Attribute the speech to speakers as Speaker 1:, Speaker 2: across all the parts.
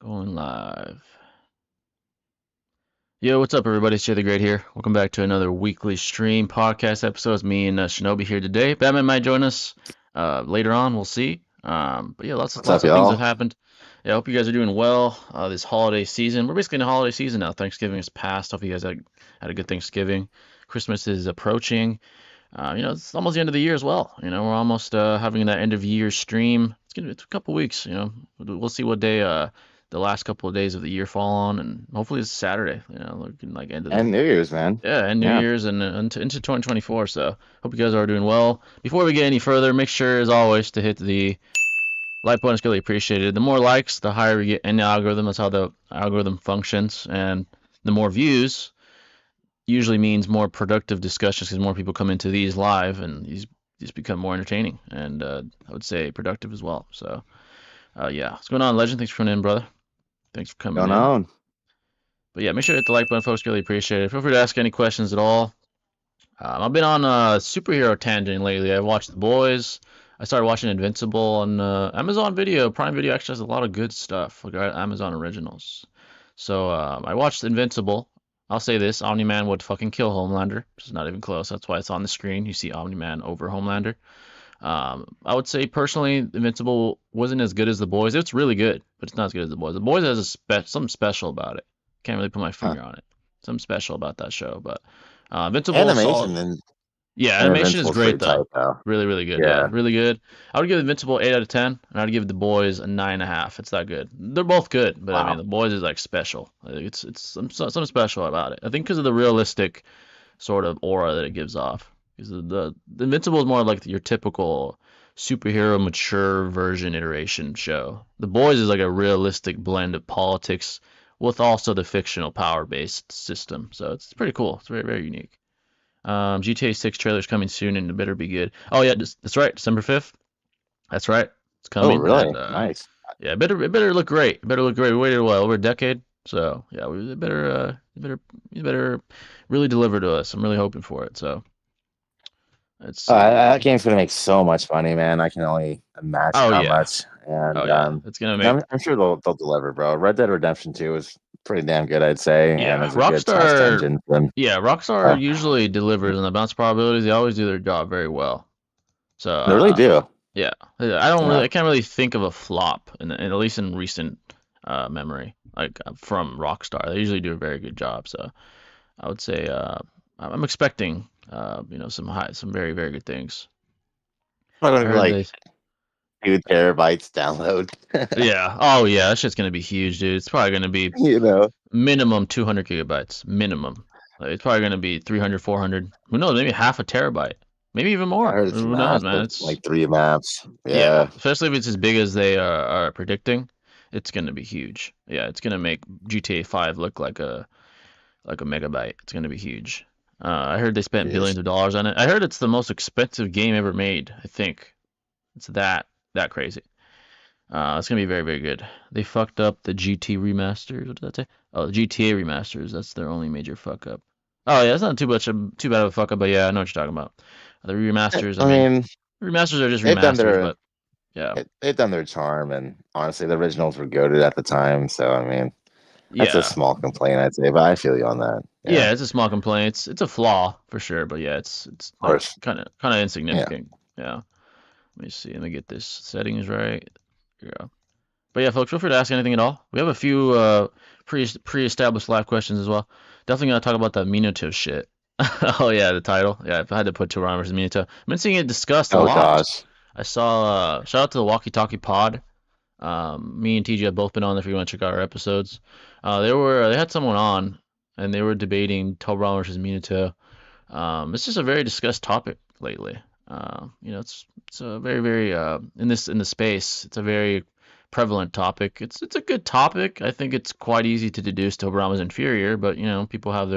Speaker 1: Going live. Yo, what's up, everybody? It's Jay the Great here. Welcome back to another weekly stream podcast episode. It's me and Shinobi here today. Batman might join us later on. We'll see. But yeah, lots of
Speaker 2: What's up,
Speaker 1: lots of things have
Speaker 2: y'all?
Speaker 1: happened. Yeah, I hope you guys are doing well this holiday season. We're basically in a holiday season now. Thanksgiving is past. Hope you guys had a good Thanksgiving. Christmas is approaching. It's almost the end of the year as well. We're almost having that end of year stream. It's a couple weeks. We'll see what day the last couple of days of the year fall on, and hopefully it's Saturday. Looking like end of the
Speaker 2: And New Year's, man.
Speaker 1: yeah, and New
Speaker 2: Yeah.
Speaker 1: Year's and into 2024. So hope you guys are doing well. Before we get any further, make sure as always to hit the like button. It's really appreciated. The more likes, the higher we get in the algorithm. That's how the algorithm functions, and the more views usually means more productive discussions because more people come into these live and these become more entertaining and I would say productive as well. So yeah, what's going on, Legend? Thanks for coming in, brother. Thanks for coming
Speaker 2: Going
Speaker 1: in.
Speaker 2: on.
Speaker 1: But yeah, make sure to hit the like button, folks. Really appreciate it. Feel free to ask any questions at all. I've been on a superhero tangent lately. I've watched The Boys. I started watching Invincible on Amazon Video. Prime Video actually has a lot of good stuff, like Amazon originals. So I watched Invincible. I'll say this: Omni-Man would fucking kill Homelander. It's not even close. That's why it's on the screen. You see Omni-Man over Homelander. I would say personally, Invincible wasn't as good as The Boys. It's really good, but it's not as good as The Boys. The Boys has something special about it. Can't really put my
Speaker 2: Huh.
Speaker 1: finger on it. Something special about that show, but Invincible solid.
Speaker 2: Animation
Speaker 1: Yeah,
Speaker 2: and
Speaker 1: animation is
Speaker 2: Invincible's
Speaker 1: great
Speaker 2: pretty
Speaker 1: though.
Speaker 2: tight, though.
Speaker 1: Really, really good. Yeah,
Speaker 2: Yeah.
Speaker 1: really good. I would give Invincible 8 out of 10, and I'd give The Boys a 9.5. It's that good. They're both good, but I mean,
Speaker 2: Wow.
Speaker 1: The Boys is like special. It's something special about it. I think because of the realistic sort of aura that it gives off. Because the Invincible is more like your typical superhero mature version iteration show. The Boys is like a realistic blend of politics with also the fictional power based system. So it's pretty cool. It's very, very unique. GTA 6 trailer's coming soon and it better be good. Oh yeah, that's right, December 5th. That's right, it's
Speaker 2: Oh,
Speaker 1: coming
Speaker 2: really?
Speaker 1: and
Speaker 2: Nice.
Speaker 1: yeah, it better look great. It better look great. We waited what, over a decade, so yeah, it better really deliver to us. I'm really hoping for it. So let's see.
Speaker 2: That game's gonna make so much money, man. I can only imagine
Speaker 1: Oh
Speaker 2: how
Speaker 1: yeah,
Speaker 2: much.
Speaker 1: oh
Speaker 2: And
Speaker 1: yeah, it's gonna
Speaker 2: and
Speaker 1: make
Speaker 2: I'm sure they'll deliver, bro. Red Dead Redemption 2 is pretty damn good, I'd say, and
Speaker 1: yeah.
Speaker 2: it's a good test
Speaker 1: Rockstar,
Speaker 2: engine for them.
Speaker 1: yeah, Rockstar
Speaker 2: Uh,
Speaker 1: usually delivers on the bounce probabilities. They always do their job very well. So
Speaker 2: they really do.
Speaker 1: yeah, I
Speaker 2: Yeah.
Speaker 1: can't really think of a flop at least in recent memory, like from Rockstar. They usually do a very good job. So I would say I'm expecting some very very good things.
Speaker 2: It's not
Speaker 1: I
Speaker 2: gonna be
Speaker 1: heard
Speaker 2: like
Speaker 1: they
Speaker 2: 2 terabytes download.
Speaker 1: yeah, oh yeah, that shit's gonna be huge, dude. It's probably gonna be
Speaker 2: You know.
Speaker 1: minimum 200 gigabytes minimum. Like, it's probably gonna be 300, 400. Who knows? Maybe half a terabyte, maybe even
Speaker 2: I
Speaker 1: more.
Speaker 2: heard it's
Speaker 1: Who knows, man?
Speaker 2: massive,
Speaker 1: It's
Speaker 2: like 3 maps.
Speaker 1: yeah,
Speaker 2: Yeah.
Speaker 1: especially if it's as big as they are predicting. It's gonna be huge. Yeah, it's gonna make GTA 5 look like a megabyte. It's gonna be huge. I heard they spent
Speaker 2: Jeez.
Speaker 1: billions of dollars on it. I heard it's the most expensive game ever made. I think it's that crazy. It's gonna be very very good. They fucked up the GT remasters. What did that say? Oh, the GTA remasters. That's their only major fuck up. Oh yeah, it's not too bad of a fuck up, but yeah, I know what you're talking about. The remasters. I
Speaker 2: I
Speaker 1: mean,
Speaker 2: mean,
Speaker 1: remasters are just
Speaker 2: they've done
Speaker 1: remasters,
Speaker 2: their
Speaker 1: but yeah,
Speaker 2: they've done their charm, and honestly, the originals were goated at the time. So I mean, that's a
Speaker 1: yeah.
Speaker 2: small complaint, I'd say, but I feel you on that. Yeah,
Speaker 1: Yeah, it's a small complaint. It's a flaw for sure, but yeah, it's
Speaker 2: of
Speaker 1: like
Speaker 2: course.
Speaker 1: kind of
Speaker 2: Yeah.
Speaker 1: insignificant. Yeah. Let me see. Let me get this settings right. Yeah. But yeah, folks, feel free to ask anything at all. We have a few pre-established live questions as well. Definitely gonna talk about that Minato shit. Oh yeah, the title. Yeah, if I had to put Tobirama versus Minato, I've been seeing it discussed a
Speaker 2: Oh
Speaker 1: lot.
Speaker 2: gosh.
Speaker 1: I saw shout out to the Walkie Talkie Pod. Me and TJ have both been on there if you want to check out our episodes. They had someone on and they were debating Tobirama versus Minato. It's just a very discussed topic lately. It's a very very in the space. It's a very prevalent topic. It's a good topic. I think it's quite easy to deduce Tobirama's inferior, but people have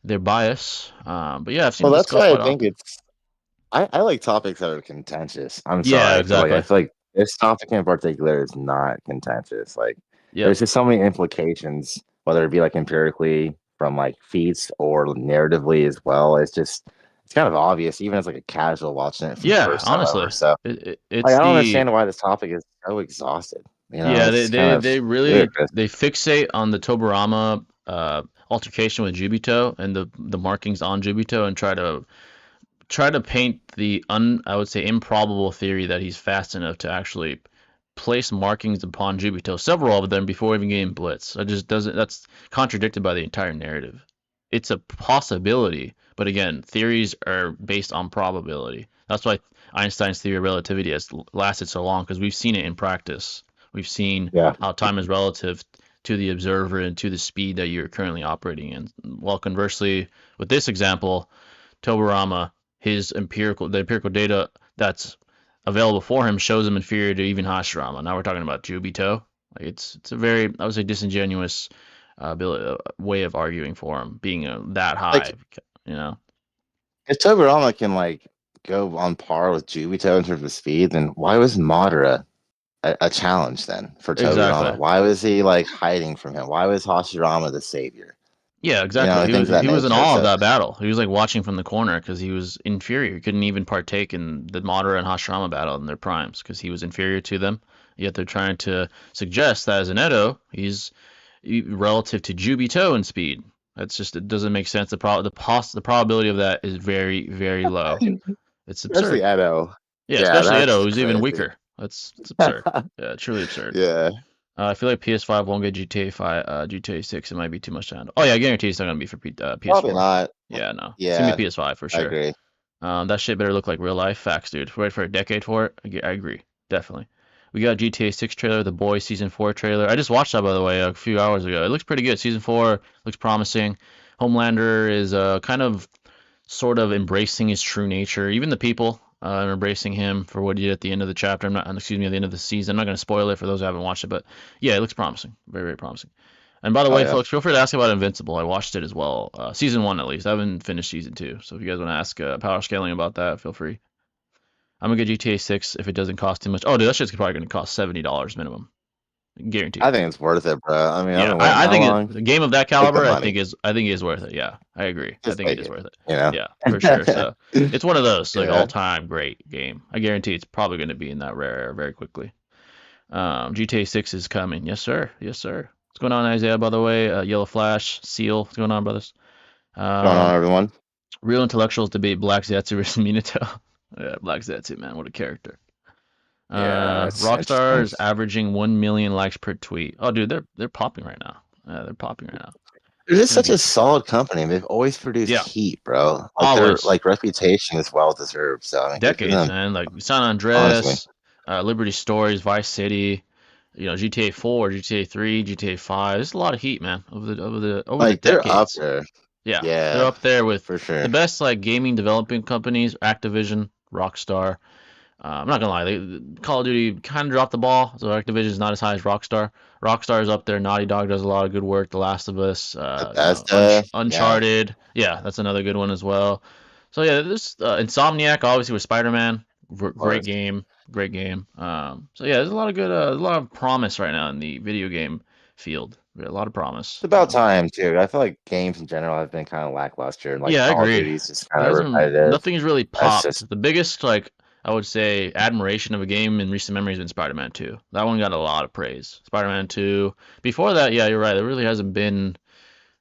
Speaker 1: their bias. But yeah, I've seen
Speaker 2: Well,
Speaker 1: it
Speaker 2: that's
Speaker 1: discussed
Speaker 2: why I
Speaker 1: quite
Speaker 2: think
Speaker 1: often.
Speaker 2: it's. I like topics that are contentious. I'm
Speaker 1: Yeah,
Speaker 2: sorry, but like I
Speaker 1: exactly.
Speaker 2: feel like this topic in particular is not contentious. Like
Speaker 1: Yep.
Speaker 2: there's just so many implications, whether it be like empirically from like feats or narratively as well. It's kind of obvious, even as like a casual watching it for the
Speaker 1: Yeah,
Speaker 2: first time ever.
Speaker 1: honestly,
Speaker 2: So
Speaker 1: it, it,
Speaker 2: like
Speaker 1: it's
Speaker 2: I don't
Speaker 1: the
Speaker 2: understand why this topic is so exhausted. You know,
Speaker 1: Yeah,
Speaker 2: it's kind of
Speaker 1: they really
Speaker 2: ludicrous.
Speaker 1: they fixate on the Tobirama altercation with Jubito and the markings on Jubito and try to paint the I would say improbable theory that he's fast enough to actually place markings upon Jubito, several of them before even getting blitz. It just doesn't. That's contradicted by the entire narrative. It's a possibility, but again, theories are based on probability. That's why Einstein's theory of relativity has lasted so long because we've seen it in practice. We've seen
Speaker 2: Yeah.
Speaker 1: how time is relative to the observer and to the speed that you're currently operating in. While conversely, with this example, Tobirama, the empirical data that's available for him shows him inferior to even Hashirama. Now we're talking about Jubito. Like it's a very, I would say, disingenuous way of arguing for him being that
Speaker 2: Like
Speaker 1: high. You know.
Speaker 2: if Tobirama can like go on par with Jubito in terms of speed, then why was Madara a challenge then for
Speaker 1: Exactly.
Speaker 2: Tobirama? Why was he like hiding from him? Why was Hashirama the savior?
Speaker 1: Yeah,
Speaker 2: You know,
Speaker 1: exactly.
Speaker 2: and things of that
Speaker 1: He was in
Speaker 2: nature.
Speaker 1: awe of
Speaker 2: So
Speaker 1: that battle. He was like watching from the corner because he was inferior. He couldn't even partake in the Madara and Hashirama battle in their primes because he was inferior to them. Yet they're trying to suggest that as an Edo, he's relative to Jubito in speed. That's just it doesn't make sense. The probability of that is very very low. It's
Speaker 2: especially
Speaker 1: absurd.
Speaker 2: Edo.
Speaker 1: Yeah,
Speaker 2: Yeah,
Speaker 1: especially Edo,
Speaker 2: that's
Speaker 1: who's even
Speaker 2: crazy.
Speaker 1: weaker. That's it's absurd. Yeah, truly absurd.
Speaker 2: Yeah,
Speaker 1: I feel like PS5 won't get GTA 5, GTA 6. It might be too much to handle. Oh yeah, I guarantee it's not gonna be for
Speaker 2: probably
Speaker 1: PS4.
Speaker 2: not.
Speaker 1: Yeah, no, it's gonna
Speaker 2: Yeah,
Speaker 1: be PS5 for
Speaker 2: I
Speaker 1: sure.
Speaker 2: agree.
Speaker 1: That shit better look like real life. Facts, dude. Wait for a decade for it. I agree, definitely. We got GTA 6 trailer, The Boys Season 4 trailer. I just watched that by the way a few hours ago. It looks pretty good. Season 4 looks promising. Homelander is kind of sort of embracing his true nature. Even the people are embracing him for what he did at the end of the chapter. I'm not, excuse me, at the end of the season. I'm not going to spoil it for those who haven't watched it, but yeah, it looks promising. Very, very promising. And by the
Speaker 2: Oh
Speaker 1: way,
Speaker 2: yeah,
Speaker 1: folks, feel free to ask about Invincible. I watched it as well. Season 1 at least. I haven't finished season 2. So if you guys want to ask power scaling about that, feel free. I'm gonna get GTA 6 if it doesn't cost too much. Oh, dude, that shit's probably gonna cost $70 minimum,
Speaker 2: I
Speaker 1: guaranteed.
Speaker 2: think it's worth it, bro. I mean, I've
Speaker 1: Yeah,
Speaker 2: been waiting
Speaker 1: I
Speaker 2: how
Speaker 1: think
Speaker 2: long?
Speaker 1: a game of that
Speaker 2: Take the
Speaker 1: caliber,
Speaker 2: money,
Speaker 1: I think is worth it. Yeah, I agree. I
Speaker 2: just
Speaker 1: think it
Speaker 2: take
Speaker 1: is
Speaker 2: it.
Speaker 1: worth it.
Speaker 2: You know?
Speaker 1: Yeah, for sure. So it's one of those like all
Speaker 2: Yeah.
Speaker 1: time great game. I guarantee it's probably going to be in that rare air very quickly. GTA 6 is coming. Yes, sir. Yes, sir. What's going on, Isaiah? By the way, Yellow Flash, Seal. What's going on, brothers?
Speaker 2: What's going on,
Speaker 1: Um,
Speaker 2: everyone?
Speaker 1: Real intellectuals debate Black Zetsu versus Minato. Yeah, Black Zetsu, man, what a character.
Speaker 2: Yeah, it's
Speaker 1: Rockstar
Speaker 2: interesting.
Speaker 1: is averaging 1 million likes per tweet. Oh, dude, they're popping right now. They're popping right now.
Speaker 2: They're
Speaker 1: It's
Speaker 2: just
Speaker 1: gonna
Speaker 2: such a
Speaker 1: be
Speaker 2: solid company. They've always produced
Speaker 1: yeah,
Speaker 2: heat, bro. Like their
Speaker 1: always
Speaker 2: like reputation is well deserved. So I mean, good for
Speaker 1: decades,
Speaker 2: them,
Speaker 1: man. Like San
Speaker 2: honestly.
Speaker 1: Andreas, Liberty Stories, Vice City, GTA 4, GTA 3, GTA 5. There's a lot of heat, man, over the
Speaker 2: Like they're up
Speaker 1: decades.
Speaker 2: there.
Speaker 1: Yeah, they're
Speaker 2: Yeah,
Speaker 1: up there with
Speaker 2: for sure.
Speaker 1: the best like gaming developing companies: Activision, Rockstar. I'm not gonna lie, Call of Duty kind of dropped the ball, so Activision is not as high as Rockstar. Rockstar is up there. Naughty Dog does a lot of good work. The Last of Us,
Speaker 2: Bethesda, yeah,
Speaker 1: Uncharted, yeah, that's another good one as well. So yeah, this Insomniac obviously with Spider-Man,
Speaker 2: of
Speaker 1: great
Speaker 2: course.
Speaker 1: game, great game. So yeah, there's a lot of good, a lot of promise right now in the video game field. A lot of
Speaker 2: It's
Speaker 1: promise.
Speaker 2: about time too. I feel like games in general have been kind of lackluster. Like
Speaker 1: Yeah, I
Speaker 2: Call of
Speaker 1: agree.
Speaker 2: Duty is just kind
Speaker 1: There
Speaker 2: of
Speaker 1: hasn't
Speaker 2: repetitive.
Speaker 1: nothing's really
Speaker 2: That's just
Speaker 1: popped. The biggest like I would say admiration of a game in recent memory has been Spider-Man 2. That one got a lot of praise. Spider-Man 2. Before that, yeah, you're right. There really hasn't been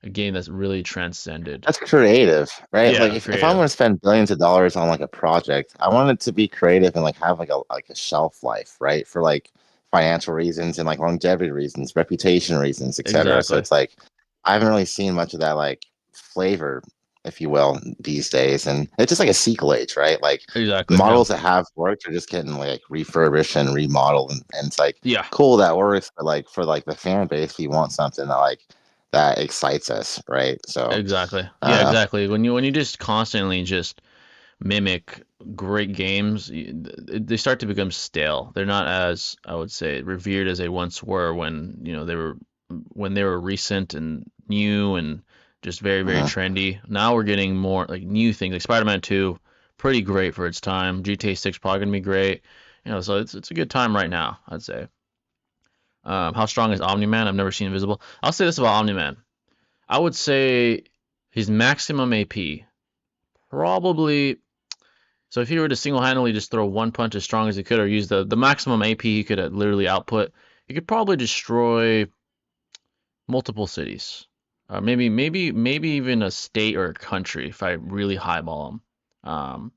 Speaker 1: a game that's really transcended.
Speaker 2: that's creative, right? Like
Speaker 1: Yeah,
Speaker 2: if I'm going
Speaker 1: creative.
Speaker 2: to spend billions of dollars on like a project, I want it to be creative and like have like a shelf life, right? For like financial reasons and like longevity reasons, reputation reasons, etc. So
Speaker 1: Exactly.
Speaker 2: it's like I haven't really seen much of that like flavor, if you will, these days. And it's just like a sequel age, right? Like
Speaker 1: Exactly. Yeah.
Speaker 2: models that have worked are just getting like refurbished and remodeled and it's like
Speaker 1: Yeah.
Speaker 2: cool that works, but like for like the fan base, we want something that like that excites us, right? So
Speaker 1: Exactly.
Speaker 2: I
Speaker 1: Yeah,
Speaker 2: don't know.
Speaker 1: exactly. When you just constantly just mimic great games, they start to become stale. They're not as, I would say, revered as they once were when, they were recent and new and just very, very
Speaker 2: Mhm.
Speaker 1: trendy. Now we're getting more like new things. Like Spider-Man 2, pretty great for its time. GTA 6 probably gonna be great. So it's a good time right now, I'd say. How strong is Omni-Man? I've never seen Invisible. I'll say this about Omni-Man. I would say his maximum AP probably so if he were to single-handedly just throw one punch as strong as he could, or use the maximum AP he could literally output, he could probably destroy multiple cities. Maybe even a state or a country if I really highball him.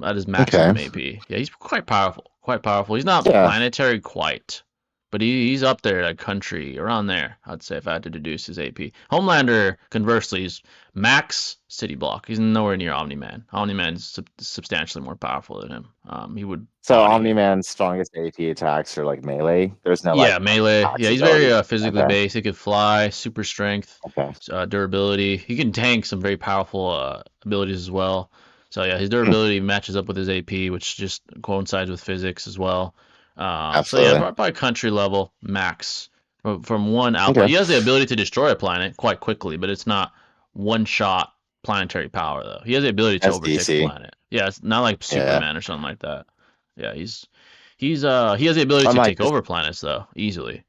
Speaker 1: At his
Speaker 2: Okay.
Speaker 1: maximum AP. Yeah, he's quite powerful. Quite powerful. He's not
Speaker 2: Yeah.
Speaker 1: planetary quite, but he's up there at country, around there, I'd say, if I had to deduce his AP. Homelander, conversely, is max city block. He's nowhere near Omni-Man. Omni-Man's substantially more powerful than him. He would
Speaker 2: So
Speaker 1: body you.
Speaker 2: Omni-Man's strongest AP attacks are like melee. There's no
Speaker 1: Yeah,
Speaker 2: like
Speaker 1: melee. Yeah,
Speaker 2: attacks
Speaker 1: he's very
Speaker 2: ability.
Speaker 1: physically
Speaker 2: Okay.
Speaker 1: based. He could fly, super strength,
Speaker 2: Okay.
Speaker 1: durability. He can tank some very powerful abilities as well. So yeah, his
Speaker 2: Hmm.
Speaker 1: durability matches up with his AP, which just coincides with physics as well. So yeah,
Speaker 2: Absolutely.
Speaker 1: probably country level max from one output.
Speaker 2: Okay.
Speaker 1: He has the ability to destroy a planet quite quickly, but it's not one shot planetary power though. He has the ability to
Speaker 2: That's
Speaker 1: overtake a
Speaker 2: DC.
Speaker 1: planet. Yeah, it's not like
Speaker 2: Yeah.
Speaker 1: Superman or something like that. Yeah, he has the ability to
Speaker 2: Unlike
Speaker 1: take
Speaker 2: this.
Speaker 1: over planets though, easily.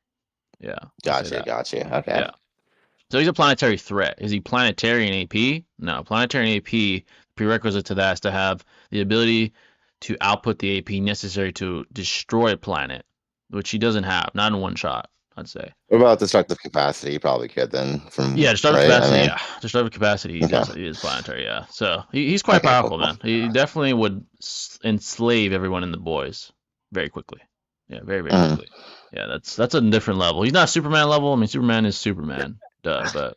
Speaker 1: Yeah, I'll say
Speaker 2: Gotcha.
Speaker 1: that.
Speaker 2: Gotcha. Okay.
Speaker 1: Yeah. So he's a planetary threat. Is he planetary in AP? No. Planetary in AP, prerequisite to that is to have the ability to output the AP necessary to destroy a planet, which he doesn't have. Not in one shot, I'd say.
Speaker 2: What about destructive capacity? You probably could then,
Speaker 1: Yeah,
Speaker 2: from
Speaker 1: destructive
Speaker 2: right? I
Speaker 1: capacity,
Speaker 2: mean,
Speaker 1: yeah. Destructive capacity,
Speaker 2: okay.
Speaker 1: he is planetary, yeah. So he's quite
Speaker 2: Okay. Cool.
Speaker 1: powerful,
Speaker 2: Cool.
Speaker 1: man. He definitely would enslave everyone in the boys very quickly. Yeah, very, very
Speaker 2: Mhm.
Speaker 1: quickly. Yeah, that's a different level. He's not Superman level. I mean, Superman is Superman, duh. But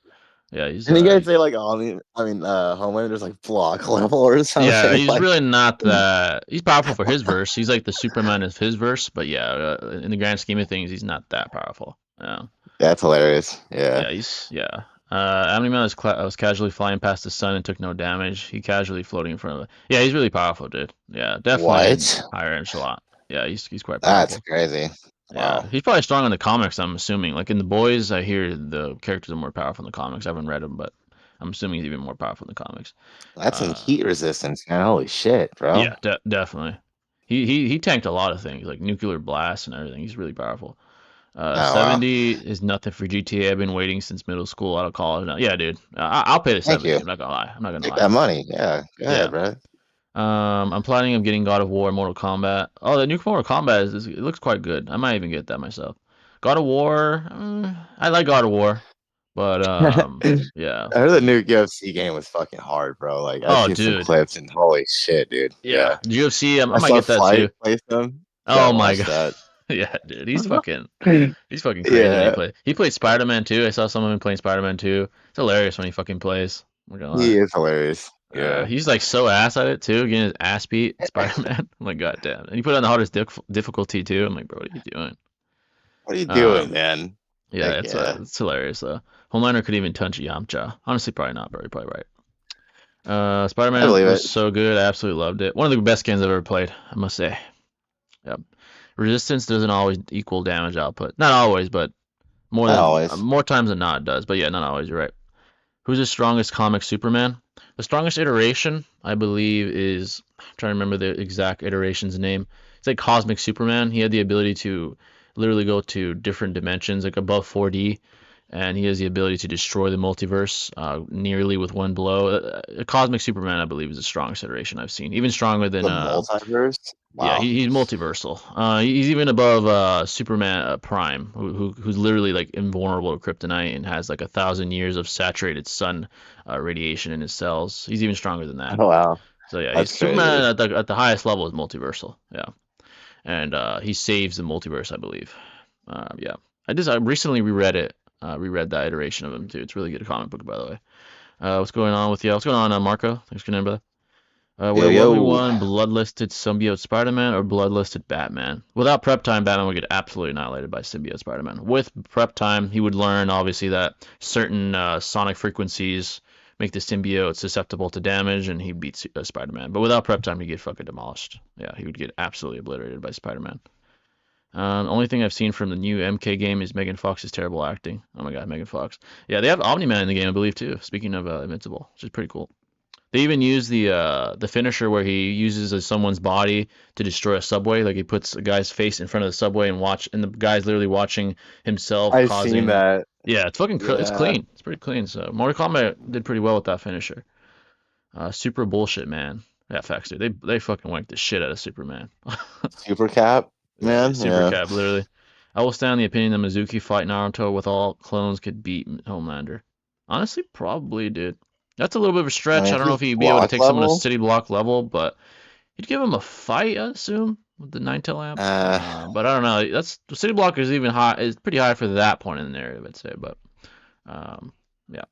Speaker 1: yeah,
Speaker 2: And you guys say like Homelander's like block level or
Speaker 1: yeah,
Speaker 2: something
Speaker 1: he's
Speaker 2: like.
Speaker 1: really not that. He's powerful for his verse. He's like the Superman of his verse, but yeah, in the grand scheme of things, he's not that powerful. Yeah,
Speaker 2: That's hilarious. Yeah.
Speaker 1: yeah, yeah. Omni-Man was casually flying past the sun and took no damage. He casually floating in front of it. Yeah, he's really powerful, dude. Yeah, definitely in
Speaker 2: What?
Speaker 1: higher echelon. Yeah, he's quite
Speaker 2: That's
Speaker 1: powerful.
Speaker 2: crazy.
Speaker 1: Yeah,
Speaker 2: Wow.
Speaker 1: he's probably strong in the comics. I'm assuming. Like in the boys, I hear the characters are more powerful in the comics. I haven't read them, but I'm assuming he's even more powerful in the comics.
Speaker 2: That's some
Speaker 1: Uh,
Speaker 2: heat resistance, man. Holy shit, bro.
Speaker 1: Yeah, definitely. He tanked a lot of things like nuclear blasts and everything. He's really powerful.
Speaker 2: Oh wow.
Speaker 1: 70 is nothing for GTA. I've been waiting since middle school, out of college now. Yeah, dude. I'll pay the
Speaker 2: Thank
Speaker 1: 70.
Speaker 2: you.
Speaker 1: I'm not gonna lie. I'm not gonna
Speaker 2: Take
Speaker 1: lie.
Speaker 2: that money. Yeah. Go ahead,
Speaker 1: Yeah.
Speaker 2: bro.
Speaker 1: I'm planning on getting God of War and Mortal Kombat. Oh, the new Mortal Kombat it looks quite good. I might even get that myself. God of War. I like God of War, but yeah.
Speaker 2: I heard the new UFC game was fucking hard, bro. Like I've
Speaker 1: Oh,
Speaker 2: seen some
Speaker 1: dude.
Speaker 2: clips and holy shit, dude.
Speaker 1: Yeah.
Speaker 2: Yeah.
Speaker 1: The UFC. I
Speaker 2: I
Speaker 1: might
Speaker 2: saw
Speaker 1: get that
Speaker 2: Fight
Speaker 1: too.
Speaker 2: play some.
Speaker 1: Oh
Speaker 2: Gotta
Speaker 1: my
Speaker 2: watch
Speaker 1: god.
Speaker 2: that.
Speaker 1: Yeah, dude. He's fucking crazy when he
Speaker 2: Yeah.
Speaker 1: plays. He played Spider-Man too. I saw some of him playing Spider-Man too. It's hilarious when he fucking plays. I'm not gonna
Speaker 2: He
Speaker 1: lie.
Speaker 2: is hilarious. Yeah.
Speaker 1: He's like so ass at it too, getting his ass beat. Spider-Man. I'm like, god damn. And he put it on the hardest difficulty too. I'm like, bro, what are you doing?
Speaker 2: What are you doing,
Speaker 1: Um,
Speaker 2: man?
Speaker 1: yeah,
Speaker 2: Like, yeah.
Speaker 1: it's hilarious though. Homelander could even touch Yamcha. Honestly, probably not, bro. You're probably right.
Speaker 2: I
Speaker 1: Spider-Man
Speaker 2: believe
Speaker 1: was
Speaker 2: it.
Speaker 1: so good. I absolutely loved it. One of the best games I've ever played, I must say. Yep. Resistance doesn't always equal damage output. Not always, but
Speaker 2: Not always.
Speaker 1: more times than not it does. But yeah, not always. You're right. Who's the strongest comic Superman? The strongest iteration, I believe, is I'm trying to remember the exact iteration's name. It's like Cosmic Superman. He had the ability to literally go to different dimensions, like above 4D, and he has the ability to destroy the multiverse nearly with one blow. Cosmic Superman, I believe, is the strongest iteration I've seen. Even stronger than
Speaker 2: The multiverse?
Speaker 1: yeah,
Speaker 2: Wow.
Speaker 1: he's multiversal. He's even above Superman Prime, who's literally like invulnerable to kryptonite and has like 1,000 years of saturated sun radiation in his cells. He's even stronger than that.
Speaker 2: Oh wow.
Speaker 1: So yeah, he's
Speaker 2: That's crazy.
Speaker 1: Superman at the highest level is multiversal. Yeah, and he saves the multiverse, I believe. Yeah, I recently reread it. Reread that iteration of him too. It's a really good comic book, by the way. What's going on with you? What's going on, Marco? Thanks for coming in, brother.
Speaker 2: Yo,
Speaker 1: Would a
Speaker 2: yo.
Speaker 1: 1v1 bloodlisted symbiote Spider-Man or bloodlisted Batman? Without prep time, Batman would get absolutely annihilated by symbiote Spider-Man. With prep time, he would learn obviously that certain sonic frequencies make the symbiote susceptible to damage, and he beats Spider-Man. But without prep time, he'd get fucking demolished. Yeah, he would get absolutely obliterated by Spider-Man. Only thing I've seen from the new MK game is Megan Fox's terrible acting. Oh my god, Megan Fox. Yeah, they have Omni-Man in the game, I believe, too. Speaking of Invincible, which is pretty cool. They even use the finisher where he uses someone's body to destroy a subway. Like he puts a guy's face in front of the subway and the guy's literally watching himself
Speaker 2: I've seen
Speaker 1: causing.
Speaker 2: that.
Speaker 1: Yeah, it's
Speaker 2: Yeah.
Speaker 1: clean. It's pretty clean. So Mortal Kombat did pretty well with that finisher. Super bullshit, man. Yeah, facts, dude. They fucking wanked the shit out of Superman.
Speaker 2: Super Cap,
Speaker 1: Yeah,
Speaker 2: man.
Speaker 1: super
Speaker 2: Yeah.
Speaker 1: cap, literally. I will stand on the opinion that Mizuki fight Naruto with all clones could beat Homelander. Honestly, probably, dude. That's a little bit of a
Speaker 2: I
Speaker 1: stretch.
Speaker 2: mean,
Speaker 1: I
Speaker 2: if
Speaker 1: don't know
Speaker 2: he's
Speaker 1: if he'd be able to
Speaker 2: block
Speaker 1: take someone to
Speaker 2: level,
Speaker 1: city block level, but he'd give him a fight, I assume, with the nine tail amp.
Speaker 2: uh,
Speaker 1: But I don't know. That's city block is even high. Is pretty high for that point in the narrative, I'd say. But um, yeah.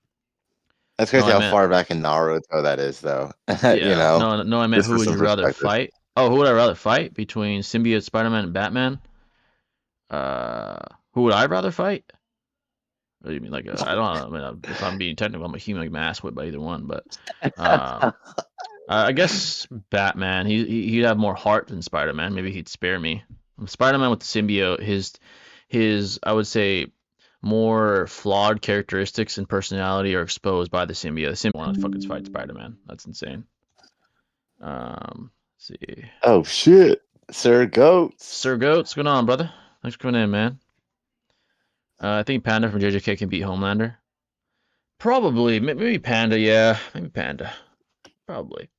Speaker 2: that's
Speaker 1: No,
Speaker 2: crazy
Speaker 1: I
Speaker 2: how
Speaker 1: meant
Speaker 2: far back in Naruto that is, though. You
Speaker 1: yeah.
Speaker 2: know,
Speaker 1: No, no, I meant
Speaker 2: just
Speaker 1: who
Speaker 2: for
Speaker 1: would
Speaker 2: some
Speaker 1: you rather
Speaker 2: perspective.
Speaker 1: fight? Oh, who would I rather fight between symbiote Spider-Man and Batman? Uh, who would I rather fight? What do you mean? Like, I don't know. I mean, if I'm being technical, I'm a human like my ass whipped by either one. But um, I guess Batman. He'd have more heart than Spider-Man. Maybe he'd spare me. Spider-Man with the symbiote, his I would say more flawed characteristics and personality are exposed by the symbiote. The symbiote want to fucking fight Spider-Man. That's insane. Let's see.
Speaker 2: Oh shit, Sir Goats.
Speaker 1: Sir Goat, what's going on, brother? Thanks for coming in, man. I think Panda from JJK can beat Homelander. Probably, maybe Panda. Yeah, maybe Panda. Probably.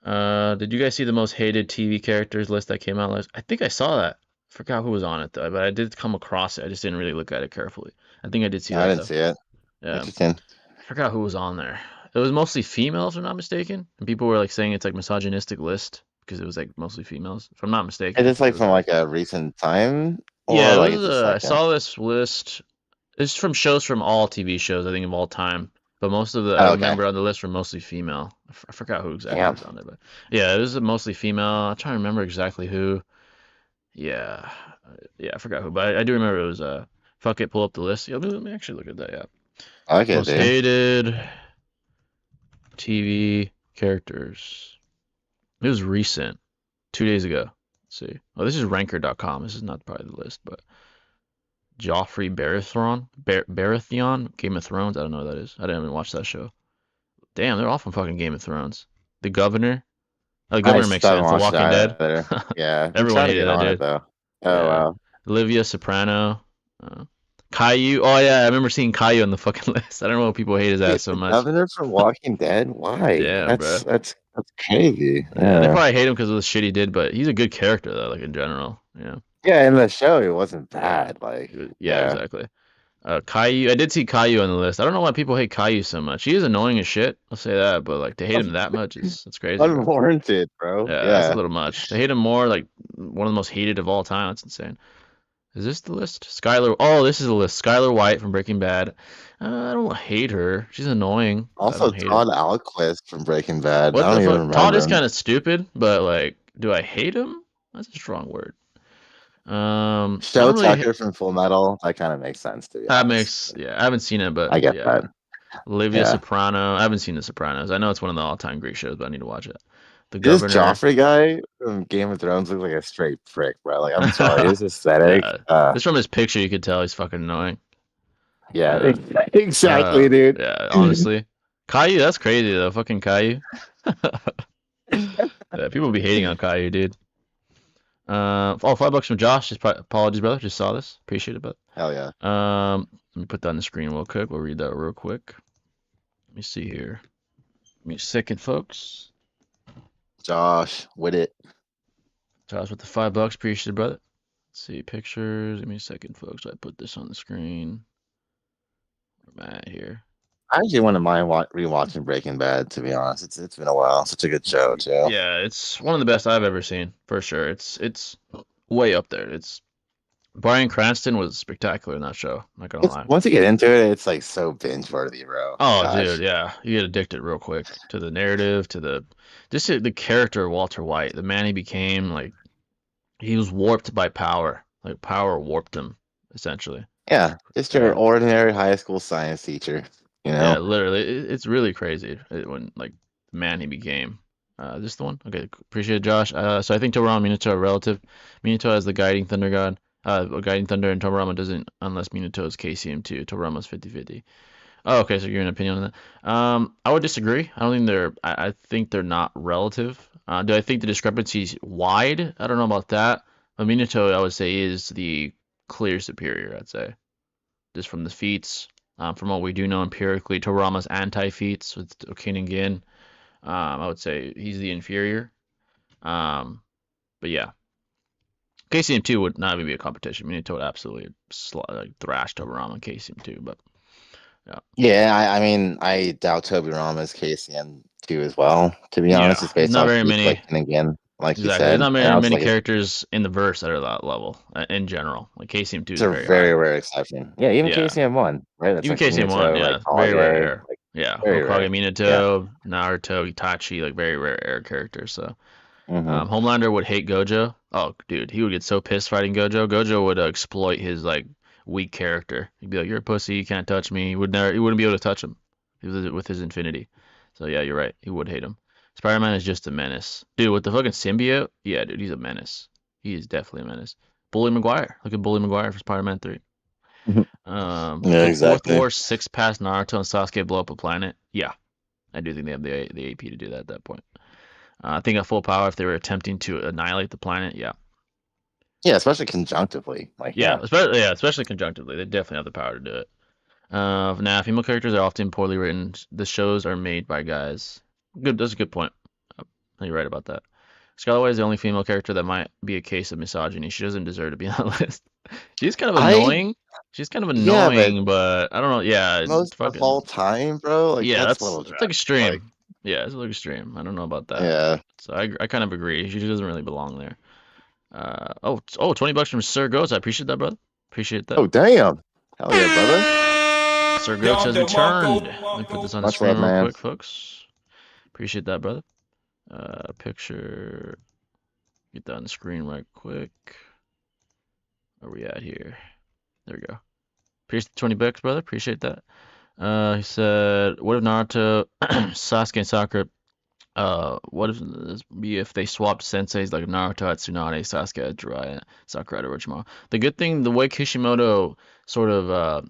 Speaker 1: Did you guys see the most hated TV characters list that came out last? I think I saw that. Forgot who was on it though, but I did come across it. I just didn't really look at it carefully. I think I did see
Speaker 2: I
Speaker 1: that
Speaker 2: didn't
Speaker 1: though.
Speaker 2: see it.
Speaker 1: Yeah,
Speaker 2: Interesting.
Speaker 1: I forgot who was on there. It was mostly females, if I'm not mistaken. And people were like saying it's like misogynistic list because it was like mostly females. If I'm not
Speaker 2: Is
Speaker 1: mistaken,
Speaker 2: this
Speaker 1: it
Speaker 2: like
Speaker 1: was
Speaker 2: from
Speaker 1: that.
Speaker 2: like a recent time,
Speaker 1: Yeah,
Speaker 2: or
Speaker 1: it
Speaker 2: like
Speaker 1: was.
Speaker 2: it's just
Speaker 1: I
Speaker 2: like a?
Speaker 1: saw this list. It's from shows from all TV shows, I think, of all time. But most of the I
Speaker 2: Oh, okay.
Speaker 1: remember on the list were mostly female. I forgot who exactly
Speaker 2: Damn.
Speaker 1: was on there, but yeah, it was mostly female. I'm trying to remember exactly who. Yeah, yeah, I forgot who, but I do remember it was fuck it, pull up the list. Yeah, let me actually look at that. Yeah,
Speaker 2: Okay,
Speaker 1: most
Speaker 2: dude.
Speaker 1: hated TV characters. It was recent, 2 days ago. Let's see. Oh, this is ranker.com. This is not probably the list, but Joffrey Baratheon, Game of Thrones. I don't know what that is. I didn't even watch that show. Damn, they're all from fucking Game of Thrones. The Governor. Oh, the
Speaker 2: I
Speaker 1: Governor makes
Speaker 2: still haven't
Speaker 1: sense. The
Speaker 2: watched it
Speaker 1: Walking Dead.
Speaker 2: either. Yeah, I'm
Speaker 1: Everyone
Speaker 2: trying to
Speaker 1: hated
Speaker 2: get
Speaker 1: that
Speaker 2: on it
Speaker 1: dude.
Speaker 2: though. Oh
Speaker 1: Yeah.
Speaker 2: wow.
Speaker 1: Olivia Soprano. Uh, Caillou. Oh yeah, I remember seeing Caillou on the fucking list. I don't know why people hate his ass
Speaker 2: Wait,
Speaker 1: so
Speaker 2: the
Speaker 1: much.
Speaker 2: governor from Walking Dead? Why?
Speaker 1: Damn,
Speaker 2: That's
Speaker 1: bro.
Speaker 2: that's that's crazy.
Speaker 1: Yeah, they
Speaker 2: Yeah.
Speaker 1: probably hate him because of the shit he did, but he's a good character though, like in general. Yeah.
Speaker 2: Yeah, in the show it wasn't bad. Like,
Speaker 1: Yeah,
Speaker 2: yeah.
Speaker 1: exactly. Caillou. I did see Caillou on the list. I don't know why people hate Caillou so much. He is annoying as shit. I'll say that, but like to hate him that much is that's crazy, bro.
Speaker 2: Unwarranted, bro.
Speaker 1: Yeah, that's a
Speaker 2: Yeah.
Speaker 1: little much. To hate him more, like one of the most hated of all time. That's insane. Is this the list? Skylar. Oh, this is the list. Skylar White from Breaking Bad. I don't hate her. She's annoying, but I
Speaker 2: Also,
Speaker 1: don't hate her.
Speaker 2: Todd Alquist from Breaking Bad.
Speaker 1: What
Speaker 2: I
Speaker 1: the
Speaker 2: don't even
Speaker 1: fuck? Todd
Speaker 2: remember
Speaker 1: is
Speaker 2: him.
Speaker 1: kind of stupid, but like, do I hate him? That's a strong word. I
Speaker 2: Show
Speaker 1: don't really.
Speaker 2: Tucker from Full Metal. That kind of makes sense, to be
Speaker 1: That
Speaker 2: honest.
Speaker 1: makes yeah. I haven't seen it, but
Speaker 2: I get
Speaker 1: yeah.
Speaker 2: that.
Speaker 1: Olivia
Speaker 2: Yeah.
Speaker 1: Soprano. I haven't seen The Sopranos. I know it's one of the all-time great shows, but I need to watch it. The
Speaker 2: This
Speaker 1: Governor.
Speaker 2: Joffrey guy from Game of Thrones looks like a straight prick, bro. Like, I'm sorry, his aesthetic.
Speaker 1: Yeah. Just from his picture, you could tell he's fucking annoying.
Speaker 2: Yeah,
Speaker 1: Uh,
Speaker 2: exactly, dude.
Speaker 1: yeah, honestly. Caillou, that's crazy though. Fucking Caillou. Yeah, people be hating on Caillou, dude. Oh, $5 from Josh. Just apologies, brother. Just saw this. Appreciate it, but
Speaker 2: Hell yeah.
Speaker 1: let me put that on the screen real quick. We'll read that real quick. Let me see here. Give me a second, folks.
Speaker 2: Josh, with it.
Speaker 1: Josh with the $5. Appreciate it, brother. Let's see pictures. Give me a second, folks. I put this on the screen. Where am I at here?
Speaker 2: I actually wouldn't mind rewatching Breaking Bad, to be honest. It's been a while. Such a good show, too.
Speaker 1: Yeah, it's one of the best I've ever seen for sure. It's way up there. It's Bryan Cranston was spectacular in that show. I'm not gonna lie.
Speaker 2: Once you get into it, it's like so binge worthy, bro.
Speaker 1: Oh, dude,
Speaker 2: Gosh.
Speaker 1: yeah, you get addicted real quick to the narrative, to the just the character of Walter White, the man he became. Like he was warped by power. Like power warped him essentially.
Speaker 2: Yeah, just your
Speaker 1: And
Speaker 2: ordinary high school science teacher, you
Speaker 1: yeah,
Speaker 2: know?
Speaker 1: literally, it's really crazy when like the man he became. This the one? Okay, appreciate it, Josh. So I think Tobirama and Minato are relative. Minato has the guiding thunder god. Guiding thunder, and Tobirama doesn't unless Minato is KCM2. Tobirama's 50-50. Oh, okay, so you're an opinion on that. I would disagree. I don't think they're. I think they're not relative. Do I think the discrepancy's wide? I don't know about that. But Minato, I would say, is the clear superior. I'd say just from the feats, from what we do know empirically, Torama's anti-feats with Okin and Gin. I would say he's the inferior. Um, but yeah, KCM2 would not even be a competition. Minato would absolutely like thrash Tobirama in KCM2, but yeah.
Speaker 2: Yeah, I mean, I doubt Tobirama's KCM too as well, to be
Speaker 1: Yeah,
Speaker 2: honest, just
Speaker 1: there's
Speaker 2: based
Speaker 1: not
Speaker 2: off
Speaker 1: very
Speaker 2: the
Speaker 1: many.
Speaker 2: clicking again, like you
Speaker 1: Exactly. There's
Speaker 2: said.
Speaker 1: not
Speaker 2: And
Speaker 1: very
Speaker 2: I was
Speaker 1: many
Speaker 2: like,
Speaker 1: characters in the verse that are that level in general. Like KCM2
Speaker 2: it's
Speaker 1: is
Speaker 2: a
Speaker 1: very high.
Speaker 2: very rare exception. Yeah, even
Speaker 1: Yeah.
Speaker 2: KCM1, right? That's
Speaker 1: Even
Speaker 2: like
Speaker 1: KCM1,
Speaker 2: Minato, like
Speaker 1: yeah, very rare
Speaker 2: Holiday,
Speaker 1: air.
Speaker 2: like
Speaker 1: Yeah,
Speaker 2: very
Speaker 1: Hokage,
Speaker 2: rare. Yeah.
Speaker 1: Minato, Naruto, Itachi, like very rare air characters. So,
Speaker 2: Hmm.
Speaker 1: Homelander would hate Gojo. Oh, dude, he would get so pissed fighting Gojo. Gojo would exploit his like weak character. He'd be like, "You're a pussy. You can't touch me." He wouldn't be able to touch him with his infinity. So yeah, you're right. He would hate him. Spider-Man is just a menace, dude. With the fucking symbiote, yeah, dude, he's a menace. He is definitely a menace. Bully Maguire, look at Bully Maguire for Spider-Man 3.
Speaker 2: Yeah,
Speaker 1: Could Fourth
Speaker 2: exactly.
Speaker 1: War six past Naruto and Sasuke blow up a planet? Yeah, I do think they have the AP to do that at that point. I think at full power, if they were attempting to annihilate the planet, yeah,
Speaker 2: Yeah, especially conjunctively. Like,
Speaker 1: yeah,
Speaker 2: yeah.
Speaker 1: especially conjunctively, they definitely have the power to do it. Now, female characters are often poorly written. The shows are made by guys. Good, that's a good point. Uh, You're right about that. Scarlet Witch is the only female character that might be a case of misogyny. She doesn't deserve to be on that list. She's kind of
Speaker 2: I
Speaker 1: annoying. She's kind of
Speaker 2: yeah, but
Speaker 1: annoying, but I don't know. Yeah,
Speaker 2: most of
Speaker 1: fucking
Speaker 2: all time, bro, like
Speaker 1: yeah.
Speaker 2: that's a
Speaker 1: That's
Speaker 2: little
Speaker 1: it's like
Speaker 2: drastic. Like,
Speaker 1: extreme. Yeah, it's like extreme. I don't know about that.
Speaker 2: yeah.
Speaker 1: So I kind of agree. She doesn't really belong there. $20 from Sir Goats. I appreciate that, brother. Appreciate that.
Speaker 2: Oh, damn. Hell yeah, brother.
Speaker 1: Sir Goats has returned. Let me put this on the
Speaker 2: Much
Speaker 1: screen
Speaker 2: love,
Speaker 1: real
Speaker 2: man.
Speaker 1: quick, folks. Appreciate that, brother. Picture. Get that on the screen right quick. Where we at here? There we go. Appreciate the 20 bucks, brother. Appreciate that. He said, "What if Naruto, Sasuke, and Sakura? What if this be if they swapped senseis like Naruto at Tsunade, Sasuke at Jiraiya, Sakura at Orochimaru? The good thing, the way Kishimoto sort of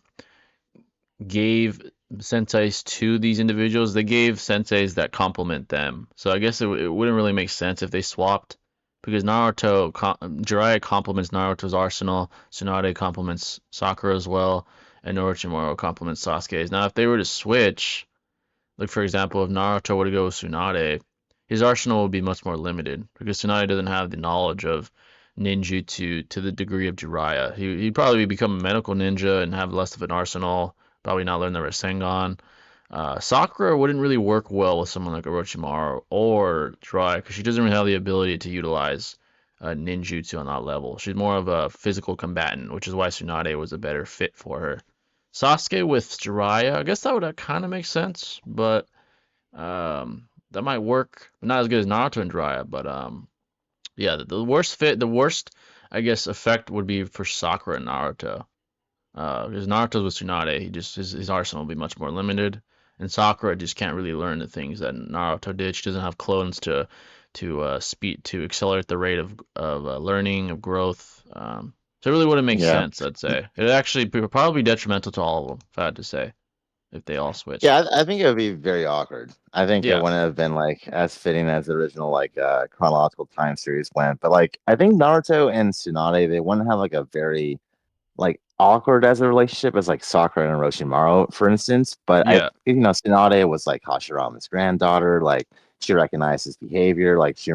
Speaker 1: gave senseis to these individuals, they gave senseis that complement them. So I guess it wouldn't really make sense if they swapped because Jiraiya complements Naruto's arsenal, Tsunade complements Sakura as well, and Orochimaru complements Sasuke's. Now, if they were to switch, like for example, if Naruto were to go with Tsunade, his arsenal would be much more limited because Tsunade doesn't have the knowledge of ninjutsu to the degree of Jiraiya. He'd probably become a medical ninja and have less of an arsenal, probably not learn the Rasengan. Sakura wouldn't really work well with someone like Orochimaru or Jiraiya because she doesn't really have the ability to utilize ninjutsu on that level. She's more of a physical combatant, which is why Tsunade was a better fit for her. Sasuke with Jiraiya, I guess that would kind of make sense, but that might work. Not as good as Naruto and Jiraiya, but yeah, the worst fit, the worst, I guess, effect would be for Sakura and Naruto. Because Naruto's with Tsunade, his arsenal will be much more limited, and Sakura just can't really learn the things that Naruto did. She doesn't have clones to speed to accelerate the rate of learning of growth. So it really wouldn't make
Speaker 2: Yeah.
Speaker 1: sense. I'd say it actually probably be detrimental to all of them. If I had to say, if they all switched.
Speaker 2: Yeah, I think it would be very awkward. I think it
Speaker 1: Yeah,
Speaker 2: wouldn't have been like as fitting as the original like chronological time series went. But like I think Naruto and Tsunade, they wouldn't have like a very like awkward as a relationship as like Sakura and Orochimaru, for instance. But I,
Speaker 1: yeah,
Speaker 2: Tsunade was like Hashirama's granddaughter. Like she recognized his behavior. Like he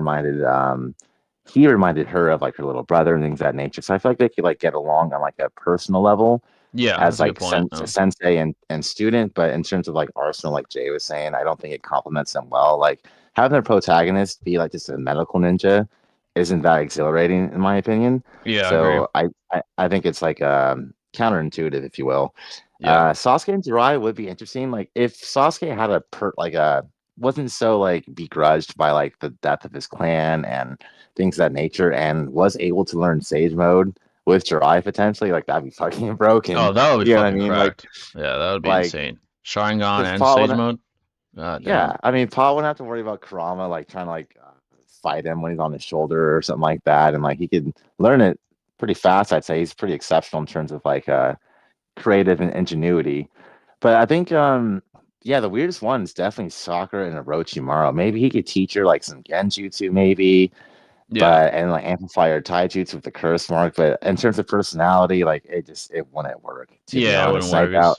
Speaker 2: reminded her of like her little brother and things of that nature. So I feel like they could like get along on like a personal level
Speaker 1: yeah.
Speaker 2: as
Speaker 1: That's a good
Speaker 2: like
Speaker 1: point.
Speaker 2: sensei and student. But in terms of like Arsenal, like Jay was saying, I don't think it complements them well. Like having their protagonist be like just a medical ninja isn't that exhilarating in my opinion.
Speaker 1: Yeah, I agree.
Speaker 2: So I think it's like counterintuitive, if you will.
Speaker 1: Yeah,
Speaker 2: Sasuke and Jiraiya would be interesting. Like if Sasuke had like a wasn't so like begrudged by like the death of his clan and things of that nature, and was able to learn Sage Mode with Jiraiya potentially, like that'd be fucking broken.
Speaker 1: oh, that would be
Speaker 2: You know what I
Speaker 1: fucking
Speaker 2: mean?
Speaker 1: cracked. Yeah, that would be
Speaker 2: Like
Speaker 1: insane. Sharingan
Speaker 2: because
Speaker 1: and Sage Mode. God damn.
Speaker 2: Yeah, I mean, Paul wouldn't have to worry about Kurama like trying to like fight him when he's on his shoulder or something like that, and like he could learn it pretty fast. I'd say he's pretty exceptional in terms of like creative and ingenuity. But I think yeah, the weirdest one is definitely Sakura and Orochimaru. Maybe he could teach her like some genjutsu, maybe,
Speaker 1: Yeah,
Speaker 2: but and like amplify her taijutsu with the curse mark. But in terms of personality, like it wouldn't work, to be
Speaker 1: yeah, it wouldn't
Speaker 2: honest. I
Speaker 1: work.
Speaker 2: doubt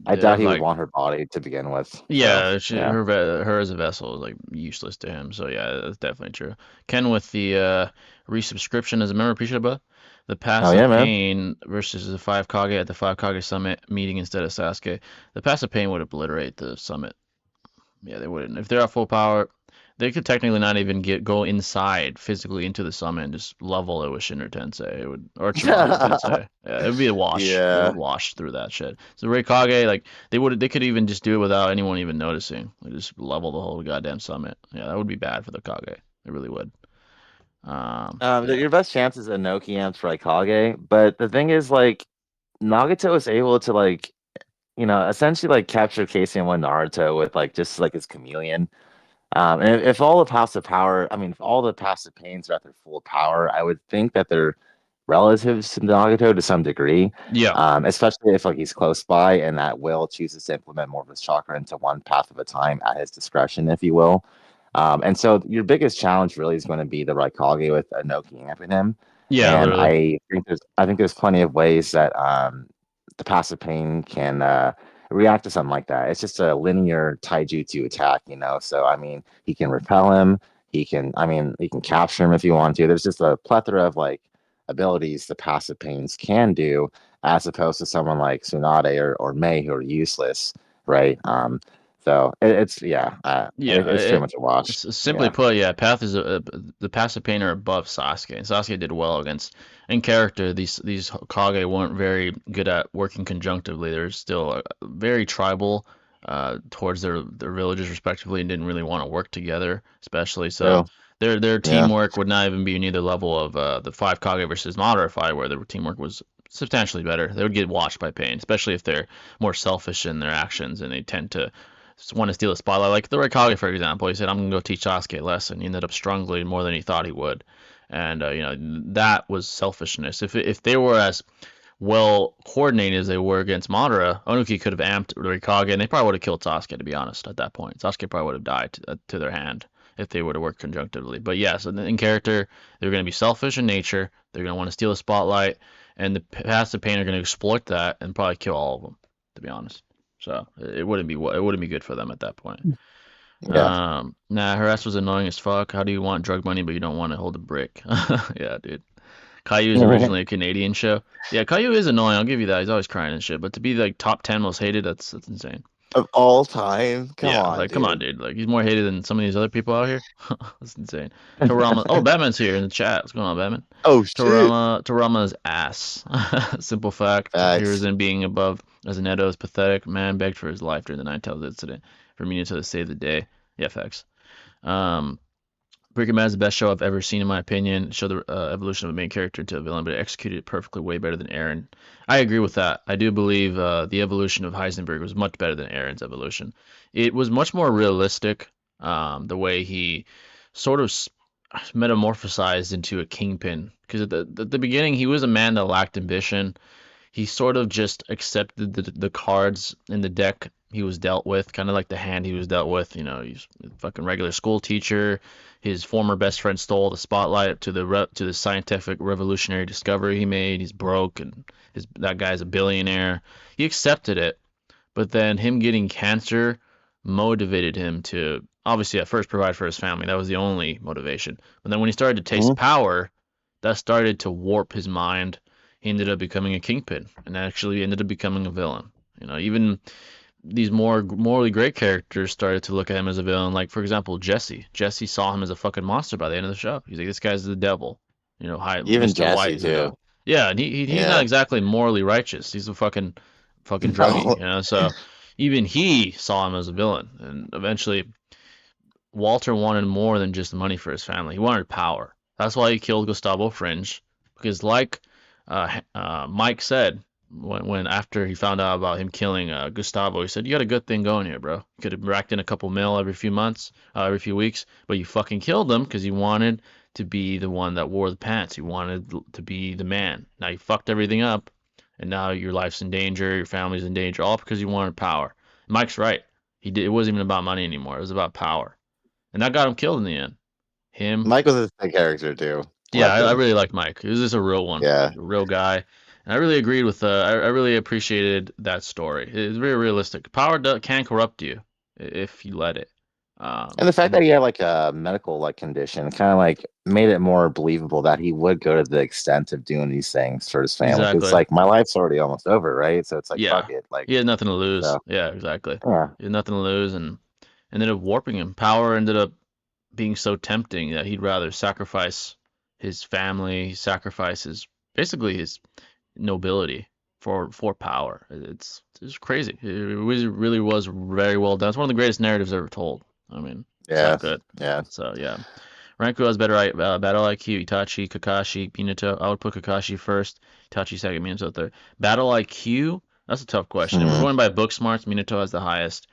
Speaker 2: I
Speaker 1: They
Speaker 2: doubt
Speaker 1: have
Speaker 2: he would
Speaker 1: like
Speaker 2: want her body to begin with. So
Speaker 1: yeah,
Speaker 2: yeah.
Speaker 1: her as a vessel is like useless to him. So yeah, that's definitely true. Ken with the resubscription as a member, appreciate it, the
Speaker 2: Oh
Speaker 1: pass of
Speaker 2: yeah, man.
Speaker 1: pain versus the five Kage at the five Kage summit meeting instead of Sasuke. The pass of pain would obliterate the summit. Yeah, they wouldn't. If they're at full power, they could technically not even go inside physically into the summon and just level it with Shinra Tensei. It would or Tsunade Tensei. Yeah, it would be a wash. They would
Speaker 2: Yeah.
Speaker 1: wash through that shit. So Reikage, like they could even just do it without anyone even noticing. They just level the whole goddamn summit. Yeah, that would be bad for the Kage. It really would. Yeah.
Speaker 2: Your best chance is Inoki and Raikage, but the thing is, like, Nagato is able to like, essentially like capture Casey and one Naruto with like just like his chameleon. And if all the passive power, I mean, if all the passive pains are at their full power, I would think that they're relatives to Nagato to some degree.
Speaker 1: Yeah.
Speaker 2: Especially if like he's close by and that Will chooses to implement more of his chakra into one path of a time at his discretion, if you will. And so your biggest challenge really is going to be the Raikage with Inoki amping him.
Speaker 1: Yeah,
Speaker 2: And
Speaker 1: literally.
Speaker 2: I think there's plenty of ways that the passive pain can react to something like that. It's just a linear taijutsu attack, you know. So I mean, he can repel him. He can capture him if you want to. There's just a plethora of like abilities the passive pains can do, as opposed to someone like Tsunade or Mei who are useless, right? So it's yeah,
Speaker 1: Yeah,
Speaker 2: it's pretty much a wash.
Speaker 1: simply
Speaker 2: Yeah.
Speaker 1: put, yeah, Path is the passive painter above Sasuke, and Sasuke did well against in character. These Kage weren't very good at working conjunctively. They're still very tribal towards their villages respectively, and didn't really want to work together, especially so.
Speaker 2: So
Speaker 1: Their
Speaker 2: yeah.
Speaker 1: teamwork would not even be near the level of the five Kage versus Madara fight, where their teamwork was substantially better. They would get watched by pain, especially if they're more selfish in their actions and they tend to want to steal the spotlight. Like the Raikage, for example, he said, "I'm gonna go teach Sasuke a lesson." He ended up strangling more than he thought he would, and that was selfishness. If they were as well coordinated as they were against Madara, Onuki could have amped Raikage, and they probably would have killed Sasuke. To be honest, at that point, Sasuke probably would have died to their hand if they would have worked conjunctively. But yes, yeah, so in character, they're going to be selfish in nature. They're going to want to steal the spotlight, and the passive pain are going to exploit that and probably kill all of them. To be honest. So it wouldn't be good for them at that point.
Speaker 2: Yeah.
Speaker 1: Nah, harass was annoying as fuck. How do you want drug money but you don't want to hold a brick? Yeah, dude. Caillou is originally a Canadian show. Yeah, Caillou is annoying. I'll give you that. He's always crying and shit. But to be like top 10 most hated, that's insane.
Speaker 2: Of all time, come
Speaker 1: Yeah,
Speaker 2: on,
Speaker 1: like come on,
Speaker 2: dude.
Speaker 1: dude. Like he's more hated than some of these other people out here. That's insane. Tobirama. Oh, Batman's here in the chat. What's going on, Batman?
Speaker 2: Oh shit.
Speaker 1: Tobirama's ass. Simple fact.
Speaker 2: Facts.
Speaker 1: Heroes in being above as an Edo is pathetic. Man begged for his life during the Nine Tails incident for Minato to save the day. Yeah, facts. Um, Breaking Bad is the best show I've ever seen, in my opinion. It showed the evolution of a main character into a villain, but it executed it perfectly, way better than Eren. I agree with that. I do believe the evolution of Heisenberg was much better than Eren's evolution. It was much more realistic, the way he sort of metamorphosized into a kingpin. Because at the beginning, he was a man that lacked ambition. He sort of just accepted the cards in the deck he was dealt with, kind of like the hand he was dealt with. You know, he's a fucking regular school teacher. His former best friend stole the spotlight to the scientific revolutionary discovery he made. He's broke, and that guy's a billionaire. He accepted it, but then him getting cancer motivated him to obviously at first provide for his family. That was the only motivation. But then when he started to taste
Speaker 2: Mhm.
Speaker 1: power, that started to warp his mind. He ended up becoming a kingpin and actually ended up becoming a villain. Even these more morally great characters started to look at him as a villain. Like for example, Jesse. Jesse saw him as a fucking monster by the end of the show. He's like, this guy's the devil. Hi,
Speaker 2: Even
Speaker 1: Mr. White
Speaker 2: Jesse
Speaker 1: is the
Speaker 2: too.
Speaker 1: devil. Yeah, and he's not
Speaker 2: Yeah.
Speaker 1: exactly morally righteous. He's a fucking druggie.
Speaker 2: No.
Speaker 1: So even he saw him as a villain, and eventually Walter wanted more than just money for his family. He wanted power. That's why he killed Gustavo Fringe, because like Mike said, when after he found out about him killing Gustavo, he said, "You got a good thing going here, bro. You could have racked in a couple mil every few months, every few weeks, but you fucking killed him because you wanted to be the one that wore the pants. You wanted to be the man. Now you fucked everything up, and now your life's in danger, your family's in danger, all because you wanted power." Mike's right. It wasn't even about money anymore. It was about power, and that got him killed in the end. Him.
Speaker 2: Mike was a sick character too.
Speaker 1: Yeah,
Speaker 2: Loved
Speaker 1: I
Speaker 2: him.
Speaker 1: really liked Mike. He was just a real one,
Speaker 2: Yeah.
Speaker 1: like a real guy. And I really agreed with. I really appreciated that story. It's very realistic. Power can corrupt you if you let it.
Speaker 2: And the fact
Speaker 1: And
Speaker 2: that he had like a medical like condition kind of like made it more believable that he would go to the extent of doing these things for his family. Because
Speaker 1: exactly.
Speaker 2: like my life's already almost over, right? So it's like fuck
Speaker 1: Yeah.
Speaker 2: it, like
Speaker 1: He had nothing to lose.
Speaker 2: so
Speaker 1: Yeah, exactly.
Speaker 2: yeah.
Speaker 1: He had nothing to lose, and ended up warping him. Power ended up being so tempting that he'd rather sacrifice his family, sacrifice his basically his nobility for power. It's crazy. It really was very well done. It's one of the greatest narratives ever told. I mean, it's that
Speaker 2: Yeah,
Speaker 1: good.
Speaker 2: yeah.
Speaker 1: So yeah, Ranko has better battle IQ. Itachi, Kakashi, Minato. I would put Kakashi first. Itachi second. Minato third. Battle IQ. That's a tough question. If we're
Speaker 2: Hmm.
Speaker 1: going by book smarts, Minato has the highest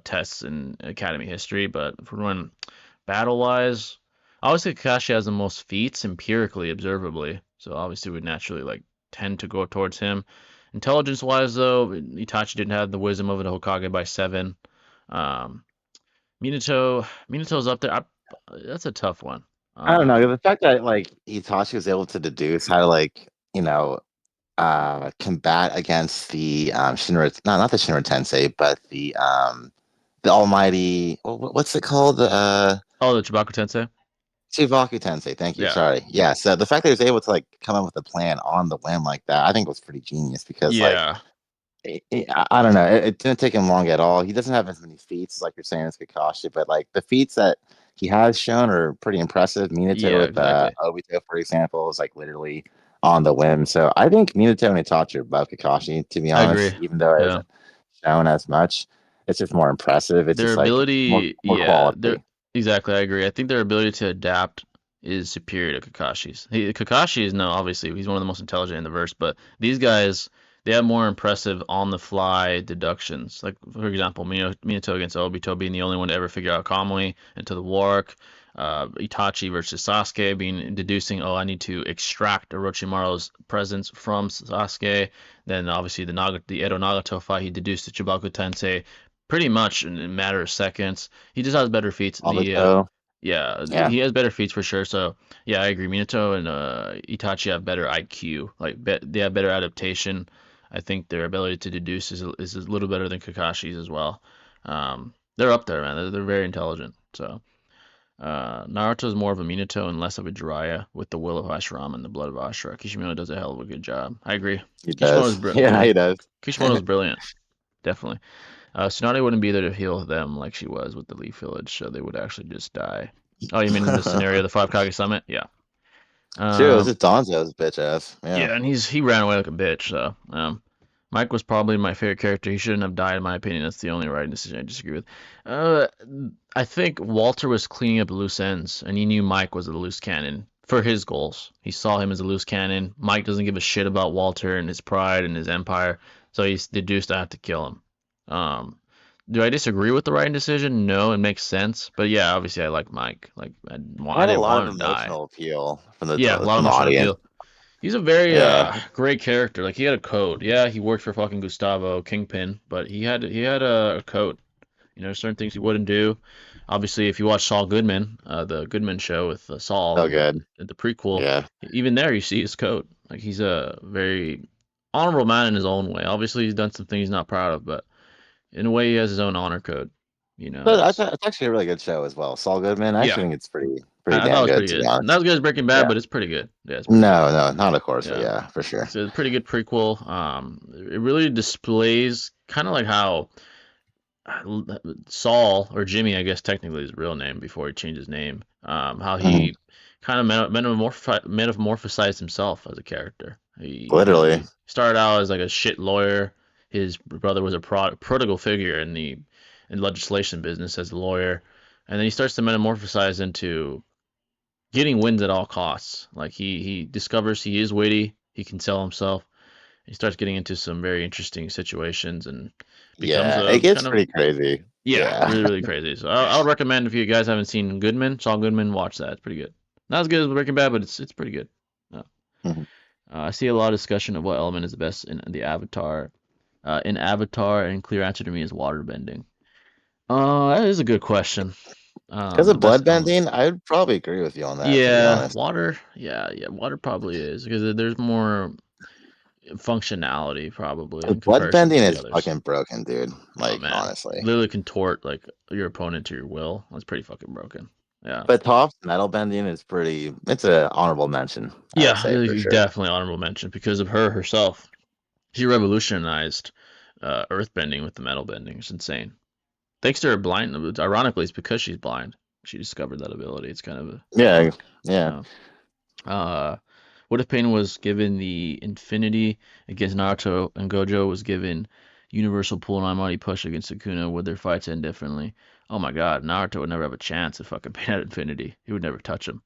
Speaker 1: tests in Academy history. But if we're going battle wise, obviously Kakashi has the most feats empirically, observably. So obviously we'd naturally like tend to go towards him. Intelligence wise though, Itachi didn't have the wisdom of the Hokage by 7. Um, Minato's up there. That's a tough one.
Speaker 2: I don't know.
Speaker 1: Um,
Speaker 2: The fact that like Itachi was able to deduce how to like, combat against the Shinra, no, not the Shinra Tensei, but the Almighty, what's it called?
Speaker 1: oh, the Chibaku Tensei.
Speaker 2: Chivaku Tensei. Thank you.
Speaker 1: Yeah,
Speaker 2: Sorry. Yeah. So the fact that he was able to like come up with a plan on the whim like that, I think was pretty genius because like
Speaker 1: yeah,
Speaker 2: I don't know, it didn't take him long at all. He doesn't have as many feats like you're saying as Kakashi, but like the feats that he has shown are pretty impressive. Minato
Speaker 1: yeah,
Speaker 2: with
Speaker 1: exactly.
Speaker 2: Obito, for example, is like literally on the whim. So I think Minato and Itachi are above Kakashi, to be
Speaker 1: I agree.
Speaker 2: honest, even though it
Speaker 1: Yeah,
Speaker 2: isn't shown as much. It's just more impressive. It's
Speaker 1: their
Speaker 2: just like
Speaker 1: ability,
Speaker 2: more
Speaker 1: yeah, their
Speaker 2: quality.
Speaker 1: exactly. I agree. I think their ability to adapt is superior to Kakashi's. Kakashi is no, obviously he's one of the most intelligent in the verse, but these guys they have more impressive on the fly deductions. Like for example, Minato against Obito being the only one to ever figure out Kamui into the war arc. Itachi versus Sasuke being deducing, oh, I need to extract Orochimaru's presence from Sasuke. Then obviously the Edo Nagato fight, he deduced the Chibaku Tensei pretty much in a matter of seconds. He just has better feats.
Speaker 2: Obito,
Speaker 1: Yeah,
Speaker 2: yeah.
Speaker 1: he has better feats for sure. So yeah, I agree. Minato and Itachi have better IQ. They have better adaptation. I think their ability to deduce is a little better than Kakashi's as well. They're up there, man. They're very intelligent. So Naruto is more of a Minato and less of a Jiraiya with the will of Hashirama and the blood of Ashura. Kishimoto does a hell of a good job. I agree.
Speaker 2: He does. Yeah,
Speaker 1: Yeah,
Speaker 2: he does.
Speaker 1: Kishimoto's brilliant. Definitely. Tsunade wouldn't be there to heal them like she was with the Leaf Village, so they would actually just die. Oh, you mean in the scenario of the Five Kage Summit? Yeah.
Speaker 2: Sure, it was
Speaker 1: Um,
Speaker 2: just Donzo's bitch ass. Yeah.
Speaker 1: yeah, and he ran away like a bitch. So, Mike was probably my favorite character. He shouldn't have died, in my opinion. That's the only right decision I disagree with. Uh, I think Walter was cleaning up loose ends, and he knew Mike was a loose cannon for his goals. He saw him as a loose cannon. Mike doesn't give a shit about Walter and his pride and his empire, so he's deduced I have to kill him. Um, do I disagree with the right decision? No, it makes sense. But yeah, obviously I like Mike. Like
Speaker 2: It
Speaker 1: I
Speaker 2: had a
Speaker 1: didn't
Speaker 2: lot of
Speaker 1: want him to die.
Speaker 2: emotional appeal
Speaker 1: Yeah, a lot of
Speaker 2: from the
Speaker 1: emotional
Speaker 2: audience.
Speaker 1: appeal. He's a very
Speaker 2: Yeah.
Speaker 1: great character. Like he had a code. Yeah, he worked for fucking Gustavo Kingpin, but he had a code. You know, certain things he wouldn't do. Obviously, if you watch Saul Goodman, the Goodman show with Saul
Speaker 2: So
Speaker 1: and
Speaker 2: good.
Speaker 1: the prequel,
Speaker 2: Yeah.
Speaker 1: even there you see his code. Like he's a very honorable man in his own way. Obviously, he's done some things he's not proud of, but in a way, he has his own honor code. You know,
Speaker 2: But it's actually a really good show as well. Saul Goodman. I
Speaker 1: yeah,
Speaker 2: actually think it's pretty
Speaker 1: I thought it
Speaker 2: damn
Speaker 1: was
Speaker 2: good
Speaker 1: pretty
Speaker 2: to be
Speaker 1: good. Not
Speaker 2: honest.
Speaker 1: as good as Breaking Bad,
Speaker 2: Yeah.
Speaker 1: but it's pretty good. Yeah, it's pretty good.
Speaker 2: No, no, not of course, but
Speaker 1: Yeah.
Speaker 2: yeah, for sure.
Speaker 1: It's a pretty good prequel. It really displays kind of like how Saul or Jimmy, I guess technically his real name before he changed his name, how
Speaker 2: Mhm.
Speaker 1: he kind of metamorphosized himself as a character.
Speaker 2: Literally.
Speaker 1: He started out as like a shit lawyer. His brother was a prodigal figure in the legislation business as a lawyer, and then he starts to metamorphosize into getting wins at all costs. Like he discovers he is witty, he can sell himself. He starts getting into some very interesting situations and becomes
Speaker 2: Yeah, it
Speaker 1: a
Speaker 2: gets
Speaker 1: kind of
Speaker 2: pretty crazy.
Speaker 1: yeah,
Speaker 2: Yeah.
Speaker 1: really crazy. So I would recommend if you guys haven't seen Goodman, Saul Goodman, watch that. It's pretty good. Not as good as Breaking Bad, but it's pretty good. Uh,
Speaker 2: Mhm.
Speaker 1: I see a lot of discussion of what element is the best in the Avatar. In Avatar, and clear answer to me is water bending. That is a good question.
Speaker 2: Because
Speaker 1: The
Speaker 2: of
Speaker 1: best element.
Speaker 2: bloodbending, I would probably agree with you on that, to be
Speaker 1: Yeah,
Speaker 2: honest.
Speaker 1: water. Yeah, water probably is because there's more. functionality probably
Speaker 2: The
Speaker 1: in comparison
Speaker 2: bloodbending
Speaker 1: to the
Speaker 2: is
Speaker 1: others.
Speaker 2: fucking broken, dude.
Speaker 1: Oh
Speaker 2: Like
Speaker 1: man,
Speaker 2: honestly.
Speaker 1: literally contort like your opponent to your will. That's pretty fucking broken. Yeah.
Speaker 2: But Toph's metal bending is pretty. It's a honorable mention, I would
Speaker 1: Yeah,
Speaker 2: say for sure.
Speaker 1: definitely honorable mention because of her herself. She revolutionized earthbending with the metal bending. It's insane. Thanks to her blind, ironically, it's because she's blind. She discovered that ability. It's kind of
Speaker 2: Yeah,
Speaker 1: fucked.
Speaker 2: yeah.
Speaker 1: Yeah. Uh, what if Pain was given the Infinity against Naruto and Gojo was given Universal Pull and Mighty Push against Sukuna? Would their fights end differently? Oh my God, Naruto would never have a chance if fucking Pain had Infinity. He would never touch him.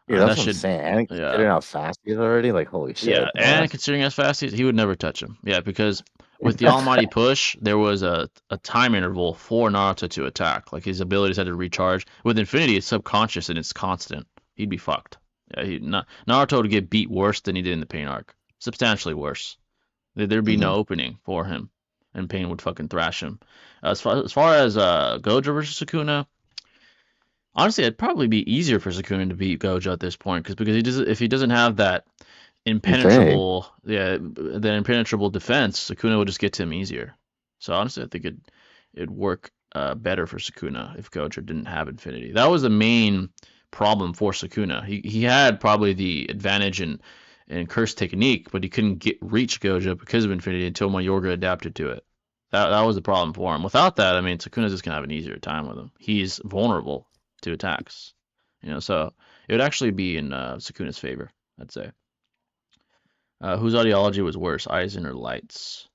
Speaker 2: Dude,
Speaker 1: That
Speaker 2: that's what I'm
Speaker 1: should,
Speaker 2: saying. And
Speaker 1: yeah,
Speaker 2: considering how fast he is already, like holy
Speaker 1: yeah,
Speaker 2: shit, yeah.
Speaker 1: and considering as fast as he would never touch him. Yeah, because with the Almighty Push, there was a time interval for Naruto to attack. Like his abilities had to recharge. With Infinity, it's subconscious and it's constant. He'd be fucked. Yeah, Naruto would get beat worse than he did in the Pain arc. Substantially worse. There'd be
Speaker 2: hmm
Speaker 1: no opening for him, and Pain would fucking thrash him. As far as Gojo versus Sukuna, honestly, it'd probably be easier for Sukuna to beat Gojo at this point, because if he doesn't have that
Speaker 2: Infinity.
Speaker 1: impenetrable, yeah, that impenetrable defense, Sukuna would just get to him easier. So honestly, I think it'd work better for Sukuna if Gojo didn't have Infinity. That was the main problem for Sukuna. He had probably the advantage in Curse Technique, but he couldn't reach Gojo because of Infinity until Mayorga adapted to it. That was the problem for him. Without that, I mean, Sukuna's just gonna have an easier time with him. He's vulnerable to attacks, so it would actually be in Sukuna's favor, I'd say. Whose ideology was worse, Aizen or Light's?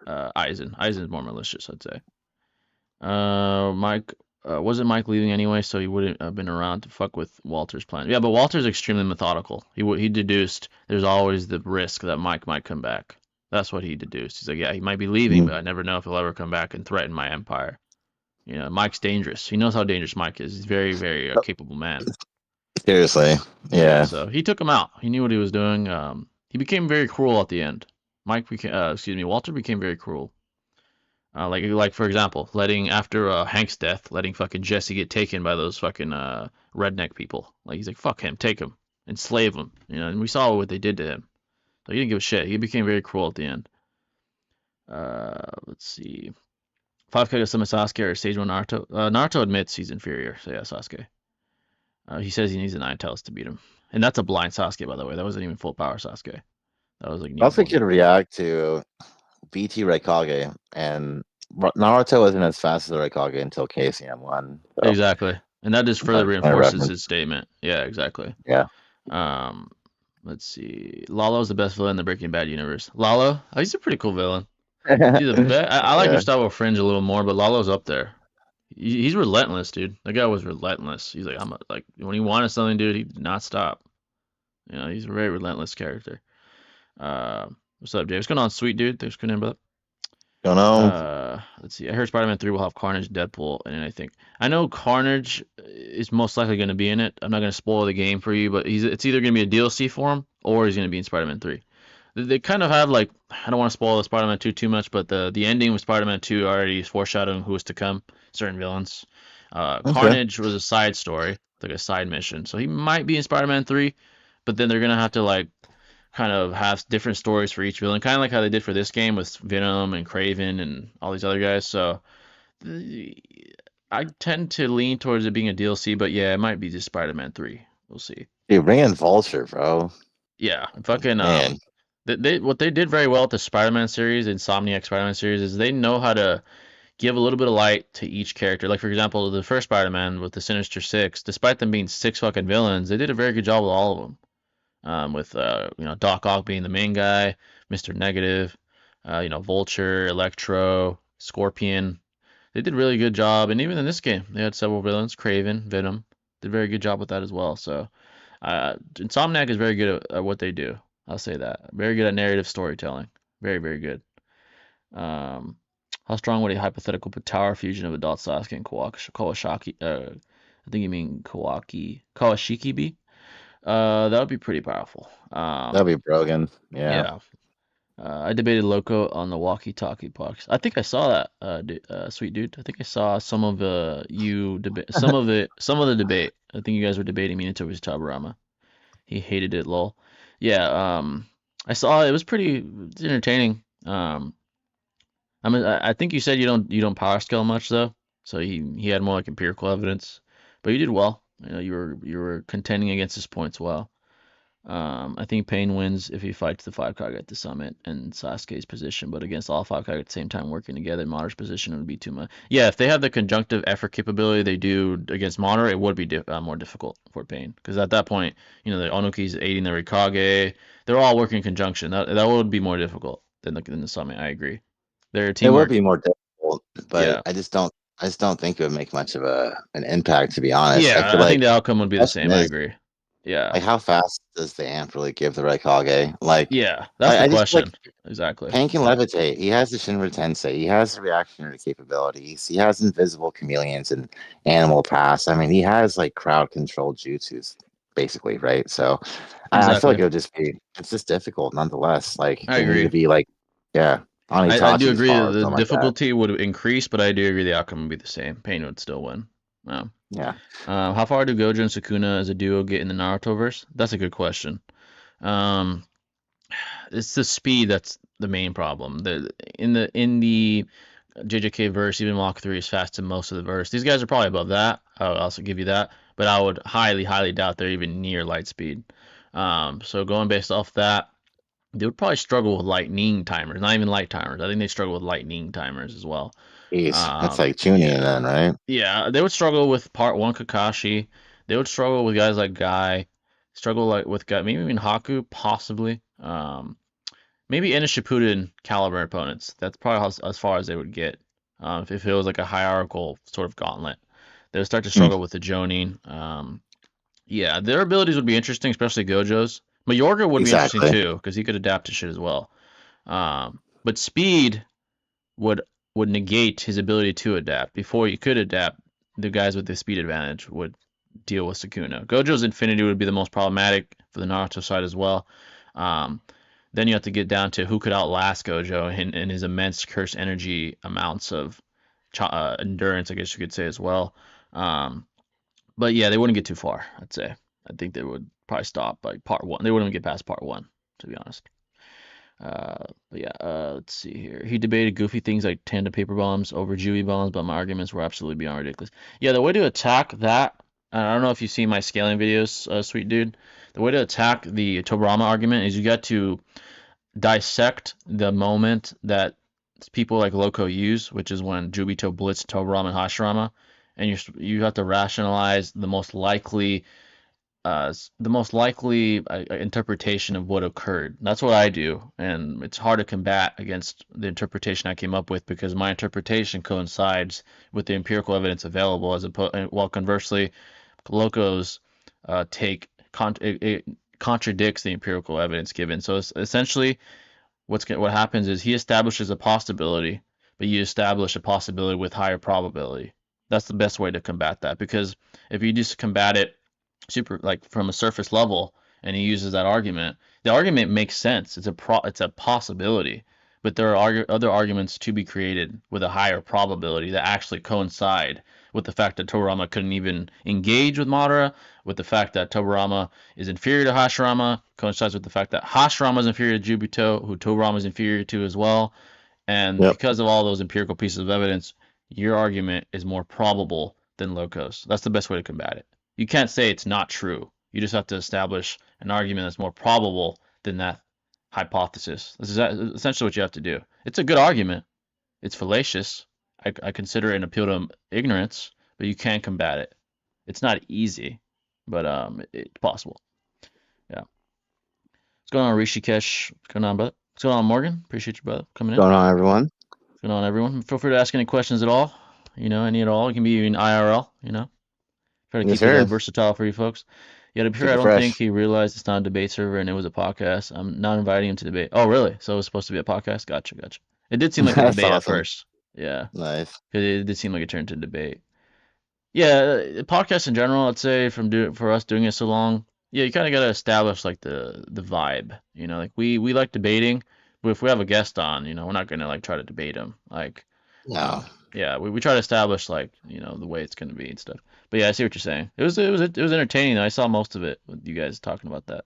Speaker 1: Aizen. Aizen's more malicious, I'd say. Mike. Wasn't Mike leaving anyway, so he wouldn't have been around to fuck with Walter's plan. Yeah, but Walter's extremely methodical. He deduced there's always the risk that Mike might come back. That's what he deduced. He's like, yeah, he might be leaving,
Speaker 2: Mhm.
Speaker 1: but I never know if he'll ever come back and threaten my empire. Mike's dangerous. He knows how dangerous Mike is. He's very, very capable man.
Speaker 2: Seriously,
Speaker 1: Yeah,
Speaker 2: yeah.
Speaker 1: so he took him out. He knew what he was doing. He became very cruel at the end. Walter became very cruel. Like for example, letting after Hank's death, letting fucking Jesse get taken by those fucking redneck people. Like he's like, fuck him, take him, enslave him. And we saw what they did to him. So he didn't give a shit. He became very cruel at the end. Let's see. Five Kaguya-sama Sasuke or Stage 1 Naruto? Naruto admits he's inferior, so yeah, Sasuke. He says he needs a Nine Tails to beat him. And that's a blind Sasuke, by the way. That wasn't even full power Sasuke. That was like
Speaker 2: I also
Speaker 1: Neopon.
Speaker 2: could react to BT Raikage, and Naruto wasn't as fast as the Raikage until KCM won. So
Speaker 1: Exactly. And that just further
Speaker 2: that's my
Speaker 1: reinforces
Speaker 2: reference.
Speaker 1: his statement. Yeah, exactly.
Speaker 2: Yeah.
Speaker 1: Um, let's see. Lalo's the best villain in the Breaking Bad universe. Lalo? Oh, he's a pretty cool villain. Is he the best? I like
Speaker 2: Yeah.
Speaker 1: Gustavo Fringe a little more, but Lalo's up there. He's relentless, dude. That guy was relentless. He's like, like when he wanted something, dude, he did not stop. He's a very relentless character. What's up, Jay? What's going on, sweet dude? Thanks for coming in, brother.
Speaker 2: Don't know.
Speaker 1: Let's see. I heard Spider-Man 3 will have Carnage, Deadpool, and I think I know Carnage is most likely going to be in it. I'm not going to spoil the game for you, but it's either going to be a DLC for him or he's going to be in Spider-Man 3. They kind of have like I don't want to spoil the Spider-Man 2 too much, but the ending with Spider-Man 2 already is foreshadowing who is to come, certain villains.
Speaker 2: Okay.
Speaker 1: Carnage was a side story, like a side mission, so he might be in Spider-Man 3, but then they're gonna have to like kind of have different stories for each villain, kind of like how they did for this game with Venom and Craven and all these other guys. So I tend to lean towards it being a DLC, but yeah, it might be just Spider-Man 3. We'll see.
Speaker 2: Dude, bring in Vulture, bro.
Speaker 1: Yeah, fucking
Speaker 2: Man.
Speaker 1: they what they did very well with the Spider-Man series, Insomniac Spider-Man series, is they know how to give a little bit of light to each character. Like for example, the first Spider-Man with the Sinister Six, despite them being six fucking villains, they did a very good job with all of them. With Doc Ock being the main guy, Mr. Negative, Vulture, Electro, Scorpion. They did a really good job, and even in this game, they had several villains. Craven, Venom, did a very good job with that as well. So, Insomniac is very good at what they do. I'll say that. Very good at narrative storytelling. Very, very good. Um, how strong would a hypothetical tower fusion of adult Sasuke and Kawashaki? I think you mean Kawashiki be? That would be pretty powerful.
Speaker 2: That'd be broken. Yeah.
Speaker 1: Yeah. I debated Loco on the walkie-talkie box. I think I saw that, sweet dude. I think I saw some of you debate some of the debate. I think you guys were debating Minato versus Tobirama. He hated it, lol. Yeah. I saw it. It was pretty entertaining. I think you said you don't power scale much though, so he had more like empirical evidence, but you did well. You know, you were contending against his points well. I think Pain wins if he fights the five Kage at the summit and Sasuke's position, but against all five Kage at the same time working together, Madara's position would be too much. Yeah, if they have the conjunctive effort capability they do against Madara, it would be more difficult for Pain because at that point, the Onuki's aiding the Rikage. They're all working in conjunction. That would be more difficult than the summit. I agree. Their
Speaker 2: It would
Speaker 1: teamwork,
Speaker 2: be more difficult, but
Speaker 1: yeah,
Speaker 2: I just don't think it would make much of an impact, to be honest. I feel
Speaker 1: yeah. I think
Speaker 2: like
Speaker 1: the outcome would be
Speaker 2: the
Speaker 1: the
Speaker 2: question
Speaker 1: same. I
Speaker 2: is,
Speaker 1: agree. Yeah,
Speaker 2: like, how fast does the amp really give the Raikage? Like,
Speaker 1: yeah. That's
Speaker 2: like
Speaker 1: the
Speaker 2: I just feel like
Speaker 1: question. Exactly.
Speaker 2: Pain can levitate. He has the Shinra Tensei. He has the reactionary capabilities. He has invisible chameleons and animal pass. I mean, he has like crowd control jutsus, basically, right? So I feel like
Speaker 1: Exactly.
Speaker 2: it's just difficult nonetheless. Like
Speaker 1: I
Speaker 2: they need to
Speaker 1: agree.
Speaker 2: be like, yeah, on
Speaker 1: I do
Speaker 2: Itachi's
Speaker 1: agree that
Speaker 2: par or
Speaker 1: the
Speaker 2: something like that.
Speaker 1: difficulty would increase, but I do agree the outcome would be the same. Pain would still win. Um,
Speaker 2: Yeah.
Speaker 1: how far do Gojo and Sukuna as a duo get in the Naruto verse? That's a good question. Um, it's the speed that's the main problem. In the JJK verse, even Mach 3 is fast in most of the verse. These guys are probably above that. I'll also give you that, but I would highly, highly doubt they're even near light speed. So going based off that, they would probably struggle with lightning timers, not even light timers. I think they struggle with lightning timers as well.
Speaker 2: Jeez, that's like tuning
Speaker 1: Yeah,
Speaker 2: then, right?
Speaker 1: yeah, they would struggle with part one Kakashi. They would struggle with guys like Guy, struggle like with guy, maybe even Haku, possibly. Maybe Ina Shippuden caliber opponents. That's probably as far as they would get. If it was like a hierarchical sort of gauntlet, they would start to
Speaker 2: Mm,
Speaker 1: struggle with the Jonin. Yeah, their abilities would be interesting, especially Gojo's. Mayorga would be interesting
Speaker 2: exactly.
Speaker 1: too, because he could adapt to shit as well. But speed would would negate his ability to adapt. Before you could adapt, the guys with the speed advantage would deal with Sukuna. Gojo's Infinity would be the most problematic for the Naruto side as well. Um, then you have to get down to who could outlast Gojo in his immense curse energy amounts of endurance, I guess you could say as well. Um, but yeah, they wouldn't get too far, I'd say. I think they would probably stop by part one. They wouldn't get past part one, to be honest. But yeah, let's see here. He debated goofy things like tandem paper bombs over Jewy bombs, but my arguments were absolutely beyond ridiculous. Yeah, the way to attack that, I don't know if you've seen my scaling videos, sweet dude. The way to attack the Tobirama argument is you got to dissect the moment that people like Loco use, which is when Jubito blitzed Tobirama and Hashirama, and you have to rationalize the most likely interpretation of what occurred. That's what I do, and it's hard to combat against the interpretation I came up with because my interpretation coincides with the empirical evidence available, while conversely, Loco's take it contradicts the empirical evidence given. So it's essentially what happens is he establishes a possibility, but you establish a possibility with higher probability. That's the best way to combat that because if you just combat it super like from a surface level and he uses that argument, the argument makes sense. It's a possibility, but there are other arguments to be created with a higher probability that actually coincide with the fact that Toriyama couldn't even engage with Madara, with the fact that Tobirama is inferior to Hashirama, coincides with the fact that Hashirama is inferior to Jubito, who Tobirama is inferior to as well. And
Speaker 2: Yep.
Speaker 1: because of all those empirical pieces of evidence, your argument is more probable than Locos. That's the best way to combat it. You can't say it's not true. You just have to establish an argument that's more probable than that hypothesis. This is essentially what you have to do. It's a good argument. It's fallacious. I consider it an appeal to ignorance, but you can combat it. It's not easy, but it's possible. Yeah. What's going on, Rishikesh? What's going on, brother? What's going on, Morgan? Appreciate you, brother, coming in.
Speaker 2: Going on, everyone?
Speaker 1: What's going on, everyone? Feel free to ask any questions at all. Any at all. It can be even IRL. Try to
Speaker 2: Yes,
Speaker 1: keep it
Speaker 2: sir.
Speaker 1: versatile for you folks. Yeah, to be fair,
Speaker 2: Keep
Speaker 1: I
Speaker 2: it
Speaker 1: don't think
Speaker 2: fresh.
Speaker 1: he realized it's not a debate server and it was a podcast. I'm not inviting him to debate. Oh, really? So it was supposed to be a podcast? Gotcha, gotcha. It did seem like a
Speaker 2: That's
Speaker 1: debate at
Speaker 2: awesome.
Speaker 1: first. Yeah,
Speaker 2: Nice.
Speaker 1: 'cause it did seem like it turned to debate. Yeah, podcasts in general, I'd say for us doing it so long, yeah, you kind of got to establish like the vibe. Like we like debating, but if we have a guest on, we're not gonna like try to debate him. Like,
Speaker 2: No.
Speaker 1: yeah, we try to establish like the way it's gonna be and stuff. But yeah, I see what you're saying. It was entertaining. I saw most of it with you guys talking about that.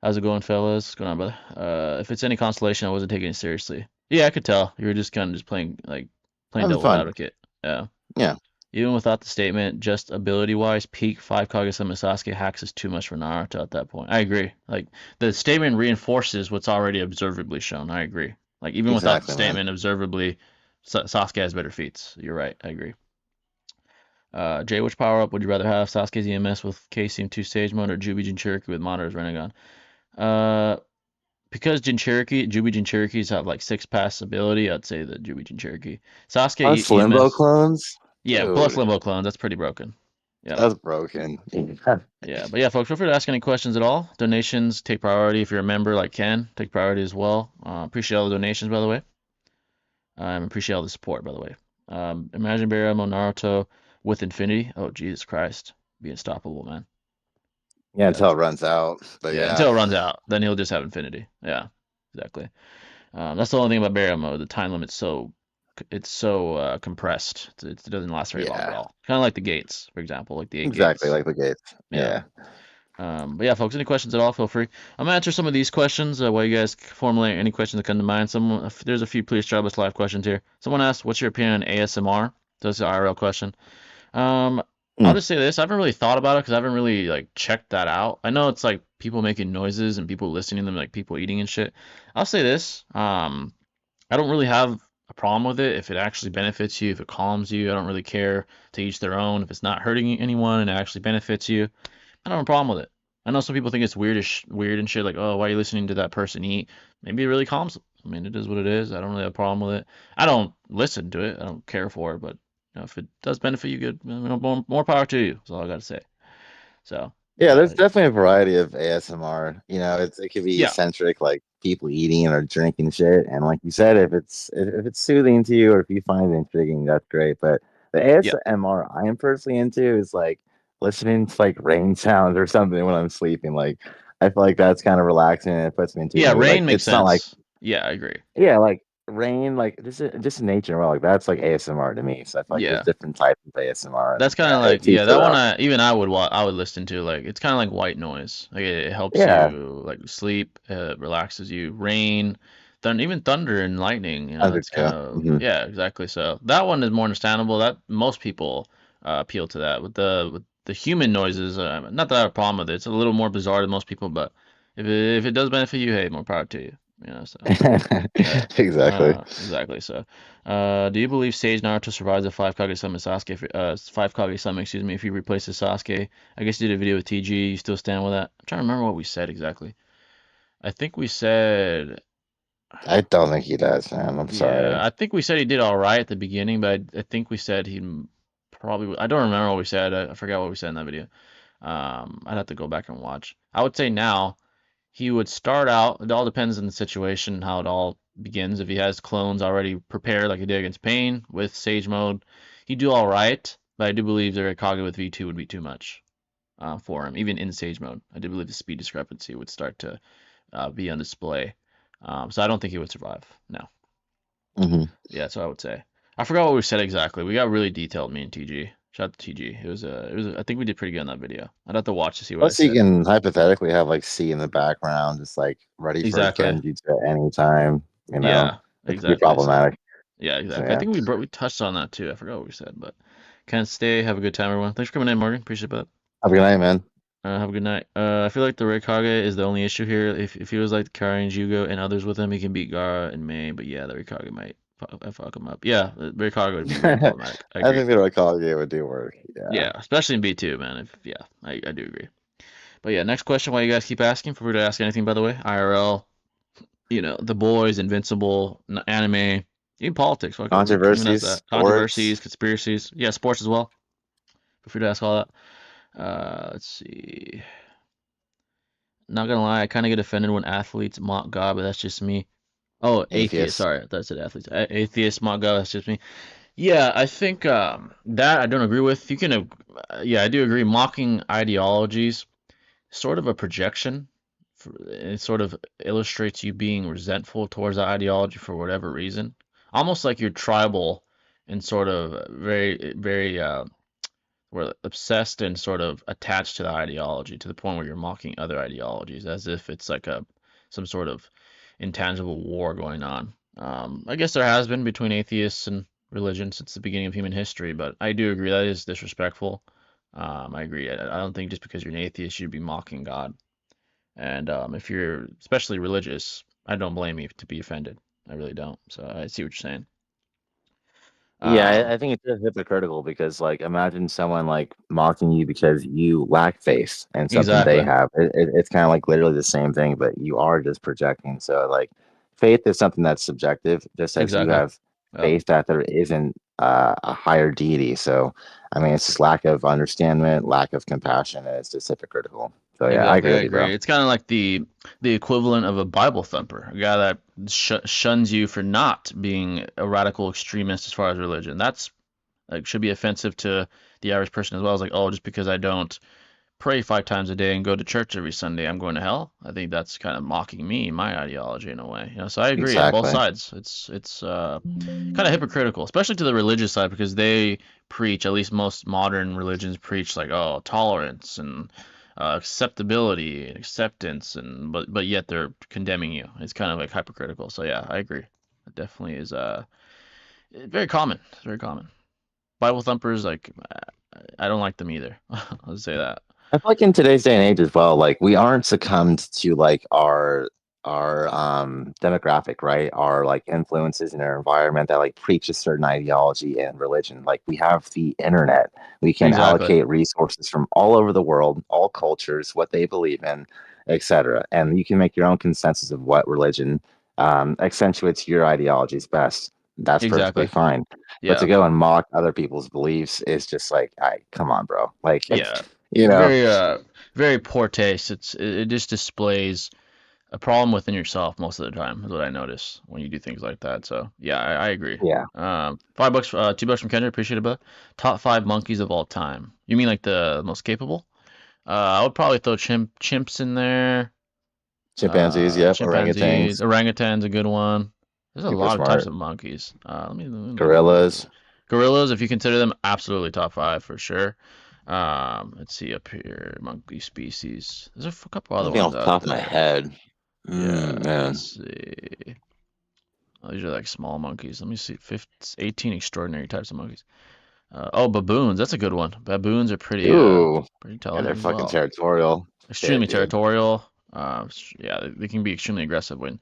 Speaker 1: How's it going, fellas? What's going on, brother? If it's any consolation, I wasn't taking it seriously. Yeah, I could tell. You were just kind of just playing
Speaker 2: Having
Speaker 1: devil's
Speaker 2: fun.
Speaker 1: advocate. Yeah.
Speaker 2: Yeah.
Speaker 1: Even without the statement, just ability-wise, peak 5 Kaguya-sama Sasuke hacks is too much for Naruto at that point. I agree. Like the statement reinforces what's already observably shown. I agree. Like even without the
Speaker 2: Exactly, man.
Speaker 1: statement, observably, Sasuke has better feats. You're right. I agree. Jay, which power-up would you rather have? Sasuke's EMS with KCM 2 stage mode or Jubi Jinchuriki with Madara's Renegon? Uh, because Jubi Jinchurikis have like 6 pass ability, I'd say the Jubi Jinchuriki. Sasuke
Speaker 2: Plus limbo
Speaker 1: EMS,
Speaker 2: clones?
Speaker 1: yeah, plus
Speaker 2: Dude,
Speaker 1: Limbo Clones, that's pretty broken. Yep.
Speaker 2: that's broken.
Speaker 1: Yeah, but yeah, folks, feel free to ask any questions at all. Donations take priority if you're a member like Ken, take priority as well. Appreciate all the donations, by the way. Appreciate all the support, by the way. Imagine Baramo Naruto with Infinity. Oh, Jesus Christ. Be unstoppable, man.
Speaker 2: Yeah,
Speaker 1: Yeah,
Speaker 2: until it runs out. But
Speaker 1: yeah,
Speaker 2: yeah,
Speaker 1: until it runs out. Then he'll just have Infinity. Yeah, exactly. That's the only thing about barrier mode. The time limit's so compressed. It doesn't last very long at
Speaker 2: yeah,
Speaker 1: all. Kind of like the gates, for example, like the eight
Speaker 2: exactly
Speaker 1: gates.
Speaker 2: like the gates.
Speaker 1: Yeah.
Speaker 2: Yeah.
Speaker 1: But yeah, folks, any questions at all, feel free. I'm gonna answer some of these questions while you guys formulate any questions that come to mind. There's a few Please Try This live questions here. Someone asked, "What's your opinion on ASMR?" That's an IRL question. Um, I'll
Speaker 2: Mm.
Speaker 1: just say this: I haven't really thought about it because I haven't really like checked that out. I know it's like people making noises and people listening to them, like people eating and shit. I'll say this: I don't really have a problem with it if it actually benefits you, if it calms you. I don't really care. To each their own. If it's not hurting anyone and it actually benefits you, I don't have a problem with it. I know some people think it's weird and shit, like, oh, why are you listening to that person eat? Maybe it really calms them. I mean, it is what it is. I don't really have a problem with it. I don't listen to it. I don't care for it, but if it does benefit you, good. More power to you. That's all I got to say. So,
Speaker 2: Yeah, there's
Speaker 1: uh,
Speaker 2: definitely a variety of ASMR. It could be
Speaker 1: yeah,
Speaker 2: eccentric, like people eating or drinking shit. And like you said, if it's soothing to you or if you find it intriguing, that's great. But the
Speaker 1: yeah,
Speaker 2: ASMR I am personally into is like listening to like rain sounds or something when I'm sleeping. Like I feel like that's kind of relaxing and it puts me into a
Speaker 1: yeah.
Speaker 2: mood. Like
Speaker 1: Rain makes
Speaker 2: it's not like
Speaker 1: sense. Yeah, I agree.
Speaker 2: yeah, like rain, like just nature. Well, like that's like ASMR to me. So I feel like there's
Speaker 1: Yeah.
Speaker 2: different types of ASMR, and
Speaker 1: That's kind of
Speaker 2: yeah,
Speaker 1: like
Speaker 2: it's each
Speaker 1: yeah, that
Speaker 2: their
Speaker 1: one
Speaker 2: own.
Speaker 1: I would listen to like it's kind of like white noise. Like it helps
Speaker 2: Yeah,
Speaker 1: you like sleep, relaxes you. Rain, even thunder and lightning.
Speaker 2: under
Speaker 1: It's kind
Speaker 2: two.
Speaker 1: of
Speaker 2: Hmm.
Speaker 1: yeah, exactly. So that one is more understandable. That most people appeal to that. With the human noises, not that I have a problem with it. It's a little more bizarre than most people, but if it does benefit you, hey, more power to you. So. Yeah.
Speaker 2: Exactly.
Speaker 1: Exactly. So, do you believe Sage Naruto survives the five Kage Summon Sasuke? Five Kage Summon, excuse me, if he replaces Sasuke. I guess you did a video with TG. You still stand with that? I'm trying to remember what we said exactly. I think we said,
Speaker 2: I don't think he does, man. I'm
Speaker 1: yeah,
Speaker 2: sorry.
Speaker 1: I think we said he did all right at the beginning, but I think we said he probably. I don't remember what we said. I forgot what we said in that video. I'd have to go back and watch. I would say now. He would start out, it all depends on the situation, how it all begins. If he has clones already prepared, like he did against Pain with Sage Mode, he'd do all right. But I do believe the Raikage with V2 would be too much for him, even in Sage Mode. I do believe the speed discrepancy would start to be on display. So I don't think he would survive. No.
Speaker 2: Hmm.
Speaker 1: Yeah, that's what I would say. I forgot what we said exactly. We got really detailed, me and TG. Shout out to TG. I think we did pretty good on that video. I'd have to watch to see what I
Speaker 2: Plus, you
Speaker 1: said.
Speaker 2: can hypothetically have like C in the background, just like ready for a
Speaker 1: Exactly.
Speaker 2: genjutsu at any time.
Speaker 1: Yeah,
Speaker 2: It could be
Speaker 1: exactly. So.
Speaker 2: problematic.
Speaker 1: Yeah,
Speaker 2: So
Speaker 1: exactly. I
Speaker 2: yeah,
Speaker 1: think we touched on that too. I forgot what we said, but can't stay. Have a good time, everyone. Thanks for coming in, Morgan. Appreciate that.
Speaker 2: have a good night, man.
Speaker 1: Have a good night. I feel like the Raikage is the only issue here. If he was like carrying Jugo and others with him, he can beat Gaara and May. But yeah, the Raikage might fuck him up. Yeah, the Raikage would be very problematic. I
Speaker 2: I
Speaker 1: agree.
Speaker 2: think the right call game would do work. Yeah.
Speaker 1: Yeah, especially in B2, man. I do agree. But yeah, next question. While you guys keep asking, feel free to ask anything. By the way, IRL, The Boys, Invincible, anime, even politics. Fuck it, we can even ask
Speaker 2: Controversies,
Speaker 1: that.
Speaker 2: sports.
Speaker 1: Controversies, conspiracies, yeah, sports as well. Feel free to ask all that. Let's see. Not gonna lie, I kind of get offended when athletes mock God, but that's just me. Oh, atheist.
Speaker 2: Atheists.
Speaker 1: Sorry, I thought I said athletes. Atheists mock God. That's just me. Yeah, I think that I don't agree with. You can, yeah, I do agree. Mocking ideologies, sort of a projection. It sort of illustrates you being resentful towards that ideology for whatever reason. Almost like you're tribal and sort of very, very we're obsessed and sort of attached to the ideology to the point where you're mocking other ideologies as if it's like a some sort of intangible war going on. I guess there has been between atheists and religion since the beginning of human history, but I do agree that is disrespectful. I agree. I don't think just because you're an atheist you'd be mocking God. And if you're especially religious, I don't blame you to be offended. I really don't. So I see what you're saying.
Speaker 2: Yeah,
Speaker 1: Um,
Speaker 2: I think it's just hypocritical because, like, imagine someone like mocking you because you lack faith in something they
Speaker 1: exactly.
Speaker 2: have. It's kind of like literally the same thing, but you are just projecting. So, like, faith is something that's subjective, just as you
Speaker 1: Exactly.
Speaker 2: have
Speaker 1: Yep.
Speaker 2: faith that there isn't a higher deity. So, I mean, it's just lack of understanding, lack of compassion, and it's just hypocritical. So, yeah, I
Speaker 1: Exactly,
Speaker 2: agree
Speaker 1: I
Speaker 2: with you, bro.
Speaker 1: agree. It's kind of like the equivalent of a Bible thumper, a guy that shuns you for not being a radical extremist as far as religion. That's like should be offensive to the average person as well. It's like, oh, just because I don't pray 5 times a day and go to church every Sunday, I'm going to hell. I think that's kind of mocking me, my ideology in a way. So I agree on both
Speaker 2: Exactly.
Speaker 1: sides. It's kind of hypocritical, especially to the religious side because they preach, at least most modern religions preach like oh tolerance and acceptability and acceptance and but yet they're condemning you. It's kind of like hypocritical. So yeah, I agree. It definitely is very common. It's very common. Bible thumpers like I don't like them either. I'll say that.
Speaker 2: I feel like in today's day and age as well, like we aren't succumbed to like our demographic, right? Our like influences in our environment that like preach a certain ideology and religion. Like we have the internet. We can
Speaker 1: Exactly.
Speaker 2: allocate resources from all over the world, all cultures, what they believe in, etc. And you can make your own consensus of what religion accentuates your ideologies best. That's perfectly
Speaker 1: Exactly.
Speaker 2: fine. But to
Speaker 1: Yeah.
Speaker 2: go and mock other people's beliefs is just like, I come on, bro. Like,
Speaker 1: Yeah.
Speaker 2: you know,
Speaker 1: Very very poor taste. It just displays a problem within yourself most of the time is what I notice when you do things like that. So yeah, I agree.
Speaker 2: yeah.
Speaker 1: $5, $2 from Kendra, appreciate it, bud. Top five monkeys of all time. You mean like the most capable? I would probably throw chimps in there.
Speaker 2: Chimpanzees, yep.
Speaker 1: Chimpanzees,
Speaker 2: Orangutans,
Speaker 1: orangutan's a good one. There's a
Speaker 2: super
Speaker 1: lot of types
Speaker 2: smart.
Speaker 1: of monkeys. Let me look at this.
Speaker 2: Gorillas.
Speaker 1: Gorillas, if you consider them, absolutely top five for sure. Let's see up here, monkey species. There's a couple other
Speaker 2: Nothing
Speaker 1: ones
Speaker 2: off the
Speaker 1: out
Speaker 2: top of my
Speaker 1: there.
Speaker 2: head.
Speaker 1: Yeah, let's
Speaker 2: Man.
Speaker 1: see. Oh, these are like small monkeys. Let me see. 18 extraordinary types of monkeys. Oh, baboons. That's a good one. Baboons are
Speaker 2: Ooh.
Speaker 1: pretty
Speaker 2: Yeah, they're
Speaker 1: intelligent as
Speaker 2: fucking
Speaker 1: well.
Speaker 2: territorial. Shit,
Speaker 1: Extremely
Speaker 2: dude.
Speaker 1: territorial. Yeah, they can be extremely aggressive when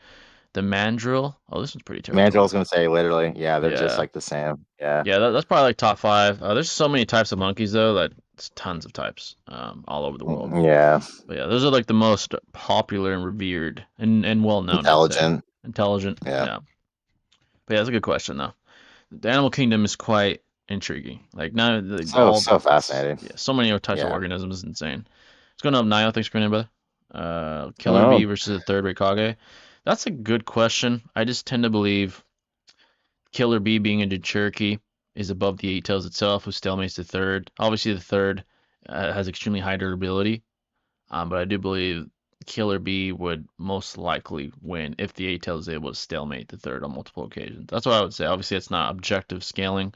Speaker 1: the mandrill. Oh, this one's pretty
Speaker 2: Mandrill
Speaker 1: territorial.
Speaker 2: was gonna say literally, yeah, they're just
Speaker 1: Yeah,
Speaker 2: like the same. Yeah.
Speaker 1: yeah, that's probably like top five. There's so many types of monkeys though that it's tons of types all over the world.
Speaker 2: Yeah.
Speaker 1: But yeah, those are like the most popular and revered and well known, I'd say.
Speaker 2: Intelligent.
Speaker 1: Intelligent.
Speaker 2: Yeah.
Speaker 1: Yeah. But yeah, that's a good question though. The animal kingdom is quite intriguing. Like now, like
Speaker 2: So
Speaker 1: all
Speaker 2: so fascinating.
Speaker 1: yeah, so many types of
Speaker 2: Yeah.
Speaker 1: organisms is insane. What's going on, Nio? Thanks for coming in, brother. Killer bee
Speaker 2: Oh,
Speaker 1: versus the third rate Kage. That's a good question. I just tend to believe Killer bee being into Cherokee is above the eight tails itself, who stalemates the third. Obviously, the third has extremely high durability, but I do believe Killer bee would most likely win if the eight tails is able to stalemate the third on multiple occasions. That's what I would say. Obviously, it's not objective scaling,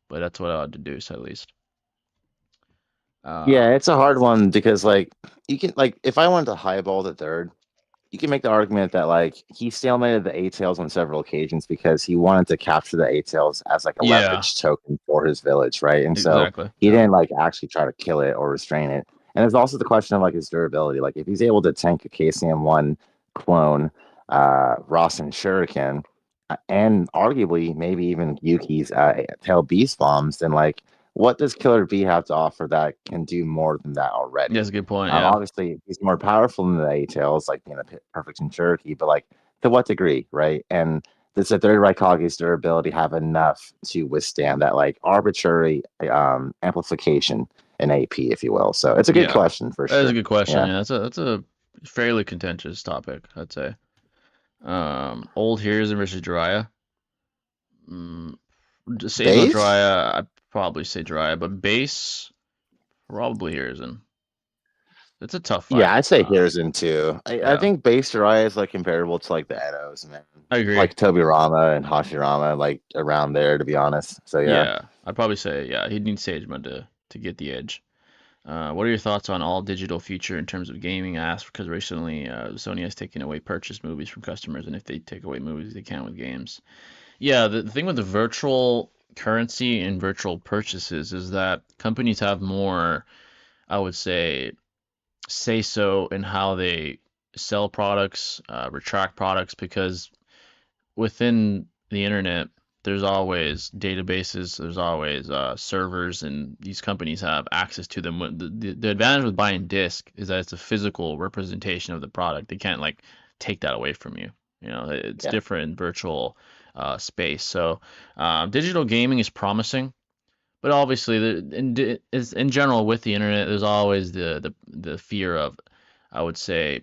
Speaker 1: but that's what I would deduce at least.
Speaker 2: yeah,
Speaker 1: Um,
Speaker 2: it's a hard one because like you can like if I wanted to highball the third, you can make the argument that like he stalemated the eight tails on several occasions because he wanted to capture the eight tails as like a
Speaker 1: yeah,
Speaker 2: leverage token for his village, right? And so
Speaker 1: exactly.
Speaker 2: he
Speaker 1: Yeah.
Speaker 2: didn't like actually try to kill it or restrain it. And there's also the question of like his durability. Like if he's able to tank a KCM1 clone, Ross and Shuriken, and arguably maybe even Yuki's tail beast bombs, then like what does Killer B have to offer that can do more than that
Speaker 1: Yeah,
Speaker 2: already?
Speaker 1: that's a good point. Yeah.
Speaker 2: Obviously, he's more powerful than the A-Tails, like being a perfect in Cherokee, but like to what degree, right? And does the third Raikage's durability have enough to withstand that like arbitrary amplification in AP, if you will? So it's a good
Speaker 1: Yeah.
Speaker 2: question for
Speaker 1: That is a
Speaker 2: sure.
Speaker 1: good question.
Speaker 2: Yeah.
Speaker 1: Yeah, that's a fairly contentious topic, I'd say. Old Hiruzen versus Jiraiya. Mm, just say about
Speaker 2: Base?
Speaker 1: Jiraiya, I'd probably say Jiraiya, but base probably Hiruzen. It's a tough
Speaker 2: Yeah,
Speaker 1: fight.
Speaker 2: I'd say Hiruzen too. I
Speaker 1: Yeah,
Speaker 2: think base Jiraiya is like comparable to like the Edos, man.
Speaker 1: I agree.
Speaker 2: Like Tobirama and Hashirama, like around there, to be honest. So yeah.
Speaker 1: Yeah, I'd probably say yeah. He'd need Sage Mode to to get the edge. What are your thoughts on all digital future in terms of gaming? I asked because recently Sony has taken away purchase movies from customers, and if they take away movies, they can with games. Yeah, the thing with the virtual currency and virtual purchases is that companies have more, I would say so in how they sell products, retract products, because within the internet, there's always databases, there's always servers, and these companies have access to them. The advantage with buying disc is that it's a physical representation of the product. They can't like take that away from you. You know, it's
Speaker 2: Yeah.
Speaker 1: different in virtual space. So, digital gaming is promising, but obviously, in general with the internet, there's always the fear of, I would say,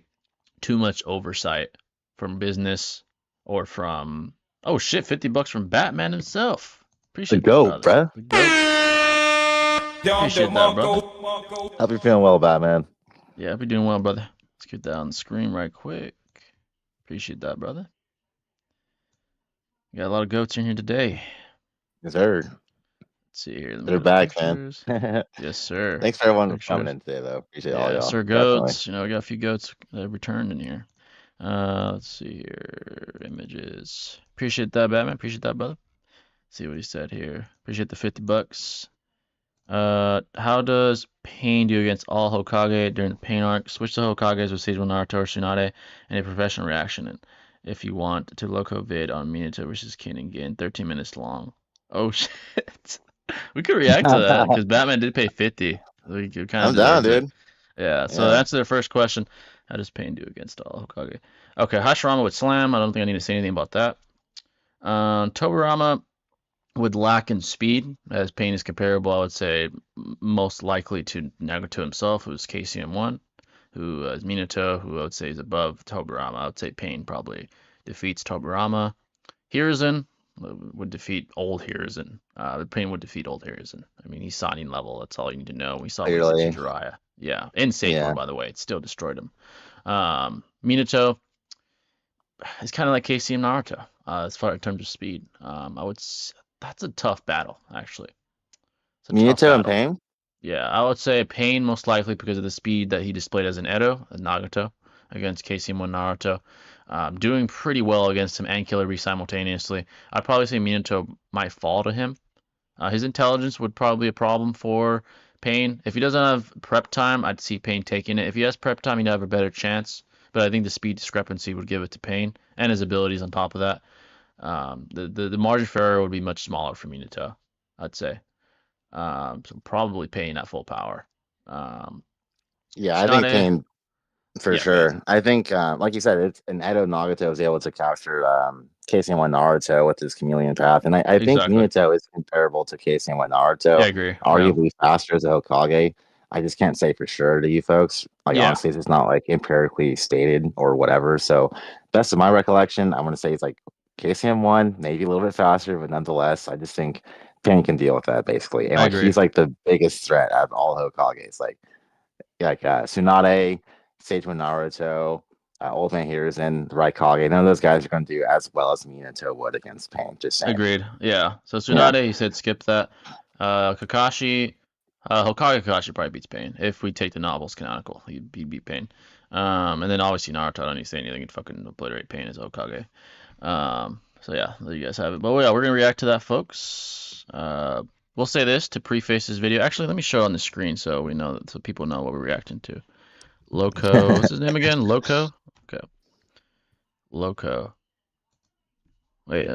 Speaker 1: too much oversight from business or from, oh shit, $50 from Batman himself.
Speaker 2: The
Speaker 1: Appreciate that,
Speaker 2: GOAT,
Speaker 1: brother.
Speaker 2: bruh.
Speaker 1: The goat. Appreciate that, brother.
Speaker 2: Hope you're feeling well, Batman.
Speaker 1: Yeah, be doing well, brother. Let's get that on the screen right quick. Appreciate that, brother. We got a lot of goats in here today.
Speaker 2: Yes, sir.
Speaker 1: Let's see here. Let me
Speaker 2: They're
Speaker 1: go to
Speaker 2: back, man.
Speaker 1: pictures. Yes, sir.
Speaker 2: Thanks for everyone coming
Speaker 1: Pictures.
Speaker 2: in today, though. Appreciate all
Speaker 1: Yeah,
Speaker 2: y'all.
Speaker 1: sir,
Speaker 2: Definitely.
Speaker 1: goats. You know, we got a few goats that have returned in here. Let's see here. Images. Appreciate that, Batman. Appreciate that, brother. See what he said here. Appreciate the $50. How does Pain do against all Hokage during the Pain arc? Switch to Hokages with Sage Naruto or Tsunade and a professional reaction. And if you want to loco vid on Minato versus Kin and Gin, 13 minutes long. Oh shit. We could react to that because Batman did pay 50. So he kind of
Speaker 2: I'm down,
Speaker 1: deserves it.
Speaker 2: dude.
Speaker 1: Yeah, so
Speaker 2: Yeah.
Speaker 1: that's their first question. How does Pain do against all Hokage? Okay, Hashirama with Slam. I don't think I need to say anything about that. Tobirama would lack in speed, as Pain is comparable, I would say, most likely to Nagato himself, who's KCM1, who is Minato, who I would say is above Tobirama. I would say Pain probably defeats Tobirama. Hiruzen would defeat old Hiruzen. Pain would defeat old Hiruzen. I mean, he's Sannin level. That's all you need to know. We saw when he went to
Speaker 2: Clearly.
Speaker 1: Jiraiya. Yeah, in Sage
Speaker 2: Yeah.
Speaker 1: Mode, by the way. It still destroyed him. Minato is kind of like KCM Naruto as far in terms of speed. That's a tough battle, actually. It's a tough
Speaker 2: Minato and
Speaker 1: battle.
Speaker 2: Pain?
Speaker 1: Yeah, I would say Pain most likely because of the speed that he displayed as an Edo, a Nagato, against KCM1 Naruto. Doing pretty well against him and Killer Bee simultaneously. I'd probably say Minato might fall to him. His intelligence would probably be a problem for Pain. If he doesn't have prep time, I'd see Pain taking it. If he has prep time, he'd have a better chance. But I think the speed discrepancy would give it to Pain and his abilities on top of that. The margin for error would be much smaller for Minato, I'd say. So probably Pain at full power. Um,
Speaker 2: Yeah, I think
Speaker 1: Tsunade,
Speaker 2: Pain for
Speaker 1: yeah, good.
Speaker 2: sure. I think, like you said, it's an Edo Nagato was able to capture KCN1 Naruto with his chameleon path. And I think
Speaker 1: Exactly.
Speaker 2: Minato is comparable to KCN1
Speaker 1: Yeah,
Speaker 2: Naruto,
Speaker 1: I agree. Yeah.
Speaker 2: arguably faster as a Hokage. I just can't say for sure to you folks. Like,
Speaker 1: Yeah,
Speaker 2: honestly, it's not like empirically stated or whatever. So, best of my recollection, I'm going to say it's like KCM1, maybe a little bit faster, but nonetheless, I just think Pain can deal with that basically. And
Speaker 1: I
Speaker 2: like,
Speaker 1: agree.
Speaker 2: he's like the biggest threat out of all Hokages. Like Tsunade, Sage Naruto, Old Man Hiruzen, the Raikage. None of those guys are going to do as well as Minato would against Pain. Just saying.
Speaker 1: Agreed. Yeah. So
Speaker 2: Yeah.
Speaker 1: Tsunade, he said skip that. Kakashi, Hokage Kakashi probably beats Pain. If we take the novels canonical, he'd beat Pain. And then obviously Naruto, I don't need to say anything. He'd fucking obliterate Pain as Hokage. So yeah, there you guys have it. But yeah, we're gonna react to that, folks. We'll say this to preface this video. Actually, let me show it on the screen so we know so people know what we're reacting to. Loco, what's his name again? Loco. Okay, Loco. Wait,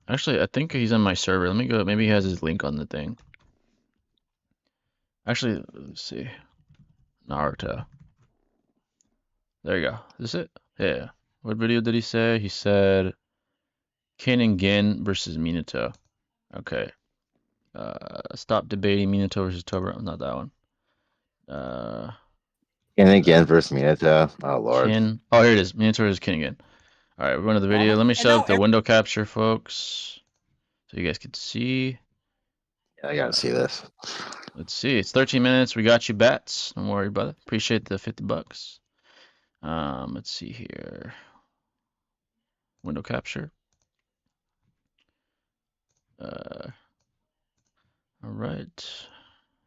Speaker 1: actually, I think he's on my server. Let me go. Maybe he has his link on the thing. Actually, let's see. Naruto. There you go. Is this it? Yeah. What video did he say? He said Kin and Gin versus Minato. Okay. Stop debating Minato versus Tobirama. Not that one. Uh,
Speaker 2: And
Speaker 1: uh,
Speaker 2: again versus Minato. Oh Lord.
Speaker 1: Kin. Oh, here it is. Minato versus Kin again. All right, we're going to the video. Let me show up the window capture, folks, so you guys can see.
Speaker 2: Yeah, I gotta see this.
Speaker 1: Let's see. It's 13 minutes. We got you, bats. Don't worry about it. Appreciate the $50. Let's see here. Window capture. All right.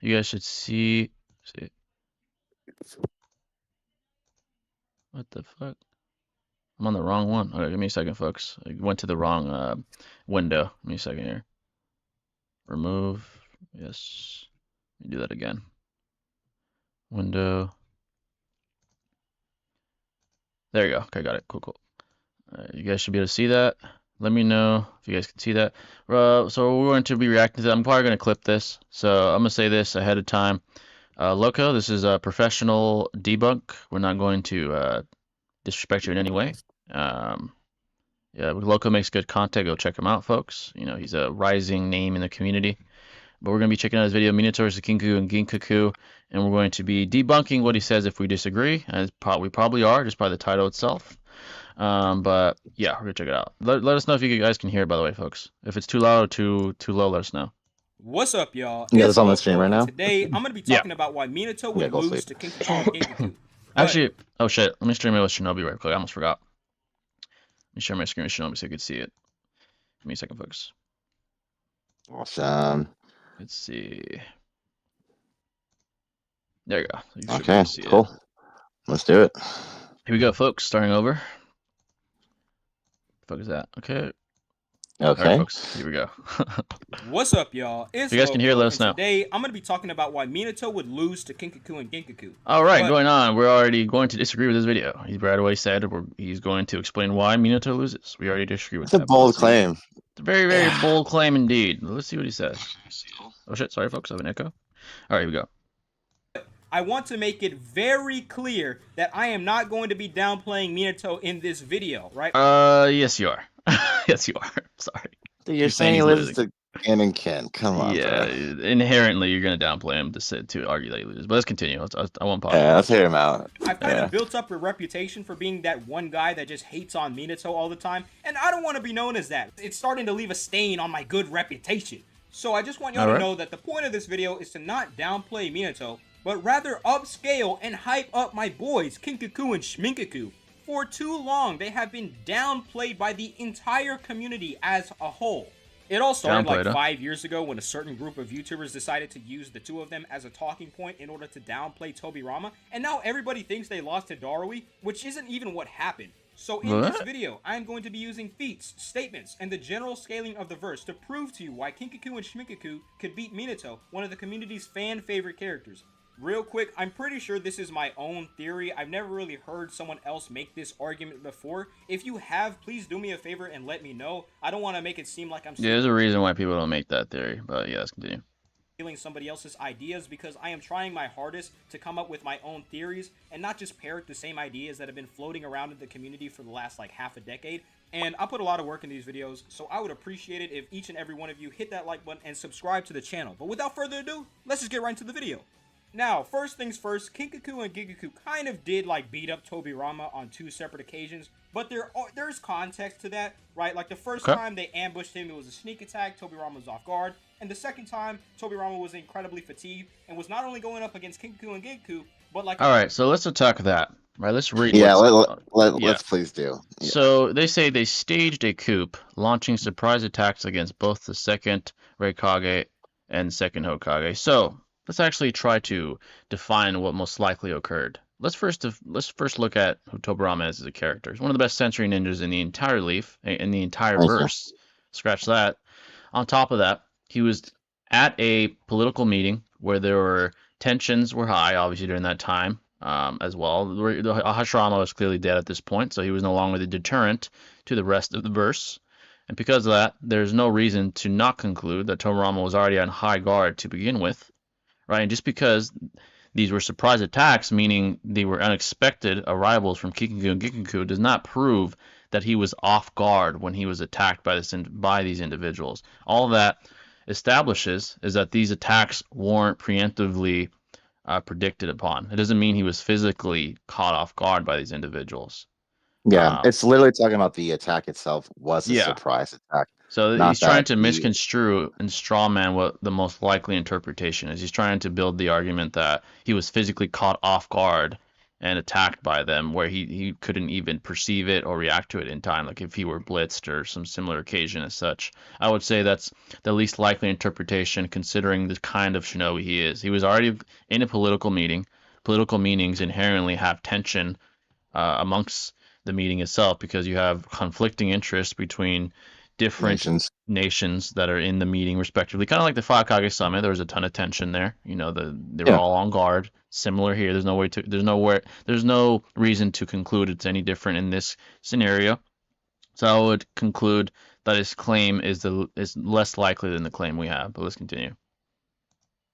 Speaker 1: You guys should see. What the fuck? I'm on the wrong one. Okay, give me a second, folks. I went to the wrong window. Give me a second here. Remove. Yes. Let me do that again. Window. There you go. Okay, got it. Cool, cool. You guys should be able to see that. Let me know if you guys can see that. So we're going to be reacting to that. I'm probably going to clip this. So I'm going to say this ahead of time. Loco, this is a professional debunk. We're not going to disrespect you in any way. Yeah, Loco makes good content. Go check him out, folks. You know, he's a rising name in the community. But we're going to be checking out his video, Minato versus Kinku and Ginkaku, and we're going to be debunking what he says if we disagree. As we probably are, just by the title itself. But yeah, we're gonna check it out. Let us know if you guys can hear it, by the way, folks. If it's too loud or too low, let us know.
Speaker 3: What's up, y'all?
Speaker 2: Yeah,
Speaker 3: It's
Speaker 2: it's on the stream
Speaker 3: Loco,
Speaker 2: right
Speaker 3: and
Speaker 2: now.
Speaker 3: today I'm going to be
Speaker 1: Yeah.
Speaker 3: talking about why Minato
Speaker 2: Yeah,
Speaker 3: would
Speaker 2: go
Speaker 3: lose
Speaker 2: sleep.
Speaker 3: to Kinkaku and Genkaku.
Speaker 1: Actually, oh shit, let me stream it with Shinobi right quick. I almost forgot. Let me share my screen with Shinobi so you can see it. Give me a second, folks.
Speaker 2: Awesome.
Speaker 1: Let's see. There you go. You should be able
Speaker 2: Okay,
Speaker 1: to see it.
Speaker 2: cool. Let's do it.
Speaker 1: Here we go, folks. Starting over. The fuck is that? Okay. All right,
Speaker 2: Okay.
Speaker 1: folks. Here we go.
Speaker 3: What's up, y'all? It's
Speaker 1: If you guys can hear,
Speaker 3: Loco,
Speaker 1: let us
Speaker 3: and
Speaker 1: know.
Speaker 3: today I'm going to be talking about why Minato would lose to Kinkaku and Genkaku.
Speaker 1: All right,
Speaker 3: But-
Speaker 1: going on. We're already going to disagree with this video. He right away said he's going to explain why Minato loses. We already disagree with
Speaker 2: It's a
Speaker 1: that.
Speaker 2: bold claim.
Speaker 1: It's a very, very
Speaker 2: Yeah.
Speaker 1: bold claim indeed. Let's see what he says. Oh shit, sorry folks, I have an echo. All right, here we go.
Speaker 3: I want to make it very clear that I am not going to be downplaying Minato in this video, right?
Speaker 1: Yes you are. Yes you are. Sorry.
Speaker 2: Dude, you're
Speaker 1: He's
Speaker 2: saying he
Speaker 1: he's
Speaker 2: lives
Speaker 1: losing.
Speaker 2: to Ken and Ken. Come on,
Speaker 1: Yeah,
Speaker 2: bro.
Speaker 1: inherently you're gonna downplay him to argue that he loses. But let's continue. I won't pause.
Speaker 2: Yeah, let's hear him out.
Speaker 3: I've kind
Speaker 2: Yeah.
Speaker 3: of built up a reputation for being that one guy that just hates on Minato all the time, and I don't want to be known as that. It's starting to leave a stain on my good reputation. So I just want y'all to know that the point of this video is to not downplay Minato, but rather upscale and hype up my boys, Kinkaku and Schminkaku. For too long, they have been downplayed by the entire community as a whole. It all started like 5 years ago when a certain group of YouTubers decided to use the two of them as a talking point in order to downplay Tobirama, and now everybody thinks they lost to Darui, which isn't even what happened. So in this video, I'm going to be using feats, statements, and the general scaling of the verse to prove to you why Kinkaku and Schminkaku could beat Minato, one of the community's fan favorite characters. Real quick, I'm pretty sure this is my own theory. I've never really heard someone else make this argument before. If you have, please do me a favor and let me know. I don't want to make it seem like I'm
Speaker 1: Yeah, there's a reason why people don't make that theory, but yeah, let's continue.
Speaker 3: stealing somebody else's ideas, because I am trying my hardest to come up with my own theories and not just parrot the same ideas that have been floating around in the community for the last like half a decade. And I put a lot of work in these videos, so I would appreciate it if each and every one of you hit that like button and subscribe to the channel. But without further ado, let's just get right into the video. Now, first things first, Kinkaku and Gigaku kind of did like beat up Tobirama on two separate occasions, but there's context to that, right? Like the first time they ambushed him, it was a sneak attack, Tobirama was off guard, and the second time, Tobirama was incredibly fatigued and was not only going up against Kinkaku and Gigaku, but like...
Speaker 1: Alright, so let's attack that. Right, let's read.
Speaker 2: Yeah, let's please do. Yeah.
Speaker 1: So they say they staged a coup, launching surprise attacks against both the second Raikage and second Hokage. So let's actually try to define what most likely occurred. Let's first look at who Tobirama is as a character. He's one of the best sensory ninjas in the entire leaf, in the entire verse. Scratch that. On top of that, he was at a political meeting where there were tensions were high, obviously during that time. As well, Hashirama was clearly dead at this point, so he was no longer the deterrent to the rest of the verse. And because of that, there's no reason to not conclude that Tobirama was already on high guard to begin with, right? And just because these were surprise attacks, meaning they were unexpected arrivals from Kikaku and Gikaku, does not prove that he was off guard when he was attacked by these individuals. All that establishes is that these attacks weren't preemptively predicted upon. It doesn't mean he was physically caught off guard by these individuals.
Speaker 2: Yeah, it's literally talking about the attack itself was a surprise attack.
Speaker 1: So he's trying to misconstrue and strawman what the most likely interpretation is. He's trying to build the argument that he was physically caught off guard and attacked by them, where he couldn't even perceive it or react to it in time, like if he were blitzed or some similar occasion as such. I would say that's the least likely interpretation, considering the kind of shinobi he is. He was already in a political meeting. Political meetings inherently have tension amongst the meeting itself, because you have conflicting interests between different nations that are in the meeting respectively. Kind of like the Five Kage Summit, there was a ton of tension there. You know, they were all on guard. Similar here. There's no reason to conclude it's any different in this scenario. So I would conclude that his claim is less likely than the claim we have. But let's continue.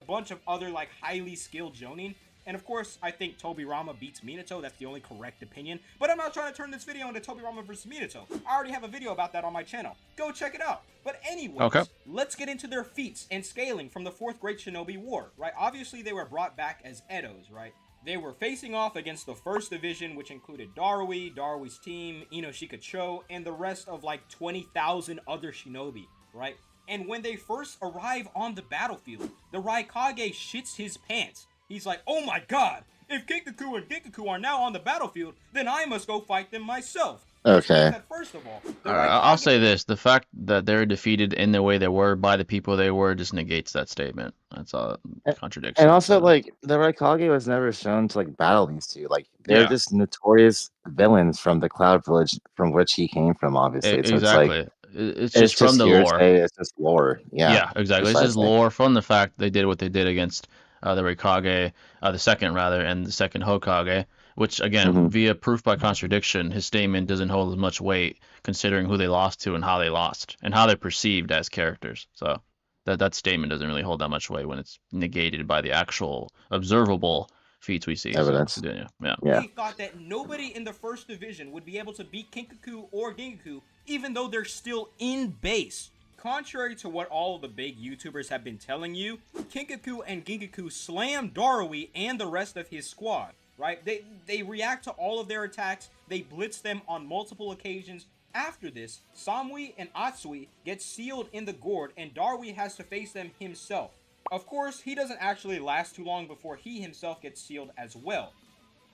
Speaker 3: A bunch of other like highly skilled jonin. And of course, I think Tobirama beats Minato. That's the only correct opinion. But I'm not trying to turn this video into Tobirama versus Minato. I already have a video about that on my channel. Go check it out. But anyways, let's get into their feats and scaling from the 4th Great Shinobi War, right? Obviously, they were brought back as Edos, right? They were facing off against the 1st Division, which included Darui's team, Inoshika Cho, and the rest of like 20,000 other shinobi, right? And when they first arrive on the battlefield, the Raikage shits his pants. He's like, oh my god, if Kinkaku and Ginkaku are now on the battlefield, then I must go fight them myself.
Speaker 2: Okay.
Speaker 3: First of all,
Speaker 1: I'll say this. The fact that they're defeated in the way they were by the people they were just negates that statement. That's all contradiction.
Speaker 2: And also, like, the Raikage was never shown to, like, battle these two. Like, they're just notorious villains from the Cloud Village from which he came from, obviously. So
Speaker 1: exactly.
Speaker 2: It's like,
Speaker 1: it's just from the lore.
Speaker 2: It's just lore. Yeah,
Speaker 1: exactly. It's just lore from the fact they did what they did against the Raikage, the second rather, and the second Hokage, which again, via proof by contradiction, his statement doesn't hold as much weight considering who they lost to and how they lost and how they're perceived as characters. So that statement doesn't really hold that much weight when it's negated by the actual observable feats we see.
Speaker 2: Evidence.
Speaker 1: So,
Speaker 3: yeah. They thought that nobody in the 1st Division would be able to beat Kinkaku or Ginkaku, even though they're still in base. Contrary to what all of the big YouTubers have been telling you, Kinkaku and Ginkaku slam Darui and the rest of his squad, right? They react to all of their attacks, they blitz them on multiple occasions. After this, Samui and Atsui get sealed in the gourd and Darui has to face them himself. Of course, he doesn't actually last too long before he himself gets sealed as well.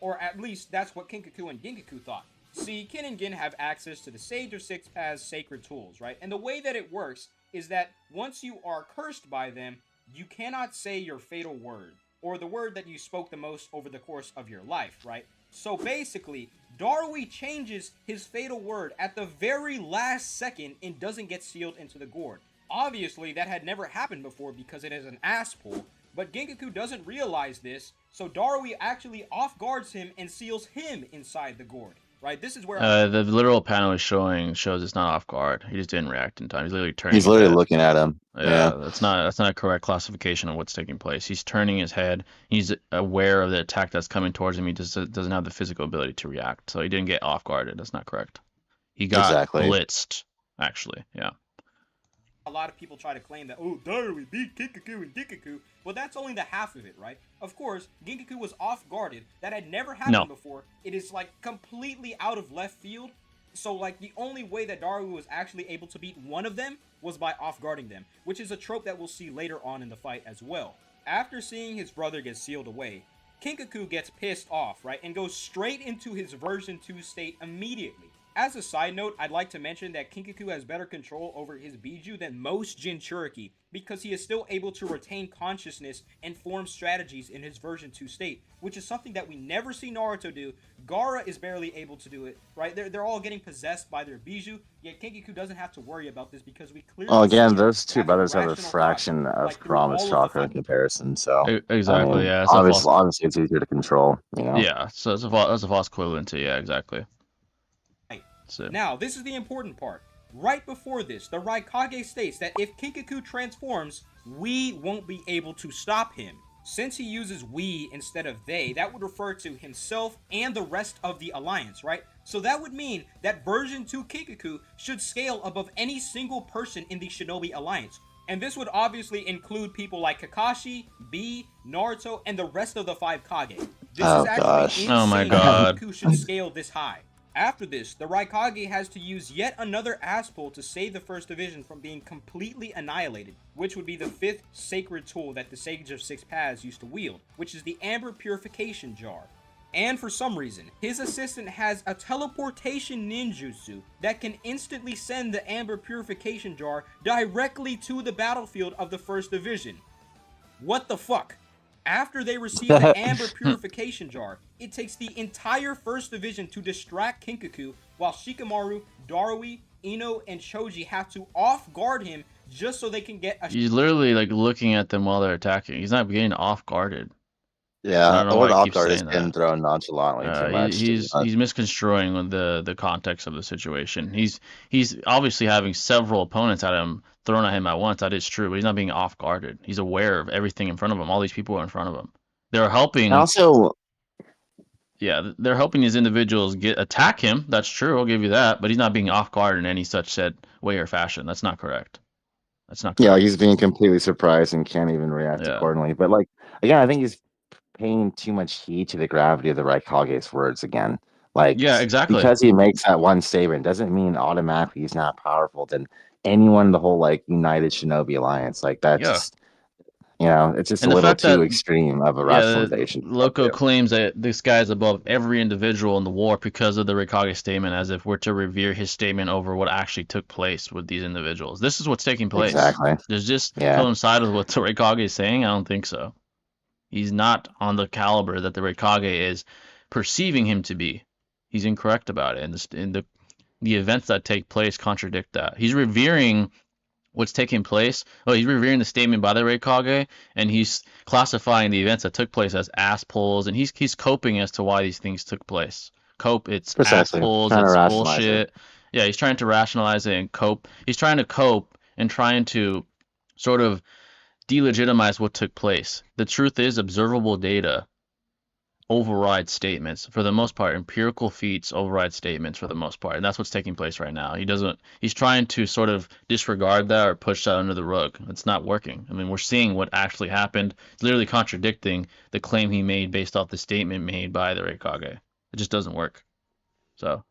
Speaker 3: Or at least that's what Kinkaku and Ginkaku thought. See, Kin and Gin have access to the Sage of Six Paths sacred tools, right? And the way that it works is that once you are cursed by them, you cannot say your fatal word, or the word that you spoke the most over the course of your life, right? So basically, Darui changes his fatal word at the very last second and doesn't get sealed into the gourd. Obviously, that had never happened before because it is an ass pull, but Ginkaku doesn't realize this, so Darui actually off-guards him and seals him inside the gourd. Right, this is where
Speaker 1: the literal panel is shows it's not off guard. He just didn't react in time. He's literally turning.
Speaker 2: He's literally looking at him.
Speaker 1: Yeah, that's not a correct classification of what's taking place. He's turning his head. He's aware of the attack that's coming towards him. He just doesn't have the physical ability to react, so he didn't get off guarded. That's not correct. He got blitzed, actually. Yeah.
Speaker 3: A lot of people try to claim that, oh, Darui beat Kinkaku and Ginkaku. Well, that's only the half of it, right? Of course, Ginkaku was off-guarded. That had never happened before. It is, like, completely out of left field. So, like, the only way that Darui was actually able to beat one of them was by off-guarding them, which is a trope that we'll see later on in the fight as well. After seeing his brother get sealed away, Kinkaku gets pissed off, right, and goes straight into his version 2 state immediately. As a side note, I'd like to mention that Kinkaku has better control over his Biju than most Jinchuriki, because he is still able to retain consciousness and form strategies in his version 2 state, which is something that we never see Naruto do. Gaara is barely able to do it, right? They're all getting possessed by their Biju, yet Kinkaku doesn't have to worry about this because we clearly
Speaker 2: again, those two brothers have a fraction of Kurama's chakra in comparison, so
Speaker 1: exactly, yeah.
Speaker 2: Obviously, it's easier to control, you know.
Speaker 1: Yeah, so it's a false equivalent to exactly.
Speaker 3: Now, this is the important part. Right before this, the Raikage states that if Kinkaku transforms, we won't be able to stop him. Since he uses we instead of they, that would refer to himself and the rest of the alliance, right? So that would mean that version 2 Kinkaku should scale above any single person in the Shinobi Alliance. And this would obviously include people like Kakashi, B, Naruto, and the rest of the 5 Kage. This is actually insane.
Speaker 1: Oh my god.
Speaker 3: Kinkaku should scale this high. After this, the Raikage has to use yet another ass pull to save the 1st Division from being completely annihilated, which would be the 5th sacred tool that the Sage of Six Paths used to wield, which is the Amber Purification Jar. And for some reason, his assistant has a teleportation ninjutsu that can instantly send the amber purification jar directly to the battlefield of the First Division. What the fuck? After they receive the amber purification jar, it takes the entire First Division to distract Kinkaku, while Shikamaru, Darui, Ino, and Choji have to off-guard him just so they can get a...
Speaker 1: He's literally like looking at them while they're attacking. He's not getting off-guarded.
Speaker 2: Yeah,
Speaker 1: I don't know
Speaker 2: the
Speaker 1: why
Speaker 2: word
Speaker 1: he
Speaker 2: off
Speaker 1: keeps
Speaker 2: guard is
Speaker 1: saying
Speaker 2: getting
Speaker 1: that.
Speaker 2: thrown nonchalantly too much.
Speaker 1: He's misconstruing the context of the situation. He's obviously having several opponents at him thrown at him at once. That is true, but he's not being off guarded. He's aware of everything in front of him. All these people are in front of him. They're helping.
Speaker 2: And also,
Speaker 1: yeah, they're helping these individuals attack him. That's true. I'll give you that. But he's not being off guard in any such said way or fashion. That's not correct. That's not correct.
Speaker 2: Yeah, he's being completely surprised and can't even react accordingly. But like again, I think he's paying too much heed to the gravity of the Raikage's words again. Like,
Speaker 1: yeah, exactly.
Speaker 2: Because he makes that one statement doesn't mean automatically he's not powerful than anyone in the whole like United Shinobi Alliance. Like that's just, it's just a little too extreme of a rationalization.
Speaker 1: Loco claims that this guy is above every individual in the war because of the Raikage statement, as if we're to revere his statement over what actually took place with these individuals. This is what's taking place.
Speaker 2: Exactly.
Speaker 1: Does this coincide with what the Raikage is saying? I don't think so. He's not on the caliber that the Raikage is perceiving him to be. He's incorrect about it, and the events that take place contradict that. He's revering what's taking place. Oh, he's revering the statement by the Raikage, and he's classifying the events that took place as ass pulls, and he's coping as to why these things took place. It's ass pulls, it's bullshit. Yeah, he's trying to rationalize it and cope. He's trying to cope and trying to sort of delegitimize what took place. The truth is, observable data override statements for the most part. Empirical feats override statements for the most part, and that's what's taking place right now. He's trying to sort of disregard that or push that under the rug. It's not working. I mean, we're seeing what actually happened. It's literally contradicting the claim he made based off the statement made by the Raikage. It just doesn't work. So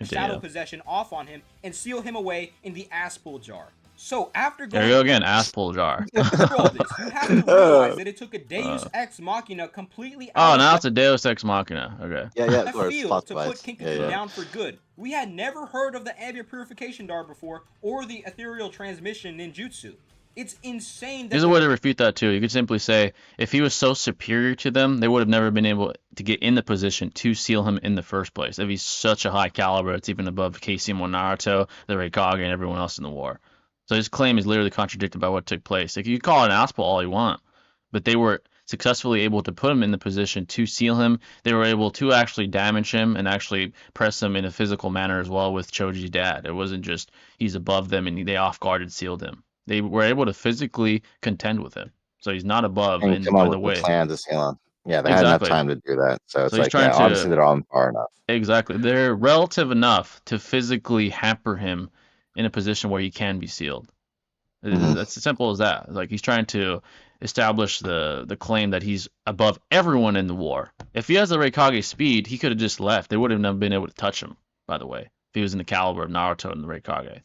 Speaker 3: shadow possession off on him and seal him away in the ass pull jar. So after going...
Speaker 1: There you go again, ass pull jar.
Speaker 3: After all this, you have to realize that it took a Deus Ex Machina completely out
Speaker 1: now it's a Deus Ex Machina. Okay.
Speaker 2: Yeah, of
Speaker 3: field to put Kinkaku down for good. We had never heard of the Amber Purification Jar before, or the Ethereal Transmission Ninjutsu. It's insane that...
Speaker 1: There's a way to refute that too. You could simply say, if he was so superior to them, they would have never been able to get in the position to seal him in the first place. If he's such a high caliber, it's even above Keisumo Naruto, the Raikage, and everyone else in the war. So his claim is literally contradicted by what took place. Like, you can call it an ass pull all you want, but they were successfully able to put him in the position to seal him. They were able to actually damage him and actually press him in a physical manner as well with Choji's dad. It wasn't just he's above them and they off-guarded sealed him. They were able to physically contend with him. So he's not above
Speaker 2: and
Speaker 1: in
Speaker 2: come up
Speaker 1: the
Speaker 2: with
Speaker 1: way.
Speaker 2: Plan to seal him. Yeah, they had enough time to do that. So it's like, obviously they're all far enough.
Speaker 1: Exactly. They're relative enough to physically hamper him in a position where he can be sealed. That's as simple as that. Like, he's trying to establish the claim that he's above everyone in the war. If he has the Raikage speed, he could have just left. They would have never been able to touch him, by the way. If he was in the caliber of Naruto and the Raikage.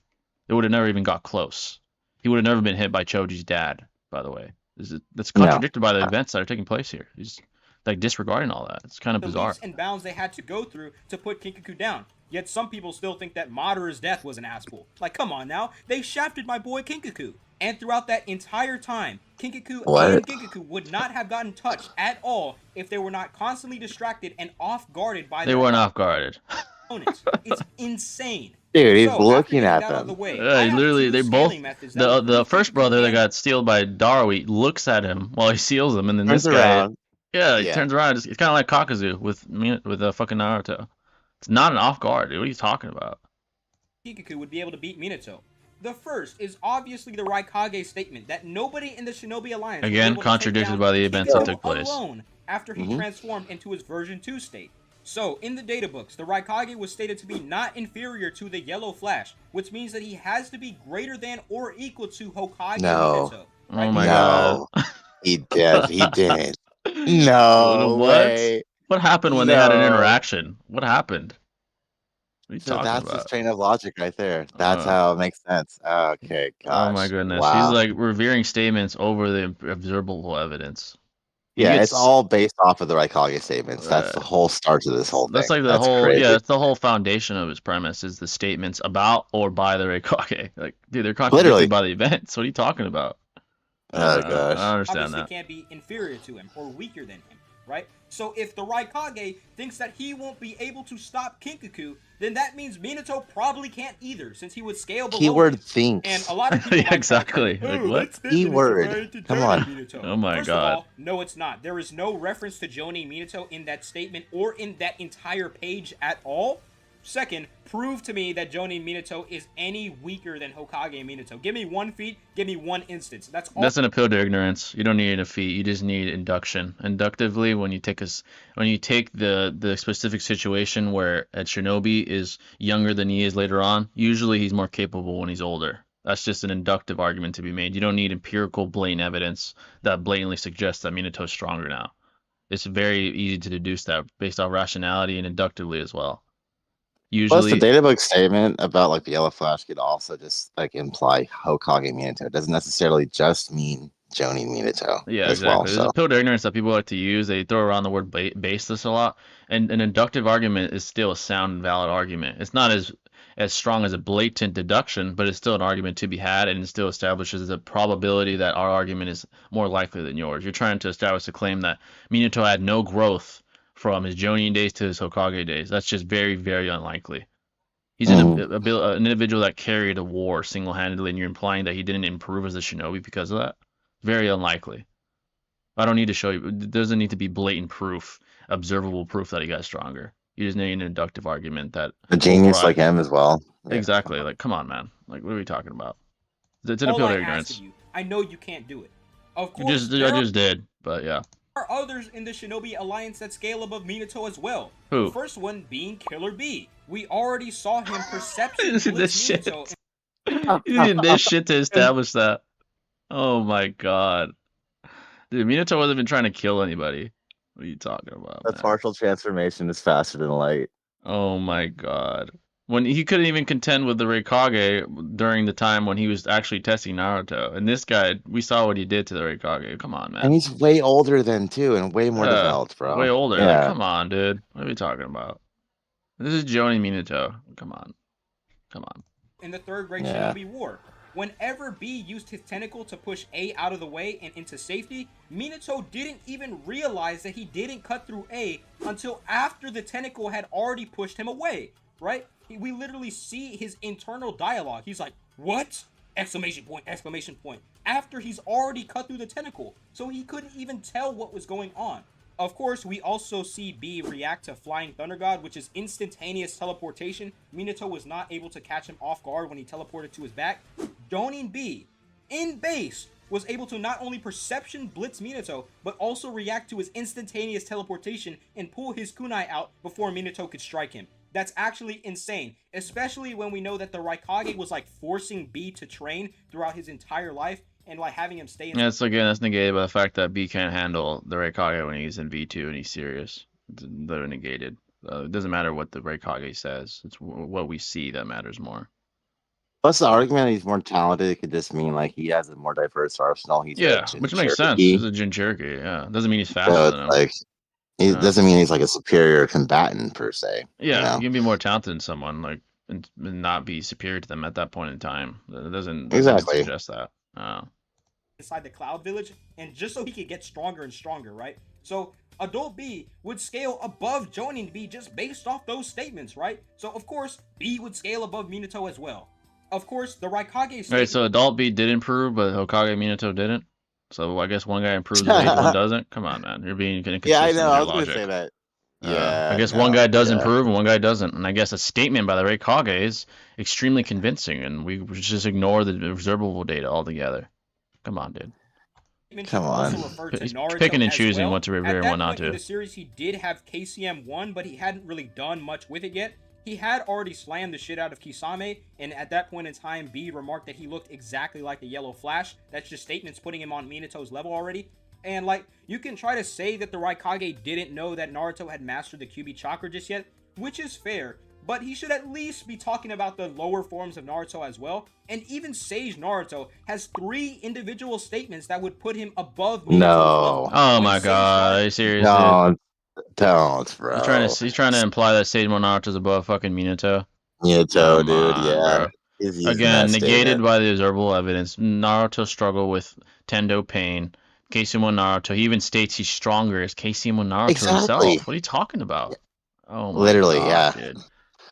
Speaker 1: They would have never even got close. He would have never been hit by Choji's dad, by the way. That's contradicted by the events that are taking place here. He's like disregarding all that. It's kind of bizarre.
Speaker 3: The leaps and bounds they had to go through to put Kinkaku down. Yet some people still think that Madara's death was an ass pull. Like, come on now. They shafted my boy Kinkaku. And throughout that entire time, Kinkaku and Kinkaku would not have gotten touched at all if they were not constantly distracted and off-guarded by
Speaker 1: They weren't off-guarded.
Speaker 3: opponents. It's insane.
Speaker 2: Dude, he's looking at them.
Speaker 1: Yeah, he literally, they both, the first brother that got sealed by Darui looks at him while he seals him, and then this guy, he turns around. It's kind of like Kakuzu with fucking Naruto. It's not an off guard, dude. What are you talking about?
Speaker 3: Kinkaku would be able to beat Minato. The first is obviously the Raikage statement that nobody in the Shinobi Alliance
Speaker 1: again contradicted by the events that took place
Speaker 3: alone after he transformed into his version 2 state. So, in the databooks, the Raikage was stated to be not inferior to the Yellow Flash, which means that he has to be greater than or equal to Hokage Minato.
Speaker 1: Right? Oh my god.
Speaker 2: He did. He did. No way.
Speaker 1: What happened when they had an interaction? What happened? What are you talking
Speaker 2: that's
Speaker 1: about?
Speaker 2: his train of logic right there. That's how it makes sense. Okay, gosh.
Speaker 1: Oh my goodness.
Speaker 2: Wow.
Speaker 1: He's like revering statements over the observable evidence.
Speaker 2: Yeah, it's all based off of the Raikage statements. That's the
Speaker 1: Right.
Speaker 2: whole start to this whole
Speaker 1: That's
Speaker 2: thing.
Speaker 1: like the
Speaker 2: That's
Speaker 1: whole,
Speaker 2: crazy.
Speaker 1: yeah, it's the whole foundation of his premise is the statements about or by the Raikage. Like, dude, they're
Speaker 2: Literally.
Speaker 1: contradicted by the events. What are you talking about?
Speaker 2: Oh
Speaker 1: I don't
Speaker 2: gosh.
Speaker 1: understand
Speaker 3: Obviously
Speaker 1: that.
Speaker 3: can't be inferior to him or weaker than him, right? So if the Raikage thinks that he won't be able to stop Kinkaku, then that means Minato probably can't either, since he would scale below
Speaker 2: Keyword
Speaker 3: him.
Speaker 2: thinks.
Speaker 3: And a lot of people
Speaker 1: Yeah,
Speaker 3: might try to claim,
Speaker 1: exactly. Like,
Speaker 3: oh,
Speaker 1: what?
Speaker 3: that's him,
Speaker 2: Keyword.
Speaker 3: right to
Speaker 2: Come on.
Speaker 3: Minato.
Speaker 1: Oh my
Speaker 3: First
Speaker 1: God.
Speaker 3: of all, no, it's not. There is no reference to Jonin Minato in that statement or in that entire page at all. Second, prove to me that Jonin Minato is any weaker than Hokage Minato. Give me one feat, give me one instance. That's all.
Speaker 1: That's an appeal to ignorance. You don't need a feat. You just need induction. Inductively, when you take the specific situation where a shinobi is younger than he is later on, usually he's more capable when he's older. That's just an inductive argument to be made. You don't need empirical, blatant evidence that blatantly suggests that Minato's stronger now. It's very easy to deduce that based off rationality and inductively as well.
Speaker 2: Plus, the
Speaker 1: Usually,
Speaker 2: databook statement about like the yellow flash could also just like imply Hokage Minato. It doesn't necessarily just mean Jonin Minato
Speaker 1: yeah,
Speaker 2: as well.
Speaker 1: exactly. There's a
Speaker 2: So
Speaker 1: pill to ignorance that people like to use. They throw around the word baseless a lot, and an inductive argument is still a sound and valid argument. It's not as strong as a blatant deduction, but it's still an argument to be had, and it still establishes the probability that our argument is more likely than yours. You're trying to establish a claim that Minato had no growth from his Jonin days to his Hokage days. That's just very, very unlikely. He's an individual that carried a war single-handedly, and you're implying that he didn't improve as a shinobi because of that? Very unlikely. I don't need to show you. It doesn't need to be blatant proof, observable proof that he got stronger. You just need an inductive argument that
Speaker 2: a genius like him as well. Yeah.
Speaker 1: Exactly. Like, come on, man. Like, what are we talking about? It's an
Speaker 3: All
Speaker 1: appeal
Speaker 3: I
Speaker 1: to
Speaker 3: ask
Speaker 1: ignorance.
Speaker 3: of you, I know you can't do it. Of
Speaker 1: I
Speaker 3: course,
Speaker 1: just did, but yeah.
Speaker 3: there are others in the Shinobi Alliance that scale above Minato as well.
Speaker 1: Who?
Speaker 3: The first one being Killer B. We already saw him perception
Speaker 1: This
Speaker 3: blitz
Speaker 1: shit.
Speaker 3: Minato.
Speaker 1: You need this shit to establish that. Oh my god. Dude, Minato wasn't even trying to kill anybody. What are you talking about,
Speaker 2: The
Speaker 1: man?
Speaker 2: partial transformation is faster than light.
Speaker 1: Oh my god. When he couldn't even contend with the Raikage during the time when he was actually testing Naruto. And this guy, we saw what he did to the Raikage. Come on, man.
Speaker 2: And he's way older than too, and way more
Speaker 1: Yeah,
Speaker 2: developed, bro.
Speaker 1: way older. Like,
Speaker 2: Yeah.
Speaker 1: come on, dude. What are we talking about? This is Jonin Minato. Come on. Come on.
Speaker 3: In the Third Great
Speaker 2: Yeah.
Speaker 3: Shinobi War. Whenever B used his tentacle to push A out of the way and into safety, Minato didn't even realize that he didn't cut through A until after the tentacle had already pushed him away, right? We literally see his internal dialogue. He's like, what? Exclamation point, exclamation point. After he's already cut through the tentacle. So he couldn't even tell what was going on. Of course, we also see B react to Flying Thunder God, which is instantaneous teleportation. Minato was not able to catch him off guard when he teleported to his back. Jonin B, in base, was able to not only perception blitz Minato, but also react to his instantaneous teleportation and pull his kunai out before Minato could strike him. That's actually insane, especially when we know that the Raikage was like forcing B to train throughout his entire life and like having him stay in.
Speaker 1: Yeah, it's again, that's negated by the fact that B can't handle the Raikage when he's in V2 and he's serious. They're negated. It doesn't matter what the Raikage says. It's what we see that matters more.
Speaker 2: Plus, the argument that he's more talented could just mean like he has a more diverse arsenal. He's
Speaker 1: which makes sense. He's a Jin Cherokee. Yeah, doesn't mean he's faster
Speaker 2: so
Speaker 1: than him.
Speaker 2: Like, it doesn't mean he's like a superior combatant per se.
Speaker 1: Yeah, you can be more talented than someone, like, and not be superior to them at that point in time. It doesn't suggest that.
Speaker 3: Inside the Cloud Village, and just so he could get stronger and stronger, right? So Adult B would scale above Jonin B just based off those statements, right? So of course B would scale above Minato as well. Of course, the Raikage.
Speaker 1: Right, so Adult B did improve, but Hokage Minato didn't. So I guess one guy improves and the other one doesn't. Come on, man, you're being inconsistent.
Speaker 2: Yeah, I know.
Speaker 1: With your
Speaker 2: I was
Speaker 1: logic.
Speaker 2: gonna say that. Yeah,
Speaker 1: I guess one guy does improve and one guy doesn't. And I guess a statement by the Raikage is extremely convincing, and we just ignore the observable data altogether. Come on, dude.
Speaker 2: Come on.
Speaker 1: Picking and choosing what to revere and what not to.
Speaker 3: In the series, he did have KCM 1, but he hadn't really done much with it yet. He had already slammed the shit out of Kisame, and at that point in time, B remarked that he looked exactly like a Yellow Flash. That's just statements putting him on Minato's level already. And, like, you can try to say that the Raikage didn't know that Naruto had mastered the Kyuubi Chakra just yet, which is fair, but he should at least be talking about the lower forms of Naruto as well. And even Sage Naruto has 3 individual statements that would put him above Minato's level.
Speaker 1: Oh my god, are you serious, dude?
Speaker 2: Don't, bro.
Speaker 1: He's trying to imply that Sage Naruto's above fucking Minato.
Speaker 2: Minato, dude,
Speaker 1: on,
Speaker 2: yeah.
Speaker 1: Bro.
Speaker 2: He's using
Speaker 1: Again,
Speaker 2: that
Speaker 1: negated
Speaker 2: statement.
Speaker 1: by the observable evidence. Naruto struggle with Tendo pain. Keisaemon Naruto. He even states he's stronger as Keisaemon Naruto himself. What are you talking about? Oh my
Speaker 2: Literally,
Speaker 1: god,
Speaker 2: yeah.
Speaker 1: dude.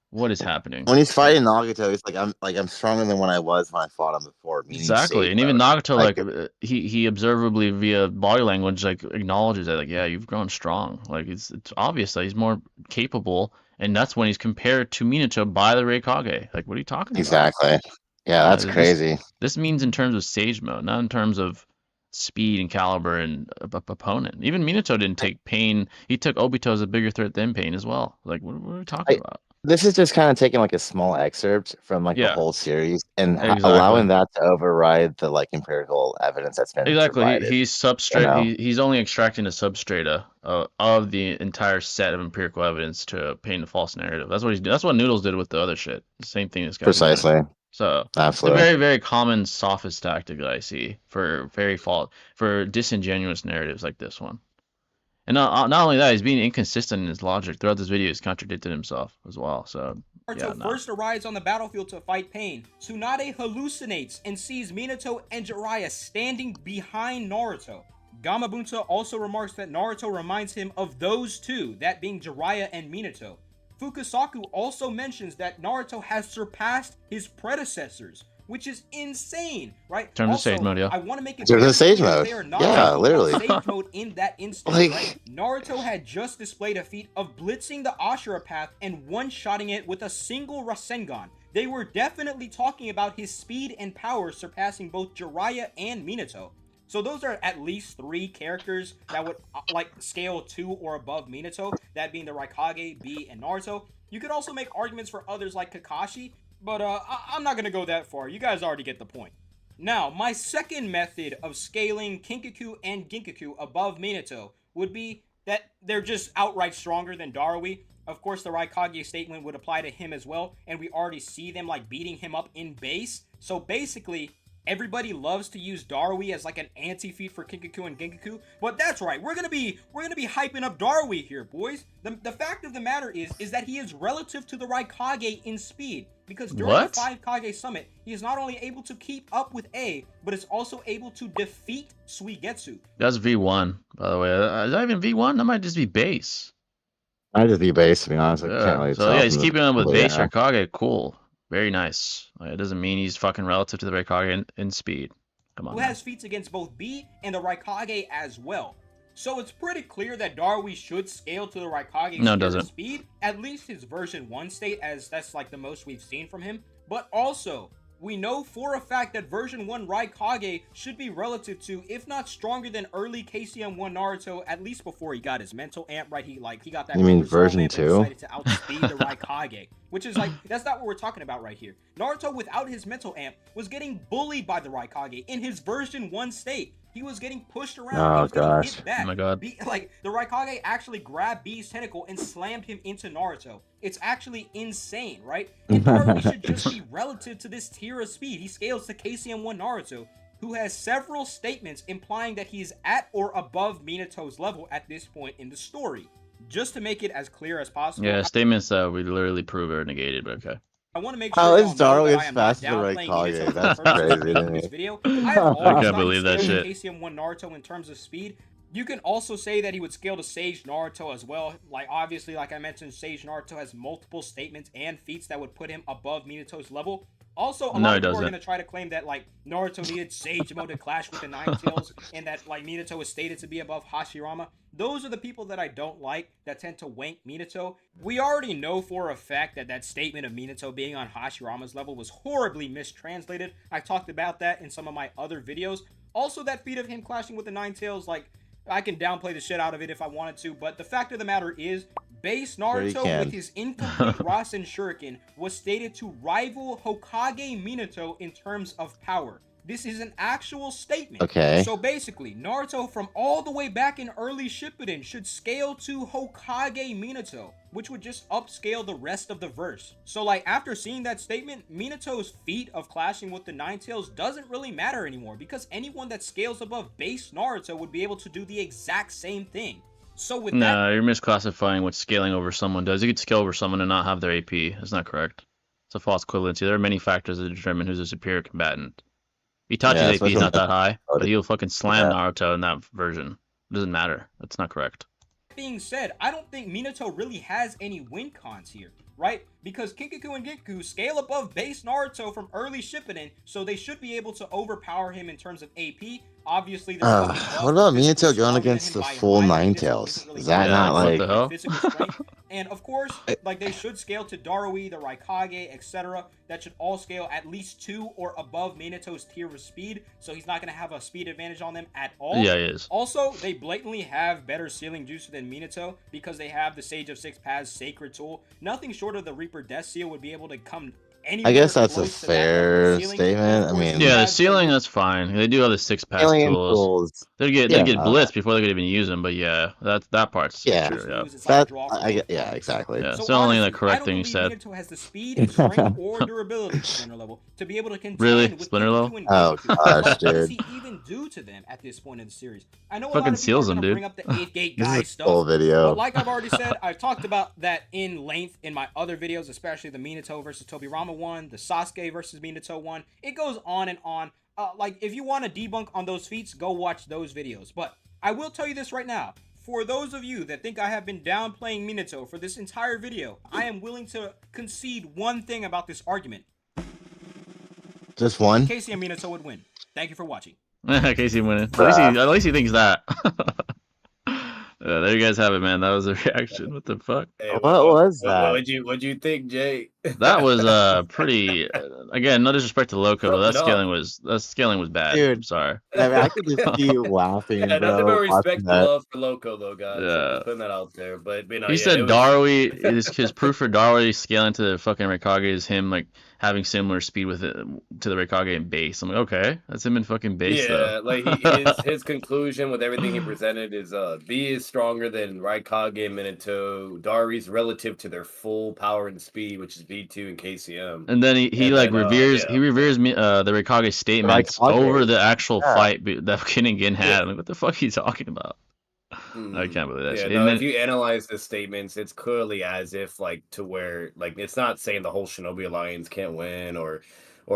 Speaker 1: What is happening?
Speaker 2: When he's fighting Nagato, he's I'm stronger than when I was when I fought him before.
Speaker 1: Exactly, and even Nagato, like he observably via body language, like acknowledges that, like, yeah, you've grown strong. Like it's obvious that he's more capable, and that's when he's compared to Minato by the Raikage. Like, what are you talking about?
Speaker 2: Exactly. Yeah, that's crazy.
Speaker 1: This means in terms of stage mode, not in terms of speed and caliber and opponent. Even Minato didn't take pain. He took Obito as a bigger threat than pain as well. Like, what are we talking about?
Speaker 2: This is just kind of taking like a small excerpt from like the whole series and allowing that to override the like empirical evidence that's been provided.
Speaker 1: He's substrate. He's only extracting the substrata of the entire set of empirical evidence to paint a false narrative. That's what he's doing. That's what Noodles did with the other shit. The same thing this guy.
Speaker 2: Precisely.
Speaker 1: So
Speaker 2: absolutely,
Speaker 1: it's a very, very common sophist tactic that I see for disingenuous narratives like this one. And not only that, he's being inconsistent in his logic. Throughout this video, he's contradicted himself as well. So
Speaker 3: Naruto first arrives on the battlefield to fight Pain. Tsunade hallucinates and sees Minato and Jiraiya standing behind Naruto. Gamabunta also remarks that Naruto reminds him of those two, that being Jiraiya and Minato. Fukasaku also mentions that Naruto has surpassed his predecessors, which is insane, right?
Speaker 1: Turn to sage mode, yeah.
Speaker 3: I want to make it
Speaker 2: clear
Speaker 3: sage
Speaker 2: mode.
Speaker 3: They are not
Speaker 2: literally
Speaker 3: sage mode in that instance, right? Naruto had just displayed a feat of blitzing the Ashura path and one-shotting it with a single Rasengan. They were definitely talking about his speed and power surpassing both Jiraiya and Minato. So those are at least 3 characters that would like scale to or above Minato, that being the Raikage, B, and Naruto. You could also make arguments for others like Kakashi, but I'm not going to go that far. You guys already get the point. Now, my second method of scaling Kinkaku and Ginkaku above Minato would be that they're just outright stronger than Darui. Of course, the Raikage statement would apply to him as well, and we already see them like beating him up in base. So basically, everybody loves to use Darui as like an anti-feat for Kinkaku and Ginkaku, but that's right. We're gonna be hyping up Darui here, boys. The fact of the matter is that he is relative to the Raikage in speed, because during the 5 Kage Summit, he is not only able to keep up with A, but is also able to defeat Suigetsu.
Speaker 1: That's V1, by the way. Is that even V1? That might just be base.
Speaker 2: Might just be base, to be honest. I can't really tell.
Speaker 1: Yeah, he's keeping up with base Raikage. Cool. Very nice. It doesn't mean he's fucking relative to the Raikage in speed. Come on.
Speaker 3: Who has feats against both B and the Raikage as well. So it's pretty clear that Darui should scale to the Raikage's speed, at least his version 1 state, as that's like the most we've seen from him. But also, we know for a fact that version 1 Raikage should be relative to, if not stronger than early KCM 1 Naruto, at least before he got his mental amp, right? He got that.
Speaker 2: You mean version 2?
Speaker 3: Decided to outspeed the Raikage, which is like, that's not what we're talking about right here. Naruto, without his mental amp, was getting bullied by the Raikage in his version 1 state. He was getting pushed around.
Speaker 2: Oh,
Speaker 3: he was
Speaker 2: gosh.
Speaker 3: hit back.
Speaker 1: Oh my god.
Speaker 3: Like, the Raikage actually grabbed B's tentacle and slammed him into Naruto. It's actually insane, right? And Darui should just be relative to this tier of speed. He scales to KCM 1 Naruto, who has several statements implying that he is at or above Minato's level at this point in the story. Just to make it as clear as possible.
Speaker 1: Yeah, statements that we literally prove are negated, but okay.
Speaker 3: I want to make sure y'all know that I am not downplaying
Speaker 2: Raikage. That's crazy to me.
Speaker 3: This video. I
Speaker 1: can't believe that shit.
Speaker 3: KCM 1 Naruto in terms of speed. You can also say that he would scale to Sage Naruto as well. Like, obviously, like I mentioned, Sage Naruto has multiple statements and feats that would put him above Minato's level. Also, a lot of people are going to try to claim that, like, Naruto needed Sage Mode to clash with the Nine Tails, and that, like, Minato is stated to be above Hashirama. Those are the people that I don't like, that tend to wank Minato. We already know for a fact that that statement of Minato being on Hashirama's level was horribly mistranslated. I talked about that in some of my other videos. Also, that feat of him clashing with the Nine Tails, like, I can downplay the shit out of it if I wanted to, but the fact of the matter is, base Naruto with his incomplete Rasen Shuriken was stated to rival Hokage Minato in terms of power. This is an actual statement.
Speaker 2: Okay.
Speaker 3: So basically, Naruto from all the way back in early Shippuden should scale to Hokage Minato, which would just upscale the rest of the verse. So like after seeing that statement, Minato's feat of clashing with the Nine Tails doesn't really matter anymore because anyone that scales above base Naruto would be able to do the exact same thing. So with that,
Speaker 1: No, you're misclassifying what scaling over someone does. You could scale over someone and not have their AP. That's not correct. It's a false equivalency. There are many factors that determine who's a superior combatant. Itachi's
Speaker 2: Yeah,
Speaker 1: AP is
Speaker 2: especially
Speaker 1: not that high, but
Speaker 2: when-
Speaker 1: he'll fucking slam
Speaker 2: Yeah.
Speaker 1: Naruto in that version. It doesn't matter. That's not correct.
Speaker 3: being said, I don't think Minato really has any win cons here, right? Because Kinkaku and Genku scale above base Naruto from early Shippuden, so they should be able to overpower him in terms of AP. Obviously, they're
Speaker 2: what about Minato going against the full Nine Tails? Is that not
Speaker 1: what
Speaker 2: like
Speaker 1: the hell?
Speaker 3: physical strength? And of course, like they should scale to Darui, the Raikage, etc. That should all scale at least 2 or above Minato's tier of speed, so he's not going to have a speed advantage on them at all.
Speaker 1: Yeah, he is.
Speaker 3: Also, they blatantly have better sealing jutsu than Minato because they have the Sage of Six Paths Sacred Tool. Nothing short of the Reaper Death Seal would be able to come anywhere
Speaker 2: I guess that's a
Speaker 3: close to that level
Speaker 2: fair
Speaker 3: of sealing.
Speaker 2: statement.
Speaker 3: Of
Speaker 2: I
Speaker 3: course,
Speaker 2: mean,
Speaker 3: you
Speaker 1: Yeah, the
Speaker 3: have
Speaker 1: ceiling, that's fine. They do have the 6-pack
Speaker 2: alien
Speaker 1: tools.
Speaker 2: tools.
Speaker 1: They get
Speaker 2: Yeah,
Speaker 1: blitzed before they could even use them, but yeah, that part's
Speaker 2: Yeah.
Speaker 1: true. Yeah.
Speaker 3: It's like
Speaker 2: That
Speaker 3: draw
Speaker 2: yeah, exactly.
Speaker 1: Yeah.
Speaker 3: So
Speaker 1: It's the only
Speaker 3: honestly,
Speaker 1: correct
Speaker 3: I
Speaker 1: thing
Speaker 3: don't
Speaker 1: you
Speaker 3: believe
Speaker 1: said.
Speaker 3: Minato has the speed, strength, or durability Splinter level to be able to contend
Speaker 1: Really?
Speaker 3: with
Speaker 1: Splinter
Speaker 3: Kinkaku
Speaker 1: level?
Speaker 3: and
Speaker 2: Oh,
Speaker 3: Genku.
Speaker 2: gosh,
Speaker 3: What does
Speaker 2: dude.
Speaker 3: he even do to them at this point in the series? I know a
Speaker 1: Fucking
Speaker 3: lot of people are
Speaker 1: seals them,
Speaker 3: gonna
Speaker 1: dude.
Speaker 3: bring up the 8th gate
Speaker 2: This
Speaker 3: guy
Speaker 2: is a
Speaker 3: stuff.
Speaker 2: full video.
Speaker 3: But like I've already said, I've talked about that in length in my other videos, especially the Minato versus Tobirama one, the Sasuke versus Minato one. It goes on and on. Like, if you want to debunk on those feats, go watch those videos. But I will tell you this right now. For those of you that think I have been downplaying Minato for this entire video, I am willing to concede one thing about this argument.
Speaker 2: Just one?
Speaker 3: Casey and Minato would win. Thank you for watching.
Speaker 1: Casey winning. At least he thinks that. There you guys have it, man. That was the reaction. What the fuck?
Speaker 4: Hey,
Speaker 2: What was that?
Speaker 4: What'd you think, Jay?
Speaker 1: That was pretty. Again, no disrespect to Loco, but that scaling was bad.
Speaker 2: Dude.
Speaker 1: I'm sorry.
Speaker 2: I mean, I could just see you laughing,
Speaker 4: Yeah,
Speaker 2: bro.
Speaker 4: nothing but respect
Speaker 2: watching
Speaker 4: and
Speaker 2: that.
Speaker 4: love for Loco, though, guys.
Speaker 1: Yeah.
Speaker 4: Just putting that out there. But you know,
Speaker 1: He
Speaker 4: yeah,
Speaker 1: said
Speaker 4: it was-
Speaker 1: Darui, his proof for Darui scaling to the fucking Raikage is him like having similar speed with it to the Raikage in base. I'm like, okay, that's him in fucking base
Speaker 4: Yeah,
Speaker 1: though.
Speaker 4: like his conclusion with everything he presented is B is stronger than Raikage and Minato. Dari's relative to their full power and speed, which is B2 and KCM.
Speaker 1: And then he
Speaker 4: And
Speaker 1: like
Speaker 4: then,
Speaker 1: reveres
Speaker 4: yeah.
Speaker 1: he reveres me the Raikage statements
Speaker 2: Raikage,
Speaker 1: over the actual
Speaker 2: yeah.
Speaker 1: fight that Kinnigan had.
Speaker 4: Yeah.
Speaker 1: I'm like, what the fuck are you talking about? I can't believe that
Speaker 4: Yeah,
Speaker 1: shit.
Speaker 4: no,
Speaker 1: And then-
Speaker 4: if you analyze the statements, it's clearly as if like to where like it's not saying the whole Shinobi Alliance can't win or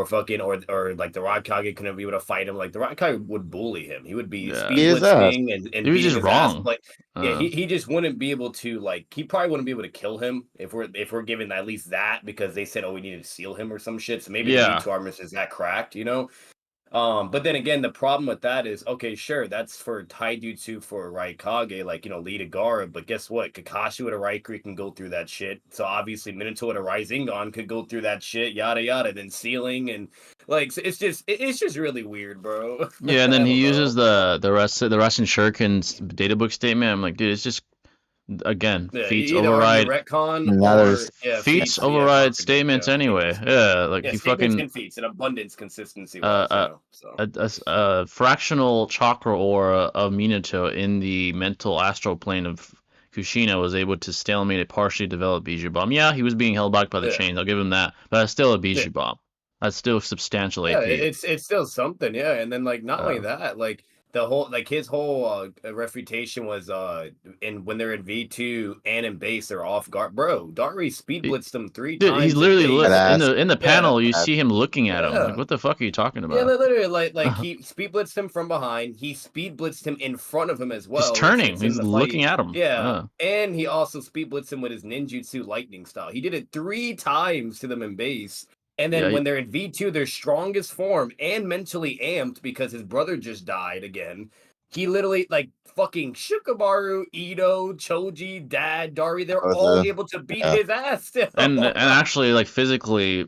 Speaker 4: fucking or like the Raikage couldn't be able to fight him. Like the Raikage would bully him. He would be
Speaker 1: Yeah.
Speaker 4: speed
Speaker 2: He is
Speaker 4: blitzing and
Speaker 1: He was
Speaker 4: beating
Speaker 1: just
Speaker 4: his ass.
Speaker 1: wrong.
Speaker 4: Like yeah,
Speaker 1: Uh.
Speaker 4: he just wouldn't be able to like he probably wouldn't be able to kill him if we're given at least that because they said oh we needed to seal him or some shit. So maybe
Speaker 1: Yeah.
Speaker 4: the V2 armor is that cracked, you know. But then again, the problem with that is, okay, sure, that's for Taijutsu for Raikage, like, you know, lead a guard, but guess what? Kakashi with a Raikiri can go through that shit. So obviously Minato with a Rasengan could go through that shit, yada yada, then sealing and like it's just really weird, bro.
Speaker 1: Yeah, and then
Speaker 4: I
Speaker 1: he
Speaker 4: don't know.
Speaker 1: uses the Russian Shuriken's data book statement. I'm like, dude, it's just again
Speaker 4: Yeah,
Speaker 1: feats
Speaker 4: either
Speaker 1: override
Speaker 4: retcon
Speaker 2: Now
Speaker 4: or
Speaker 2: there's
Speaker 1: feats
Speaker 4: yeah,
Speaker 1: override
Speaker 4: contradict,
Speaker 1: statements
Speaker 4: yeah,
Speaker 1: anyway.
Speaker 4: statements.
Speaker 1: Yeah, like
Speaker 4: Yeah,
Speaker 1: he
Speaker 4: statements
Speaker 1: fucking
Speaker 4: and feats and abundance consistency. So.
Speaker 1: a fractional chakra aura of Minato in the mental astral plane of Kushina was able to stalemate a partially developed Bijou Bomb. Yeah, he was being held back by the
Speaker 4: Yeah.
Speaker 1: chains. I'll give him that, but that's still a Bijou
Speaker 4: Yeah.
Speaker 1: Bomb. That's still substantial
Speaker 4: Yeah,
Speaker 1: AP.
Speaker 4: it's still something, yeah. And then like not only that, like the whole like his whole refutation was in when they're in V2 and in base they're off guard. Bro, Dari speed blitzed them 3
Speaker 1: Dude,
Speaker 4: times.
Speaker 1: he's literally in the
Speaker 4: Yeah.
Speaker 1: panel. You see him looking at him.
Speaker 4: Yeah.
Speaker 1: Like, what the fuck are you talking about?
Speaker 4: Yeah, literally, like he speed blitzed him from behind. He speed blitzed him in front of him as well.
Speaker 1: He's
Speaker 4: which
Speaker 1: turning.
Speaker 4: makes him
Speaker 1: He's
Speaker 4: the
Speaker 1: looking
Speaker 4: fight.
Speaker 1: at him.
Speaker 4: Yeah, and he also speed blitzed him with his ninjutsu lightning style. He did it 3 times to them in base. And then
Speaker 1: Yeah,
Speaker 4: when they're in V2, their strongest form and mentally amped because his brother just died again. He literally like fucking Shikamaru, Ito, Choji, Dad, Dari, they're all able to beat his ass still.
Speaker 1: and actually, like physically,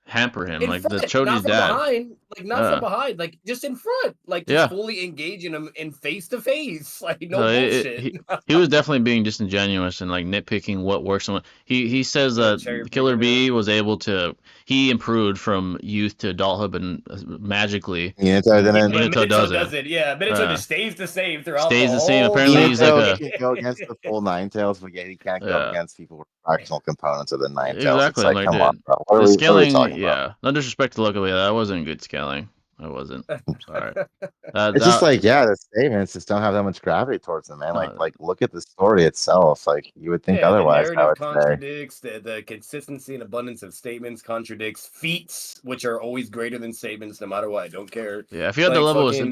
Speaker 1: hamper him,
Speaker 4: in
Speaker 1: like the
Speaker 4: front,
Speaker 1: Choji's
Speaker 4: not from
Speaker 1: dad.
Speaker 4: behind, like not from behind, like just in front, like just
Speaker 1: Yeah.
Speaker 4: fully engaging him in face to face, like no
Speaker 1: So
Speaker 4: bullshit.
Speaker 1: he was definitely being disingenuous and like nitpicking what works. And what he says that
Speaker 4: Cherry
Speaker 1: Killer
Speaker 4: picking,
Speaker 1: Bee was able to he improved from youth to adulthood, and magically
Speaker 2: Minato
Speaker 4: yeah,
Speaker 2: didn't.
Speaker 4: but
Speaker 1: Minato
Speaker 4: Minato
Speaker 1: doesn't.
Speaker 4: doesn't. Yeah, Minato just stays the same throughout the
Speaker 1: Stays the same.
Speaker 4: whole
Speaker 1: Apparently, he's like
Speaker 2: Minato,
Speaker 1: a
Speaker 2: he can go against the full Nine Tails, but yet he can't go
Speaker 1: yeah.
Speaker 2: against people with fractional components of the Nine Tails. It's
Speaker 1: Exactly,
Speaker 2: like,
Speaker 1: like
Speaker 2: come on,
Speaker 1: dude.
Speaker 2: bro.
Speaker 1: The
Speaker 2: What are we
Speaker 1: scaling,
Speaker 2: talking about?
Speaker 1: yeah. No disrespect to Loco, yeah, that wasn't good scaling. It wasn't. Sorry.
Speaker 2: It's just like, yeah, the statements just don't have that much gravity towards them, man. Like look at the story itself. Like you would think
Speaker 4: Yeah, the
Speaker 2: otherwise, I
Speaker 4: narrative
Speaker 2: would say.
Speaker 4: contradicts, the consistency and abundance of statements contradicts feats, which are always greater than statements, no matter what. I don't care.
Speaker 1: Yeah, if you had the level,
Speaker 4: fucking,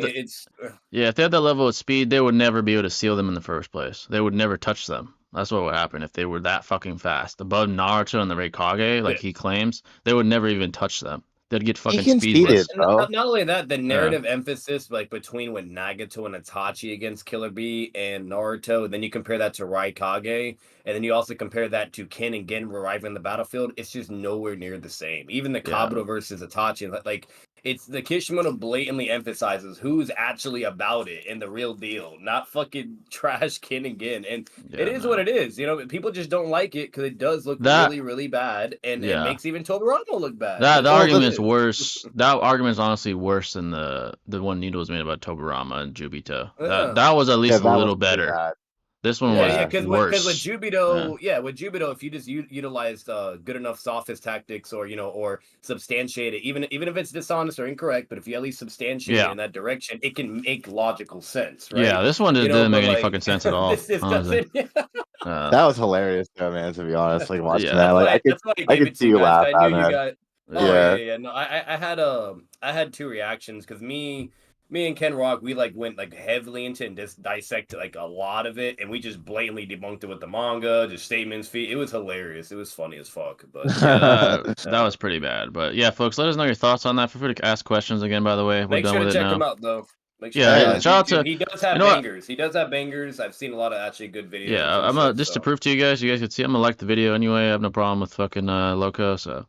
Speaker 1: yeah, if they had that level of speed, they would never be able to seal them in the first place. They would never touch them. That's what would happen if they were that fucking fast. Above Naruto and the Raikage, like he claims, they would never even touch them. They'd get
Speaker 2: He
Speaker 1: fucking
Speaker 2: conceded,
Speaker 1: speedless.
Speaker 2: bro.
Speaker 4: Not only that, the narrative emphasis, like between when Nagato and Itachi against Killer Bee and Naruto, then you compare that to Raikage, and then you also compare that to Ken and Gen arriving in the battlefield. It's just nowhere near the same. Even the Kabuto versus Itachi, like it's the Kishimoto blatantly emphasizes who's actually about it and the real deal, not fucking trash Ken and Gen. And it is what it is. You know, people just don't like it because it does look really, really bad, and it makes even Tobirama look bad.
Speaker 1: That argument's worse. That argument's honestly worse than the one Needle was made about Tobirama and Jubito. That was at least a little better. This one was worse.
Speaker 4: Because with Jubito, with Jubito, if you just utilized good enough sophist tactics, or or substantiate it, even if it's dishonest or incorrect, but if you at least substantiate it in that direction, it can make logical sense, right?
Speaker 1: Yeah, this one just didn't make any fucking sense at all.
Speaker 4: This doesn't.
Speaker 2: That was hilarious, though, man. To be honest, like watching that,
Speaker 4: like
Speaker 2: I could see you laugh at it.
Speaker 4: Yeah. No, I had two reactions because me and Ken Rock, we went heavily into and just dissected a lot of it, and we just blatantly debunked it with the manga, just statements. It was hilarious. It was funny as fuck. But
Speaker 1: that was pretty bad. But yeah, folks, let us know your thoughts on that. Feel free to ask questions again. By the way, we're done with it now.
Speaker 4: Make sure to check him out, though.
Speaker 1: Shout out to.
Speaker 4: He does have bangers. He does have bangers. I've seen a lot of actually good videos.
Speaker 1: Yeah, I'm just to prove to you guys could see. I'm gonna like the video anyway. I have no problem with fucking Loco, so.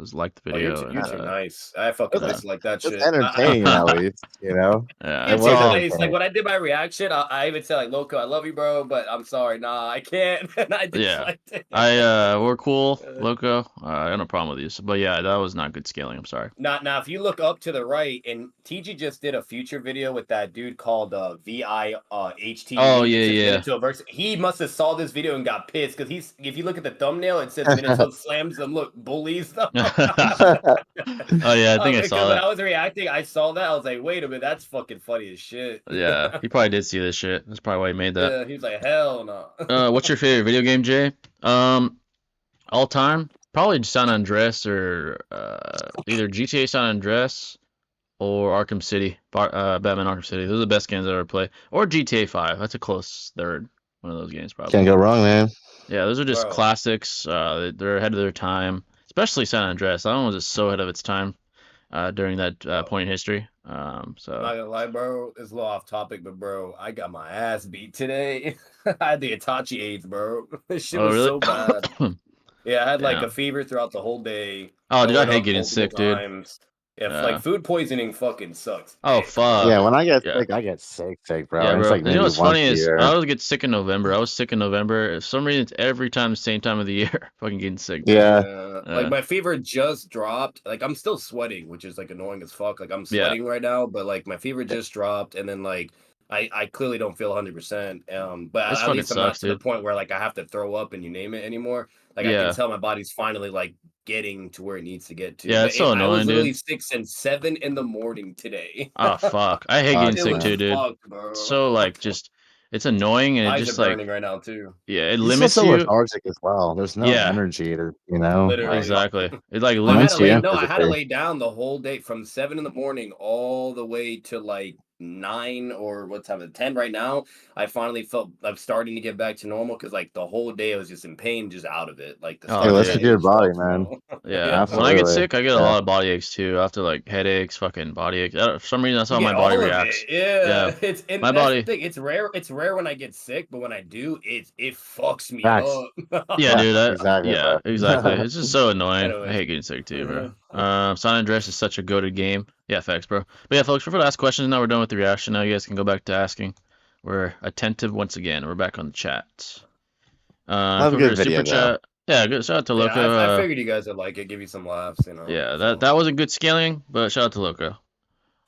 Speaker 1: Just like the video.
Speaker 4: You're too nice. I fucking like that shit.
Speaker 2: It's entertaining at least, you know.
Speaker 1: Yeah,
Speaker 4: it was nice. Like when I did my reaction, I even said Loco, I love you, bro, but I'm sorry, nah, I can't. And I disliked it.
Speaker 1: We're cool, Loco. I got no problem with you. But yeah, that was not good scaling. I'm sorry.
Speaker 4: Now, if you look up to the right, and TG just did a future video with that dude called VIHT.
Speaker 1: Oh yeah.
Speaker 4: He must have saw this video and got pissed because if you look at the thumbnail, it says Minato slams them. Look, bullies them.
Speaker 1: Oh yeah, I think I saw that.
Speaker 4: When I was reacting, I saw that. I was like, wait a minute, that's fucking funny as shit.
Speaker 1: Yeah, he probably did see this shit. That's probably why he made that.
Speaker 4: Yeah, he was like, hell no.
Speaker 1: What's your favorite video game, Jay? All time? Probably San Andreas or either GTA San Andreas or Arkham City, Batman Arkham City. Those are the best games I ever played. Or GTA 5. That's a close third. One of those games probably.
Speaker 2: Can't go wrong, man.
Speaker 1: Yeah, those are just classics. They're ahead of their time. Especially San Andreas. That one was just so ahead of its time during that point in history. So
Speaker 4: I'm not gonna lie, bro. It's a little off topic, but bro, I got my ass beat today. I had the Itachi AIDS, bro. This shit was so bad. Yeah, I had a fever throughout the whole day.
Speaker 1: Oh, dude, I hate getting sick, dude.
Speaker 4: Yeah, food poisoning fucking sucks.
Speaker 1: Oh, fuck.
Speaker 2: Yeah, when I get sick, I get sick, bro.
Speaker 1: Yeah,
Speaker 2: bro.
Speaker 1: It's you know what's funny is I always get sick in November. I was sick in November. For some reason, it's every time the same time of the year. Fucking getting sick.
Speaker 2: Yeah.
Speaker 4: Like my fever just dropped. Like I'm still sweating, which is annoying as fuck. Like I'm sweating right now, but my fever just dropped, and then I clearly don't feel 100%. But at least I'm not to the point where I have to throw up and you name it anymore. I can tell my body's finally getting to where it needs to get to.
Speaker 1: Yeah, it's so annoying, dude. I was literally
Speaker 4: 6 and 7 in the morning today.
Speaker 1: Oh fuck! I hate getting sick too, dude. Fucked, so just it's annoying and it just
Speaker 4: burning right now too.
Speaker 1: Yeah, it limits you.
Speaker 2: So lethargic as well. There's no energy to
Speaker 4: Literally.
Speaker 1: Exactly. It limits you.
Speaker 4: I had to lay down the whole day from 7 in the morning all the way to 9 or what time is it, 10 right now, I finally felt I'm starting to get back to normal because like the whole day I was just in pain, just out of it. Like the
Speaker 1: Oh,
Speaker 2: Hey,
Speaker 4: start of
Speaker 2: listen
Speaker 4: that
Speaker 1: dude.
Speaker 2: to
Speaker 4: day
Speaker 2: your
Speaker 4: was
Speaker 2: body,
Speaker 4: fucked,
Speaker 2: man.
Speaker 4: bro.
Speaker 1: Yeah.
Speaker 4: Yeah,
Speaker 1: When I get
Speaker 2: Absolutely.
Speaker 1: sick, I get a
Speaker 2: Yeah.
Speaker 1: lot of body aches too. After like headaches, fucking body aches. For some reason, that's
Speaker 4: you
Speaker 1: how my
Speaker 4: get
Speaker 1: body
Speaker 4: all of
Speaker 1: reacts.
Speaker 4: it. Yeah,
Speaker 1: Yeah.
Speaker 4: and
Speaker 1: My
Speaker 4: that's the
Speaker 1: body.
Speaker 4: thing. It's rare. It's rare when I get sick, but when I do, it fucks me
Speaker 2: Facts.
Speaker 4: up.
Speaker 1: Yeah,
Speaker 2: Yeah,
Speaker 1: dude.
Speaker 2: exactly,
Speaker 1: Yeah, exactly.
Speaker 2: bro.
Speaker 1: It's just so annoying. I
Speaker 4: Anyways,
Speaker 1: hate getting sick too, bro.
Speaker 4: uh,
Speaker 1: San Andreas is such a goated game. Yeah, facts, bro. But yeah, folks, we're to ask questions now. We're done with the reaction. Now you guys can go back to asking. We're attentive once again. We're back on the chat.
Speaker 2: That was a
Speaker 1: Feel free
Speaker 2: good
Speaker 1: to super
Speaker 2: video, though.
Speaker 1: chat. Yeah, good. Shout out to
Speaker 4: yeah,
Speaker 1: Loco.
Speaker 4: I figured you guys would like it. Give you some laughs, you know.
Speaker 1: Yeah,
Speaker 4: So.
Speaker 1: that wasn't good scaling, but shout out to Loco.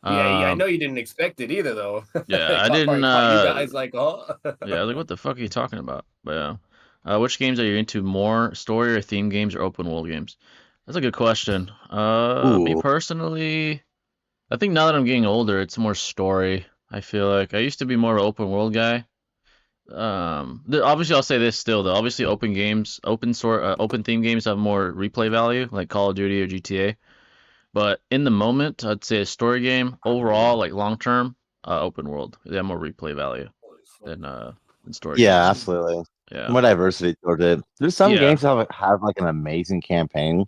Speaker 4: Yeah, I know you didn't expect it either, though.
Speaker 1: Yeah,
Speaker 4: It
Speaker 1: I didn't.
Speaker 4: probably caught you guys like, oh.
Speaker 1: Yeah, I was like, what the fuck are you talking about? But yeah. Which games are you into more, story or theme games or open world games? That's a good question. Me
Speaker 2: Ooh.
Speaker 1: personally, I think now that I'm getting older, it's more story. I feel like I used to be more of an open world guy. Obviously, I'll say this still though. Obviously, open theme games have more replay value, like Call of Duty or GTA. But in the moment, I'd say a story game overall, like long term, open world. They have more replay value than story
Speaker 2: Yeah,
Speaker 1: games.
Speaker 2: absolutely.
Speaker 1: Yeah.
Speaker 2: More diversity towards it. There's some
Speaker 1: Yeah.
Speaker 2: games that have like an amazing campaign,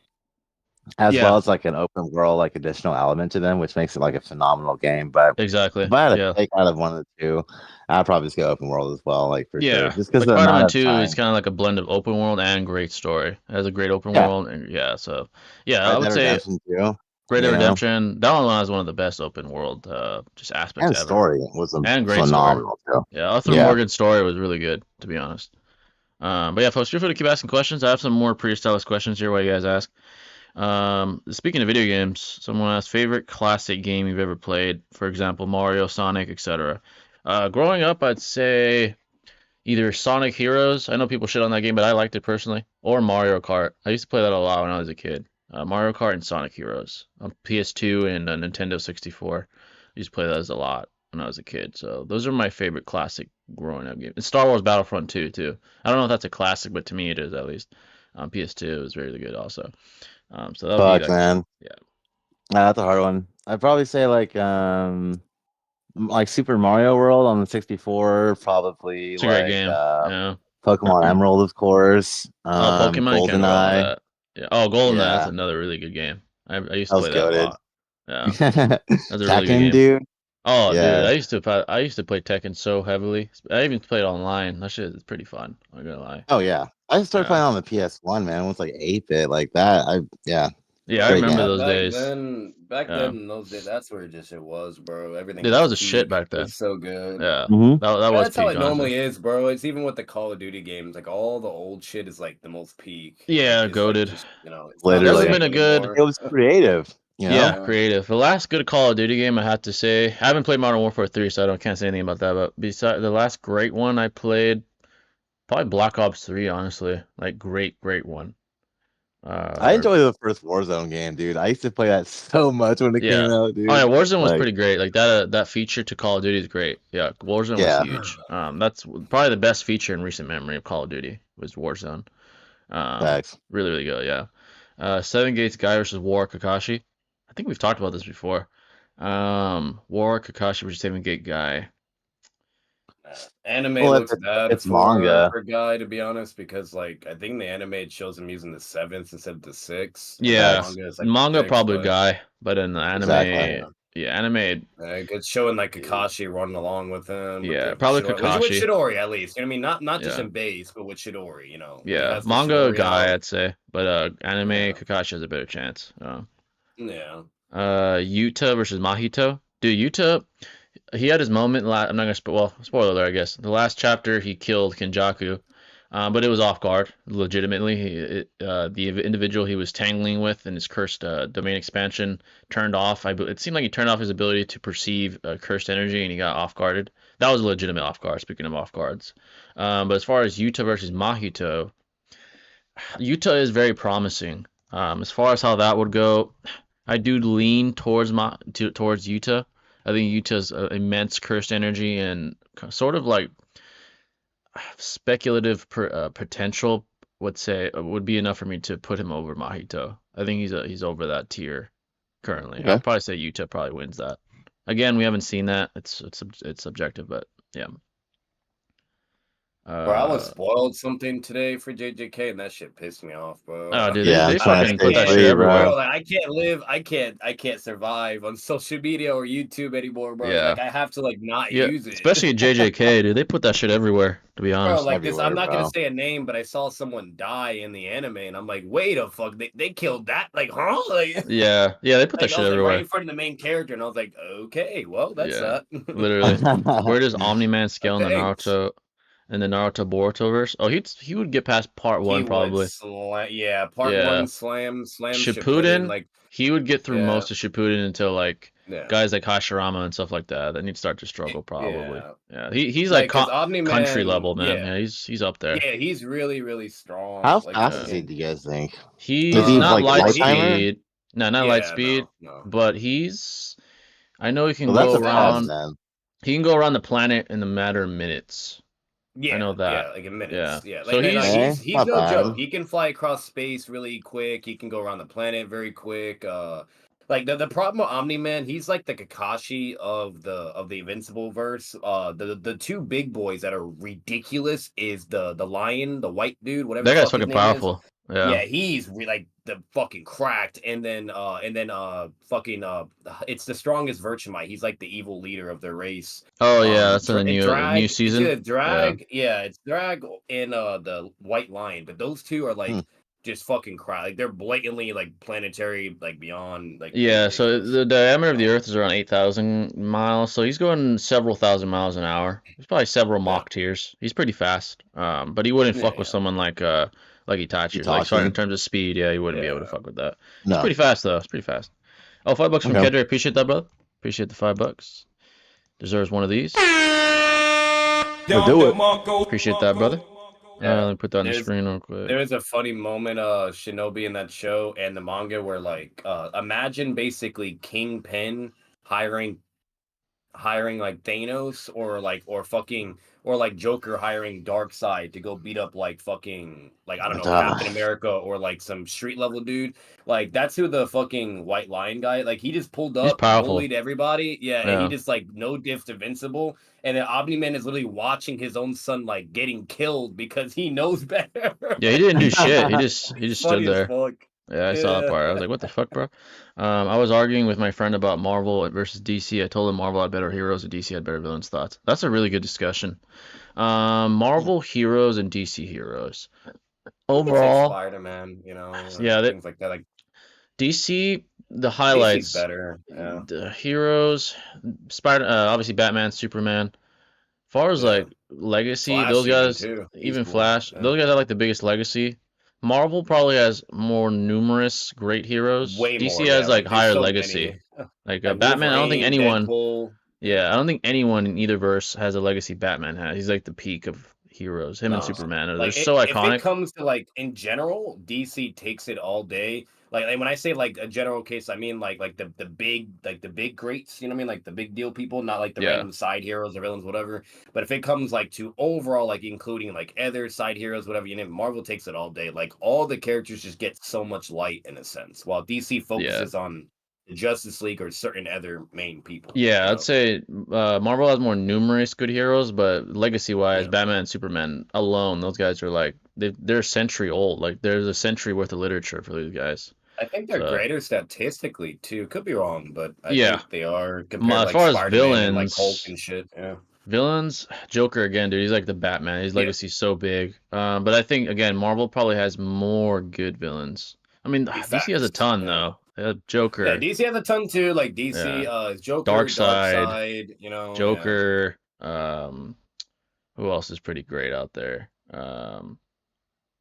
Speaker 2: as well
Speaker 1: Yeah.
Speaker 2: as like an open world, like additional element to them, which makes it like a phenomenal game. But
Speaker 1: Exactly.
Speaker 2: if I had to
Speaker 1: Yeah.
Speaker 2: take out of one of the two, I'd probably just go open world as well, like for sure.
Speaker 1: Yeah.
Speaker 2: Just because
Speaker 1: Like
Speaker 2: of the
Speaker 1: Spider-Man
Speaker 2: amount of
Speaker 1: 2 is
Speaker 2: time.
Speaker 1: kind of like a blend of open world and great story. It has a great open
Speaker 2: Yeah,
Speaker 1: world and yeah, so yeah, I
Speaker 2: Red
Speaker 1: would
Speaker 2: Dead
Speaker 1: say
Speaker 2: Redemption too.
Speaker 1: Red Dead
Speaker 2: You know,
Speaker 1: Redemption, that one has one of the best open world just aspects
Speaker 2: and
Speaker 1: ever.
Speaker 2: story was
Speaker 1: And great story.
Speaker 2: phenomenal too.
Speaker 1: Yeah, Arthur
Speaker 2: Yeah.
Speaker 1: Morgan's story was really good, to be honest. But yeah, folks, feel free to keep asking questions. I have some more pre-established questions here while you guys ask. Speaking of video games, someone asked favorite classic game you've ever played. For example, Mario, Sonic, etc. Growing up, I'd say either Sonic Heroes. I know people shit on that game, but I liked it personally. Or Mario Kart. I used to play that a lot when I was a kid. Mario Kart and Sonic Heroes on PS2 and Nintendo 64. I used to play those a lot when I was a kid. So those are my favorite classic growing up games. And Star Wars Battlefront 2 too. I don't know if that's a classic, but to me it is at least. PS2 is really good also. So that would be
Speaker 2: Fuck,
Speaker 1: like,
Speaker 2: man.
Speaker 1: yeah,
Speaker 2: That's a hard one. I'd probably say like Super Mario World on the 64, probably
Speaker 1: it's a great
Speaker 2: like
Speaker 1: game. Yeah.
Speaker 2: Pokemon Emerald, of course.
Speaker 1: Oh, Pokemon, you can't go wrong with
Speaker 2: GoldenEye.
Speaker 1: that. Yeah. Oh, GoldenEye, that's
Speaker 2: Yeah,
Speaker 1: another really good game. I used
Speaker 2: that
Speaker 1: to
Speaker 2: was
Speaker 1: play that a
Speaker 2: goated.
Speaker 1: lot. Yeah. That's a really good
Speaker 2: Tekken,
Speaker 1: game.
Speaker 2: dude.
Speaker 1: Oh, dude,
Speaker 2: Yeah.
Speaker 1: I used to play Tekken so heavily. I even played online. That shit is pretty fun. I'm not gonna lie.
Speaker 2: Oh yeah. I started
Speaker 1: Yeah.
Speaker 2: playing on the PS1, man. It was like 8-bit like that. Yeah,
Speaker 1: Yeah, I
Speaker 2: great
Speaker 1: remember
Speaker 2: game.
Speaker 1: those days.
Speaker 4: Back
Speaker 1: Yeah.
Speaker 4: then in those days, that's where just it was, bro. Everything
Speaker 1: Dude, that
Speaker 4: was
Speaker 1: was a shit
Speaker 4: peak.
Speaker 1: back
Speaker 4: It
Speaker 1: then.
Speaker 4: was so good.
Speaker 1: Yeah.
Speaker 2: Hmm.
Speaker 1: That was
Speaker 4: That's how
Speaker 1: peak,
Speaker 4: it
Speaker 1: honestly.
Speaker 4: normally is, bro. It's even with the Call of Duty games, like all the old shit is like the most peak.
Speaker 1: Yeah,
Speaker 4: It's like
Speaker 1: goated.
Speaker 4: just it's not the
Speaker 1: There hasn't
Speaker 2: Literally.
Speaker 1: been
Speaker 4: same
Speaker 1: a good.
Speaker 4: anymore.
Speaker 2: It was creative, you
Speaker 1: Yeah,
Speaker 2: know?
Speaker 4: Yeah.
Speaker 1: creative. The last good Call of Duty game I have to say, I haven't played Modern Warfare 3, so can't say anything about that. But beside the last great one I played, probably Black Ops 3, honestly. Like great one.
Speaker 2: I
Speaker 1: Uh,
Speaker 2: enjoy the first Warzone game, dude. I used to play that so much when it came
Speaker 1: yeah.
Speaker 2: out,
Speaker 1: Oh yeah,
Speaker 2: dude.
Speaker 1: Warzone was
Speaker 2: Like,
Speaker 1: pretty great. Like that feature to Call of Duty is great. Yeah, Warzone was
Speaker 2: yeah,
Speaker 1: huge. That's probably the best feature in recent memory of Call of Duty was Warzone.
Speaker 2: facts.
Speaker 1: Really good. Yeah. Seven Gates Guy versus War Kakashi. I think we've talked about this before. War Kakashi versus Seven Gate Guy.
Speaker 4: Anime
Speaker 2: Well,
Speaker 4: looks bad
Speaker 2: it's manga.
Speaker 4: for Guy, to be honest, because like I think the anime it shows him using the seventh instead of the sixth, and the
Speaker 1: Yeah,
Speaker 2: Facts.
Speaker 4: manga is like the
Speaker 1: manga
Speaker 4: sixth,
Speaker 1: probably
Speaker 4: but
Speaker 1: Guy, but in the
Speaker 2: Exactly.
Speaker 1: anime, yeah, anime,
Speaker 4: it's showing like Kakashi running along with him with
Speaker 1: yeah,
Speaker 4: the
Speaker 1: probably
Speaker 4: Shidori, with
Speaker 1: Kakashi.
Speaker 4: Shidori at least. You know what I mean? Not just
Speaker 1: Yeah,
Speaker 4: in base, but with Shidori. You know, when he
Speaker 1: yeah,
Speaker 4: has the
Speaker 1: manga
Speaker 4: Shidori
Speaker 1: Guy,
Speaker 4: out.
Speaker 1: I'd say, but anime
Speaker 4: Yeah,
Speaker 1: Kakashi has a better chance.
Speaker 4: yeah.
Speaker 1: Yuta versus Mahito. Dude, Yuta, he had his moment. I'm not gonna spoiler alert, I guess. The last chapter, he killed Kenjaku, but it was off guard. Legitimately, the individual he was tangling with in his cursed domain expansion turned off. It seemed like he turned off his ability to perceive cursed energy, and he got off guarded. That was a legitimate off guard. Speaking of off guards, but as far as Yuta versus Mahito, Yuta is very promising. As far as how that would go, I do lean towards towards Yuta. I think Yuta's immense cursed energy and sort of like speculative potential would be enough for me to put him over Mahito. I think he's over that tier currently.
Speaker 2: Okay.
Speaker 1: I'd probably say Yuta probably wins that. Again, we haven't seen that. It's subjective, but yeah.
Speaker 4: Bro, I was spoiled something today for JJK, and that shit pissed me off, bro.
Speaker 1: Oh, dude,
Speaker 2: Yeah,
Speaker 1: they
Speaker 2: I'm trying to
Speaker 1: fucking
Speaker 2: stay
Speaker 1: put that shit
Speaker 2: free,
Speaker 1: everywhere.
Speaker 2: bro.
Speaker 4: Bro, like, I can't live, I can't survive on social media or YouTube anymore, bro.
Speaker 1: Yeah.
Speaker 4: Like, I have to like not
Speaker 1: Yeah,
Speaker 4: use it.
Speaker 1: especially JJK, dude. They put that shit everywhere, to be
Speaker 4: Bro,
Speaker 1: honest.
Speaker 4: like this, I'm
Speaker 2: Everywhere,
Speaker 4: not gonna
Speaker 2: bro.
Speaker 4: say a name, but I saw someone die in the anime, and I'm like, wait a fuck, they killed that? Like, huh? Like,
Speaker 1: Yeah, they put that
Speaker 4: like I
Speaker 1: shit
Speaker 4: was like right
Speaker 1: everywhere.
Speaker 4: in front of the main character, and I was like, okay, well, that's
Speaker 1: Yeah,
Speaker 4: that.
Speaker 1: literally. Where does Omni-Man scale in the
Speaker 4: Thanks.
Speaker 1: Naruto Boruto verse? Oh, he would get past part
Speaker 4: He
Speaker 1: one
Speaker 4: would
Speaker 1: probably.
Speaker 4: slam, yeah. Part
Speaker 1: Yeah,
Speaker 4: one, slam Shippuden,
Speaker 1: Shippuden,
Speaker 4: like,
Speaker 1: he would get through
Speaker 4: yeah,
Speaker 1: most of Shippuden until like
Speaker 4: yeah,
Speaker 1: guys like Hashirama and stuff like that. Then he'd start to struggle probably.
Speaker 4: yeah.
Speaker 1: Yeah, he's like
Speaker 4: Like, cause Omni
Speaker 1: country
Speaker 4: Man,
Speaker 1: level, man.
Speaker 4: yeah,
Speaker 1: Yeah, he's up there.
Speaker 4: yeah, he's really strong.
Speaker 2: How
Speaker 4: Like,
Speaker 2: fast is
Speaker 1: Yeah.
Speaker 2: he, do you guys think? Is
Speaker 1: He's
Speaker 2: he
Speaker 1: not
Speaker 2: like
Speaker 1: light
Speaker 2: light
Speaker 4: he,
Speaker 2: timer?
Speaker 1: speed. No, not light
Speaker 4: yeah,
Speaker 1: speed,
Speaker 4: no.
Speaker 1: but I know he can
Speaker 2: Well, that's
Speaker 1: go
Speaker 2: a plus
Speaker 1: around.
Speaker 2: then.
Speaker 1: He can go around the planet in a matter of minutes. I know that.
Speaker 4: Like in
Speaker 1: Yeah.
Speaker 4: minutes. Yeah,
Speaker 1: So
Speaker 4: like no,
Speaker 2: Okay,
Speaker 4: he's
Speaker 2: not
Speaker 4: no
Speaker 2: bad.
Speaker 4: joke. He can fly across space really quick. He can go around the planet very quick. Like the problem with Omni Man, he's like the Kakashi of the Invincible verse. The two big boys that are ridiculous is the lion, the white dude, whatever
Speaker 1: that
Speaker 4: the
Speaker 1: guy's
Speaker 4: fuck his
Speaker 1: fucking
Speaker 4: name is.
Speaker 1: powerful. Yeah.
Speaker 4: Yeah, he's like the fucking cracked, and then fucking it's the strongest Virtumite. He's like the evil leader of their race.
Speaker 1: Oh yeah, that's in the new
Speaker 4: Drag. It's
Speaker 1: season.
Speaker 4: either
Speaker 1: Yeah.
Speaker 4: Drag, yeah, it's Drag and the White Lion, but those two are
Speaker 2: Hmm.
Speaker 4: like just fucking cry. Like they're blatantly like planetary, like beyond like
Speaker 1: Yeah, so
Speaker 4: ridiculous.
Speaker 1: the diameter of the Earth is around 8,000 miles, so he's going several thousand miles an hour. He's probably several
Speaker 4: Yeah,
Speaker 1: Mach tiers. He's pretty fast. But he wouldn't fuck with
Speaker 4: yeah,
Speaker 1: someone like Itachi. Like sorry, in
Speaker 2: Itachi?
Speaker 1: terms of speed, yeah, he wouldn't be able to
Speaker 4: yeah.
Speaker 1: fuck with that. He's
Speaker 2: No.
Speaker 1: pretty fast though. It's pretty fast. Oh, $5 from
Speaker 2: Okay.
Speaker 1: Kedra. Appreciate that, brother. Appreciate the $5. Deserves one of these.
Speaker 2: We'll do it.
Speaker 1: Appreciate that, brother.
Speaker 4: Yeah.
Speaker 1: Let me put that on the
Speaker 4: There's
Speaker 1: screen real quick.
Speaker 4: there is a funny moment, Shinobi in that show and the manga where like imagine basically Kingpin hiring like Thanos or like Joker hiring Darkseid to go beat up like fucking like I don't know Captain America or like some street level dude. Like that's who the fucking White Lion guy. Like he just pulled
Speaker 1: He's
Speaker 4: up,
Speaker 1: powerful.
Speaker 4: bullied everybody. Yeah, and he
Speaker 1: Yeah.
Speaker 4: just like no diffs Invincible. And then Omni Man is literally watching his own son like getting killed because he knows better.
Speaker 1: Yeah, he didn't do shit. He just stood
Speaker 4: Funny as
Speaker 1: there.
Speaker 4: fuck.
Speaker 1: Yeah, I saw that
Speaker 4: Yeah.
Speaker 1: part. I was like, what the fuck, bro? I was arguing with my friend about Marvel versus DC. I told him Marvel had better heroes and DC had better villains. Thoughts? That's a really good discussion. Marvel heroes and DC heroes. Overall,
Speaker 4: Spider-Man, you know,
Speaker 1: yeah,
Speaker 4: things like that. Like
Speaker 1: DC, the
Speaker 4: DC's
Speaker 1: highlights,
Speaker 4: better. Yeah.
Speaker 1: the heroes, obviously Batman, Superman. Far as
Speaker 4: Yeah.
Speaker 1: like legacy,
Speaker 4: Flash
Speaker 1: those
Speaker 4: even,
Speaker 1: guys,
Speaker 4: too. He's
Speaker 1: even
Speaker 4: cool.
Speaker 1: Flash,
Speaker 4: Yeah.
Speaker 1: those guys have like the biggest legacy. Marvel probably has more numerous great heroes.
Speaker 4: Way
Speaker 1: DC
Speaker 4: more,
Speaker 1: has
Speaker 4: yeah,
Speaker 1: like
Speaker 4: there's
Speaker 1: higher
Speaker 4: so
Speaker 1: legacy.
Speaker 4: many.
Speaker 1: Like
Speaker 4: Like
Speaker 1: Batman, I don't think
Speaker 4: Wolverine,
Speaker 1: anyone.
Speaker 4: Deadpool.
Speaker 1: Yeah, I don't think anyone in either verse has a legacy Batman has. He's like the peak of heroes. Him and
Speaker 4: No.
Speaker 1: Superman. They're
Speaker 4: Like
Speaker 1: so
Speaker 4: if it
Speaker 1: iconic.
Speaker 4: comes to like in general, DC takes it all day. Like when I say like a general case, I mean like the big greats, you know what I mean? Like the big deal people, not like the
Speaker 1: Yeah.
Speaker 4: random side heroes or villains, whatever. But if it comes like to overall, like including like other side heroes, whatever you name, Marvel takes it all day. Like all the characters just get so much light in a sense, while DC focuses on the Justice League or certain other main people.
Speaker 1: Yeah,
Speaker 4: you know?
Speaker 1: I'd say Marvel has more numerous good heroes, but legacy-wise,
Speaker 4: Yeah.
Speaker 1: Batman and Superman alone, those guys are like they're a century old. Like there's a century worth of literature for these guys.
Speaker 4: I think they're
Speaker 1: So-
Speaker 4: greater statistically too. Could be wrong, but I
Speaker 1: Yeah.
Speaker 4: think they are compared
Speaker 1: As
Speaker 4: to like
Speaker 1: far as
Speaker 4: Spider-Man and like
Speaker 1: villains-
Speaker 4: Hulk and shit. Yeah.
Speaker 1: Villains, Joker again, dude. He's like the Batman. His
Speaker 4: Yeah.
Speaker 1: legacy's so big. But I think again, Marvel probably has more good villains. I mean, DC has a
Speaker 4: Facts,
Speaker 1: ton
Speaker 4: yeah.
Speaker 1: though. They have Joker,
Speaker 4: Yeah, DC has a ton too. Like DC, Joker,
Speaker 1: Darkseid,
Speaker 4: Darkseid, you know,
Speaker 1: Joker. Who else is pretty great out there?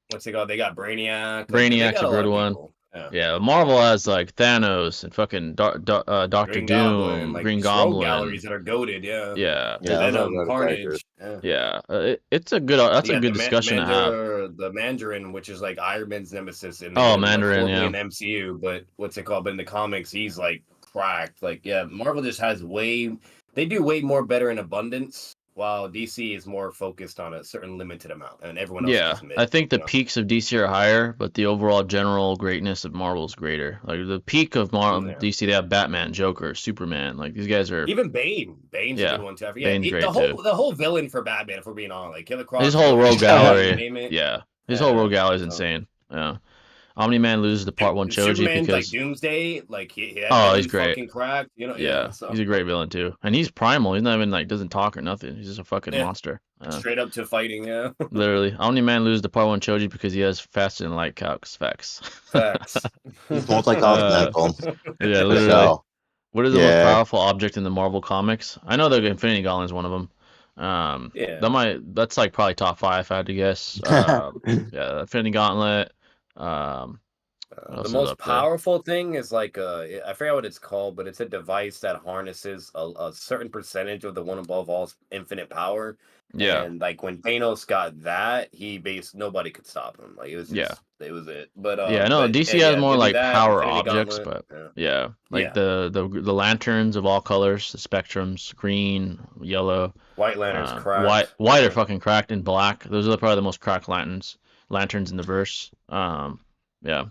Speaker 4: What's it called? They got Brainiac.
Speaker 1: Brainiac's a good one.
Speaker 4: Yeah.
Speaker 1: Yeah, Marvel has like Thanos and fucking Doctor
Speaker 4: Green
Speaker 1: Doom,
Speaker 4: Goblin, like
Speaker 1: Green
Speaker 4: these rogue
Speaker 1: Goblin.
Speaker 4: galleries that are goated. Yeah.
Speaker 1: Yeah,
Speaker 2: Yeah,
Speaker 4: Venom,
Speaker 2: those are
Speaker 4: Carnage.
Speaker 2: characters.
Speaker 4: Yeah.
Speaker 1: yeah. It's a good. That's
Speaker 4: You
Speaker 1: a
Speaker 4: got
Speaker 1: good
Speaker 4: the
Speaker 1: discussion to have.
Speaker 4: The Mandarin, which is like Iron Man's nemesis in
Speaker 1: Mandarin, yeah.
Speaker 4: in MCU, but what's it called? But in the comics, he's like cracked. Like, yeah, Marvel just has they do way more better in abundance while DC is more focused on a certain limited amount, and everyone else is
Speaker 1: Yeah,
Speaker 4: just mid.
Speaker 1: I think the peaks of DC are higher, but the overall general greatness of Marvel is greater. Like the peak of Marvel,
Speaker 4: Yeah.
Speaker 1: DC, they have Batman, Joker, Superman. Like these guys are,
Speaker 4: Even Bane. Bane's a good
Speaker 1: yeah,
Speaker 4: one too. Yeah,
Speaker 1: Bane's
Speaker 4: the
Speaker 1: great too.
Speaker 4: whole villain for Batman, if we're being honest, like Killer
Speaker 1: His
Speaker 4: Croc,
Speaker 1: whole
Speaker 4: Joker,
Speaker 1: rogue
Speaker 4: Batman, you
Speaker 1: gallery,
Speaker 4: name it.
Speaker 1: yeah, his whole
Speaker 4: Yeah.
Speaker 1: rogue gallery is
Speaker 4: So,
Speaker 1: insane. Yeah, Omni-Man loses the Part 1 trilogy
Speaker 4: Superman's like
Speaker 1: because,
Speaker 4: Doomsday, like that
Speaker 1: oh, he's
Speaker 4: villain's
Speaker 1: great.
Speaker 4: fucking cracked. You know,
Speaker 1: Yeah,
Speaker 4: so
Speaker 1: he's a great villain too, and he's primal. He's not even like doesn't talk or nothing. He's just a fucking monster.
Speaker 4: straight up to fighting. Yeah,
Speaker 1: Literally, Omni-Man loses the Part 1 trilogy because he has faster than light calcs facts.
Speaker 4: facts.
Speaker 2: He's multi-continental.
Speaker 1: Yeah,
Speaker 2: for
Speaker 1: literally.
Speaker 2: sure.
Speaker 1: What is the most
Speaker 2: Yeah.
Speaker 1: powerful object in the Marvel comics? I know the Infinity Gauntlet is one of them.
Speaker 4: Yeah.
Speaker 1: That's like probably top 5 if I had to guess. Yeah, Infinity Gauntlet. What
Speaker 4: The
Speaker 1: else is
Speaker 4: most
Speaker 1: up there?
Speaker 4: powerful thing is like I forget what it's called, but it's a device that harnesses a certain percentage of the one above all's infinite power.
Speaker 1: Yeah,
Speaker 4: And like when Thanos got that, nobody could stop him. Like
Speaker 1: yeah,
Speaker 4: it was it. But
Speaker 1: yeah. I know DC has
Speaker 4: yeah,
Speaker 1: more
Speaker 4: give me
Speaker 1: like
Speaker 4: that
Speaker 1: power
Speaker 4: Infinity
Speaker 1: objects,
Speaker 4: Gauntlet.
Speaker 1: but
Speaker 4: Yeah.
Speaker 1: yeah, like
Speaker 4: Yeah.
Speaker 1: the lanterns of all colors, the spectrums, green, yellow,
Speaker 4: White Lantern's cracked.
Speaker 1: white are
Speaker 4: Yeah.
Speaker 1: fucking cracked, and black. Those are probably the most cracked lanterns in the verse. Yeah.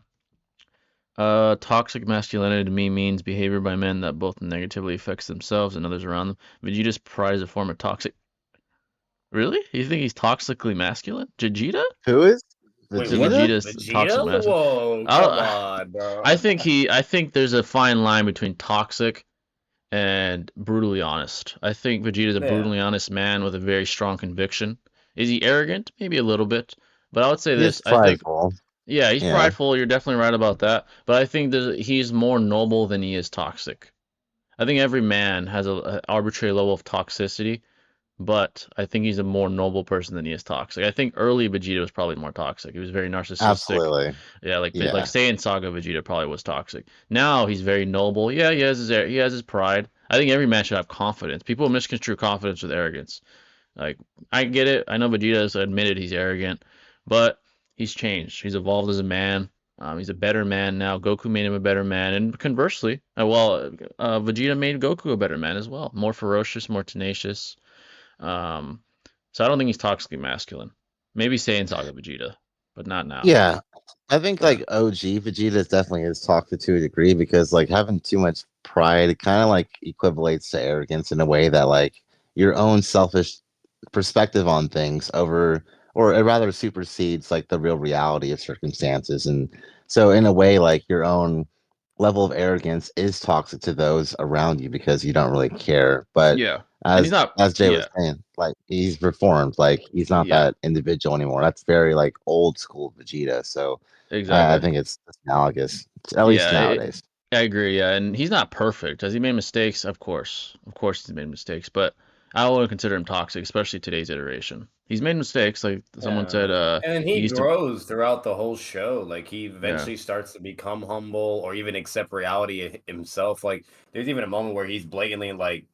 Speaker 1: Toxic masculinity to me means behavior by men that both negatively affects themselves and others around them. Vegeta's pride is a form of toxic. Really? You think he's toxically masculine? Vegeta?
Speaker 2: Who is
Speaker 4: Wait,
Speaker 1: So
Speaker 4: what?
Speaker 2: Vegeta?
Speaker 1: Vegeta's toxic
Speaker 4: Vegeta?
Speaker 1: masculine.
Speaker 4: Whoa, come on, bro.
Speaker 1: I think there's a fine line between toxic and brutally honest. I think Vegeta's a
Speaker 4: Yeah.
Speaker 1: brutally honest man with a very strong conviction. Is he arrogant? Maybe a little bit. But I would say
Speaker 2: He's
Speaker 1: this. I think
Speaker 2: prideful.
Speaker 1: yeah, he's
Speaker 2: Yeah.
Speaker 1: prideful. You're definitely right about that. But I think he's more noble than he is toxic. I think every man has an arbitrary level of toxicity, but I think he's a more noble person than he is toxic. I think early Vegeta was probably more toxic. He was very narcissistic.
Speaker 2: Absolutely.
Speaker 1: Yeah, like
Speaker 2: Yeah.
Speaker 1: Saiyan Saga Vegeta probably was toxic. Now he's very noble. Yeah, he has his pride. I think every man should have confidence. People misconstrue confidence with arrogance. Like I get it. I know Vegeta's admitted he's arrogant, but he's changed. He's evolved as a man. He's a better man now. Goku made him a better man, and conversely, Vegeta made Goku a better man as well. More ferocious, more tenacious. Um, so I don't think he's toxically masculine. Maybe Saiyan Saga Vegeta, but not now.
Speaker 2: Yeah. I think
Speaker 1: Yeah.
Speaker 2: like OG Vegeta definitely is toxic to a degree because like having too much pride it kind of like equivalates to arrogance in a way that like your own selfish perspective on things over or it rather supersedes like the real reality of circumstances. And so in a way like your own level of arrogance is toxic to those around you because you don't really care. But
Speaker 1: Yeah, and he's not.
Speaker 2: as Jay
Speaker 1: Yeah,
Speaker 2: was saying, like he's reformed, like he's not
Speaker 1: yeah,
Speaker 2: that individual anymore. That's very like old school Vegeta. So I
Speaker 1: exactly.
Speaker 2: think it's analogous, at least
Speaker 1: Yeah,
Speaker 2: nowadays.
Speaker 1: I agree. Yeah, and he's not perfect. Has he made mistakes? Of course, he's made mistakes. But I wouldn't consider him toxic, especially today's iteration. He's made mistakes, like someone said.
Speaker 4: And then
Speaker 1: He
Speaker 4: he
Speaker 1: used to.
Speaker 4: grows throughout the whole show. Like he
Speaker 1: Yeah,
Speaker 4: eventually starts to become humble or even accept reality himself. Like there's even a moment where he's blatantly like,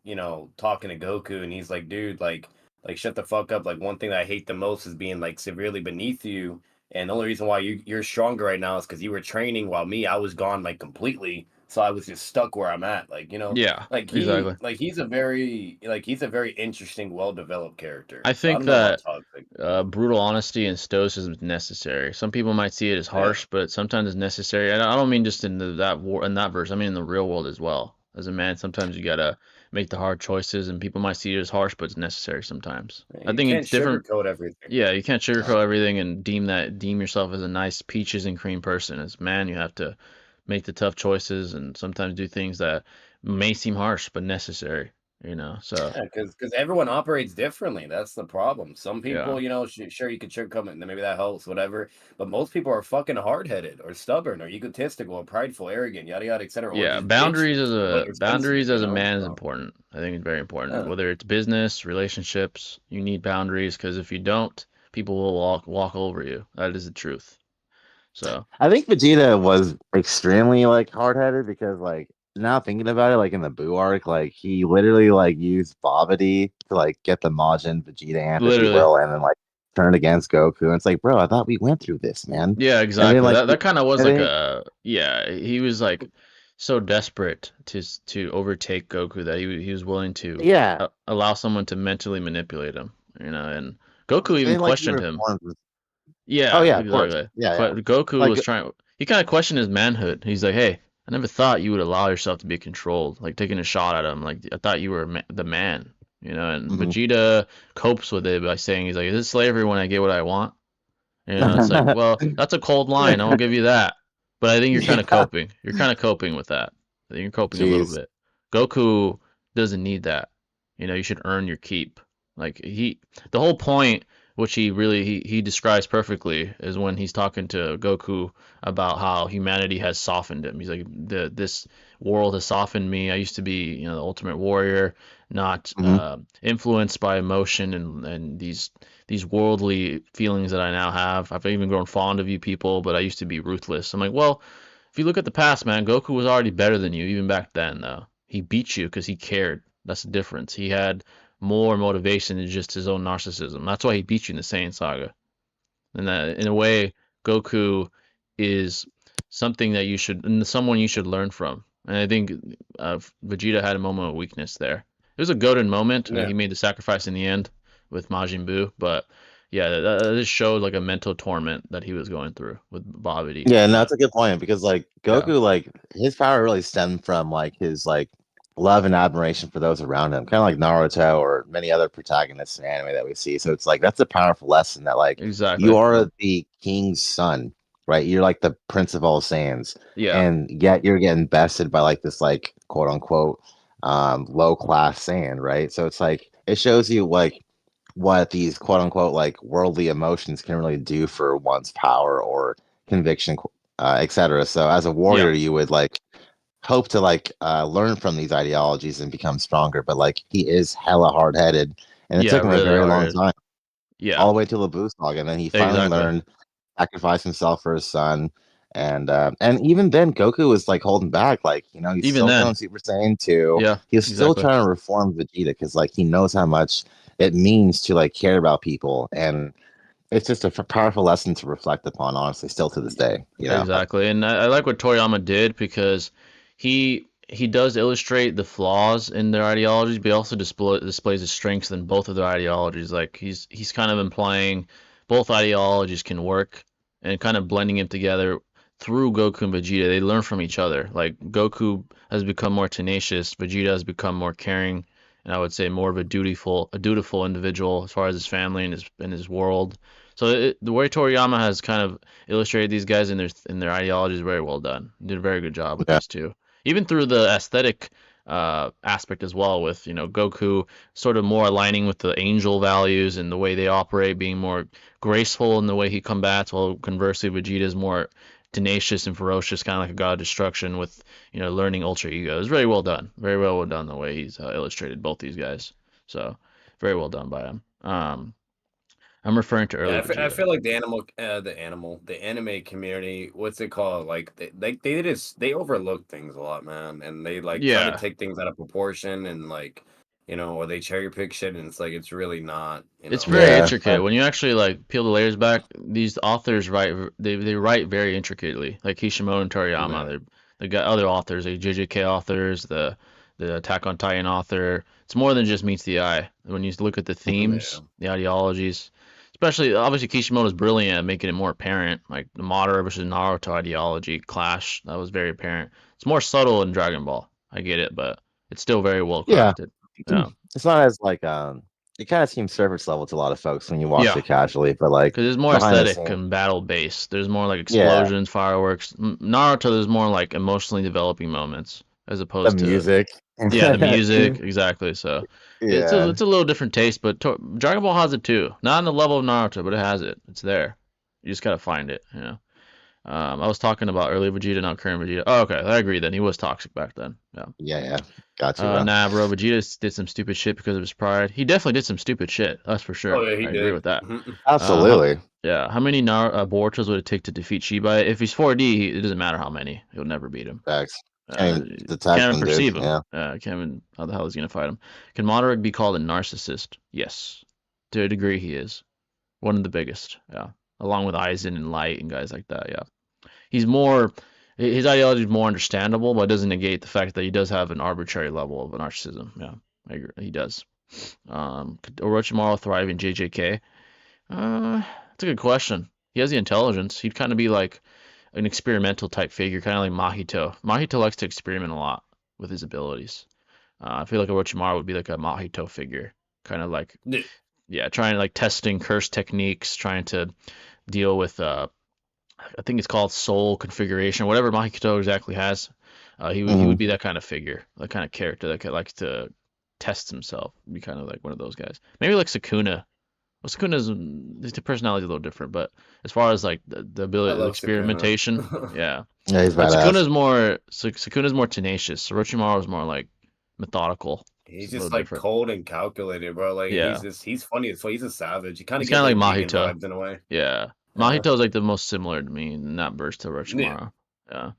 Speaker 4: talking to Goku and he's like, dude, like shut the fuck up. Like one thing that I hate the most is being like severely beneath you. And the only reason why you're stronger right now is because you were training while I was gone like completely. So I was just stuck where I'm at. Like,
Speaker 1: yeah, exactly.
Speaker 4: he's a very interesting, well-developed character.
Speaker 1: I
Speaker 4: So I
Speaker 1: think
Speaker 4: don't know about
Speaker 1: that
Speaker 4: toxic.
Speaker 1: brutal honesty and stoicism is necessary. Some people might see it as
Speaker 4: Yeah.
Speaker 1: harsh, but sometimes it's necessary. And I don't mean just in that verse. I mean in the real world as well. As a man, sometimes you gotta make the hard choices, and people might see it as harsh, but it's necessary sometimes. I
Speaker 4: You
Speaker 1: think
Speaker 4: can't
Speaker 1: it's different.
Speaker 4: sugarcoat everything.
Speaker 1: Yeah, you can't sugarcoat everything and deem yourself as a nice peaches and cream person. As a man, you have to make the tough choices and sometimes do things that may seem harsh but necessary. So
Speaker 4: Yeah, because everyone operates differently. That's the problem. Some
Speaker 1: yeah,
Speaker 4: people, sure you could sugarcoat it, and maybe that helps, whatever. But most people are fucking hard-headed or stubborn or egotistical or prideful, arrogant, yada yada, etc. Or
Speaker 1: yeah.
Speaker 4: just bitchy, or
Speaker 1: Boundaries
Speaker 4: defensive.
Speaker 1: as a man is important. I think it's very important.
Speaker 4: Yeah.
Speaker 1: Whether it's business, relationships, you need boundaries because if you don't, people will walk over you. That is the truth. So
Speaker 2: I think Vegeta was extremely like hard headed because like now thinking about it, like in the Boo arc, like he literally like used Babidi to like get the Majin Vegeta amp, if you
Speaker 1: literally,
Speaker 2: will, and then like turned against Goku. And it's like, bro, I thought we went through this, man.
Speaker 1: yeah,
Speaker 2: And then
Speaker 1: exactly.
Speaker 2: like
Speaker 1: That kind of was
Speaker 2: and
Speaker 1: like
Speaker 2: then,
Speaker 1: he was like so desperate to overtake Goku that he was willing to
Speaker 2: Yeah,
Speaker 1: allow someone to mentally manipulate him, and Goku even
Speaker 2: and like he
Speaker 1: questioned him.
Speaker 2: reformed. Oh
Speaker 1: Yeah,
Speaker 2: yeah, of course.
Speaker 1: exactly.
Speaker 2: Yeah, yeah.
Speaker 1: Goku
Speaker 2: Like
Speaker 1: was trying. He kind of questioned his manhood. He's like, "Hey, I never thought you would allow yourself to be controlled." Like taking a shot at him. Like I thought you were the man. And
Speaker 2: mhm.
Speaker 1: Vegeta copes with it by saying, "He's like, is this slavery when I get what I want?" It's like, well, that's a cold line. I won't give you that. But I think you're kind of
Speaker 2: Yeah.
Speaker 1: coping. You're kind of coping with that. I think you're coping a little
Speaker 2: Jeez.
Speaker 1: bit. Goku doesn't need that. You should earn your keep. Like the whole point, which he describes perfectly, is when he's talking to Goku about how humanity has softened him. He's like, this world has softened me. I used to be, the ultimate warrior, not
Speaker 2: Hmm.
Speaker 1: influenced by emotion and these worldly feelings that I now have. I've even grown fond of you people, but I used to be ruthless. I'm like, well, if you look at the past, man, Goku was already better than you even back then, though. He beat you because he cared. That's the difference. He had more motivation than just his own narcissism. That's why he beat you in the Saiyan saga. And that, in a way, Goku is something that and someone you should learn from. And I think Vegeta had a moment of weakness there. It was a golden moment.
Speaker 4: Yeah.
Speaker 1: He made the sacrifice in the end with Majin Buu, but yeah, that just showed like a mental torment that he was going through with Babidi.
Speaker 2: Yeah, and that's a good point because like
Speaker 1: Yeah,
Speaker 2: Goku, like his power really stemmed from like his like love and admiration for those around him, kind of like Naruto or many other protagonists in anime that we see. So it's like that's a powerful lesson that like you
Speaker 1: exactly.
Speaker 2: are the king's son, right? You're like the prince of all Saiyans,
Speaker 1: Yeah,
Speaker 2: and yet you're getting bested by like this like quote unquote low class Saiyan, right? So it's like it shows you like what these quote unquote like worldly emotions can really do for one's power or conviction, etc. So as a
Speaker 1: yeah,
Speaker 2: warrior, you would like hope to like learn from these ideologies and become stronger. But like he is hella hard headed, and it
Speaker 1: yeah,
Speaker 2: took him a
Speaker 1: really
Speaker 2: very long
Speaker 1: hard.
Speaker 2: time,
Speaker 1: Yeah,
Speaker 2: all the way to the Buu saga, and then he finally
Speaker 1: exactly.
Speaker 2: learned sacrifice himself for his son. And even then, Goku was like holding back, like he's
Speaker 1: Even
Speaker 2: still
Speaker 1: then,
Speaker 2: going Super Saiyan 2.
Speaker 1: yeah,
Speaker 2: He's still
Speaker 1: exactly.
Speaker 2: trying to reform Vegeta because like he knows how much it means to like care about people, and it's just a powerful lesson to reflect upon, honestly, still to this day.
Speaker 1: Exactly, and I like what Toriyama did because he does illustrate the flaws in their ideologies, but he also displays the strengths in both of their ideologies. Like he's kind of implying both ideologies can work and kind of blending them together through Goku and Vegeta. They learn from each other. Like Goku has become more tenacious, Vegeta has become more caring, and I would say more of a dutiful individual as far as his family and his world. So the way Toriyama has kind of illustrated these guys in their ideologies very well done. He did a very good job with
Speaker 2: Yeah.
Speaker 1: these two. Even through the aesthetic aspect as well, with Goku sort of more aligning with the angel values and the way they operate, being more graceful in the way he combats, while conversely Vegeta is more tenacious and ferocious, kind of like a god of destruction with learning ultra ego. It's very well done, very well done the way he's illustrated both these guys. So very well done by him. I'm referring to
Speaker 4: Yeah,
Speaker 1: early
Speaker 4: I
Speaker 1: Vegeta.
Speaker 4: feel like the anime community, what's it called? Like they overlook things a lot, man, and they like try to
Speaker 1: Yeah,
Speaker 4: take things out of proportion and like, or they cherry pick shit, and it's really not,
Speaker 1: it's very
Speaker 2: Yeah.
Speaker 1: intricate. When you actually like peel the layers back, these authors they write very intricately. Like Kishimoto and Toriyama,
Speaker 4: Yeah,
Speaker 1: they got other authors, like JJK authors, the Attack on Titan author. It's more than just meets the eye. When you look at the
Speaker 4: yeah,
Speaker 1: themes, the ideologies, especially obviously Kishimoto's brilliant at making it more apparent. Like the Madara versus Naruto ideology clash, that was very apparent. It's more subtle in Dragon Ball. I get it, but it's still very well
Speaker 2: Yeah.
Speaker 1: crafted. Yeah.
Speaker 2: It's not as like it kind of seems surface level to a lot of folks when you watch
Speaker 1: Yeah.
Speaker 2: it casually, but like
Speaker 1: Because it's more
Speaker 2: behind the
Speaker 1: aesthetic
Speaker 2: scenes,
Speaker 1: and battle based. There's more like
Speaker 2: yeah,
Speaker 1: explosions, fireworks. Naruto, there's more like emotionally developing moments as
Speaker 2: the
Speaker 1: opposed to
Speaker 2: music.
Speaker 1: yeah, the music exactly. So it's a
Speaker 2: Yeah.
Speaker 1: it's a little different taste, but Dragon Ball has it too. Not on the level of Naruto, but it has it. It's there. You just gotta find it. I was talking about early Vegeta, not current Vegeta. Oh, okay, I agree. Then he was toxic back then. Yeah.
Speaker 2: Yeah. Got you, bro.
Speaker 1: Nah, bro. Vegeta did some stupid shit because of his pride. He definitely did some stupid shit. That's for
Speaker 4: oh
Speaker 1: sure.
Speaker 4: yeah, he
Speaker 1: I agree
Speaker 4: did.
Speaker 1: with that.
Speaker 4: Mhm.
Speaker 1: Uh, how,
Speaker 2: Absolutely.
Speaker 1: yeah, how many Borutos would it take to defeat Shibai? If he's 4D, it doesn't matter how many. He'll never beat him.
Speaker 2: Facts. Can't
Speaker 1: Uh,
Speaker 2: even
Speaker 1: can't
Speaker 2: detect
Speaker 1: even
Speaker 2: them, dude.
Speaker 1: perceive him.
Speaker 2: Yeah.
Speaker 1: Can't even. How the hell is he gonna fight him? Can Monarch be called a narcissist? Yes, to a degree he is. One of the biggest. Yeah, along with Aizen and Light and guys like that. Yeah, he's more. His ideology is more understandable, but it doesn't negate the fact that he does have an arbitrary level of narcissism. Yeah, I agree. He does. Could Orochimaru thrive in JJK? That's a good question. He has the intelligence. He'd kind of be like an experimental type figure, kind of like Mahito. Mahito likes to experiment a lot with his abilities. I feel like Orochimaru would be like a Mahito figure, kind of like, yeah, trying like testing curse techniques, trying to deal with I think it's called soul configuration, whatever Mahito exactly has. He would be that kind of figure, that kind of character that likes to test himself. Be kind of like one of those guys. Maybe like Sukuna. Well, Sukuna's the personality is a little different, but as far as like the
Speaker 4: I
Speaker 1: ability, the
Speaker 4: love Sukuna.
Speaker 1: experimentation, yeah.
Speaker 2: Yeah, he's
Speaker 1: But
Speaker 2: badass.
Speaker 1: Sukuna's more tenacious. Orochimaru is more like methodical.
Speaker 4: He's
Speaker 1: It's a little
Speaker 4: just like
Speaker 1: different.
Speaker 4: cold and calculated, bro. Like
Speaker 1: Yeah,
Speaker 4: he's funny as fuck. He's a savage. You kind
Speaker 1: he's
Speaker 4: of
Speaker 1: kind
Speaker 4: get
Speaker 1: of like
Speaker 4: like Negan
Speaker 1: Mahito.
Speaker 4: vibes in a way.
Speaker 1: Yeah,
Speaker 4: Yeah.
Speaker 1: Mahito's like the most similar to me in that burst to
Speaker 4: Yeah.
Speaker 1: Orochimaru. Yeah.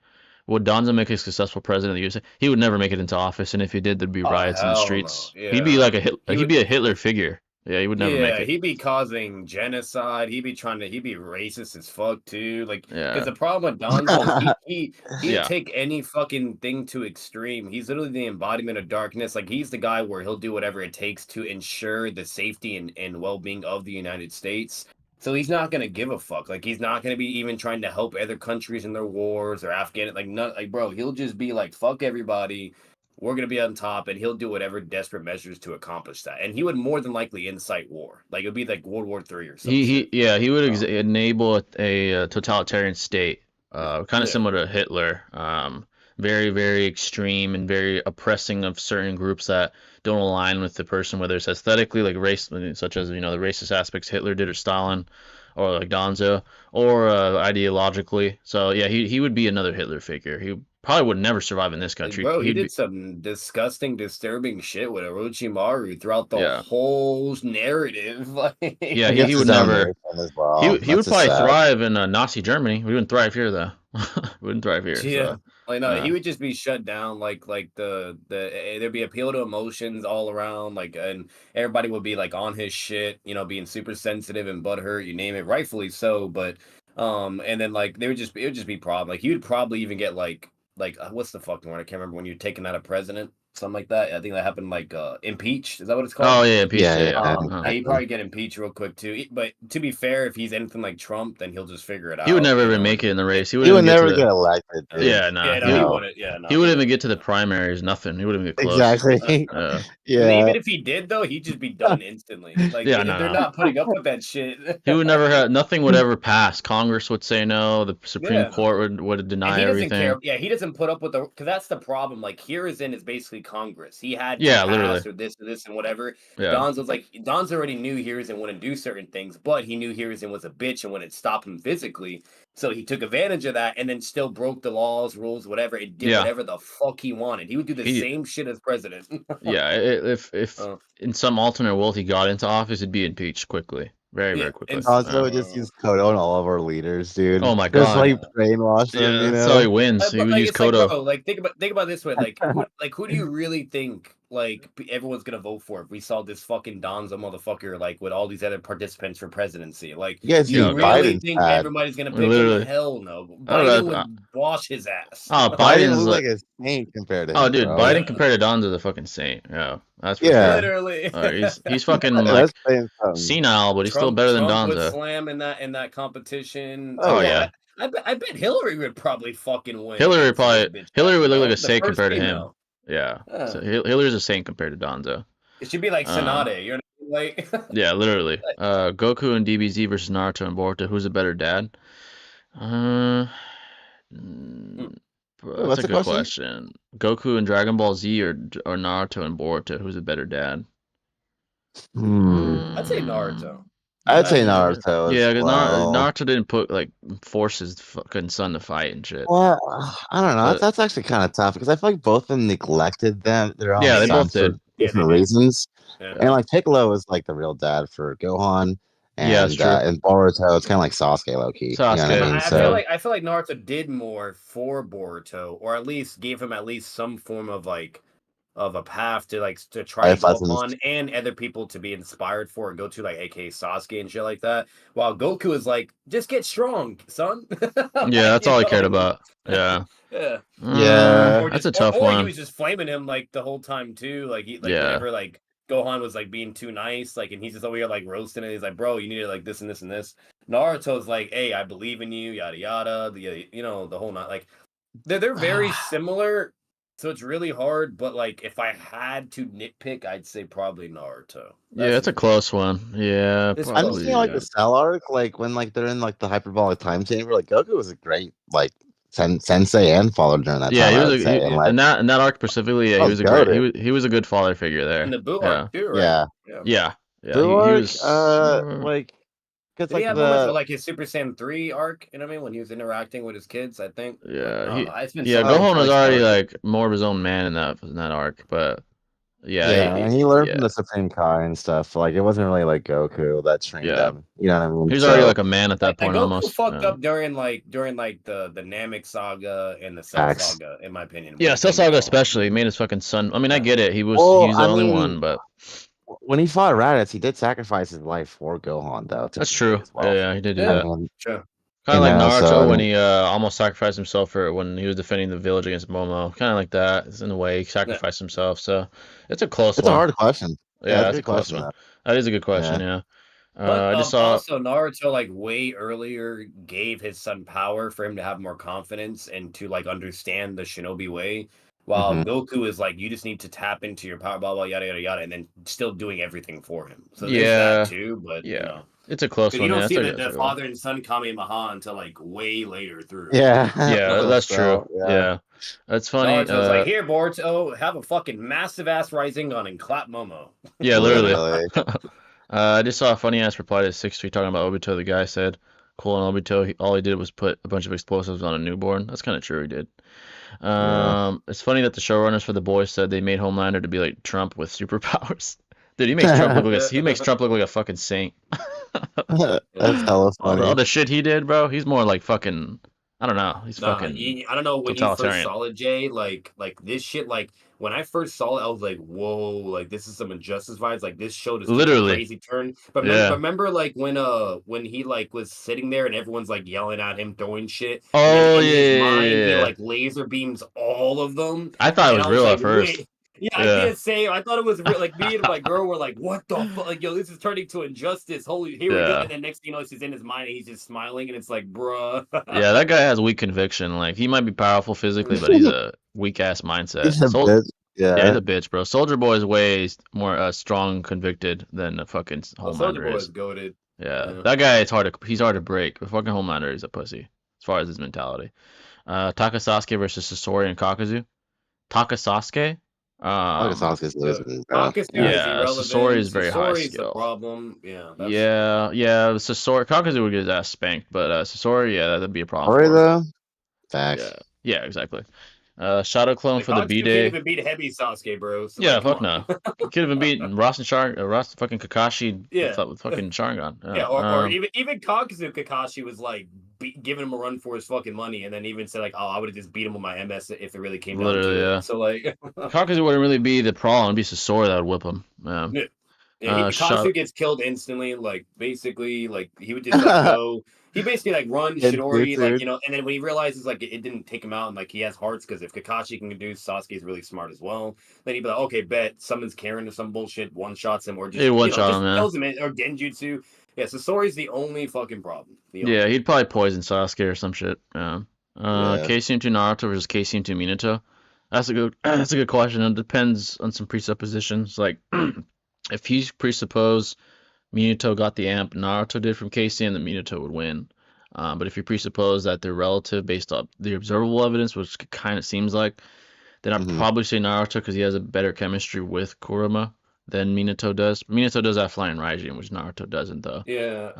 Speaker 1: Would Danzo make a successful president of the USA? He would never make it into office, and if he did, there'd be
Speaker 4: Oh
Speaker 1: riots in the
Speaker 4: hell no.
Speaker 1: streets. He'd be
Speaker 4: Yeah.
Speaker 1: like
Speaker 4: He
Speaker 1: he'd
Speaker 4: would.
Speaker 1: be a Hitler figure. Yeah, he would never make
Speaker 4: Yeah,
Speaker 1: it.
Speaker 4: he'd be causing genocide. He'd be racist as fuck too. Like, because
Speaker 1: Yeah,
Speaker 4: the problem with Donzo is he'd
Speaker 1: yeah.
Speaker 4: take any fucking thing to extreme. He's literally the embodiment of darkness. Like, he's the guy where he'll do whatever it takes to ensure the safety and well-being of the United States. So he's not gonna give a fuck. Like, he's not gonna be even trying to help other countries in their wars or Afghan. Like, not like, bro. He'll just be like, fuck everybody. We're gonna be on top, and he'll do whatever desperate measures to accomplish that. And he would more than likely incite war. Like, it would be like World War III or some shit.
Speaker 1: He would
Speaker 4: Um,
Speaker 1: enable a totalitarian state, kind of
Speaker 4: yeah,
Speaker 1: similar to Hitler. Very, very extreme and very oppressing of certain groups that don't align with the person, whether it's aesthetically, like race, such as the racist aspects Hitler did or Stalin, or like Donzo, or ideologically. So yeah, he would be another Hitler figure. He probably would never survive in this
Speaker 4: like,
Speaker 1: country.
Speaker 4: bro, he
Speaker 1: He'd
Speaker 4: did
Speaker 1: be
Speaker 4: some disgusting, disturbing shit with Orochimaru throughout the
Speaker 1: yeah.
Speaker 4: whole narrative. Like,
Speaker 1: Yeah,
Speaker 2: He
Speaker 1: he
Speaker 2: gets
Speaker 1: would
Speaker 2: his own
Speaker 1: never.
Speaker 2: nation as well.
Speaker 1: He would
Speaker 2: That's just
Speaker 1: probably
Speaker 2: sad.
Speaker 1: thrive in Nazi Germany. We wouldn't thrive here though. We wouldn't thrive here.
Speaker 4: yeah,
Speaker 1: So
Speaker 4: like no,
Speaker 1: yeah,
Speaker 4: he would just be shut down. Like there'd be appeal to emotions all around. Like, and everybody would be like on his shit. Being super sensitive and butthurt. You name it, rightfully so. But and then like it would just be problem. Like he would probably even get like what's the fucking word? I can't remember when you're taking out a president. Something like that. I think that happened like impeached. Is that what it's called?
Speaker 1: oh yeah, impeached.
Speaker 2: Yeah,
Speaker 1: Yeah,
Speaker 2: yeah,
Speaker 1: uh-huh.
Speaker 4: He'd
Speaker 2: exactly.
Speaker 4: probably get impeached real quick too. But to be fair, if he's anything like Trump, then he'll just figure it
Speaker 1: He would
Speaker 4: out.
Speaker 1: never even make it in the race. He
Speaker 2: He
Speaker 1: wouldn't
Speaker 2: would
Speaker 1: even get to
Speaker 2: never get
Speaker 1: the.
Speaker 2: elected, dude.
Speaker 1: Yeah, nah.
Speaker 4: Yeah, no,
Speaker 2: You
Speaker 4: he
Speaker 2: know.
Speaker 4: wouldn't. Yeah, no,
Speaker 1: He wouldn't even
Speaker 4: wouldn't.
Speaker 1: get to the primaries. Nothing. He wouldn't even get close.
Speaker 2: Exactly.
Speaker 1: Yeah.
Speaker 4: And
Speaker 2: Yeah.
Speaker 4: even if he did, though, he'd just be done instantly. Like,
Speaker 1: Yeah,
Speaker 4: they're
Speaker 1: no.
Speaker 4: not putting up with that shit.
Speaker 1: He would never have. Nothing would ever pass. Congress would say no. The Supreme
Speaker 4: Yeah.
Speaker 1: Court would
Speaker 4: And
Speaker 1: deny
Speaker 4: he doesn't
Speaker 1: everything.
Speaker 4: care. Yeah, he doesn't put up with because that's the problem. Like, Hiruzen is basically Congress. He had to
Speaker 1: Yeah,
Speaker 4: pass
Speaker 1: literally.
Speaker 4: or this and whatever.
Speaker 1: Yeah.
Speaker 4: Don's already knew Hiruzen wouldn't do certain things, but he knew Hiruzen was a bitch and wouldn't stop him physically. So he took advantage of that and then still broke the laws, rules, whatever, and did
Speaker 1: Yeah.
Speaker 4: whatever the fuck he wanted. He would do the same shit as president.
Speaker 1: Yeah. If in some alternate world he got into office, he'd be impeached quickly. Very,
Speaker 4: Yeah,
Speaker 1: very quickly.
Speaker 4: and
Speaker 2: Also, just use Kodo on all of our leaders, dude.
Speaker 1: Oh my
Speaker 2: Just
Speaker 1: God.
Speaker 2: like brainwash them,
Speaker 1: Yeah,
Speaker 2: you
Speaker 1: that's how he
Speaker 2: know.
Speaker 1: wins. He
Speaker 4: But,
Speaker 1: would
Speaker 4: like,
Speaker 1: use
Speaker 4: it's like,
Speaker 1: Kodo.
Speaker 4: bro, like think about it this way, like who do you really think like everyone's gonna vote for if we saw this fucking Donzo motherfucker like with all these other participants for presidency? Like,
Speaker 2: You guys
Speaker 4: do you
Speaker 2: think
Speaker 4: really
Speaker 2: Biden's
Speaker 4: think
Speaker 2: bad?
Speaker 4: everybody's gonna pick
Speaker 1: Literally.
Speaker 4: him? Hell no.
Speaker 1: I don't
Speaker 4: Biden
Speaker 1: know,
Speaker 4: would wash his ass.
Speaker 1: Oh,
Speaker 2: Biden
Speaker 1: Biden's
Speaker 2: looks
Speaker 1: like.
Speaker 2: like a saint compared to
Speaker 1: Oh,
Speaker 2: him,
Speaker 1: dude,
Speaker 2: bro.
Speaker 1: Biden
Speaker 4: Yeah.
Speaker 1: compared to Don's a fucking saint. Yeah, that's for
Speaker 2: Yeah.
Speaker 1: sure.
Speaker 4: Literally.
Speaker 1: He's fucking like
Speaker 2: That's saying something.
Speaker 1: senile, but he's still better than
Speaker 4: Trump would
Speaker 1: Donzo.
Speaker 4: slam in that competition.
Speaker 2: Oh,
Speaker 1: yeah.
Speaker 4: I bet Hillary would probably fucking win.
Speaker 1: Hillary
Speaker 4: against this bitch
Speaker 1: would look
Speaker 4: ass,
Speaker 1: like a
Speaker 4: the
Speaker 1: saint
Speaker 4: first
Speaker 1: compared to him.
Speaker 4: female.
Speaker 1: Yeah.
Speaker 4: Yeah.
Speaker 1: So Hillary's a saint compared to Donzo.
Speaker 4: It should be like Tsunade, you know what I mean? Like
Speaker 1: Yeah, literally. Goku and DBZ versus Naruto and Boruto. Who's a better dad? That's
Speaker 2: what's
Speaker 1: a
Speaker 2: the
Speaker 1: good
Speaker 2: question?
Speaker 1: question. Goku and Dragon Ball Z or Naruto and Boruto. Who's a better dad?
Speaker 4: I'd say Naruto.
Speaker 2: I'd say Naruto.
Speaker 1: Yeah,
Speaker 2: as
Speaker 1: because
Speaker 2: well.
Speaker 1: Naruto didn't force his fucking son to fight and shit.
Speaker 2: Well, I don't know.
Speaker 1: But-
Speaker 2: That's actually kind of tough because I feel like both of them neglected their own
Speaker 1: Yeah, they
Speaker 2: sons
Speaker 1: both did.
Speaker 2: for different reasons.
Speaker 4: Yeah.
Speaker 2: And like Piccolo was like the real dad for Gohan, and
Speaker 1: Yeah, that's true.
Speaker 2: and Boruto, it's kind of like Sasuke low key. You know what I
Speaker 1: Sasuke.
Speaker 2: mean?
Speaker 4: I feel like Naruto did more for Boruto, or at least gave him at least some form of like of a path to like to try and go
Speaker 2: Lessons.
Speaker 4: upon, and other people to be inspired for and go to, like aka Sasuke and shit like that. While Goku is like, just get strong, son.
Speaker 1: Yeah,
Speaker 4: Like,
Speaker 1: that's all I cared about. Yeah.
Speaker 4: Yeah.
Speaker 2: Yeah.
Speaker 4: Or
Speaker 1: That's
Speaker 4: just
Speaker 1: a tough
Speaker 4: or he
Speaker 1: one.
Speaker 4: was just flaming him like the whole time too. Like he like
Speaker 1: Yeah.
Speaker 4: whenever like Gohan was like being too nice, like and he's just over here like roasting it. He's like, bro, you need to like this and this and this. Naruto's like, hey, I believe in you, yada yada. The the whole not like they're very similar, so it's really hard. But like if I had to nitpick, I'd say probably Naruto.
Speaker 1: Yeah, it's a close one. Yeah,
Speaker 4: It's
Speaker 2: I'm just
Speaker 4: close.
Speaker 1: probably.
Speaker 2: thinking like
Speaker 1: Yeah.
Speaker 2: the Cell arc, like when like they're in like the hyperbolic time chamber. Like Goku was a great like sensei and father during that
Speaker 1: Yeah,
Speaker 2: time.
Speaker 1: he
Speaker 2: I
Speaker 1: was
Speaker 2: would
Speaker 1: a
Speaker 2: say,
Speaker 1: he,
Speaker 2: and like
Speaker 1: in that arc specifically. Yeah,
Speaker 2: I
Speaker 1: he
Speaker 2: was
Speaker 1: was a great.
Speaker 2: goaded.
Speaker 1: He was a good father figure
Speaker 4: In
Speaker 1: there.
Speaker 4: the Boo arc
Speaker 1: Yeah.
Speaker 4: too, right?
Speaker 2: Yeah,
Speaker 4: Yeah.
Speaker 1: Yeah. Yeah.
Speaker 2: Blue
Speaker 1: He
Speaker 2: arc,
Speaker 1: was.
Speaker 2: like because
Speaker 4: Did he
Speaker 2: like
Speaker 4: have moments
Speaker 2: the
Speaker 4: with like his Super Saiyan 3 arc, you know what I mean? When he was interacting with his kids, I think. But I
Speaker 1: Yeah.
Speaker 4: don't
Speaker 1: He.
Speaker 4: know. It's been
Speaker 1: Yeah.
Speaker 4: so long.
Speaker 1: Gohan was
Speaker 2: like
Speaker 1: already
Speaker 2: the
Speaker 1: like more of his own man in that arc, but yeah.
Speaker 2: yeah, and he learned
Speaker 1: Yeah.
Speaker 2: from the Supreme Kai and stuff. So, like it wasn't really like Goku that trained
Speaker 1: Yeah.
Speaker 2: him. You know what I mean?
Speaker 1: He was already
Speaker 2: So
Speaker 1: like a man at that
Speaker 4: Like
Speaker 1: point
Speaker 4: Goku
Speaker 1: almost.
Speaker 4: fucked
Speaker 1: Yeah.
Speaker 4: up during like the Namek saga and the Cell
Speaker 2: facts.
Speaker 4: saga, in my opinion, when
Speaker 1: Yeah,
Speaker 4: it came to
Speaker 1: Saga
Speaker 4: Gohan.
Speaker 1: especially made his fucking son. I mean, I
Speaker 4: Yeah.
Speaker 1: get it. He was
Speaker 2: Well,
Speaker 1: the
Speaker 2: I
Speaker 1: only
Speaker 2: mean,
Speaker 1: one, but
Speaker 2: when he fought Raditz, he did sacrifice his life for Gohan, though, to a
Speaker 1: that's
Speaker 2: degree
Speaker 1: true.
Speaker 2: as
Speaker 1: Yeah,
Speaker 2: well.
Speaker 1: yeah, he did do
Speaker 4: Yeah,
Speaker 2: I
Speaker 1: that.
Speaker 2: mean,
Speaker 4: sure.
Speaker 1: Kind of like
Speaker 2: so I
Speaker 1: Naruto when
Speaker 2: mean,
Speaker 1: he almost sacrificed himself for when he was defending the village against Momo. Kind of like that. It's in a way he
Speaker 4: Yeah.
Speaker 1: sacrificed himself. So it's a close
Speaker 2: it's a
Speaker 1: one.
Speaker 2: hard question. Yeah,
Speaker 1: Yeah,
Speaker 2: it's a
Speaker 1: it's a
Speaker 2: good
Speaker 1: close
Speaker 2: question
Speaker 1: one.
Speaker 2: though.
Speaker 1: That is a good question.
Speaker 2: Yeah.
Speaker 1: Yeah.
Speaker 4: But
Speaker 1: I just saw.
Speaker 4: also Naruto like way earlier gave his son power for him to have more confidence and to like understand the shinobi way. While
Speaker 2: hmm
Speaker 4: Goku is like, you just need to tap into your power, blah blah yada yada yada, and then still doing everything for him. So there's that
Speaker 1: Yeah.
Speaker 4: too, but
Speaker 1: Yeah. It's a close
Speaker 4: because you
Speaker 1: one. Yeah,
Speaker 4: don't
Speaker 1: that's
Speaker 4: see
Speaker 1: a
Speaker 4: the,
Speaker 1: good. That's a
Speaker 4: the
Speaker 1: good one.
Speaker 4: father and son Kamehameha until like way later through.
Speaker 2: Yeah.
Speaker 1: Yeah, that's true.
Speaker 2: So yeah,
Speaker 1: Yeah, that's funny.
Speaker 4: Naruto's like, here, Boruto, have a fucking massive ass Rasengan and clap Momo.
Speaker 1: Yeah, literally.
Speaker 2: literally.
Speaker 1: I just saw a funny ass reply to 6 talking about Obito. The guy said, "Cool on Obito. All he did was put a bunch of explosives on a newborn." That's kind of true. He did.
Speaker 2: Yeah.
Speaker 1: It's funny that the showrunners for The Boys said they made Homelander to be like Trump with superpowers. Dude, he makes Trump look like he makes Trump look like a fucking saint.
Speaker 2: That's hella
Speaker 1: All
Speaker 2: funny.
Speaker 1: the shit he did, bro. He's more like fucking. I don't know. He's
Speaker 4: Nah,
Speaker 1: fucking
Speaker 4: I don't know when you first
Speaker 1: totalitarian.
Speaker 4: saw it, Jay. Like this shit. Like when I first saw it, I was like, "Whoa!" Like this is some injustice vibes. Like this show just took a
Speaker 1: Literally.
Speaker 4: crazy turn. But
Speaker 1: Yeah.
Speaker 4: remember, like when he like was sitting there and everyone's like yelling at him, throwing shit, and
Speaker 1: Oh
Speaker 4: then in his
Speaker 1: yeah,
Speaker 4: mind he
Speaker 1: yeah.
Speaker 4: like laser beams all of them,
Speaker 1: I thought it
Speaker 4: and
Speaker 1: was
Speaker 4: I was
Speaker 1: real
Speaker 4: like,
Speaker 1: at first.
Speaker 4: "Wait." Yeah, I
Speaker 1: Yeah.
Speaker 4: did say I thought it was real. Like me and my girl were like, "What the fuck?" Like, yo, this is turning to injustice. Holy, here we go.
Speaker 1: Yeah.
Speaker 4: And then next thing you know, it's just in his mind, and he's just smiling, and it's like, bruh.
Speaker 1: Yeah, that guy has weak conviction. Like he might be powerful physically, but he's a weak ass mindset.
Speaker 2: He's a bitch.
Speaker 1: Yeah, he's
Speaker 2: Yeah.
Speaker 1: a bitch, bro. Soldier Boy is way more strong, convicted than the fucking
Speaker 4: Soldier
Speaker 1: Homelander
Speaker 4: Boy
Speaker 1: is.
Speaker 4: is goaded.
Speaker 1: Yeah,
Speaker 4: Yeah.
Speaker 1: that guy he's hard to break. But fucking Homelander is a pussy as far as his mentality. Takasasuke versus Sasori and Kakazu. Takasasuke.
Speaker 2: Sasuke's losing, bro.
Speaker 4: Takasuke
Speaker 2: Yeah.
Speaker 4: is
Speaker 1: Yeah, Sasori
Speaker 4: irrelevant.
Speaker 1: is very high
Speaker 4: Sasori is the
Speaker 1: skill.
Speaker 4: problem. Yeah, that's
Speaker 1: Yeah, Sasori Kakazu would get his ass spanked, but Sasori, yeah, that'd be a problem
Speaker 2: Sorry
Speaker 1: for him.
Speaker 2: though. Facts.
Speaker 1: Yeah, yeah, exactly. Shadow Clone
Speaker 4: like,
Speaker 1: for the
Speaker 4: Katsu can't
Speaker 1: B-Day.
Speaker 4: even beat heavy Sasuke, bro. So,
Speaker 1: Yeah,
Speaker 4: like, come
Speaker 1: fuck
Speaker 4: on.
Speaker 1: no. He could have been beaten Ross fucking Kakashi
Speaker 4: Yeah.
Speaker 1: with fucking Sharingan.
Speaker 4: Yeah, or even Kakazu Kakashi was like giving him a run for his fucking money, and then even said like, "Oh, I would have just beat him with my MS if it really came down
Speaker 1: Literally,
Speaker 4: to
Speaker 1: yeah.
Speaker 4: it." So like,
Speaker 1: Kakazu wouldn't really be the problem. It'd be Sasori that would whip him. Yeah.
Speaker 4: yeah, Kakashi gets killed instantly. Like basically, like he would just like go. He basically like runs Shidori, like and then when he realizes like it didn't take him out, and like he has hearts because if Kakashi can do, Sasuke's really smart as well. Then he'd be like, okay, bet summons Karen or some bullshit, one shots him, or just
Speaker 1: one-shot him, yeah.
Speaker 4: kills him, or Genjutsu. Yeah, Sasori's the only fucking problem.
Speaker 1: Yeah, he'd probably poison Sasuke or some shit. Yeah. KCM2 Naruto versus KCM2 Minato. That's a good question. It depends on some presuppositions. Like if he presupposed Minato got the amp Naruto did from KCM, then Minato would win. But if you presuppose that they're relative based off the observable evidence, which kind of seems like, then I'd probably say Naruto because he has a better chemistry with Kurama than Minato does. Minato does have flying Raijin, which Naruto doesn't, though.
Speaker 4: Yeah,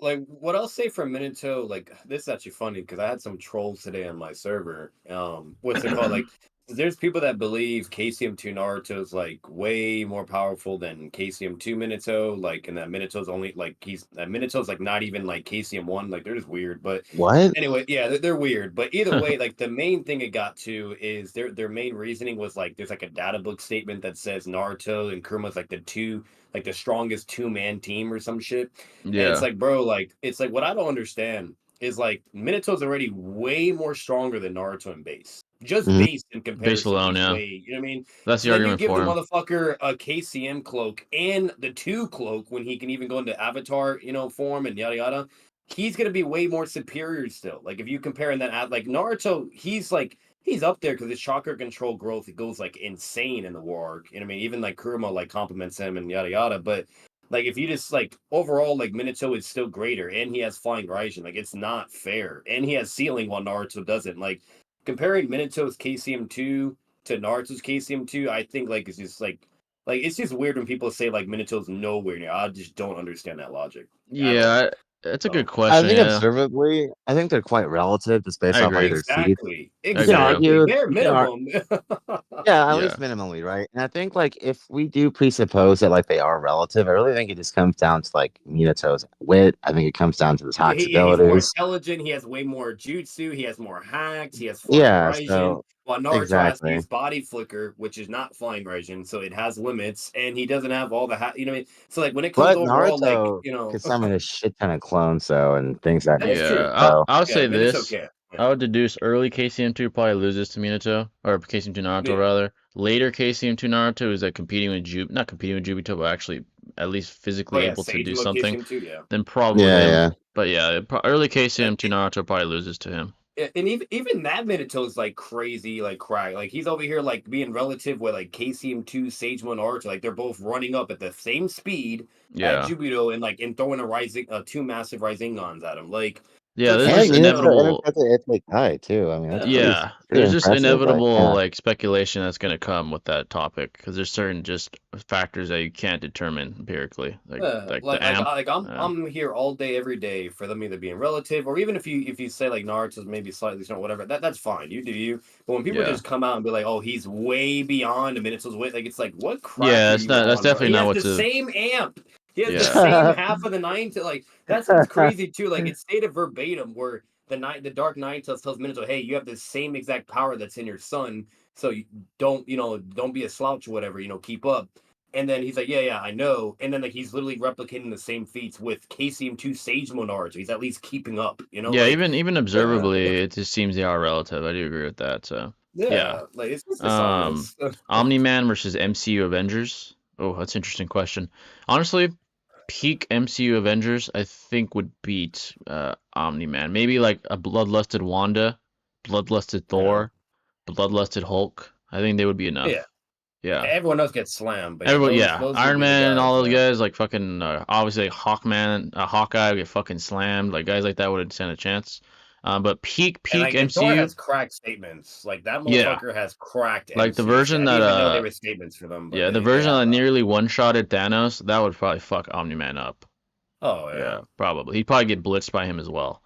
Speaker 4: like what I'll say for Minato, like this is actually funny because I had some trolls today on my server. What's it called? Like there's people that believe KCM2 Naruto is like way more powerful than KCM2 Minato, like, and that Minato's only like Minato's like not even like KCM1, like they're just weird. But
Speaker 2: What?
Speaker 4: anyway, yeah, they're weird. But either way, like the main thing it got to is their main reasoning was like there's like a data book statement that says Naruto and Kuruma's like the strongest two-man team or some shit. And it's
Speaker 1: Yeah,
Speaker 4: like, bro, like it's like what I don't understand is like Minato's already way more stronger than Naruto in base. Just
Speaker 2: Mhm.
Speaker 4: base in
Speaker 1: base
Speaker 4: comparison,
Speaker 1: alone,
Speaker 4: he's
Speaker 1: yeah.
Speaker 4: way, you know what I mean?
Speaker 1: That's
Speaker 4: So
Speaker 1: the
Speaker 4: then you
Speaker 1: argument
Speaker 4: give the
Speaker 1: for him.
Speaker 4: motherfucker a KCM cloak and the 2 cloak when he can even go into avatar, form and yada yada. He's gonna be way more superior still. Like if you comparing that at like Naruto, he's up there because his chakra control growth it goes like insane in the war arc. You know what I mean? Even like Kuruma like compliments him and yada yada. But like if you just like overall like Minato is still greater and he has flying Raijin, like it's not fair. And he has ceiling while Naruto doesn't. Like comparing Minato's KCM2 to Naruto's KCM2, I think like it's just like it's just weird when people say like Minato's nowhere near. I just don't understand that logic at all.
Speaker 1: Yeah, it's a good
Speaker 4: So
Speaker 2: I
Speaker 1: question.
Speaker 2: think
Speaker 1: Yeah,
Speaker 2: observably, I think they're quite relative just
Speaker 1: I
Speaker 2: based off like
Speaker 1: agree.
Speaker 2: their feats.
Speaker 4: exactly,
Speaker 1: I
Speaker 2: You can
Speaker 1: agree.
Speaker 4: exactly,
Speaker 2: argue,
Speaker 4: bare
Speaker 2: you can ar
Speaker 4: minimum.
Speaker 2: yeah, at
Speaker 1: Yeah,
Speaker 2: least minimally, right? And I think like if we do presuppose that like they are relative, I really think it just comes down to like Minato's wit. I think it comes down to his hacks
Speaker 4: He's more
Speaker 2: abilities.
Speaker 4: intelligent. He has way more jutsu. He has more hacks. He has flying
Speaker 2: Yeah,
Speaker 4: Raijin.
Speaker 2: so
Speaker 4: While Naruto has to
Speaker 2: exactly.
Speaker 4: use body flicker, which is not flying Raijin, so it has limits, and he doesn't have all the you know what I mean? So like when it comes
Speaker 2: But
Speaker 4: to overall, like
Speaker 2: Naruto could summon a shit ton of clones though and things of that
Speaker 4: that is
Speaker 2: nature.
Speaker 4: true.
Speaker 1: yeah.
Speaker 2: So
Speaker 1: I would
Speaker 4: Yeah,
Speaker 1: say
Speaker 4: Minato
Speaker 1: this.
Speaker 4: can. Yeah.
Speaker 1: I would deduce early KCM2 probably loses to Minato, or KCM2 Naruto
Speaker 4: Yeah.
Speaker 1: rather. Later KCM2 Naruto is like competing with not competing with Jubito, but actually at least
Speaker 4: Oh
Speaker 1: physically
Speaker 4: yeah,
Speaker 1: able to
Speaker 4: Sage
Speaker 1: do
Speaker 4: will kiss
Speaker 1: something.
Speaker 4: him too. Yeah.
Speaker 1: Then probably
Speaker 2: yeah,
Speaker 1: him.
Speaker 2: yeah.
Speaker 1: But yeah, early
Speaker 4: And,
Speaker 1: KCM2 Naruto probably loses to him.
Speaker 4: and even that Minato's like crazy, like crack. Like he's over here like being relative with like KCM2, Sage One Archer. Like they're both running up at the same speed at
Speaker 1: Yeah.
Speaker 4: Jubito and throwing two massive Risingons at him. Like so
Speaker 1: Yeah,
Speaker 4: it's
Speaker 1: there's
Speaker 2: And
Speaker 1: just
Speaker 4: like
Speaker 2: Minato
Speaker 1: inevitable.
Speaker 2: interpreted it high too. I mean that's
Speaker 4: yeah.
Speaker 1: Yeah,
Speaker 2: pretty
Speaker 1: there's just
Speaker 2: impressive. Like,
Speaker 1: inevitable
Speaker 2: yeah.
Speaker 1: like speculation that's going to come with that topic because there's certain just factors that you can't determine empirically, like the amp.
Speaker 4: I'm here all day every day for them either being relative or even if you say like Naruto's maybe slightly strong whatever that's fine you do you but when people
Speaker 1: Yeah,
Speaker 4: just come out and be like oh he's way beyond a Minato's weight like it's like what crack
Speaker 1: yeah,
Speaker 4: are
Speaker 1: that's
Speaker 4: you
Speaker 1: not. That's
Speaker 4: on bro
Speaker 1: definitely
Speaker 4: he
Speaker 1: not
Speaker 4: has
Speaker 1: what
Speaker 4: the
Speaker 1: to.
Speaker 4: same amp he has the
Speaker 1: Yeah,
Speaker 4: same half of the nine to like that's what's crazy too like it's stated verbatim where the Dark Nine tells Minato hey you have the same exact power that's in your son so you don't be a slouch or whatever keep up and then he's like, yeah, I know. And then like he's literally replicating the same feats with KCM2 Sage Monarch. So he's at least keeping up,
Speaker 1: yeah.
Speaker 4: like
Speaker 1: Even
Speaker 4: uh,
Speaker 1: observably, it just seems they are relative. I do agree with that. So yeah.
Speaker 4: yeah, like it's just obvious.
Speaker 1: Omni-Man versus MCU Avengers. Oh, that's an interesting question. Honestly, peak MCU Avengers, I think would beat Omni-Man. Maybe like a bloodlusted Wanda, bloodlusted
Speaker 4: Yeah.
Speaker 1: Thor, bloodlusted Hulk. I think they would be
Speaker 4: Yeah.
Speaker 1: enough. Yeah.
Speaker 4: Everyone else gets slammed, but yeah,
Speaker 1: Everybody,
Speaker 4: those
Speaker 1: yeah,
Speaker 4: those would
Speaker 1: Iron
Speaker 4: be the
Speaker 1: Man and
Speaker 4: guys,
Speaker 1: all those
Speaker 4: yeah.
Speaker 1: guys, like fucking, obviously like Hawkman, Hawkeye would get fucking slammed. Like guys like that wouldn't stand a chance. But
Speaker 4: And
Speaker 1: peak
Speaker 4: like and Thor
Speaker 1: MCU,
Speaker 4: has cracked statements. Like that
Speaker 1: yeah,
Speaker 4: motherfucker has cracked
Speaker 1: like the
Speaker 4: MCU shit.
Speaker 1: version
Speaker 4: I didn't
Speaker 1: that
Speaker 4: even know they were statements for them, but
Speaker 1: yeah, the
Speaker 4: they
Speaker 1: version
Speaker 4: have
Speaker 1: that
Speaker 4: them.
Speaker 1: nearly one-shotted Thanos, that would probably fuck Omni-Man up.
Speaker 4: Oh yeah.
Speaker 1: Yeah, probably. He'd probably get blitzed by him as well.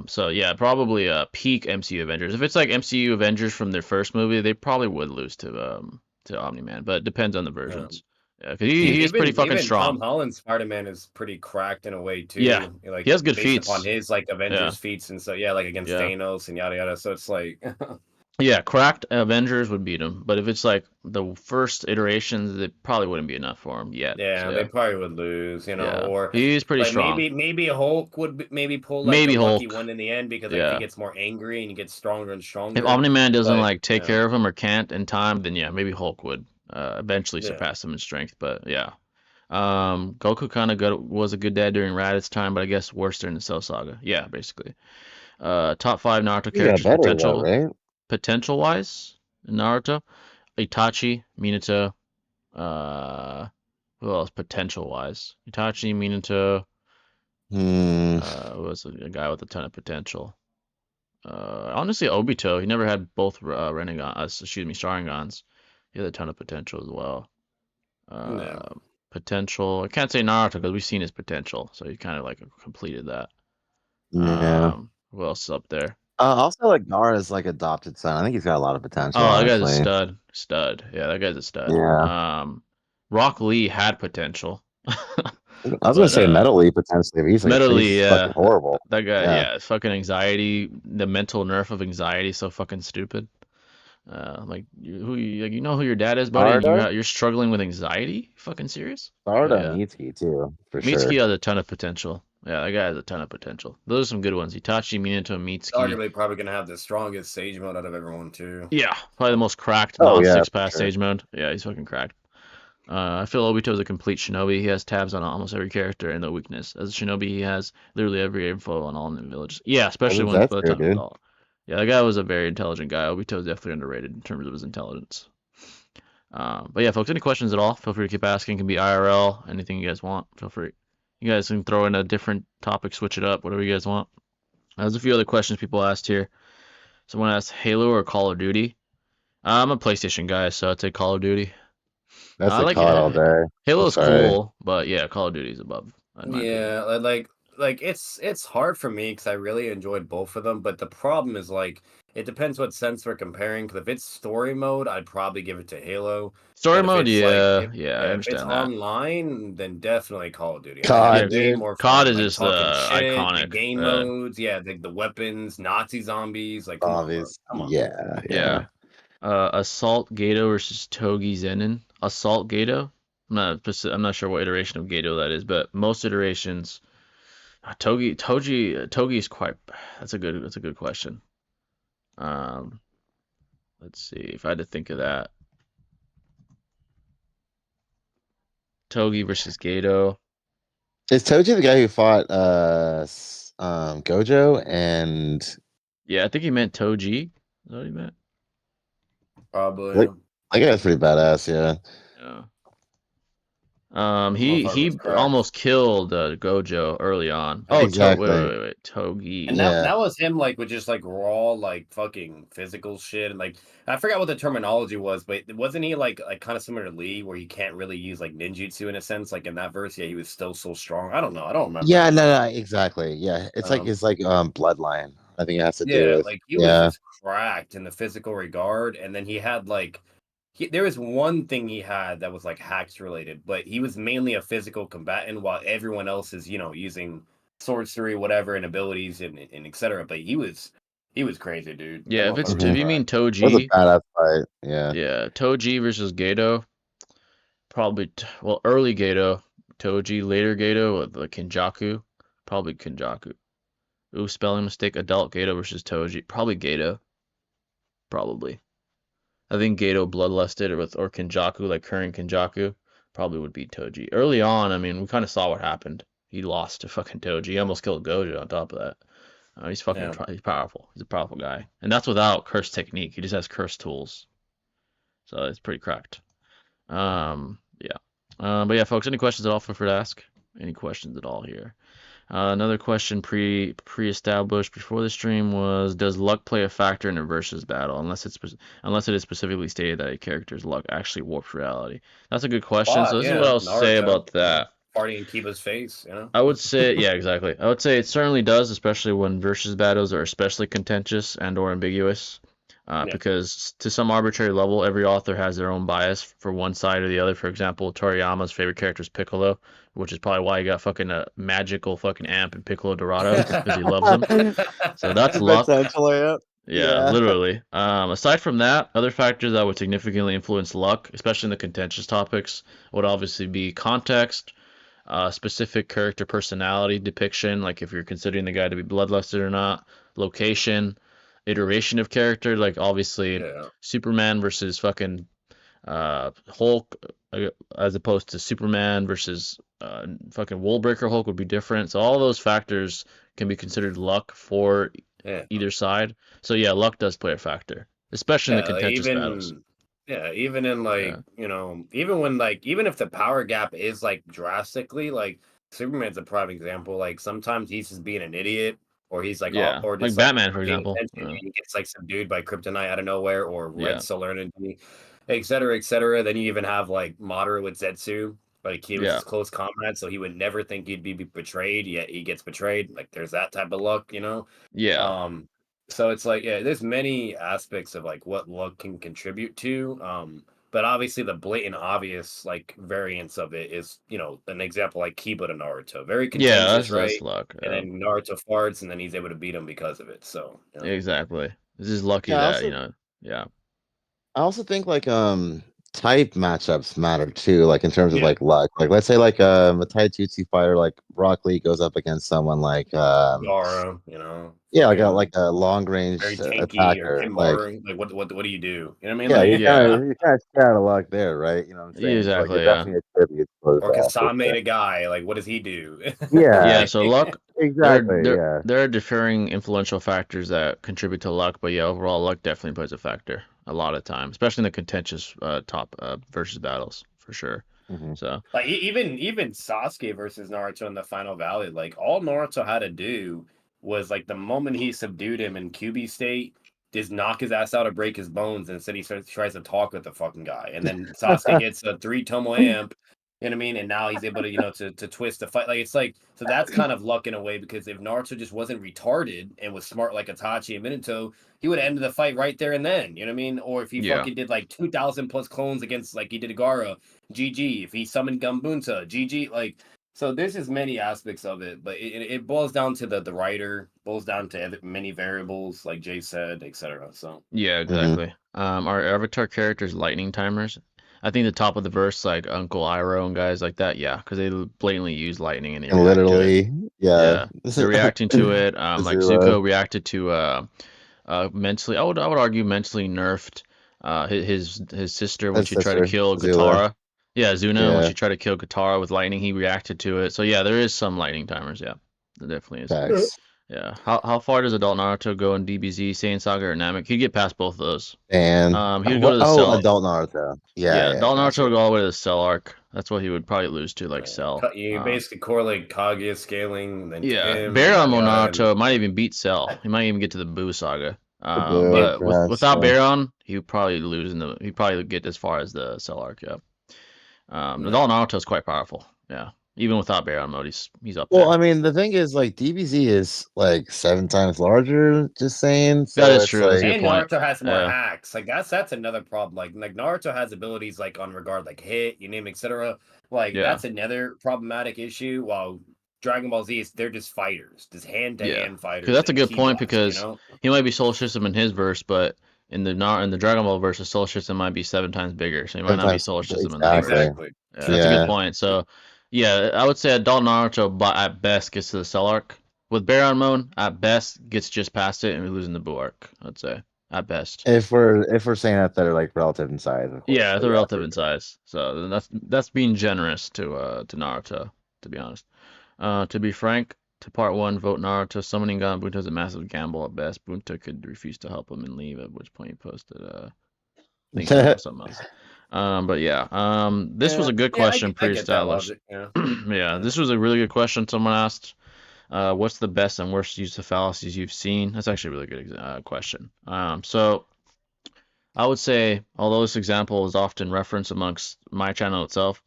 Speaker 1: So yeah, probably peak MCU Avengers. If it's like MCU Avengers from their first movie, they probably would lose to Omni-Man, but it depends on the
Speaker 4: Yeah.
Speaker 1: versions. Yeah, 'cause he is pretty fucking
Speaker 4: Even Tom
Speaker 1: strong.
Speaker 4: Holland's Spider-Man is pretty cracked in a way
Speaker 1: Yeah,
Speaker 4: too,
Speaker 1: he
Speaker 4: like
Speaker 1: has good
Speaker 4: based upon
Speaker 1: feats.
Speaker 4: his like
Speaker 1: Yeah,
Speaker 4: Avengers feats and so yeah, like against
Speaker 1: yeah.
Speaker 4: Thanos and yada yada. So it's like
Speaker 1: Yeah, cracked Avengers would beat him, but if it's like the first iterations, it probably wouldn't be enough for him yet.
Speaker 4: yeah, they
Speaker 1: Yeah,
Speaker 4: probably would lose,
Speaker 1: yeah.
Speaker 4: or
Speaker 1: He's pretty
Speaker 4: like
Speaker 1: strong.
Speaker 4: maybe Hulk would maybe pull like a
Speaker 1: Maybe
Speaker 4: lucky
Speaker 1: Hulk.
Speaker 4: one in the end because like he
Speaker 1: Yeah.
Speaker 4: gets more angry and he gets stronger and
Speaker 1: If
Speaker 4: stronger.
Speaker 1: Omni-Man doesn't
Speaker 4: But
Speaker 1: like take
Speaker 4: yeah,
Speaker 1: care of him or can't in time, then yeah, maybe Hulk would eventually
Speaker 4: yeah,
Speaker 1: surpass him in strength. But yeah, Goku kind of was a good dad during Raditz time, but I guess worse during the Cell Saga. Yeah, basically. Top five Naruto
Speaker 2: He got
Speaker 1: characters
Speaker 2: better though, right?
Speaker 1: potential wise in Naruto: Itachi, Minato. Uh, who else potential wise? Itachi, Minato.
Speaker 2: Hmm.
Speaker 1: Who was a guy with a ton of potential? Honestly, Obito, he never had both Sharingans. He had a ton of potential as well.
Speaker 4: yeah.
Speaker 1: Potential. I can't say Naruto because we've seen his potential, so he kind of like completed that.
Speaker 2: Yeah.
Speaker 1: Who else is up there?
Speaker 2: Also, like Gara's like adopted son. I think he's got a lot of potential,
Speaker 1: Oh, that guy's a
Speaker 2: honestly.
Speaker 1: stud. Stud. Yeah, that guy's a stud.
Speaker 2: Yeah.
Speaker 1: Rock Lee had potential.
Speaker 2: I was gonna
Speaker 1: But
Speaker 2: say Metal Lee potentially, but he's like
Speaker 1: mentally,
Speaker 2: he's fucking
Speaker 1: yeah.
Speaker 2: horrible.
Speaker 1: That guy,
Speaker 2: Yeah.
Speaker 1: yeah, fucking anxiety, the mental nerf of anxiety is so fucking stupid. Like you know who your dad is, buddy, and
Speaker 2: Naruto?
Speaker 1: you're struggling with anxiety? You fucking serious? But
Speaker 2: Naruto and
Speaker 1: yeah,
Speaker 2: Mitsuki too, for sure.
Speaker 1: Mitsuki has a ton of potential. Yeah, that guy has a ton of potential. Those are some good ones. Itachi, Minato, and Mitsuki.
Speaker 4: Arguably, probably gonna have the strongest Sage mode out of everyone too.
Speaker 1: Yeah, probably the most cracked
Speaker 2: Oh yeah,
Speaker 1: non-six
Speaker 2: for
Speaker 1: pass
Speaker 2: sure.
Speaker 1: Sage mode. Yeah, he's fucking cracked. I feel Obito's a complete shinobi. He has tabs on almost every character and no weakness. As a shinobi, he has literally every info on all in the villages. Yeah, especially when
Speaker 2: That's
Speaker 1: by the
Speaker 2: true,
Speaker 1: time
Speaker 2: dude.
Speaker 1: all. Yeah, that guy was a very intelligent guy. Obito's definitely underrated in terms of his intelligence. But yeah, folks, any questions at all? Feel free to keep asking. It can be IRL, anything you guys want. Feel free. You guys can throw in a different topic, switch it up, whatever you guys want. There's a few other questions people asked here. Someone asked Halo or Call of Duty. I'm a PlayStation guy, so I'd say Call of Duty.
Speaker 2: That's
Speaker 1: I
Speaker 2: a
Speaker 1: like
Speaker 2: call all day.
Speaker 1: Halo's
Speaker 2: Sorry.
Speaker 1: cool, but yeah, Call of Duty's above, in my opinion.
Speaker 4: Yeah, like it's hard for me because I really enjoyed both of them, but the problem is like it depends what sense we're comparing. Because if it's story mode, I'd probably give it to Halo.
Speaker 1: Story
Speaker 4: But if
Speaker 1: mode,
Speaker 4: it's like
Speaker 1: yeah, yeah, I
Speaker 4: yeah, if it's
Speaker 1: understand that.
Speaker 4: online, then definitely Call of Duty. I had
Speaker 1: Yeah,
Speaker 2: COD,
Speaker 4: way
Speaker 2: dude.
Speaker 4: more
Speaker 1: COD
Speaker 4: fun
Speaker 1: is
Speaker 4: like
Speaker 1: just
Speaker 4: talking shit, the
Speaker 1: iconic.
Speaker 4: game modes, yeah, the weapons, Nazi zombies. Like, come on, bro,
Speaker 2: Zombies.
Speaker 4: come on.
Speaker 2: Yeah,
Speaker 1: Yeah.
Speaker 2: yeah.
Speaker 1: Assault Gato versus Togi Zenin. Assault Gato. I'm not sure what iteration of Gato that is, but most iterations, Togi is quite. That's a good question. Um, let's see if I had to think of that. Togi versus Gato.
Speaker 2: Is Toji the guy who fought Gojo and
Speaker 1: Yeah, I think he meant Toji. Is that what he meant?
Speaker 4: Probably.
Speaker 2: like that guy's pretty badass, yeah.
Speaker 1: Yeah.
Speaker 4: Motherfucker
Speaker 1: He
Speaker 4: was cracked.
Speaker 1: almost killed Gojo early on. Oh,
Speaker 2: Exactly.
Speaker 1: wait, Togi.
Speaker 4: And
Speaker 2: Yeah.
Speaker 4: that was him like with just like raw like fucking physical shit and like I forgot what the terminology was, but wasn't he like kind of similar to Lee where he can't really use like ninjutsu in a sense? Like in that verse, yeah, he was still so strong. I don't know. I don't remember.
Speaker 2: Yeah, no, exactly. Yeah. It's like
Speaker 4: Um,
Speaker 2: his like bloodline. I think it has to do
Speaker 4: yeah,
Speaker 2: with
Speaker 4: like he was
Speaker 2: yeah.
Speaker 4: just cracked in the physical regard, and then he had like there was one thing he had that was like hacks related, but he was mainly a physical combatant while everyone else is, you know, using sorcery, whatever, and abilities and etc. But he was crazy, dude. That
Speaker 1: Yeah, if
Speaker 4: motherfucker was
Speaker 1: if you
Speaker 4: cracked.
Speaker 1: mean
Speaker 2: It was a
Speaker 1: Toji,
Speaker 2: badass fight. Yeah.
Speaker 1: yeah, Toji versus Gato, probably well early Gato, Toji, later Gato with the Kinjaku, probably Kinjaku. Ooh, spelling mistake. Adult Gato versus Toji, probably Gato, probably. I think Gato bloodlusted or Kinjaku, like current Kinjaku, probably would beat Toji. Early on, I mean, we kind of saw what happened. He lost to fucking Toji. He almost killed Gojo on top of that. He's fucking
Speaker 4: Yeah.
Speaker 1: he's powerful. He's a powerful guy, and that's without cursed technique. He just has cursed tools, so it's pretty cracked. Yeah. But yeah, folks, any questions at all? Feel free to ask. Any questions at all here? Another question pre-established before the stream was: does luck play a factor in a versus battle? Unless it is specifically stated that a character's luck actually warps reality. That's a good question. So this is what I'll say about that.
Speaker 4: Party and keep his face, you know.
Speaker 1: I would say, yeah, exactly. I would say it certainly does, especially when versus battles are especially contentious and or ambiguous. Because to some arbitrary level, every author has their own bias for one side or the other. For example, Toriyama's favorite character is Piccolo, which is probably why he got fucking a magical fucking amp in Piccolo Dorado because he loves him. So that's luck. Yeah, literally. Aside from that, other factors that would significantly influence luck, especially in the contentious topics, would obviously be context, specific character personality depiction, like if you're considering the guy to be bloodlusted or not, location, iteration of character, like obviously Superman versus fucking Hulk, as opposed to Superman versus fucking Wallbreaker Hulk would be different. So all those factors can be considered luck for either side. So yeah, luck does play a factor, especially in the contentious battles.
Speaker 4: Yeah, even in like, you know, even when like even if the power gap is like drastically, like Superman's a prime example. Like sometimes he's just being an idiot, or he's like, or
Speaker 1: like
Speaker 4: just like
Speaker 1: Batman, for
Speaker 4: paying
Speaker 1: example.
Speaker 4: attention and he gets like subdued by kryptonite out of nowhere, or red
Speaker 1: Yeah.
Speaker 4: solar energy, et cetera, et cetera. Then you even have like Madara with Zetsu. Like he was his close comrade, so he would never think he'd be betrayed, yet he gets betrayed. Like there's that type of luck, you know?
Speaker 1: Yeah.
Speaker 4: So it's like, yeah, there's many aspects of like what luck can contribute to. But obviously the blatant obvious like variance of it is, an example like Kiba to Naruto. Very
Speaker 1: Yeah,
Speaker 4: contentious,
Speaker 1: that's
Speaker 4: right?
Speaker 1: luck.
Speaker 4: And then Naruto farts and then he's able to beat him because of it. So,
Speaker 1: Exactly. This is lucky
Speaker 2: Yeah, I
Speaker 1: that,
Speaker 2: also
Speaker 1: yeah.
Speaker 2: I also think like type matchups matter too, like in terms of
Speaker 4: Yeah.
Speaker 2: like luck. Like let's say like a taijutsu fighter like Rock Lee goes up against someone like
Speaker 4: Gara,
Speaker 2: yeah, like
Speaker 4: fucking
Speaker 2: a long range
Speaker 4: very tanky or
Speaker 2: attacker. Like
Speaker 4: Kimbaru. Like what do you do? You know what I mean?
Speaker 2: yeah,
Speaker 4: Like
Speaker 1: Yeah.
Speaker 2: you kind of stay out of luck there, right? You know what I'm saying? So like it
Speaker 1: Exactly, yeah.
Speaker 2: definitely attributes to
Speaker 4: or
Speaker 2: those factors.
Speaker 4: Kasame the guy, like what does he do?
Speaker 2: Yeah,
Speaker 1: Yeah, so luck, there
Speaker 2: exactly.
Speaker 1: there
Speaker 2: Yeah.
Speaker 1: there are differing influential factors that contribute to luck, but yeah, overall luck definitely plays a factor a lot of time, especially in the contentious top versus battles for sure.
Speaker 2: Hmm.
Speaker 1: So
Speaker 4: Like even Sasuke versus Naruto in the Final Valley, like all Naruto had to do was like the moment he subdued him in QB state, just knock his ass out or break his bones, and instead he tries to talk with the fucking guy, and then Sasuke gets a 3 tomo amp. You know what I mean? And now he's able to, to twist the fight. Like it's like so that's kind of luck in a way because if Naruto just wasn't retarded and was smart like Itachi and Minato, he would have ended the fight right there and then. You know what I mean? Or if he
Speaker 1: yeah,
Speaker 4: fucking did like 2,000 plus clones against like he did Gaara, GG. If he summoned Gumbunta, GG. Like, so there's just many aspects of it, but it boils down to the writer, boils down to many variables, like Jay said, etc. So
Speaker 1: yeah,
Speaker 2: Hmm.
Speaker 1: exactly. Our avatar characters lightning timers. I think the top of the verse, like Uncle Iroh and guys like that, yeah, because they blatantly use lightning and they
Speaker 2: And
Speaker 1: react to it.
Speaker 2: literally, yeah.
Speaker 1: Yeah, they're reacting to it. Like
Speaker 2: Zero.
Speaker 1: Zuko reacted to mentally. I would argue mentally nerfed his sister when
Speaker 2: His
Speaker 1: she tried to
Speaker 2: sister,
Speaker 1: kill
Speaker 2: Zula.
Speaker 1: Katara. Yeah, Zuna when
Speaker 2: Yeah,
Speaker 1: she tried to kill Katara with lightning, he reacted to it. So yeah, there is some lightning timers. Yeah, there definitely is.
Speaker 2: facts.
Speaker 1: Yeah. How far does adult Naruto go in DBZ, Saiyan Saga, or Namek? He'd get past both of those.
Speaker 2: And
Speaker 1: He would go
Speaker 2: what?
Speaker 1: to the
Speaker 2: Oh,
Speaker 1: cell.
Speaker 2: adult Naruto. Yeah,
Speaker 1: Yeah,
Speaker 2: yeah,
Speaker 1: adult Naruto
Speaker 2: gotcha.
Speaker 1: would go all the way to the cell arc. That's what he would probably lose to, like Cell.
Speaker 4: you basically correlate Kaguya scaling, then to
Speaker 1: Yeah,
Speaker 4: him, and yada
Speaker 1: Baron
Speaker 4: yada. And
Speaker 1: Naruto might even beat Cell. He might even get to the Buu saga.
Speaker 2: The Boo,
Speaker 1: But
Speaker 2: perhaps.
Speaker 1: without
Speaker 2: Yeah.
Speaker 1: Baron, he would probably lose in the. He'd probably get as far as the Cell arc. Yeah. Adult Naruto is quite powerful. Yeah. Even without Baron mode, he's up
Speaker 2: Well,
Speaker 1: there.
Speaker 2: I mean, the thing is, like, DBZ is like 7 times larger. Just saying.
Speaker 1: That
Speaker 2: So
Speaker 1: is
Speaker 2: it's
Speaker 1: true. That's a
Speaker 2: like,
Speaker 1: good
Speaker 4: and
Speaker 1: point.
Speaker 4: Naruto has more
Speaker 1: Yeah.
Speaker 4: hacks. Like that's another problem. Like Naruto has abilities like on regard like hit, you name, etc. Like
Speaker 1: Yeah.
Speaker 4: that's another problematic issue. While Dragon Ball Z they're just fighters, just hand to
Speaker 1: Yeah.
Speaker 4: hand
Speaker 1: Because
Speaker 4: fighters
Speaker 1: that's a
Speaker 4: and
Speaker 1: good
Speaker 4: key
Speaker 1: point
Speaker 4: blast.
Speaker 1: because he might be Soul System in his verse, but in the Dragon Ball verse, the Soul System might be 7 times bigger, so he might not be
Speaker 2: 7 times.
Speaker 1: Soul System in that verse.
Speaker 2: Exactly.
Speaker 4: Exactly.
Speaker 1: Yeah, that's a good
Speaker 2: Yeah.
Speaker 1: point. So, yeah, I would say adult Naruto at best gets to the Cell arc. With Baron mode, at best gets just past it and we losing the Buu arc. I'd say at best.
Speaker 2: If we're saying that they're like relative in size, of course.
Speaker 1: Yeah,
Speaker 2: But
Speaker 1: they're
Speaker 2: yeah,
Speaker 1: relative in size. So that's being generous to Naruto, to be honest. To be frank, to part one, vote Naruto. Summoning God Bunta is a massive gamble at best. Bunta could refuse to help him and leave, at which point he posted think he was talking about something else. But yeah, this was a good
Speaker 4: Yeah,
Speaker 1: question,
Speaker 4: I get that
Speaker 1: pre-established.
Speaker 4: logic. Yeah.
Speaker 1: Yeah, this was a really good question. Someone asked, "What's the best and worst use of fallacies you've seen?" That's actually a really good question. So I would say, although this example is often referenced amongst my channel itself,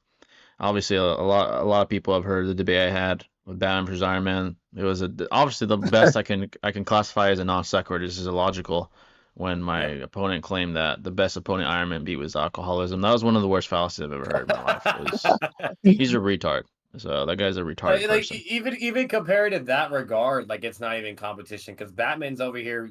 Speaker 1: obviously a lot of people have heard the debate I had with Batman vs Iron Man. It was obviously the best I can classify as a non sequitur. This is illogical. When my opponent claimed that the best opponent Iron Man beat was alcoholism, that was one of the worst fallacies I've ever heard in my life. He's a retard. So that guy's a retarded person.
Speaker 4: Even compared to that regard, like it's not even competition because Batman's over here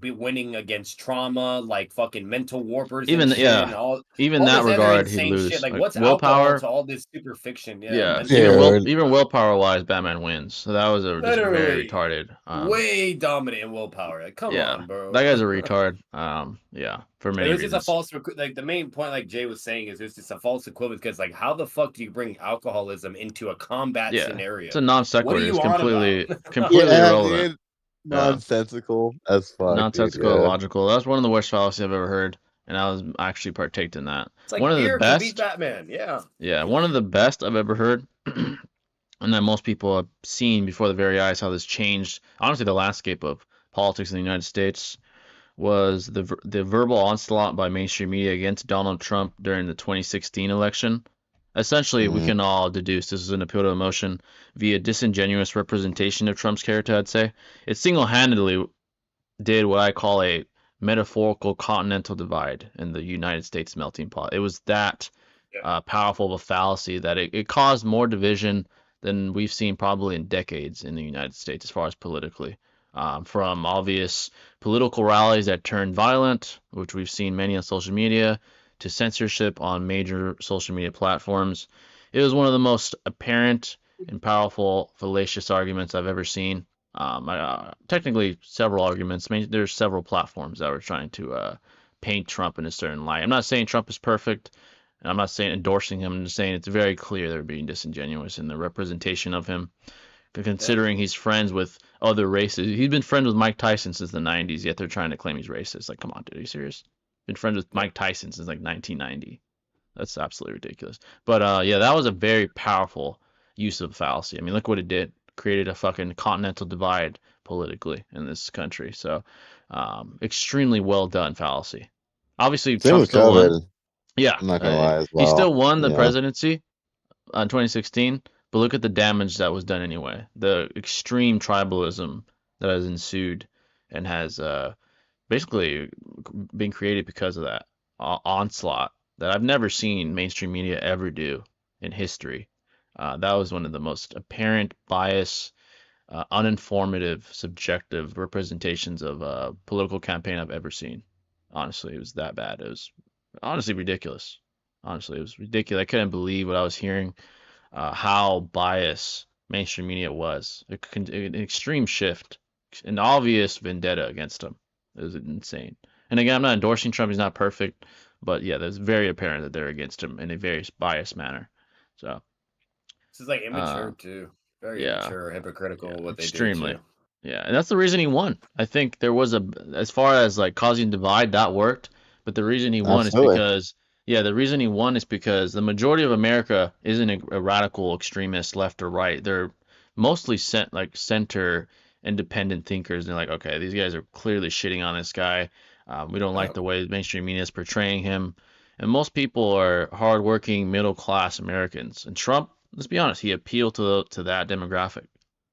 Speaker 4: winning against trauma, like fucking mental warpers
Speaker 1: Even
Speaker 4: and shit, and all
Speaker 1: even that
Speaker 4: this other
Speaker 1: regard, he'd
Speaker 4: insane shit.
Speaker 1: lose.
Speaker 4: Like
Speaker 1: Like
Speaker 4: what's alcohol
Speaker 1: willpower,
Speaker 4: to all this super fiction? Yeah,
Speaker 1: yeah.
Speaker 4: mental
Speaker 2: Dude.
Speaker 1: Even willpower wise, Batman wins. So that was just very
Speaker 4: literally
Speaker 1: retarded.
Speaker 4: way dominant in willpower. Like come
Speaker 1: Yeah,
Speaker 4: on, bro.
Speaker 1: that guy's a retard. Yeah, for
Speaker 4: It
Speaker 1: many
Speaker 4: was just a
Speaker 1: reasons.
Speaker 4: false, like the main point, like Jay was saying, is it's just a false equivalence because, like, how the fuck do you bring alcoholism into a combat
Speaker 1: Yeah,
Speaker 4: scenario?
Speaker 1: it's a non
Speaker 4: What are
Speaker 1: sequitur. It's
Speaker 4: you on
Speaker 1: completely
Speaker 4: about?
Speaker 1: completely
Speaker 2: Yeah,
Speaker 1: irrelevant.
Speaker 2: dude.
Speaker 1: Yeah,
Speaker 2: Nonsensical as fuck, dude.
Speaker 1: nonsensical,
Speaker 2: Yeah.
Speaker 1: illogical. That's one of the worst fallacies I've ever heard, and I was actually partaked in that.
Speaker 4: It's like
Speaker 1: One of the
Speaker 4: beer can beat
Speaker 1: best,
Speaker 4: Batman. Yeah.
Speaker 1: yeah, one of the best I've ever heard, and that most people have seen before the very eyes how this changed, honestly, the landscape of politics in the United States was the verbal onslaught by mainstream media against Donald Trump during the 2016 election. Essentially, we
Speaker 2: Mhm.
Speaker 1: can all deduce this is an appeal to emotion via disingenuous representation of Trump's character, I'd say. It single-handedly did what I call a metaphorical continental divide in the United States melting pot. It was that powerful of a fallacy that it caused more division than we've seen probably in decades in the United States as far as politically. From obvious political rallies that turned violent, which we've seen many on social media, to censorship on major social media platforms. It was one of the most apparent and powerful, fallacious arguments I've ever seen. Technically, several arguments. I mean, there's several platforms that were trying to paint Trump in a certain light. I'm not saying Trump is perfect, and I'm not saying endorsing him. I'm just saying it's very clear they're being disingenuous in the representation of him, considering he's friends with other races. He's been friends with Mike Tyson since the 90s, yet they're trying to claim he's racist. Like, come on, dude, are you serious? Been friends with Mike Tyson since like 1990. That's absolutely ridiculous. But yeah, that was a very powerful use of fallacy. I mean, look what it did. Created a fucking continental divide politically in this country. So, extremely well done fallacy. Obviously,
Speaker 2: Same
Speaker 1: Trump
Speaker 2: with
Speaker 1: still won.
Speaker 2: COVID.
Speaker 1: Yeah,
Speaker 2: I'm not gonna lie as
Speaker 1: he
Speaker 2: well.
Speaker 1: still won the
Speaker 2: Yeah.
Speaker 1: presidency in 2016, but look at the damage that was done anyway. The extreme tribalism that has ensued and has basically been created because of that onslaught that I've never seen mainstream media ever do in history. That was one of the most apparent bias, uninformative, subjective representations of a political campaign I've ever seen. Honestly, it was that bad. It was honestly ridiculous. Honestly, it was ridiculous. I couldn't believe what I was hearing, how biased mainstream media was. An extreme shift, an obvious vendetta against him. It was insane. And again, I'm not endorsing Trump. He's not perfect. But yeah, it's very apparent that they're against him in a very biased manner. So,
Speaker 4: This is like
Speaker 1: uh,
Speaker 4: immature too. Very
Speaker 1: yeah,
Speaker 4: immature, hypocritical what they did
Speaker 1: extremely.
Speaker 4: too.
Speaker 1: Yeah, and that's the reason he won. I think there was as far as like causing divide, that worked. But the reason he won is
Speaker 2: Absolutely.
Speaker 1: because, yeah, the reason he won is because the majority of America isn't a radical extremist left or right. They're mostly center independent thinkers. They're like, okay, these guys are clearly shitting on this guy. We don't like
Speaker 4: Yeah.
Speaker 1: the way mainstream media is portraying him. And most people are hardworking, middle class Americans. And Trump, let's be honest, he appealed to that demographic.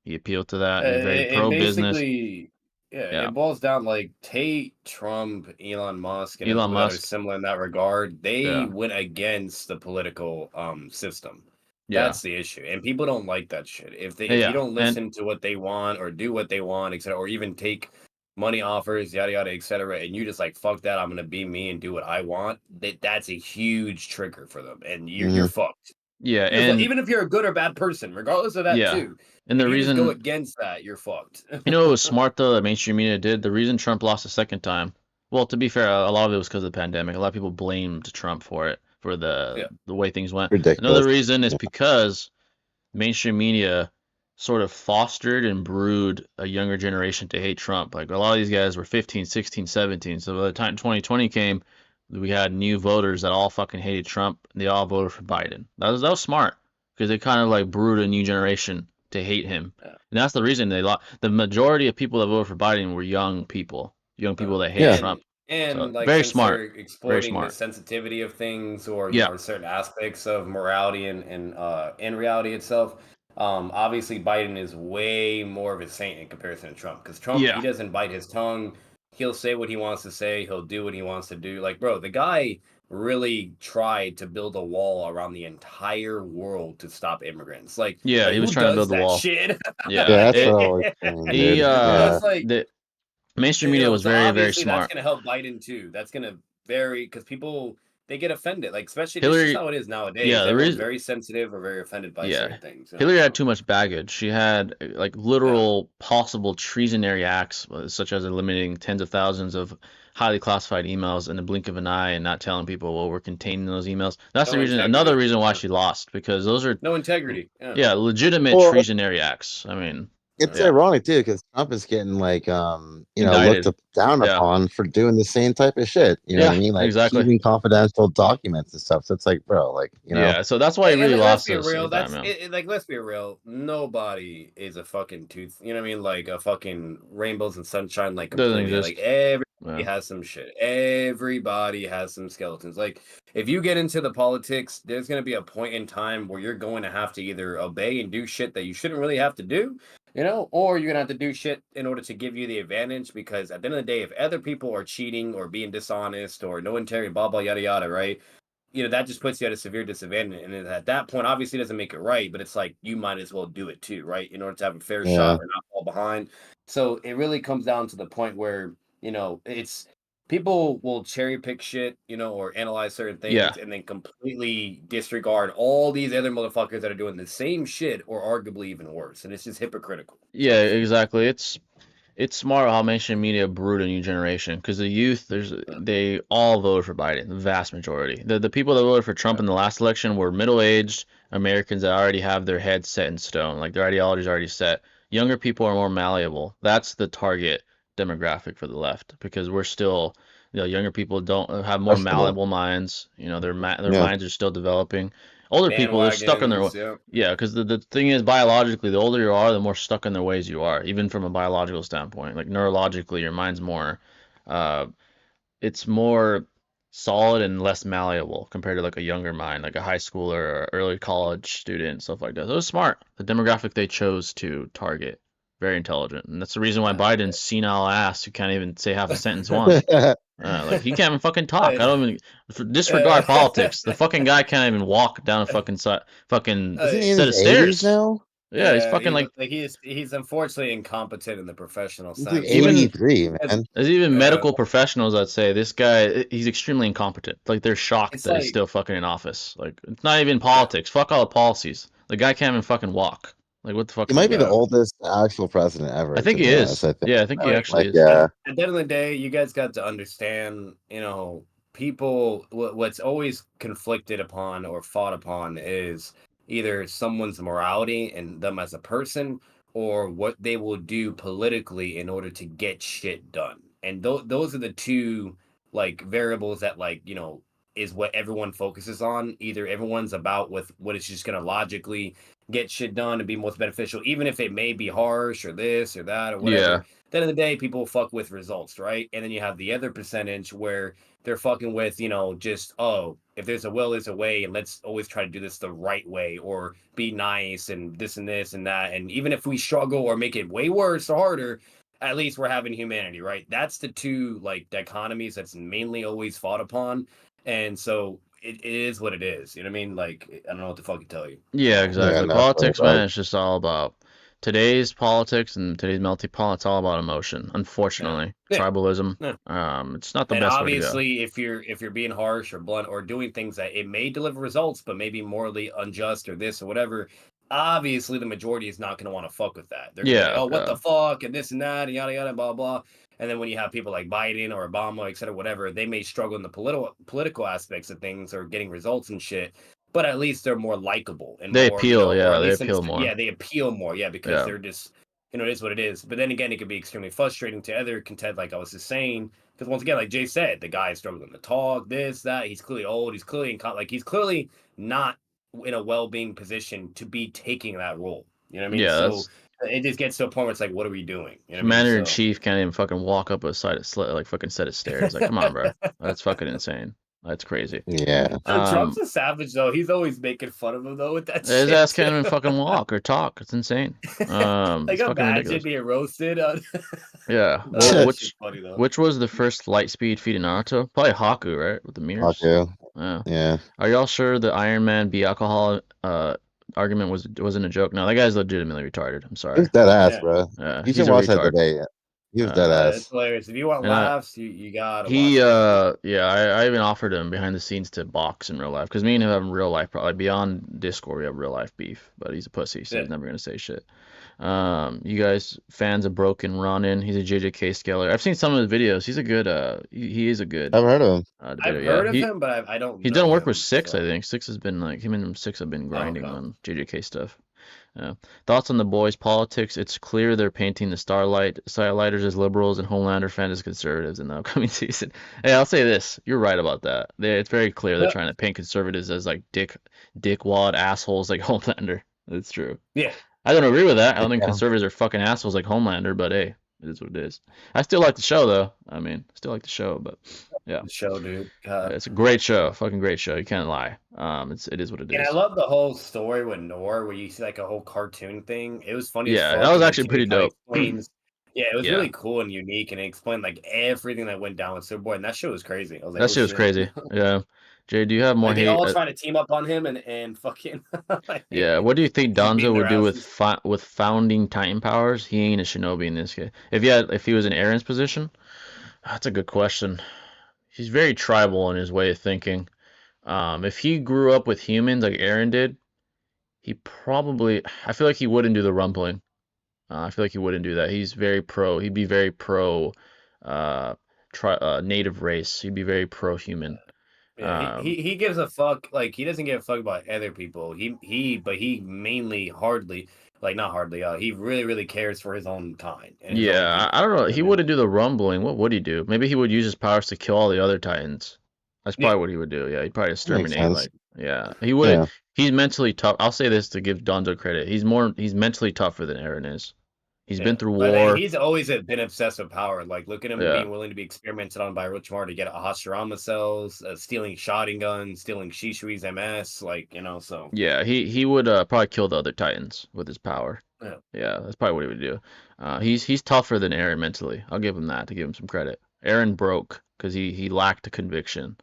Speaker 1: He appealed to that. He's very
Speaker 4: It
Speaker 1: pro business.
Speaker 4: basically, yeah,
Speaker 1: Yeah.
Speaker 4: it boils down like Tate, Trump, Elon Musk, and a
Speaker 1: Elon
Speaker 4: few others
Speaker 1: Musk.
Speaker 4: similar in that regard. They
Speaker 1: Yeah.
Speaker 4: went against the political system.
Speaker 1: Yeah.
Speaker 4: That's the issue, and people don't like that shit. If you
Speaker 1: Yeah.
Speaker 4: don't
Speaker 1: And
Speaker 4: listen to what they want or do what they want, etc., or even take money offers, yada yada, etc., and you just like fuck that, I'm gonna be me and do what I want. That's a huge trigger for them, and you're
Speaker 2: Hmm.
Speaker 4: fucked.
Speaker 1: yeah,
Speaker 4: You're
Speaker 1: and
Speaker 4: even if you're a good or bad person, regardless of that
Speaker 1: yeah.
Speaker 4: too.
Speaker 1: And
Speaker 4: If
Speaker 1: the
Speaker 4: you just go
Speaker 1: reason,
Speaker 4: against that, you're fucked.
Speaker 1: you know, it was smart though that mainstream media did. The reason Trump lost a second time, well, to be fair, a lot of it was because of the pandemic. A lot of people blamed Trump for it, for
Speaker 4: Yeah.
Speaker 1: the way things went. Another
Speaker 2: Ridiculous.
Speaker 1: reason is
Speaker 2: Yeah.
Speaker 1: because mainstream media sort of fostered and brewed a younger generation to hate Trump. Like a lot of these guys were 15, 16, 17. So by the time 2020 came, we had new voters that all fucking hated Trump and they all voted for Biden. That was smart because they kind of like brewed a new generation to hate him.
Speaker 4: Yeah.
Speaker 1: And that's the reason they lost. The majority of people that voted for Biden were young people that hate
Speaker 2: Yeah.
Speaker 1: Trump. So
Speaker 4: And like
Speaker 1: very
Speaker 4: since
Speaker 1: smart,
Speaker 4: they're
Speaker 1: very
Speaker 4: exploiting the
Speaker 1: smart.
Speaker 4: sensitivity of things or
Speaker 1: Yeah,
Speaker 4: or certain aspects of morality and in reality itself, obviously Biden is way more of a saint in comparison to Trump. Because Trump,
Speaker 1: yeah,
Speaker 4: he doesn't bite his tongue. He'll say what he wants to say, he'll do what he wants to do. Like, bro, the guy really tried to build a wall around the entire world to stop immigrants.
Speaker 1: yeah.
Speaker 4: Like
Speaker 1: He was
Speaker 4: who
Speaker 1: trying to
Speaker 4: does
Speaker 1: build the
Speaker 4: that
Speaker 1: wall.
Speaker 4: shit?
Speaker 1: Yeah,
Speaker 2: Yeah, that's
Speaker 1: it.
Speaker 2: really insane,
Speaker 1: He
Speaker 2: dude. Yeah.
Speaker 4: It's like
Speaker 1: the mainstream media was
Speaker 4: so
Speaker 1: very, very
Speaker 4: obviously that's
Speaker 1: smart.
Speaker 4: going to help Biden too. That's going to vary because people they get offended. Like especially this is
Speaker 1: Hillary,
Speaker 4: how it is nowadays.
Speaker 1: yeah, the
Speaker 4: Everyone's
Speaker 1: reason,
Speaker 4: very sensitive or very offended by
Speaker 1: yeah,
Speaker 4: certain things.
Speaker 1: Hillary had
Speaker 4: So
Speaker 1: too much baggage. She had like
Speaker 4: yeah,
Speaker 1: literal possible treasonary acts, such as eliminating tens of thousands of highly classified emails in the blink of an eye and not telling people what were contained in those emails. That's the
Speaker 4: no
Speaker 1: reason, another
Speaker 4: integrity.
Speaker 1: reason why
Speaker 4: Yeah,
Speaker 1: she lost, because those are,
Speaker 4: no integrity. Yeah,
Speaker 1: yeah, legitimate
Speaker 2: Well,
Speaker 1: treasonary acts. I mean,
Speaker 2: it's
Speaker 1: yeah,
Speaker 2: ironic too because Trump is getting like looked
Speaker 1: indicted.
Speaker 2: down
Speaker 1: Yeah,
Speaker 2: upon for doing the same type of shit. You know what I
Speaker 1: yeah,
Speaker 2: mean? Like
Speaker 1: exactly.
Speaker 2: keeping confidential documents and stuff. So it's like, bro, like
Speaker 1: Yeah, so that's why he
Speaker 4: and
Speaker 1: really
Speaker 4: let's
Speaker 1: lost
Speaker 4: be real.
Speaker 1: his time.
Speaker 4: That's
Speaker 1: Yeah,
Speaker 4: like let's be real. Nobody is a fucking tooth. You know what I mean? Like a fucking rainbows and sunshine. Like
Speaker 1: doesn't
Speaker 4: completely. Like
Speaker 1: exist.
Speaker 4: everybody
Speaker 1: Yeah,
Speaker 4: has some shit. Everybody has some skeletons. Like if you get into the politics, there's gonna be a point in time where you're going to have to either obey and do shit that you shouldn't really have to do, You know, or you're gonna have to do shit in order to give you the advantage, because at the end of the day, if other people are cheating or being dishonest or no integrity, blah blah yada yada, right? You know, that just puts you at a severe disadvantage. And at that point, obviously, it doesn't make it right, but it's like you might as well do it too, right? In order to have a fair
Speaker 2: Yeah.
Speaker 4: shot or not fall behind. So it really comes down to the point where, you know, it's people will cherry pick shit, you know, or analyze certain
Speaker 1: Yeah.
Speaker 4: things and then completely disregard all these other motherfuckers that are doing the same shit or arguably even worse. And it's just hypocritical.
Speaker 1: Yeah, exactly. It's smart how mainstream media brewed a new generation because the youth, they all voted for Biden, the vast majority. The people that voted for Trump in the last election were middle-aged Americans that already have their heads set in stone, like their ideology is already set. Younger people are more malleable. That's the target demographic for the left because we're still, younger people don't have more
Speaker 2: Questionable.
Speaker 1: malleable minds. Their
Speaker 2: Yeah.
Speaker 1: minds are still developing. Older people, they're stuck in their
Speaker 4: Bandwagons, yeah.
Speaker 1: yeah, because the thing is, biologically, the older you are, the more stuck in their ways you are, even from a biological standpoint. Like neurologically, your mind's more, uh, it's more solid and less malleable compared to like a younger mind, like a high schooler or early college student, stuff like that. So it was smart. The demographic they chose to target, very intelligent, and that's the reason why Biden's senile ass, who can't even say half a sentence, won. Like he can't even fucking talk. I don't even disregard politics. The fucking guy can't even walk down a fucking
Speaker 2: Isn't he in
Speaker 1: set of
Speaker 2: his 80s
Speaker 1: stairs.
Speaker 2: now?
Speaker 1: Yeah, he's fucking
Speaker 4: he's unfortunately incompetent in the professional
Speaker 2: He's like
Speaker 4: sense. Like,
Speaker 1: even
Speaker 2: 83,
Speaker 4: as,
Speaker 2: man.
Speaker 1: there's even
Speaker 4: uh,
Speaker 1: medical professionals that say this guy he's extremely incompetent. Like they're shocked
Speaker 4: it's
Speaker 1: that he's
Speaker 4: like
Speaker 1: still fucking in office. Like it's not even politics. Fuck all the policies. The guy can't even fucking walk. Like what the fuck
Speaker 2: He
Speaker 1: is he
Speaker 2: might be the
Speaker 1: doing?
Speaker 2: oldest actual president ever,
Speaker 1: I think
Speaker 2: to
Speaker 1: he
Speaker 2: be honest.
Speaker 1: is.
Speaker 2: I think.
Speaker 1: Yeah, I think he
Speaker 4: like
Speaker 1: actually is.
Speaker 2: Yeah.
Speaker 4: at the end of the day, you guys got to understand, you know, people, what's always conflicted upon or fought upon is either someone's morality and them as a person or what they will do politically in order to get shit done. And those are the two like variables that, like, you know, is what everyone focuses on. Either everyone's about with what is just going to logically get shit done and be most beneficial, even if it may be harsh or this or that or whatever.
Speaker 1: Yeah.
Speaker 4: At the end of the day, people fuck with results, right? And then you have the other percentage where they're fucking with, you know, just, oh, if there's a will, there's a way, and let's always try to do this the right way or be nice and this and that. And even if we struggle or make it way worse or harder, at least we're having humanity, right? That's the two like dichotomies that's mainly always fought upon. And so it is what it is. You know what I mean? Like, I don't know what to fucking tell you.
Speaker 1: Yeah,
Speaker 4: So,
Speaker 2: Yeah,
Speaker 1: exactly.
Speaker 2: no,
Speaker 1: Politics, man, it's just all about today's politics and today's melting pot. It's all about emotion,
Speaker 4: yeah.
Speaker 1: unfortunately.
Speaker 4: Yeah.
Speaker 1: Tribalism.
Speaker 4: Yeah.
Speaker 1: It's not the
Speaker 4: And
Speaker 1: best way to go.
Speaker 4: obviously, if you're being harsh or blunt or doing things that it may deliver results, but maybe morally unjust or this or whatever, obviously the majority is not going to want to fuck with that. They're going to be like,
Speaker 1: Yeah,
Speaker 4: oh, what
Speaker 1: yeah.
Speaker 4: the fuck, and this and that, and yada yada, blah blah. And then when you have people like Biden or Obama, et cetera, whatever, they may struggle in the political aspects of things or getting results and shit. But at least they're more likable and
Speaker 1: They
Speaker 4: more, you
Speaker 1: appeal,
Speaker 4: know, or
Speaker 1: yeah,
Speaker 4: at
Speaker 1: they
Speaker 4: least
Speaker 1: appeal more.
Speaker 4: yeah, they appeal more, yeah, because
Speaker 1: Yeah.
Speaker 4: they're just, you know, it is what it is. But then again, it could be extremely frustrating to other content, like I was just saying, because once again, like Jay said, the guy is struggling to talk, this, that. He's clearly old. He's clearly like he's clearly not in a well-being position to be taking that role. You know what I mean?
Speaker 1: Yeah,
Speaker 4: So
Speaker 1: that's
Speaker 4: it just gets to a point where it's like, what are we doing? You know what I mean?
Speaker 1: Commander in
Speaker 4: So
Speaker 1: Chief can't even fucking walk up a like fucking set of stairs. Like, come on, bro. That's fucking insane. That's crazy.
Speaker 2: Yeah.
Speaker 4: Trump's a savage though. He's always making fun of him though with that
Speaker 1: His
Speaker 4: shit.
Speaker 1: ass can't even fucking walk or talk. It's insane.
Speaker 4: Like
Speaker 1: It's fucking
Speaker 4: imagine
Speaker 1: ridiculous.
Speaker 4: being roasted.
Speaker 1: Yeah.
Speaker 4: That
Speaker 1: Which
Speaker 4: shit's funny though.
Speaker 1: which was the first light speed feat in Naruto? Probably Haku, right? With the mirrors.
Speaker 2: Okay.
Speaker 1: Yeah.
Speaker 2: Yeah.
Speaker 1: Are y'all sure the Iron Man be alcohol argument wasn't a joke? No, that guy's legitimately retarded. I'm
Speaker 2: He
Speaker 1: sorry.
Speaker 2: was dead ass,
Speaker 4: Yeah.
Speaker 2: bro.
Speaker 1: Yeah,
Speaker 2: You
Speaker 1: he's
Speaker 2: should
Speaker 1: a
Speaker 2: watch that
Speaker 1: retard.
Speaker 2: debate. He was dead
Speaker 4: It's
Speaker 2: ass.
Speaker 4: hilarious. If you want
Speaker 1: And
Speaker 4: laughs, you gotta
Speaker 1: He,
Speaker 4: watch it.
Speaker 1: yeah, I even offered him behind the scenes to box in real life because me and him have real life, probably beyond Discord, we have real life beef. But he's a pussy, so
Speaker 4: Yeah.
Speaker 1: he's never gonna say shit. You guys fans of Broken Ronin? He's a JJK scaler. I've seen some of his videos. He's a good, he is a good
Speaker 2: I've heard of him.
Speaker 1: debater.
Speaker 4: I've
Speaker 1: Yeah,
Speaker 4: heard of him, but I don't
Speaker 1: he's
Speaker 4: know
Speaker 1: done work with
Speaker 4: him.
Speaker 1: Six, I
Speaker 4: So.
Speaker 1: think. Six has been like him and Six have been grinding
Speaker 4: okay.
Speaker 1: on JJK stuff. Yeah. Thoughts on the boys' politics? It's clear they're painting the Starlighters as liberals and Homelander fans as conservatives in the upcoming season. Hey, I'll say this: you're right about that. It's very clear they're
Speaker 4: Yeah.
Speaker 1: trying to paint conservatives as like dickwad assholes like Homelander. That's true.
Speaker 4: Yeah.
Speaker 1: I don't agree with that. I don't think
Speaker 2: Yeah.
Speaker 1: conservatives are fucking assholes like Homelander, but hey, it is what it is. I still like the show though. I mean, still like the show, but Yeah,
Speaker 4: The show, dude. God.
Speaker 1: it's a great show, fucking great show. You can't lie. It is what it
Speaker 4: And I
Speaker 1: is.
Speaker 4: love the whole story with Nor, where you see like a whole cartoon thing. It was funny as
Speaker 1: Yeah, that
Speaker 4: fuck,
Speaker 1: was
Speaker 4: and then
Speaker 1: actually
Speaker 4: too, it
Speaker 1: pretty
Speaker 4: kind of
Speaker 1: dope.
Speaker 4: explains. Yeah, it was
Speaker 1: Yeah,
Speaker 4: really cool and unique, and it explained like everything that went down with Superboy, and that show was crazy. I was like,
Speaker 1: that
Speaker 4: oh
Speaker 1: shit was
Speaker 4: shit.
Speaker 1: crazy. Yeah, Jay, do you have more
Speaker 4: Like they
Speaker 1: hate?
Speaker 4: all trying to team up on him and fucking
Speaker 1: Yeah, what do you think
Speaker 4: just
Speaker 1: Danzo
Speaker 4: beating
Speaker 1: would
Speaker 4: their
Speaker 1: do with
Speaker 4: asses.
Speaker 1: with founding Titan powers? He ain't a shinobi in this case. If he was in Aaron's position, that's a good question. He's very tribal in his way of thinking. If he grew up with humans like Aaron did, he probably, I feel like he wouldn't do the rumbling. I feel like he wouldn't do that. He's very pro. He'd be very pro, uh, native race. He'd be very pro human.
Speaker 4: Yeah,
Speaker 1: Um,
Speaker 4: he gives a fuck. Like he doesn't give a fuck about other people. But he mainly hardly, like not hardly. He really cares for his own kind and his own
Speaker 1: yeah, I
Speaker 4: people.
Speaker 1: don't know.
Speaker 4: You know
Speaker 1: He
Speaker 4: what I mean?
Speaker 1: wouldn't do the rumbling. What would he do? Maybe he would use his powers to kill all the other Titans. That's
Speaker 4: Yeah,
Speaker 1: probably what he would do. Yeah, he'd probably
Speaker 2: That makes
Speaker 1: exterminate.
Speaker 2: sense.
Speaker 1: Like, yeah, he wouldn't.
Speaker 2: Yeah.
Speaker 1: He's mentally tough. I'll say this to give Donzo credit. He's mentally tougher than Eren is. He's been
Speaker 4: yeah.
Speaker 1: through
Speaker 4: But
Speaker 1: war.
Speaker 4: he's always been obsessed with power. Like look at him
Speaker 1: Yeah,
Speaker 4: being willing to be experimented on by Orochimaru to get Hashirama cells, stealing shotgun, stealing Shishui's MS. Like so
Speaker 1: yeah. He would probably kill the other Titans with his power.
Speaker 4: yeah.
Speaker 1: Yeah, that's probably what he would do. He's tougher than Eren mentally. I'll give him that to give him some credit. Eren broke because he lacked the conviction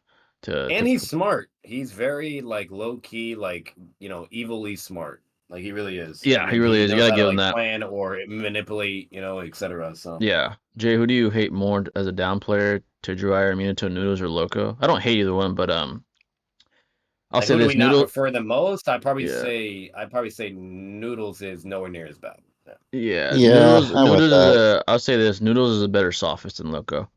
Speaker 4: And he's smart. He's very like low key, like evilly smart. Like he really is.
Speaker 1: yeah, he
Speaker 4: And
Speaker 1: really
Speaker 4: he
Speaker 1: is. You
Speaker 4: knows
Speaker 1: gotta
Speaker 4: how to
Speaker 1: give him
Speaker 4: like
Speaker 1: that.
Speaker 4: plan or manipulate, etc. So
Speaker 1: Yeah. Jay, who do you hate more as a down player, to Jiraiya, Minato, Noodles, or Loco? I don't hate either one, but I'll
Speaker 4: like
Speaker 1: say
Speaker 4: who do
Speaker 1: this,
Speaker 4: we not
Speaker 1: Noodle.
Speaker 4: prefer the most?
Speaker 1: Yeah,
Speaker 4: I'd probably say Noodles is nowhere near as bad. Yeah.
Speaker 1: yeah.
Speaker 2: Yeah, I'm with that.
Speaker 1: I'll say this, Noodles is a better sophist than Loco.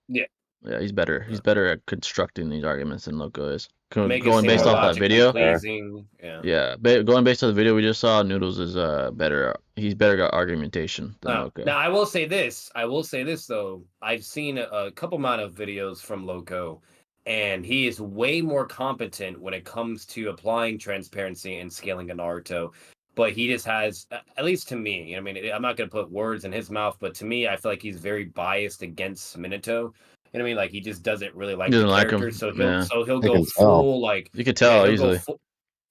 Speaker 4: Yeah.
Speaker 1: Yeah, he's better. He's better at constructing these arguments than Loco is.
Speaker 4: Make it
Speaker 1: Going
Speaker 4: seem
Speaker 1: based
Speaker 4: more
Speaker 1: off that
Speaker 4: logically
Speaker 1: video.
Speaker 2: Fair.
Speaker 4: pleasing. Yeah.
Speaker 1: Yeah, going based on the video we just saw, Noodles is better. He's better at argumentation than
Speaker 4: Now
Speaker 1: Loco.
Speaker 4: I will say this. I will say this though. I've seen a couple amount of videos from Loco, and he is way more competent when it comes to applying transparency and scaling a Naruto. But he just has, at least to me, I mean, I'm not gonna put words in his mouth, but to me, I feel like he's very biased against Minato. You know what I mean? Like he just doesn't really
Speaker 1: He
Speaker 4: like the
Speaker 1: doesn't like
Speaker 4: character,
Speaker 1: him.
Speaker 4: so
Speaker 1: Yeah,
Speaker 4: he'll
Speaker 2: I
Speaker 4: go
Speaker 2: can tell.
Speaker 4: full like
Speaker 1: you could
Speaker 4: yeah,
Speaker 1: tell easily.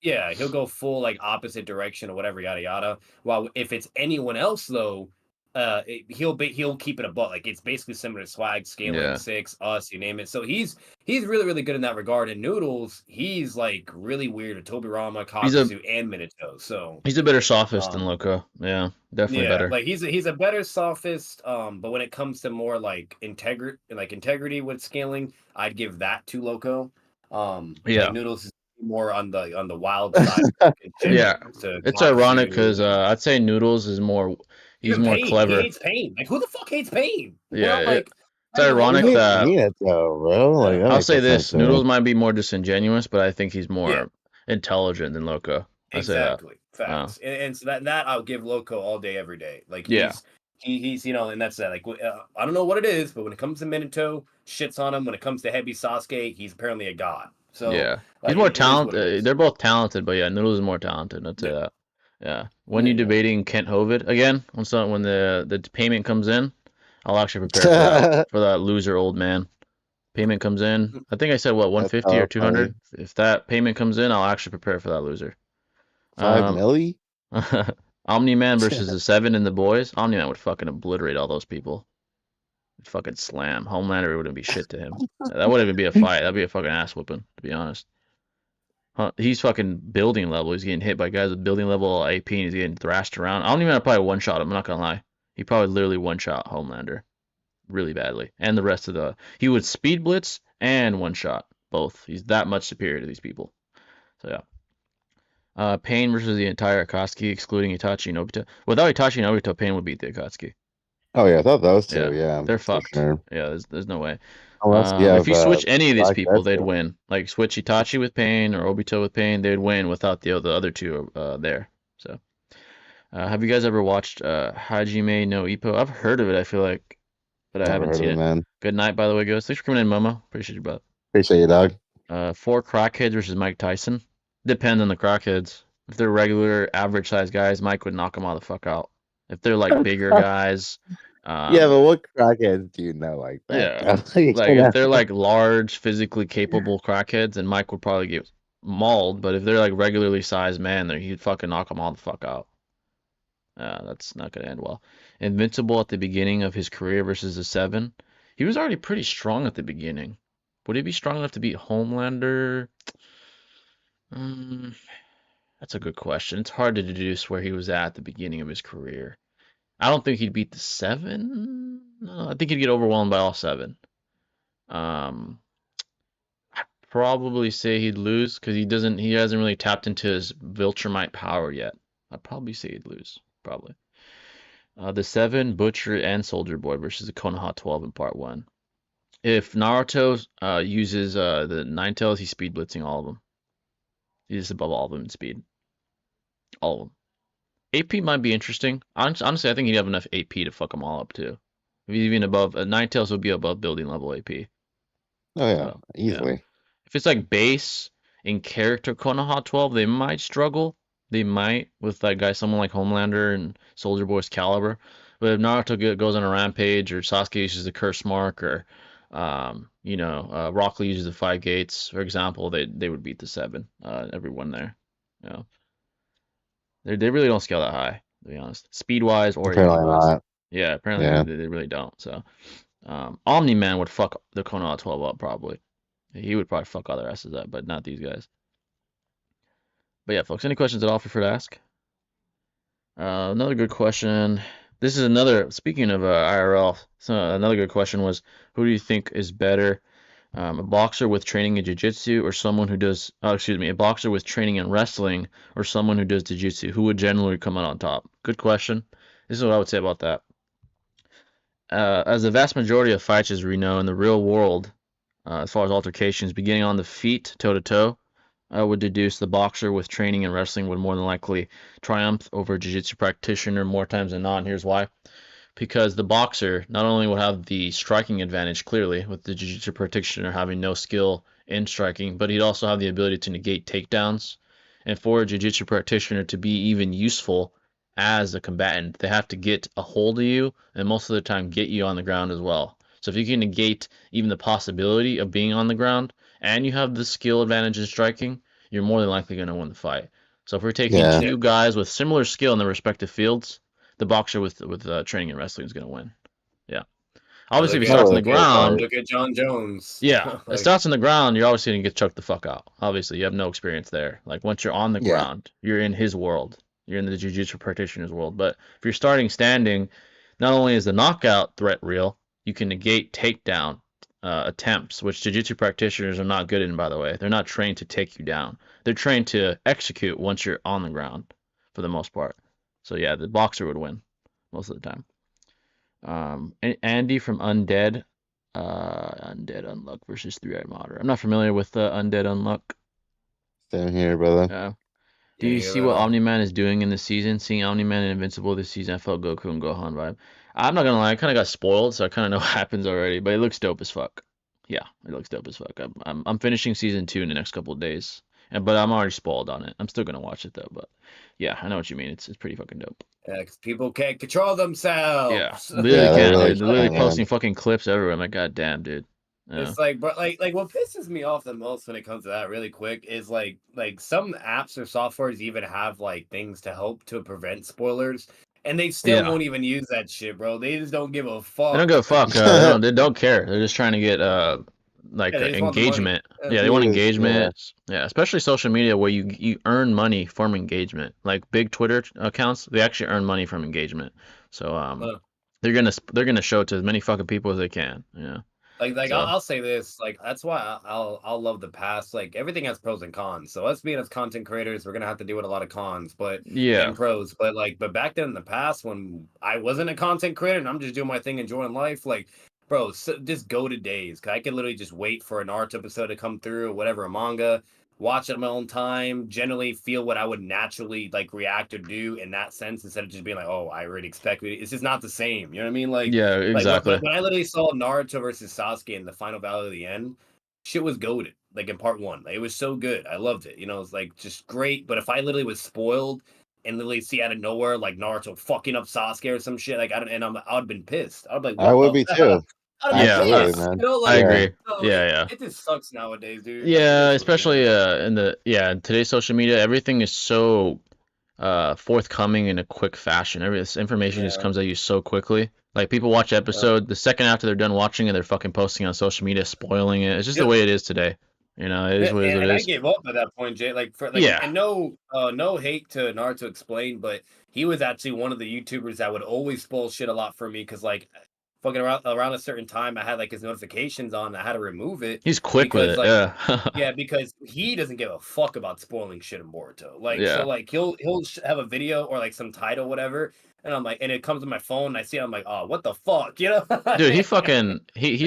Speaker 4: he'll go full like opposite direction or whatever, yada yada. While if it's anyone else though, he'll keep it a butt. Like it's basically similar to Swag, Scaling
Speaker 1: Yeah,
Speaker 4: 6, Us, you name it. So he's really good in that regard. And Noodles, he's like really weird with Tobirama,
Speaker 1: he's a
Speaker 4: Kakuzu, and Minato. So
Speaker 1: he's a better sophist than
Speaker 4: um
Speaker 1: Loco. Yeah, definitely
Speaker 4: yeah,
Speaker 1: better.
Speaker 4: like he's a better sophist. But when it comes to more like integrity with scaling, I'd give that to Loco. Like
Speaker 1: Yeah.
Speaker 4: Noodles is more on the wild side and shit when
Speaker 1: Yeah,
Speaker 4: it comes to
Speaker 1: it's ironic because
Speaker 4: Kakuzu and
Speaker 1: I'd say Noodles is he's
Speaker 4: even
Speaker 1: more
Speaker 4: Pain. He
Speaker 1: clever.
Speaker 4: hates Pain. Like who the fuck hates Pain?
Speaker 1: Yeah,
Speaker 4: Like
Speaker 1: it's
Speaker 4: not even
Speaker 2: He
Speaker 1: ironic
Speaker 2: hates
Speaker 4: Loco.
Speaker 1: that
Speaker 2: Minato, bro. Like
Speaker 4: Yeah.
Speaker 2: that
Speaker 1: I'll
Speaker 2: makes
Speaker 1: say
Speaker 2: no sense
Speaker 1: this,
Speaker 2: to me.
Speaker 1: Noodles might be more disingenuous, but I think he's
Speaker 4: Yeah.
Speaker 1: more intelligent than Loco. I say that.
Speaker 4: Exactly. Facts. And so that I'll give Loco all day, every day. Like
Speaker 1: Yeah,
Speaker 4: he's and that's that. Like I don't know what it is, but when it comes to Minato, shits on him. When it comes to Heavy Sasuke, he's apparently a god. So
Speaker 1: yeah. He's
Speaker 4: like
Speaker 1: more
Speaker 4: it is what it
Speaker 1: talented.
Speaker 4: is.
Speaker 1: They're both talented, but yeah, Noodles is more talented. I'd say
Speaker 4: Yeah.
Speaker 1: that. Yeah. When you
Speaker 4: Yeah.
Speaker 1: debating Kent Hovid again, when the payment comes in, I'll actually prepare for that loser old man. Payment comes in. I think I said what,
Speaker 2: That's
Speaker 1: 150 or
Speaker 2: how funny.
Speaker 1: 200. If that payment comes in, I'll actually prepare for that loser.
Speaker 2: 5 milli?
Speaker 1: Omni Man versus the Seven and the boys. Omni Man would fucking obliterate all those people. He'd fucking slam. Homelander wouldn't be shit to him. That wouldn't even be a fight. That'd be a fucking ass whooping, to be honest. He's fucking building level. He's getting hit by guys with building level AP and he's getting thrashed around. Omni Man probably one shot him. I'm not gonna lie. He probably literally one shot Homelander really badly. And the rest of he would speed blitz and one shot both. He's that much superior to these people. So yeah. Pain versus the entire Akatsuki, excluding Itachi and Obito. Without Itachi and Obito, Pain would beat the Akatsuki.
Speaker 2: Oh yeah, I thought those two.
Speaker 1: Yeah,
Speaker 2: Yeah,
Speaker 1: they're
Speaker 2: for
Speaker 1: fucked.
Speaker 2: sure.
Speaker 1: Yeah, there's no way.
Speaker 2: Unless you
Speaker 1: If
Speaker 2: have
Speaker 1: you switch any of these
Speaker 2: Black
Speaker 1: people, they'd
Speaker 2: Death.
Speaker 1: win. Like switch Itachi with Pain or Obito with Pain, they'd win without the other two there. So, have you guys ever watched Hajime no Ippo? I've heard of it. I feel like, but I
Speaker 2: Never
Speaker 1: haven't
Speaker 2: heard
Speaker 1: seen
Speaker 2: of it,
Speaker 1: it.
Speaker 2: man.
Speaker 1: Good night, by the way, guys. Thanks for coming in, Momo. Appreciate you, bud.
Speaker 2: Appreciate you, dog.
Speaker 1: 4 crackheads versus Mike Tyson. Depends on the crackheads. If they're regular, average sized guys, Mike would knock them all the fuck out. If they're like bigger guys,
Speaker 2: Yeah, but what crackheads do you know like that?
Speaker 1: Yeah.
Speaker 2: You
Speaker 1: Like if
Speaker 2: know?
Speaker 1: they're like large, physically capable crackheads, then Mike would probably get mauled. But if they're like regularly sized man, then he'd fucking knock them all the fuck out. That's not gonna end well. Invincible at the beginning of his career versus the Seven. He was already pretty strong at the beginning. Would he be strong enough to beat Homelander? Mm, that's a good question. It's hard to deduce where he was at the beginning of his career. I don't think he'd beat the Seven. No, I think he'd get overwhelmed by all seven. Um, I'd probably say he'd lose because he hasn't really tapped into his Viltrumite power yet. I'd probably say he'd lose, probably. The Seven, Butcher, and Soldier Boy versus the Konoha 12 in part one. If Naruto uses the Nine Tails, he's speed blitzing all of them. He's above all of them in speed. All of them. AP might be interesting. Honestly, I think he'd have enough AP to fuck them all up too. Even above Nine Tails would be above building level AP.
Speaker 2: Oh yeah,
Speaker 1: So yeah,
Speaker 2: easily.
Speaker 1: if it's like base in character Konoha 12, they might struggle. They might with like guys, someone like Homelander and Soldier Boy's caliber. But if Naruto goes on a rampage, or Sasuke uses the curse mark, or Rock Lee uses the five gates, for example, they would beat the seven. Everyone there. You know, they really don't scale that high, to be honest. Speed wise or AP
Speaker 2: Apparently
Speaker 1: wise.
Speaker 2: not.
Speaker 1: Yeah, apparently
Speaker 2: Yeah.
Speaker 1: they really don't. So, Omni Man would fuck the Konoha 12 up probably. He would probably fuck all their asses up, but not these guys. But yeah, folks, any questions at all, feel free to ask. Another good question. This is another, speaking of IRL, so another good question was, who do you think is better, a boxer with training in jiu-jitsu or someone who does, a boxer with training in wrestling or someone who does jiu-jitsu? Who would generally come out on top? Good question. This is what I would say about that. As the vast majority of fights, as we know, in the real world, as far as altercations, beginning on the feet, toe to toe, I would deduce the boxer with training in wrestling would more than likely triumph over a jiu-jitsu practitioner more times than not. And here's why. Because the boxer not only will have the striking advantage clearly, with the jiu-jitsu practitioner having no skill in striking, but he'd also have the ability to negate takedowns. And for a jiu-jitsu practitioner to be even useful as a combatant, they have to get a hold of you and most of the time get you on the ground as well. So if you can negate even the possibility of being on the ground and you have the skill advantage in striking, you're more than likely going to win the fight. So if we're taking
Speaker 2: Yeah.
Speaker 1: two guys with similar skill in their respective fields, the boxer with training and wrestling is going to win. Yeah. Obviously, if he starts on the ground,
Speaker 4: Look at John Jones.
Speaker 1: yeah, if it starts on the ground, you're obviously going to get choked the fuck out. Obviously, you have no experience there. Like once you're on the
Speaker 2: Yeah.
Speaker 1: ground, you're in his world. You're in the jiu-jitsu practitioner's world. But if you're starting standing, not only is the knockout threat real, you can negate takedown attempts, which jiu-jitsu practitioners are not good in, by the way. They're not trained to take you down. They're trained to execute once you're on the ground, for the most part. So yeah, the boxer would win most of the time. Andy from Undead, Undead Unluck versus Three Eyed Marauder. I'm not familiar with Undead Unluck.
Speaker 2: Same here, brother.
Speaker 1: Do you see what Omni-Man is doing in this season? Seeing Omni-Man and Invincible this season, I felt Goku and Gohan vibe. I'm not gonna lie, I kind of got spoiled, so I kind of know what happens already. But it looks dope as fuck. Yeah, it looks dope as fuck. I'm finishing season 2 in the next couple of days, but I'm already spoiled on it. I'm still gonna watch it though. But yeah, I know what you mean. It's pretty fucking dope.
Speaker 4: Yeah, because people can't control themselves.
Speaker 1: Yeah, literally
Speaker 2: Yeah,
Speaker 1: can't.
Speaker 2: really
Speaker 1: They're literally
Speaker 2: can't,
Speaker 1: posting fucking clips everywhere. I'm like, god damn, dude. Yeah.
Speaker 4: It's like, but like what pisses me off the most when it comes to that, really quick, is like some apps or softwares even have like things to help to prevent spoilers, and they still
Speaker 1: Yeah.
Speaker 4: won't even use that shit, bro. They just don't give a fuck.
Speaker 1: They don't give a fuck. They don't care. They're just trying to get engagement. Yeah, they want engagement. Yeah, especially social media where you earn money from engagement. Like big Twitter accounts, they actually earn money from engagement. So they're gonna show it to as many fucking people as they can. Yeah.
Speaker 4: Like
Speaker 1: So,
Speaker 4: I'll say this, like that's why I'll love the past. Like everything has pros and cons. So us being as content creators, we're gonna have to deal with a lot of cons, but
Speaker 1: yeah.
Speaker 4: and pros. But back then in the past when I wasn't a content creator and I'm just doing my thing, enjoying life, like bro, just go to days. Cause I could literally just wait for an art episode to come through or whatever, a manga, watch it at my own time, generally feel what I would naturally like react or do in that sense instead of just being like, oh, I already expected it. It's just not the same. You know what I mean? Like,
Speaker 1: yeah, exactly.
Speaker 4: Like when I literally saw Naruto versus Sasuke in the final battle of the end, shit was goated. Like in part one, like, it was so good. I loved it. You know, it's like just great. But if I literally was spoiled and literally see out of nowhere like Naruto fucking up Sasuke or some shit. Like I would have been pissed. I'd be like,
Speaker 2: I
Speaker 4: what
Speaker 2: would
Speaker 4: the
Speaker 2: be
Speaker 4: fuck?
Speaker 2: too.
Speaker 4: I'd be
Speaker 2: Absolutely,
Speaker 4: pissed.
Speaker 2: man.
Speaker 4: You know,
Speaker 1: I
Speaker 4: like
Speaker 2: Yeah.
Speaker 1: agree.
Speaker 4: so
Speaker 1: Yeah.
Speaker 4: it just sucks nowadays, dude. Like it
Speaker 1: Yeah,
Speaker 4: is what it
Speaker 1: especially
Speaker 4: is.
Speaker 1: in today's social media, everything is so forthcoming in a quick fashion. This information just
Speaker 4: Yeah.
Speaker 1: comes at you so quickly. Like people watch the episode, the second after they're done watching it, they're fucking posting on social media, spoiling it. It's just the
Speaker 4: Yep.
Speaker 1: way it is today. You know, it is what it is. What
Speaker 4: And
Speaker 1: it
Speaker 4: I
Speaker 1: is.
Speaker 4: gave up at that point, Jay. Like for like,
Speaker 1: Yeah.
Speaker 4: and no hate to Naruto Explain, but he was actually one of the YouTubers that would always spoil shit a lot for me because like fucking around a certain time, I had like his notifications on. I had to remove it
Speaker 1: He's quick with
Speaker 4: because
Speaker 1: it.
Speaker 4: like
Speaker 1: Yeah.
Speaker 4: yeah, because he doesn't give a fuck about spoiling shit in Boruto. Like so,
Speaker 1: Yeah.
Speaker 4: like he'll have a video or like some title, whatever, and I'm like, and it comes on my phone, and I see it, I'm like, oh, what the fuck, you know?
Speaker 1: Dude, he's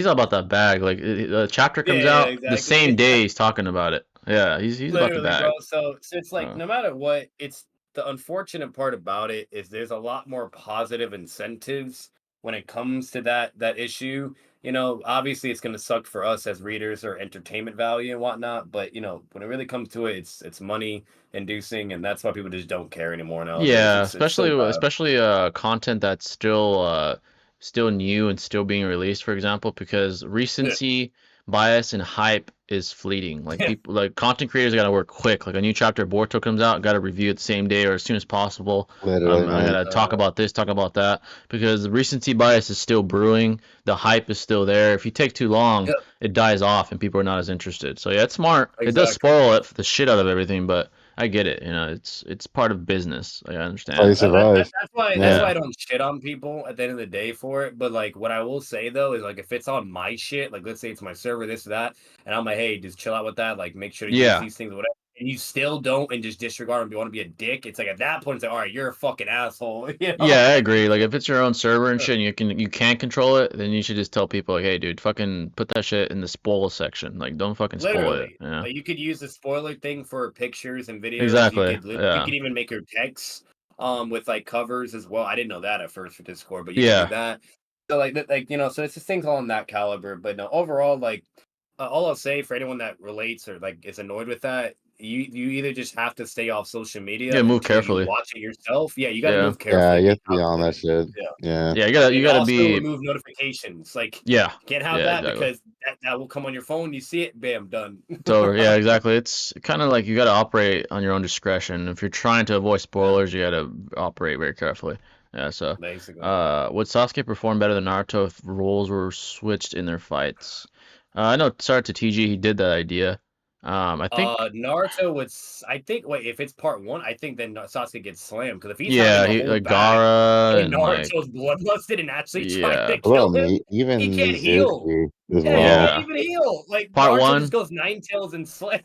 Speaker 1: all about that bag. Like the chapter comes
Speaker 4: Yeah,
Speaker 1: out the same
Speaker 4: exactly.
Speaker 1: day he's talking about it. Yeah, he's about the
Speaker 4: Literally,
Speaker 1: bag.
Speaker 4: bro. So it's like
Speaker 1: Uh,
Speaker 4: no matter what, it's the unfortunate part about it is there's a lot more positive incentives when it comes to that issue. You know, obviously it's gonna suck for us as readers or entertainment value and whatnot, but you know, when it really comes to it, it's money inducing, and that's why people just don't care anymore nowadays.
Speaker 1: Yeah,
Speaker 4: It's so bad.
Speaker 1: especially content that's still new and still being released, for example, because
Speaker 4: Yeah,
Speaker 1: recency bias and hype is fleeting. Like
Speaker 4: yeah,
Speaker 1: people like content creators gotta work quick. Like a new chapter of Boruto comes out, gotta review it the same day or as soon as possible.
Speaker 2: Literally,
Speaker 1: I
Speaker 2: man.
Speaker 1: gotta talk about this, talk about that, because the recency bias is still brewing, the hype is still there. If you take too long,
Speaker 4: yeah,
Speaker 1: it dies off and people are not as interested. So yeah, it's smart. It does
Speaker 4: exactly.
Speaker 1: spoil it, the shit out of everything, but I get it. You know, it's part of business. Like, I
Speaker 2: That's how you
Speaker 1: understand.
Speaker 2: survive.
Speaker 4: That's
Speaker 2: Yeah.
Speaker 4: why
Speaker 1: Yeah.
Speaker 4: I don't shit on people at the end of the day for it. But like, what I will say though is like, if it's on my shit, like let's say it's my server, this or that, and I'm like, hey, just chill out with that. Like, make sure to use
Speaker 1: Yeah.
Speaker 4: these things, or whatever. And you still don't, and just disregard them. You want to be a dick? It's like at that point, it's like, all right, you're a fucking asshole. You know?
Speaker 1: Yeah, I agree. Like if it's your own server and shit and you can't control it, then you should just tell people like, hey dude, fucking put that shit in the spoil section. Like don't fucking spoil it.
Speaker 4: Literally,
Speaker 1: Yeah.
Speaker 4: like you could use the spoiler thing for pictures and videos.
Speaker 1: Exactly.
Speaker 4: You
Speaker 1: Yeah.
Speaker 4: could even make your text with like covers as well. I didn't know that at first for Discord, but you can do
Speaker 1: Yeah.
Speaker 4: that. So like you know, so it's just things all in that caliber. But no, overall, like all I'll say for anyone that relates or like is annoyed with that, you either just have to stay off social media
Speaker 1: Yeah, move
Speaker 4: until you
Speaker 1: carefully.
Speaker 4: watch it yourself. Yeah, you got to
Speaker 1: Yeah.
Speaker 4: move
Speaker 2: Yeah,
Speaker 4: carefully.
Speaker 2: you
Speaker 4: And
Speaker 2: have
Speaker 4: be
Speaker 2: to be on that
Speaker 4: calculated.
Speaker 2: shit.
Speaker 4: Yeah.
Speaker 2: Yeah.
Speaker 1: Yeah, you
Speaker 4: And
Speaker 1: gotta
Speaker 4: also
Speaker 1: be.
Speaker 4: remove notifications. Like,
Speaker 1: Yeah.
Speaker 4: can't have
Speaker 1: Yeah,
Speaker 4: that
Speaker 1: exactly.
Speaker 4: because that will come on your phone. You see it, bam, done.
Speaker 1: So yeah, exactly. It's kind of like you gotta operate on your own discretion. If you're trying to avoid
Speaker 4: Yeah,
Speaker 1: spoilers, you gotta operate very carefully. Yeah, so
Speaker 4: basically.
Speaker 1: would Sasuke perform better than Naruto if roles were switched in their fights? I know sorry to TG, he did that idea. I think
Speaker 4: Naruto would. I think. Wait, if it's part one, I think then Sasuke gets slammed because if he's having
Speaker 1: yeah,
Speaker 4: to
Speaker 1: he
Speaker 4: hold
Speaker 1: like
Speaker 4: back
Speaker 1: Gara
Speaker 4: and
Speaker 1: and like
Speaker 4: Naruto's bloodlusted and actually trying
Speaker 1: yeah,
Speaker 4: to
Speaker 2: What
Speaker 4: kill
Speaker 2: about
Speaker 4: him,
Speaker 2: me? Even
Speaker 4: he can't heal.
Speaker 2: Mizuki as
Speaker 4: Yeah, he
Speaker 2: well.
Speaker 4: can't
Speaker 1: yeah.
Speaker 4: even heal. Like
Speaker 1: Part
Speaker 4: Naruto just
Speaker 1: one,
Speaker 4: goes nine tails and slams.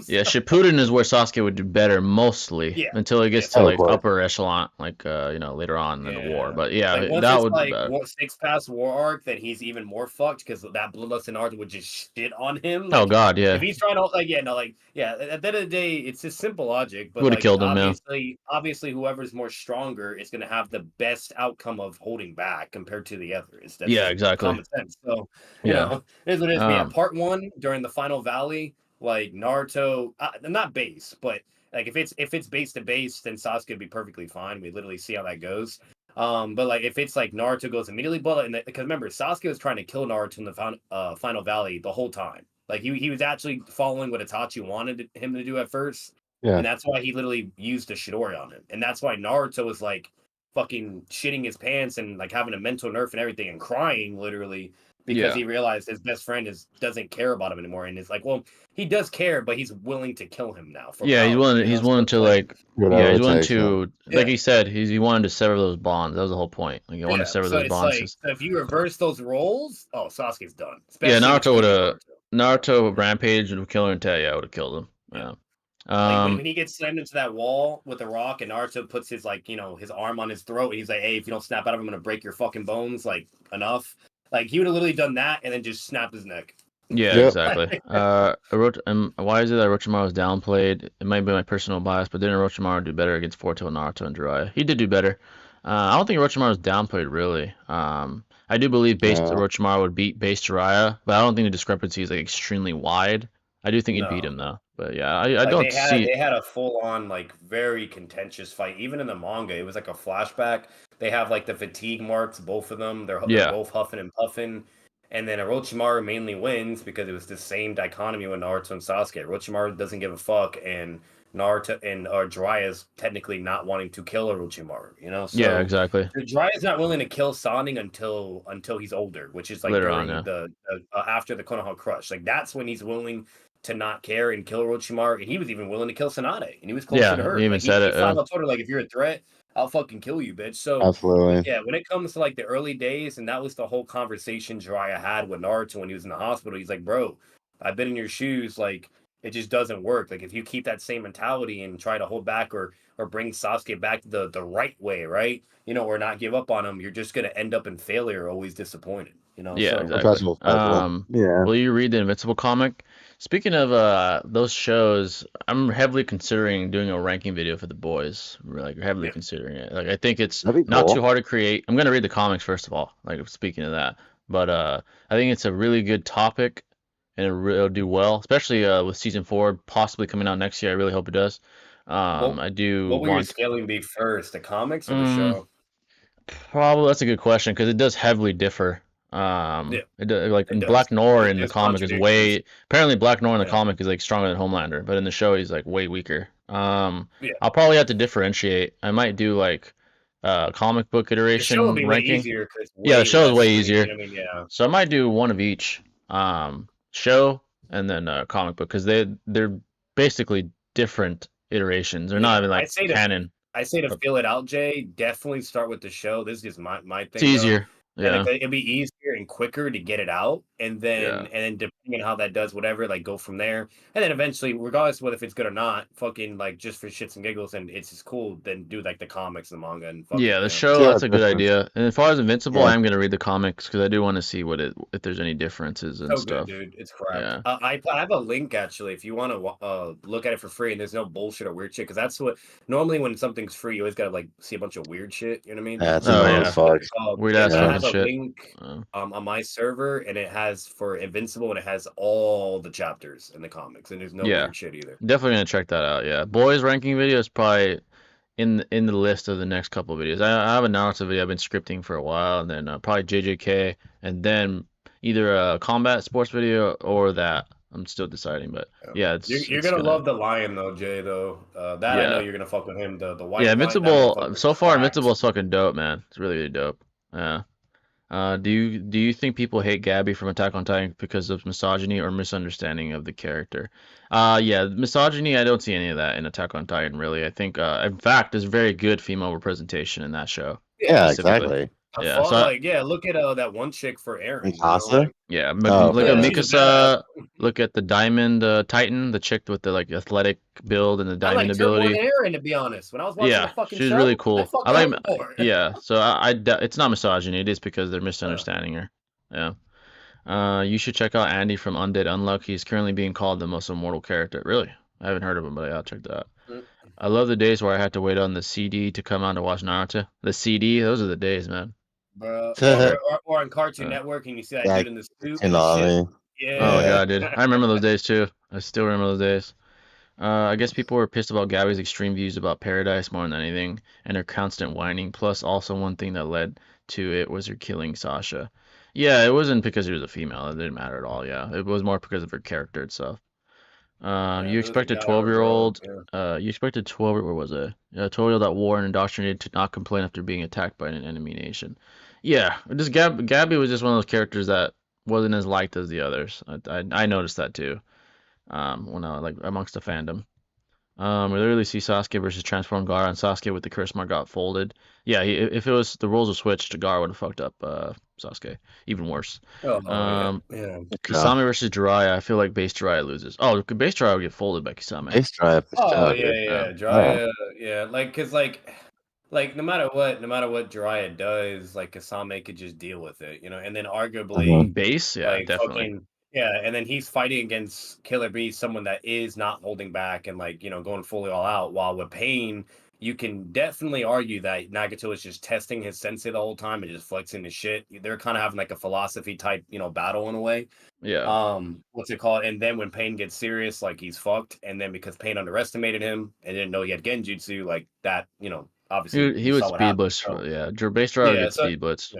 Speaker 1: yeah, Shippuden is where Sasuke would do better mostly
Speaker 4: Yeah,
Speaker 1: until he
Speaker 4: yeah,
Speaker 1: gets
Speaker 4: for
Speaker 1: to
Speaker 2: Oh, of
Speaker 1: like
Speaker 4: sure.
Speaker 2: course.
Speaker 1: upper echelon, like later on in the war.
Speaker 4: Yeah.
Speaker 1: But yeah,
Speaker 4: Like once
Speaker 1: that
Speaker 4: it's
Speaker 1: would be
Speaker 4: like
Speaker 1: better.
Speaker 4: six past war arc, then he's even more fucked because that bloodlust Naruto would just shit on him.
Speaker 1: Oh
Speaker 4: Like
Speaker 1: God,
Speaker 4: if
Speaker 1: yeah,
Speaker 4: he's trying to like yeah, no, like yeah, at the end of the day, it's just simple logic. But
Speaker 1: would have
Speaker 4: like
Speaker 1: killed him. Yeah,
Speaker 4: obviously whoever's more stronger is gonna have the best outcome of holding back compared to the others. That's
Speaker 1: yeah,
Speaker 4: just
Speaker 1: exactly.
Speaker 4: common sense. So, you
Speaker 1: Yeah.
Speaker 4: know, it is what it is. But yeah,
Speaker 1: Um,
Speaker 4: part one during the final valley, like Naruto, not base, but like if it's base to base, then Sasuke would be perfectly fine. We literally see how that goes. But like if it's like Naruto goes immediately, but because remember Sasuke was trying to kill Naruto in the final valley the whole time. Like he was actually following what Itachi wanted him to do at first,
Speaker 2: Yeah.
Speaker 4: and that's why he literally used the Chidori on him, and that's why Naruto was like fucking shitting his pants and like having a mental nerf and everything and crying literally because
Speaker 1: yeah,
Speaker 4: he realized his best friend doesn't care about him anymore, and it's like, well, he does care, but he's willing to kill him now for
Speaker 1: yeah. He's
Speaker 4: power.
Speaker 1: willing.
Speaker 4: You know,
Speaker 1: He's
Speaker 4: so
Speaker 1: willing
Speaker 4: it's
Speaker 1: to
Speaker 4: like
Speaker 1: like.
Speaker 2: Whatever
Speaker 1: Yeah, he's
Speaker 2: it
Speaker 1: willing
Speaker 2: takes, man.
Speaker 1: to,
Speaker 4: yeah.
Speaker 1: like he said, he wanted to sever those bonds. That was the whole point. Like he wanted to sever
Speaker 4: So
Speaker 1: those
Speaker 4: it's
Speaker 1: bonds.
Speaker 4: like so if you reverse those roles, oh, Sasuke's done.
Speaker 1: Yeah,
Speaker 4: Especially
Speaker 1: Naruto would
Speaker 4: between
Speaker 1: have.
Speaker 4: Naruto.
Speaker 1: Naruto Rampage would kill him and yeah, would have killed him.
Speaker 4: Yeah.
Speaker 1: Yeah.
Speaker 4: Like when he gets slammed into that wall with a rock and Naruto puts his like, you know, his arm on his throat and he's like, hey, if you don't snap out of him, I'm gonna break your fucking bones, like enough. Like he would have literally done that and then just snapped his neck.
Speaker 1: Yeah,
Speaker 2: Yep.
Speaker 1: exactly. Why is it that Orochimaru was downplayed? It might be my personal bias, but didn't Orochimaru do better against Forto, Naruto, and Jiraiya? He did do better. I don't think Orochimaru was downplayed really. I do believe base
Speaker 2: No.
Speaker 1: Orochimaru would beat base Jiraiya, but I don't think the discrepancy is like extremely wide. I do think he'd beat
Speaker 4: No.
Speaker 1: him though. But yeah, I
Speaker 4: Like
Speaker 1: don't see.
Speaker 4: they had a full on like very contentious fight. Even in the manga, it was like a flashback. They have like the fatigue marks, both of them. They're
Speaker 1: Yeah,
Speaker 4: both huffing and puffing. And then Orochimaru mainly wins because it was the same dichotomy with Naruto and Sasuke. Orochimaru doesn't give a fuck, and Naruto and Jiraiya's technically not wanting to kill Orochimaru. You know,
Speaker 1: yeah,
Speaker 4: so
Speaker 1: exactly.
Speaker 4: Jiraiya's not willing to kill Sonic until he's older, which is like
Speaker 1: Later on,
Speaker 4: during
Speaker 1: yeah.
Speaker 4: the after the Konoha Crush. Like that's when he's willing to not care and kill Orochimaru, and he was even willing to kill Tsunade, and he was closer to
Speaker 1: Yeah,
Speaker 4: her.
Speaker 1: he even
Speaker 4: Like
Speaker 1: said
Speaker 4: he
Speaker 1: it.
Speaker 4: flat out told her, like, if you're a threat, I'll fucking kill you, bitch. So
Speaker 2: Absolutely.
Speaker 4: yeah, when it comes to like the early days, and that was the whole conversation Jiraiya had with Naruto when he was in the hospital. He's like, bro, I've been in your shoes. Like it just doesn't work. Like if you keep that same mentality and try to hold back or bring Sasuke back the right way, right? You know, or not give up on him, you're just gonna end up in failure, always disappointed. You know,
Speaker 1: Yeah,
Speaker 4: so
Speaker 1: exactly.
Speaker 2: Perpetual cycle. Yeah.
Speaker 1: Will you read the Invincible comic? Speaking of those shows, I'm heavily considering doing a ranking video for the boys. We're, like heavily
Speaker 4: yeah.
Speaker 1: considering it. Like I think it's
Speaker 2: That'd be
Speaker 1: not
Speaker 2: cool.
Speaker 1: too hard to create. I'm gonna read the comics first of all. Like speaking of that, but I think it's a really good topic, and it'll do well, especially with season 4 possibly coming out next year. I really hope it does.
Speaker 4: What
Speaker 1: I do
Speaker 4: what will your
Speaker 1: want.
Speaker 4: scaling be first, the comics or the
Speaker 1: Mm,
Speaker 4: show?
Speaker 1: Probably that's a good question because it does heavily differ.
Speaker 4: Yeah,
Speaker 1: Like
Speaker 4: it does.
Speaker 1: Black Noir in the
Speaker 4: There's
Speaker 1: comic is
Speaker 4: contradictions.
Speaker 1: way apparently Black Noir in the
Speaker 4: Yeah,
Speaker 1: comic is like stronger than Homelander, but in the show he's like way weaker.
Speaker 4: yeah.
Speaker 1: I'll probably have to differentiate. I might do like comic book
Speaker 4: The show will
Speaker 1: iteration
Speaker 4: be way
Speaker 1: ranking.
Speaker 4: easier because
Speaker 1: Yeah, the
Speaker 4: way
Speaker 1: show is
Speaker 4: less
Speaker 1: way
Speaker 4: screen. You
Speaker 1: easier,
Speaker 4: know what I mean? Yeah.
Speaker 1: so I might do one of each. Show and then comic book because they're basically different iterations. They're not
Speaker 4: Yeah,
Speaker 1: even like canon.
Speaker 4: I say to
Speaker 1: But
Speaker 4: fill it out, Jay. Definitely start with the show. This is just my
Speaker 1: it's
Speaker 4: thing though.
Speaker 1: easier. Yeah,
Speaker 4: It'd be easier and quicker to get it out,
Speaker 1: yeah.
Speaker 4: and then depending on how that does, whatever, like go from there, and then eventually, regardless of whether if it's good or not, fucking like just for shits and giggles, and it's just cool. Then do like the comics and the manga, and fuck it,
Speaker 1: Yeah, the
Speaker 4: yeah.
Speaker 1: show,
Speaker 2: See how
Speaker 1: that's
Speaker 2: it
Speaker 1: a good
Speaker 2: differs.
Speaker 1: idea. And as far as Invincible,
Speaker 2: Yeah.
Speaker 1: I am gonna read the comics because I do want to see if there's any differences and
Speaker 4: So good,
Speaker 1: stuff.
Speaker 4: dude. It's cracked.
Speaker 1: Yeah.
Speaker 4: I have a link actually if you want to look at it for free and there's no bullshit or weird shit because that's what normally when something's free you always gotta like see a bunch of weird shit. You know what I mean?
Speaker 2: Yeah, it's
Speaker 1: Oh
Speaker 2: annoying as
Speaker 1: yeah.
Speaker 2: fuck.
Speaker 1: Weird
Speaker 4: Yeah,
Speaker 1: ass
Speaker 4: but I
Speaker 2: Yeah.
Speaker 1: fucking
Speaker 4: have a
Speaker 1: shit.
Speaker 4: link
Speaker 1: Uh,
Speaker 4: on my server and it has for Invincible and it has all the chapters in the comics and there's no
Speaker 1: yeah.
Speaker 4: weird shit either.
Speaker 1: Definitely gonna check that out. Yeah. Boys ranking video is probably in the list of the next couple of videos. I have a Naruto video I've been scripting for a while, and then probably JJK, and then either a combat sports video or that. I'm still deciding, but yeah,
Speaker 4: You're
Speaker 1: it's
Speaker 4: gonna
Speaker 1: gonna
Speaker 4: love the lion though, Jay. Though that I know
Speaker 1: yeah.
Speaker 4: you're gonna fuck with him. The
Speaker 1: Yeah,
Speaker 4: white lion, that
Speaker 1: Invincible.
Speaker 4: motherfucker is
Speaker 1: So far,
Speaker 4: cracked.
Speaker 1: Invincible is fucking dope, man. It's really, really dope. Yeah. Do you think people hate Gabby from Attack on Titan because of misogyny or misunderstanding of the character? Yeah, misogyny. I don't see any of that in Attack on Titan, really. I think, in fact, there's very good female representation in that show
Speaker 2: Yeah,
Speaker 1: specifically.
Speaker 2: exactly.
Speaker 1: Yeah. So
Speaker 4: Like yeah, look at that one chick for Aaron. You know,
Speaker 2: Mikasa?
Speaker 4: like
Speaker 1: yeah,
Speaker 2: Oh,
Speaker 1: look
Speaker 4: yeah,
Speaker 1: at
Speaker 2: okay.
Speaker 4: she's a badass.
Speaker 1: Mikasa. Look at the Diamond Titan, the chick with the like athletic build and the
Speaker 4: I
Speaker 1: diamond
Speaker 4: liked her more than
Speaker 1: ability.
Speaker 4: Aaron, to be honest. When I was watching the
Speaker 1: Yeah,
Speaker 4: fucking
Speaker 1: she's really
Speaker 4: show, I
Speaker 1: cool.
Speaker 4: fucked
Speaker 1: I like,
Speaker 4: her more.
Speaker 1: yeah. So it's not misogyny. It is because they're misunderstanding her. Yeah. You should check out Andy from Undead Unluck. He's currently being called the most immortal character. Really? I haven't heard of him, but yeah, I'll check that out. I love the days where I had to wait on the CD to come out to watch Naruto. The CD, those are the days, man.
Speaker 4: Bro,
Speaker 2: Yeah,
Speaker 4: or on Cartoon
Speaker 1: Uh,
Speaker 4: Network, and you see that dude in the suit
Speaker 2: you
Speaker 4: and
Speaker 2: know
Speaker 4: the
Speaker 2: what I
Speaker 4: shit.
Speaker 2: mean?
Speaker 1: oh my
Speaker 4: Yeah.
Speaker 1: God, dude. I remember those days too. I still remember those days. I guess people were pissed about Gabby's extreme views about Paradise more than anything, and her constant whining. Plus, also one thing that led to it was her killing Sasha. Yeah, it wasn't because she was a female. It didn't matter at all. Yeah, it was more because of her character itself.
Speaker 4: Yeah,
Speaker 1: You
Speaker 4: it was a
Speaker 1: expected
Speaker 4: guy or a girl.
Speaker 1: 12-year-old.
Speaker 4: Yeah.
Speaker 1: You expected 12. What was it? A 12-year-old that war and indoctrinated to not complain after being attacked by an enemy nation. Yeah, just Gabby was just one of those characters that wasn't as liked as the others. I noticed that too. When I like amongst the fandom. We literally see Sasuke versus Transform Gaara, and Sasuke with the curse mark got folded. Yeah, if it was the roles were switched, Gaara would have fucked up Sasuke even worse.
Speaker 4: Oh yeah,
Speaker 1: Um,
Speaker 4: yeah.
Speaker 1: Kisame versus Jiraiya. I feel like base Jiraiya loses. Oh, base Jiraiya would get folded by Kisame.
Speaker 2: Ace Drive for
Speaker 4: Oh
Speaker 2: sure,
Speaker 4: yeah,
Speaker 2: dude.
Speaker 4: yeah.
Speaker 1: Yeah.
Speaker 4: Jiraiya, yeah. Like, cause like no matter what Jiraiya does, like Kasame could just deal with it, you know. And then arguably,
Speaker 1: Base, yeah,
Speaker 4: like
Speaker 1: definitely.
Speaker 4: fucking yeah, and then he's fighting against Killer Bee, someone that is not holding back and like you know going fully all out. While with Pain, you can definitely argue that Nagato is just testing his sensei the whole time and just flexing his shit. They're kind of having like a philosophy type, battle in a way.
Speaker 1: Yeah.
Speaker 4: What's it called? And then when Pain gets serious, like he's fucked. And then because Pain underestimated him and didn't know he had Genjutsu, like that, obviously
Speaker 1: He
Speaker 4: you
Speaker 1: would
Speaker 4: saw what
Speaker 1: speed
Speaker 4: happened.
Speaker 1: blitz.
Speaker 4: So
Speaker 1: Yeah, base driver
Speaker 4: yeah,
Speaker 1: gets
Speaker 4: so
Speaker 1: speed blitz.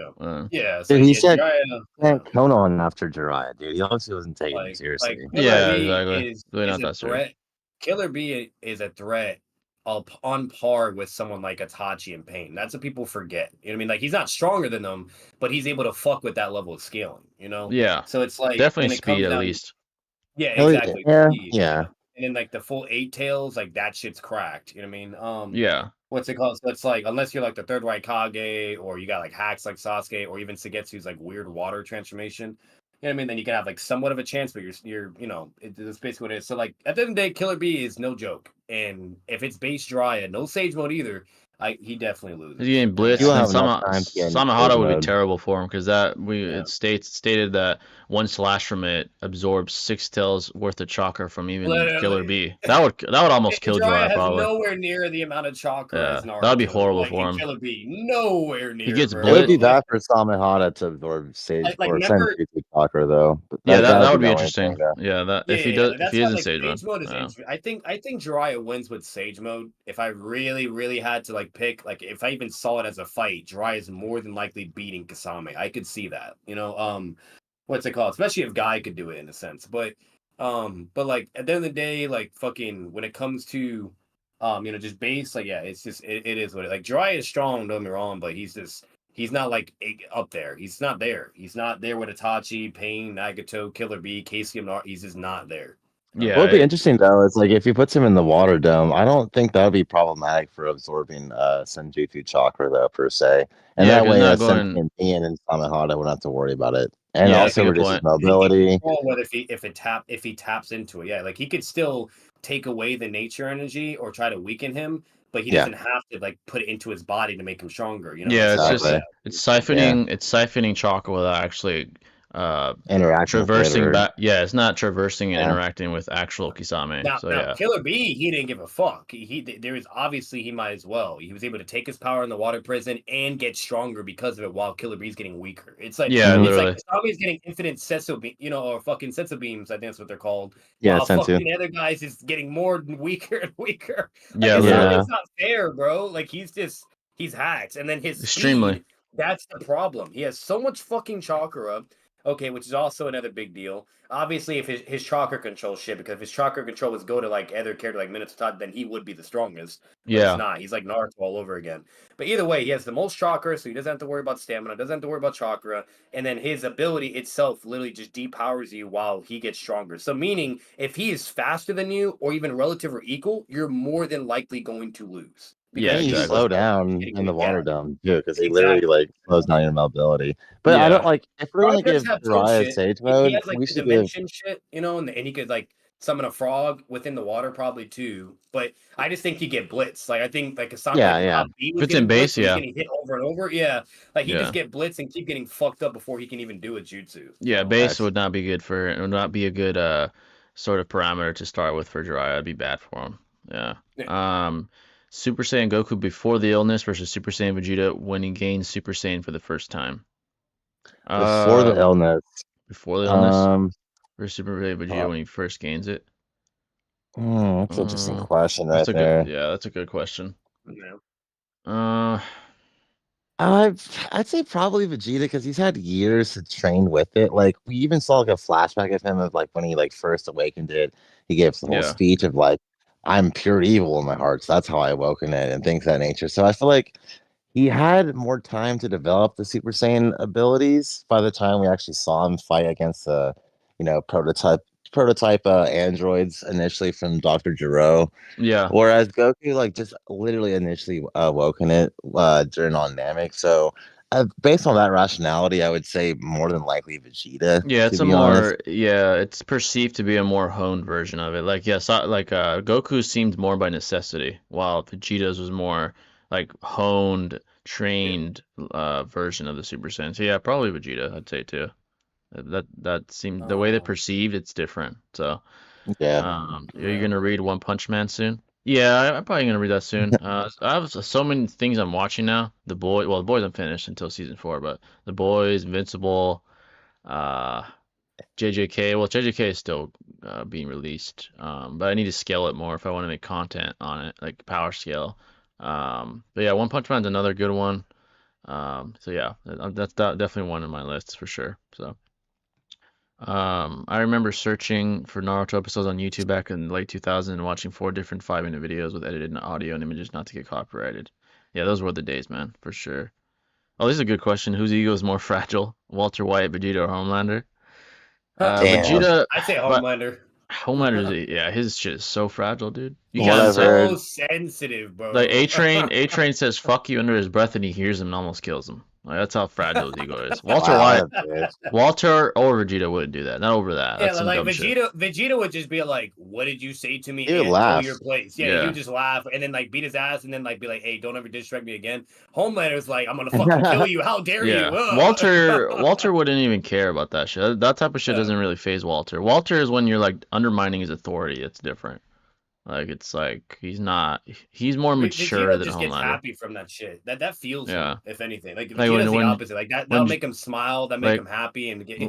Speaker 4: yeah, so
Speaker 2: Dude, he
Speaker 4: yeah,
Speaker 2: said
Speaker 4: Jiraiya, yeah.
Speaker 2: Konon after Jiraiya, dude. He obviously wasn't taking him
Speaker 4: Like
Speaker 2: seriously.
Speaker 4: Killer
Speaker 1: Yeah,
Speaker 4: B
Speaker 1: exactly. Really
Speaker 4: is
Speaker 1: not
Speaker 4: a
Speaker 1: that serious.
Speaker 4: threat. Killer B is a threat on par with someone like Itachi and Pain. That's what people forget. You know what I mean? Like he's not stronger than them, but he's able to fuck with that level of scaling.
Speaker 1: Yeah,
Speaker 4: So it's like
Speaker 1: definitely
Speaker 4: when it
Speaker 1: speed
Speaker 4: comes
Speaker 1: at
Speaker 4: down,
Speaker 1: least.
Speaker 4: yeah,
Speaker 2: Yeah,
Speaker 4: exactly.
Speaker 2: yeah,
Speaker 4: Speed,
Speaker 2: yeah.
Speaker 4: and then like the full eight tails, like that shit's cracked. You know what I mean?
Speaker 1: Yeah.
Speaker 4: What's it called? So it's like unless you're like the third Raikage, or you got like hacks like Sasuke, or even Sagetsu's like weird water transformation. You know what I mean? Then you can have like somewhat of a chance, but it's basically what it is. So like at the end of the day, Killer B is no joke, and if it's base Jiraiya, no Sage Mode either, he definitely
Speaker 1: He's
Speaker 4: loses.
Speaker 1: getting
Speaker 2: You
Speaker 1: blitzed,
Speaker 2: won't
Speaker 1: and
Speaker 2: have enough time to get into stage
Speaker 1: Samahara would be
Speaker 2: mode.
Speaker 1: terrible for him because
Speaker 4: Yeah.
Speaker 1: it stated that one slash from it absorbs 6 tails worth of chakra from even Killer
Speaker 4: Literally.
Speaker 1: B. That would almost kill
Speaker 4: Jiraiya
Speaker 1: Jiraiya
Speaker 4: has
Speaker 1: probably.
Speaker 4: nowhere near the amount of chakra as
Speaker 1: Yeah, that would be
Speaker 4: Naruto.
Speaker 1: horrible
Speaker 4: Like
Speaker 1: for
Speaker 4: in
Speaker 1: him.
Speaker 4: Killer B, nowhere
Speaker 1: He
Speaker 4: near,
Speaker 1: gets
Speaker 2: It would
Speaker 4: bro.
Speaker 2: be
Speaker 1: blitzed.
Speaker 4: Like,
Speaker 2: bad for Samehada to absorb Sage
Speaker 4: like
Speaker 2: or
Speaker 4: remember,
Speaker 2: Senjutsu chakra though. But
Speaker 1: Yeah,
Speaker 2: that
Speaker 1: that
Speaker 2: would be
Speaker 1: would
Speaker 2: the
Speaker 1: be
Speaker 2: only thing
Speaker 1: interesting.
Speaker 2: though.
Speaker 1: Yeah, that
Speaker 4: yeah,
Speaker 1: if he
Speaker 4: yeah,
Speaker 1: does
Speaker 4: like,
Speaker 1: if
Speaker 4: that's
Speaker 1: he
Speaker 4: why
Speaker 1: is in
Speaker 4: like
Speaker 1: stage mode.
Speaker 4: Sage Mode is
Speaker 1: Yeah.
Speaker 4: interesting. I think Jiraiya wins with Sage Mode. If I really, really had to like pick, like if I even saw it as a fight, Jiraiya is more than likely beating Kasame. I could see that. What's it called? Especially if Guy could do it in a sense. But like at the end of the day, like fucking when it comes to just base, like yeah, it's just it is what it like Jiraiya is strong, don't get me wrong, but he's not like up there. He's not there. He's not there with Itachi, Pain, Nagato, Killer B, Casey, he's just not there.
Speaker 2: What would be
Speaker 1: Yeah,
Speaker 2: interesting though is like if he puts him in the water dome, I don't think that would be problematic for absorbing Senjutsu chakra though per se. And
Speaker 1: yeah,
Speaker 2: that
Speaker 1: because
Speaker 2: way
Speaker 1: not going.
Speaker 2: sentient being and Samehada wouldn't have to worry about it. And
Speaker 1: Yeah,
Speaker 4: Yeah,
Speaker 1: that's a
Speaker 2: also
Speaker 1: good
Speaker 2: reduces
Speaker 1: point.
Speaker 4: he can
Speaker 2: mobility.
Speaker 4: control whether if he taps into it. Yeah, like he could still take away the nature energy or try to weaken him, but he
Speaker 2: Yeah.
Speaker 4: doesn't have to like put it into his body to make him stronger.
Speaker 1: Yeah,
Speaker 4: So like
Speaker 2: Exactly.
Speaker 4: yeah,
Speaker 1: it's
Speaker 2: Yeah.
Speaker 1: siphoning chakra without actually
Speaker 2: Interacting with it
Speaker 1: traversing
Speaker 2: or
Speaker 1: back. Yeah, it's not traversing and
Speaker 2: yeah.
Speaker 1: interacting with actual Kisame. So
Speaker 4: Now
Speaker 1: yeah,
Speaker 4: Killer B, he didn't give a fuck. There is obviously he might as well. He was able to take his power in the water prison and get stronger because of it, while Killer B's getting weaker.
Speaker 1: yeah,
Speaker 2: Mhm.
Speaker 4: It's like
Speaker 1: literally.
Speaker 4: Kasami's getting infinite sensu beam, or fucking sensu beams. I think that's what they're called.
Speaker 2: Yeah,
Speaker 4: While
Speaker 2: Sensu.
Speaker 4: fucking the other guys is getting more and weaker and weaker. Like
Speaker 1: Yeah, literally.
Speaker 2: Yeah.
Speaker 4: Kasami's not fair, bro. Like he's hacked, and then his
Speaker 1: Extremely.
Speaker 4: speed. That's the problem. He has so much fucking chakra. Okay, which is also another big deal. Obviously, if his chakra control shit, because if his chakra control was go to like other character like Minato, then he would be the strongest. But it's
Speaker 1: Yeah,
Speaker 4: not. He's like Naruto all over again. But either way, he has the most chakra, so he doesn't have to worry about stamina, doesn't have to worry about chakra, and then his ability itself literally just depowers you while he gets stronger. So meaning, if he is faster than you or even relative or equal, you're more than likely going to lose
Speaker 1: yeah,
Speaker 4: because
Speaker 2: And you
Speaker 4: he
Speaker 1: exactly.
Speaker 4: was
Speaker 2: slow down
Speaker 4: getting
Speaker 2: in the
Speaker 4: yeah,
Speaker 2: water dome too, because he literally
Speaker 4: exactly.
Speaker 2: like slows down your mobility. But I don't
Speaker 1: Yeah,
Speaker 2: like if we're gonna
Speaker 4: Rod does
Speaker 2: give
Speaker 4: have tilt
Speaker 2: Jiraiya
Speaker 4: shit.
Speaker 2: Sage
Speaker 4: He
Speaker 2: mode,
Speaker 4: has like
Speaker 2: we
Speaker 4: the
Speaker 2: should give
Speaker 4: dimension shit, and he could like summon a frog within the water probably too. But I just think he get blitzed. Like I think like Asami
Speaker 2: yeah,
Speaker 4: like
Speaker 2: yeah.
Speaker 4: how B
Speaker 1: if
Speaker 4: was
Speaker 1: it's in
Speaker 4: getting blitzed,
Speaker 1: base,
Speaker 4: so he's
Speaker 1: yeah,
Speaker 4: getting hit over and over. Yeah, like he just
Speaker 1: yeah,
Speaker 4: get blitzed and keep getting fucked up before he can even do a jutsu.
Speaker 1: yeah.
Speaker 4: So
Speaker 1: Base
Speaker 2: Facts.
Speaker 1: would not be good for it. Would not be a good sort of parameter to start with for Jiraiya. It'd be bad for him. Yeah.
Speaker 4: yeah.
Speaker 1: Super Saiyan Goku before the illness versus Super Saiyan Vegeta when he gains Super Saiyan for the first time.
Speaker 2: Before the
Speaker 1: Uh,
Speaker 2: illness.
Speaker 1: before the illness
Speaker 2: Um
Speaker 1: versus Super Saiyan Vegeta when he first gains it.
Speaker 2: that's an interesting
Speaker 1: Uh,
Speaker 2: question right there.
Speaker 1: that's a good question.
Speaker 4: Yeah.
Speaker 1: Uh,
Speaker 2: I'd say probably Vegeta because he's had years to train with it. Like we even saw like a flashback of him of like when he like first awakened it. He gave the whole
Speaker 1: yeah,
Speaker 2: speech of like, "I'm pure evil in my heart." So that's how I awoken it and things of that nature. So I feel like he had more time to develop the Super Saiyan abilities by the time we actually saw him fight against the, prototype androids initially from Dr. Gero.
Speaker 1: yeah.
Speaker 2: Whereas Goku, like, just literally initially woken it during on Namek. So, based on that rationality, I would say more than likely Vegeta,
Speaker 1: Yeah,
Speaker 2: to be honest.
Speaker 1: it's perceived to be a more honed version of it. Like, yeah, Goku seemed more by necessity, while Vegeta's was more like honed,
Speaker 4: Yeah.
Speaker 1: trained version of the Super Saiyan. So yeah, probably Vegeta, I'd say too. That seemed the way they're
Speaker 4: Um,
Speaker 1: perceived, it's different. So,
Speaker 2: Yeah.
Speaker 1: are you
Speaker 4: yeah.
Speaker 1: gonna read One Punch Man soon? Yeah, I'm probably gonna read that soon. I have so many things I'm watching now. The Boys I'm finished until season 4, but The Boys, Invincible, uh, JJK. Well, JJK is still being released, but I need to scale it more if I want to make content on it, like power scale. But yeah, One Punch Man's another good one. So yeah, that's definitely one on my list for sure. So. I remember searching for Naruto episodes on YouTube back in late 2000 and watching 4 different 5-minute videos with edited audio and images not to get copyrighted. Yeah, those were the days, man, for sure. Oh, this is a good question. Whose ego is more fragile, Walter White, Vegeta, or Homelander?
Speaker 2: Damn.
Speaker 1: Vegeta,
Speaker 4: I'd say
Speaker 1: but
Speaker 4: Homelander.
Speaker 1: Homelander, yeah, his shit is so fragile, dude. You
Speaker 2: What
Speaker 1: can't
Speaker 2: I've
Speaker 4: He's
Speaker 1: say
Speaker 2: heard.
Speaker 4: so sensitive,
Speaker 1: like
Speaker 4: bro.
Speaker 1: A Train says "fuck you" under his breath and he hears him and almost kills him. Like that's how fragile his ego is. Walter
Speaker 2: Wow,
Speaker 1: White,
Speaker 2: what a bitch.
Speaker 1: Walter or Vegeta wouldn't do that. Not over that.
Speaker 4: Yeah,
Speaker 1: That's some
Speaker 4: like
Speaker 1: dumb shit.
Speaker 4: Vegeta would just be like, "What did you say to me?"
Speaker 2: He would
Speaker 4: And go
Speaker 2: laugh.
Speaker 4: your place. Yeah, he
Speaker 1: Yeah.
Speaker 4: would just laugh and then like beat his ass and then like be like, "Hey, don't ever disrespect me again." Homelander's like, "I'm gonna fucking kill you. How dare you?"
Speaker 1: Yeah,
Speaker 4: Ugh.
Speaker 1: Walter wouldn't even care about that shit. That type of shit
Speaker 4: Yeah.
Speaker 1: doesn't really phase Walter. Walter is when you're like undermining his authority. It's different. Like it's like he's more mature
Speaker 4: Vegeta
Speaker 1: than
Speaker 4: just gets
Speaker 1: Homelander.
Speaker 4: happy from that shit. That fuels him,
Speaker 1: Yeah,
Speaker 4: if anything. Like
Speaker 1: like
Speaker 4: Vegeta's the opposite. Like that'll
Speaker 1: when
Speaker 4: make him smile. That make
Speaker 1: like
Speaker 4: him happy and get.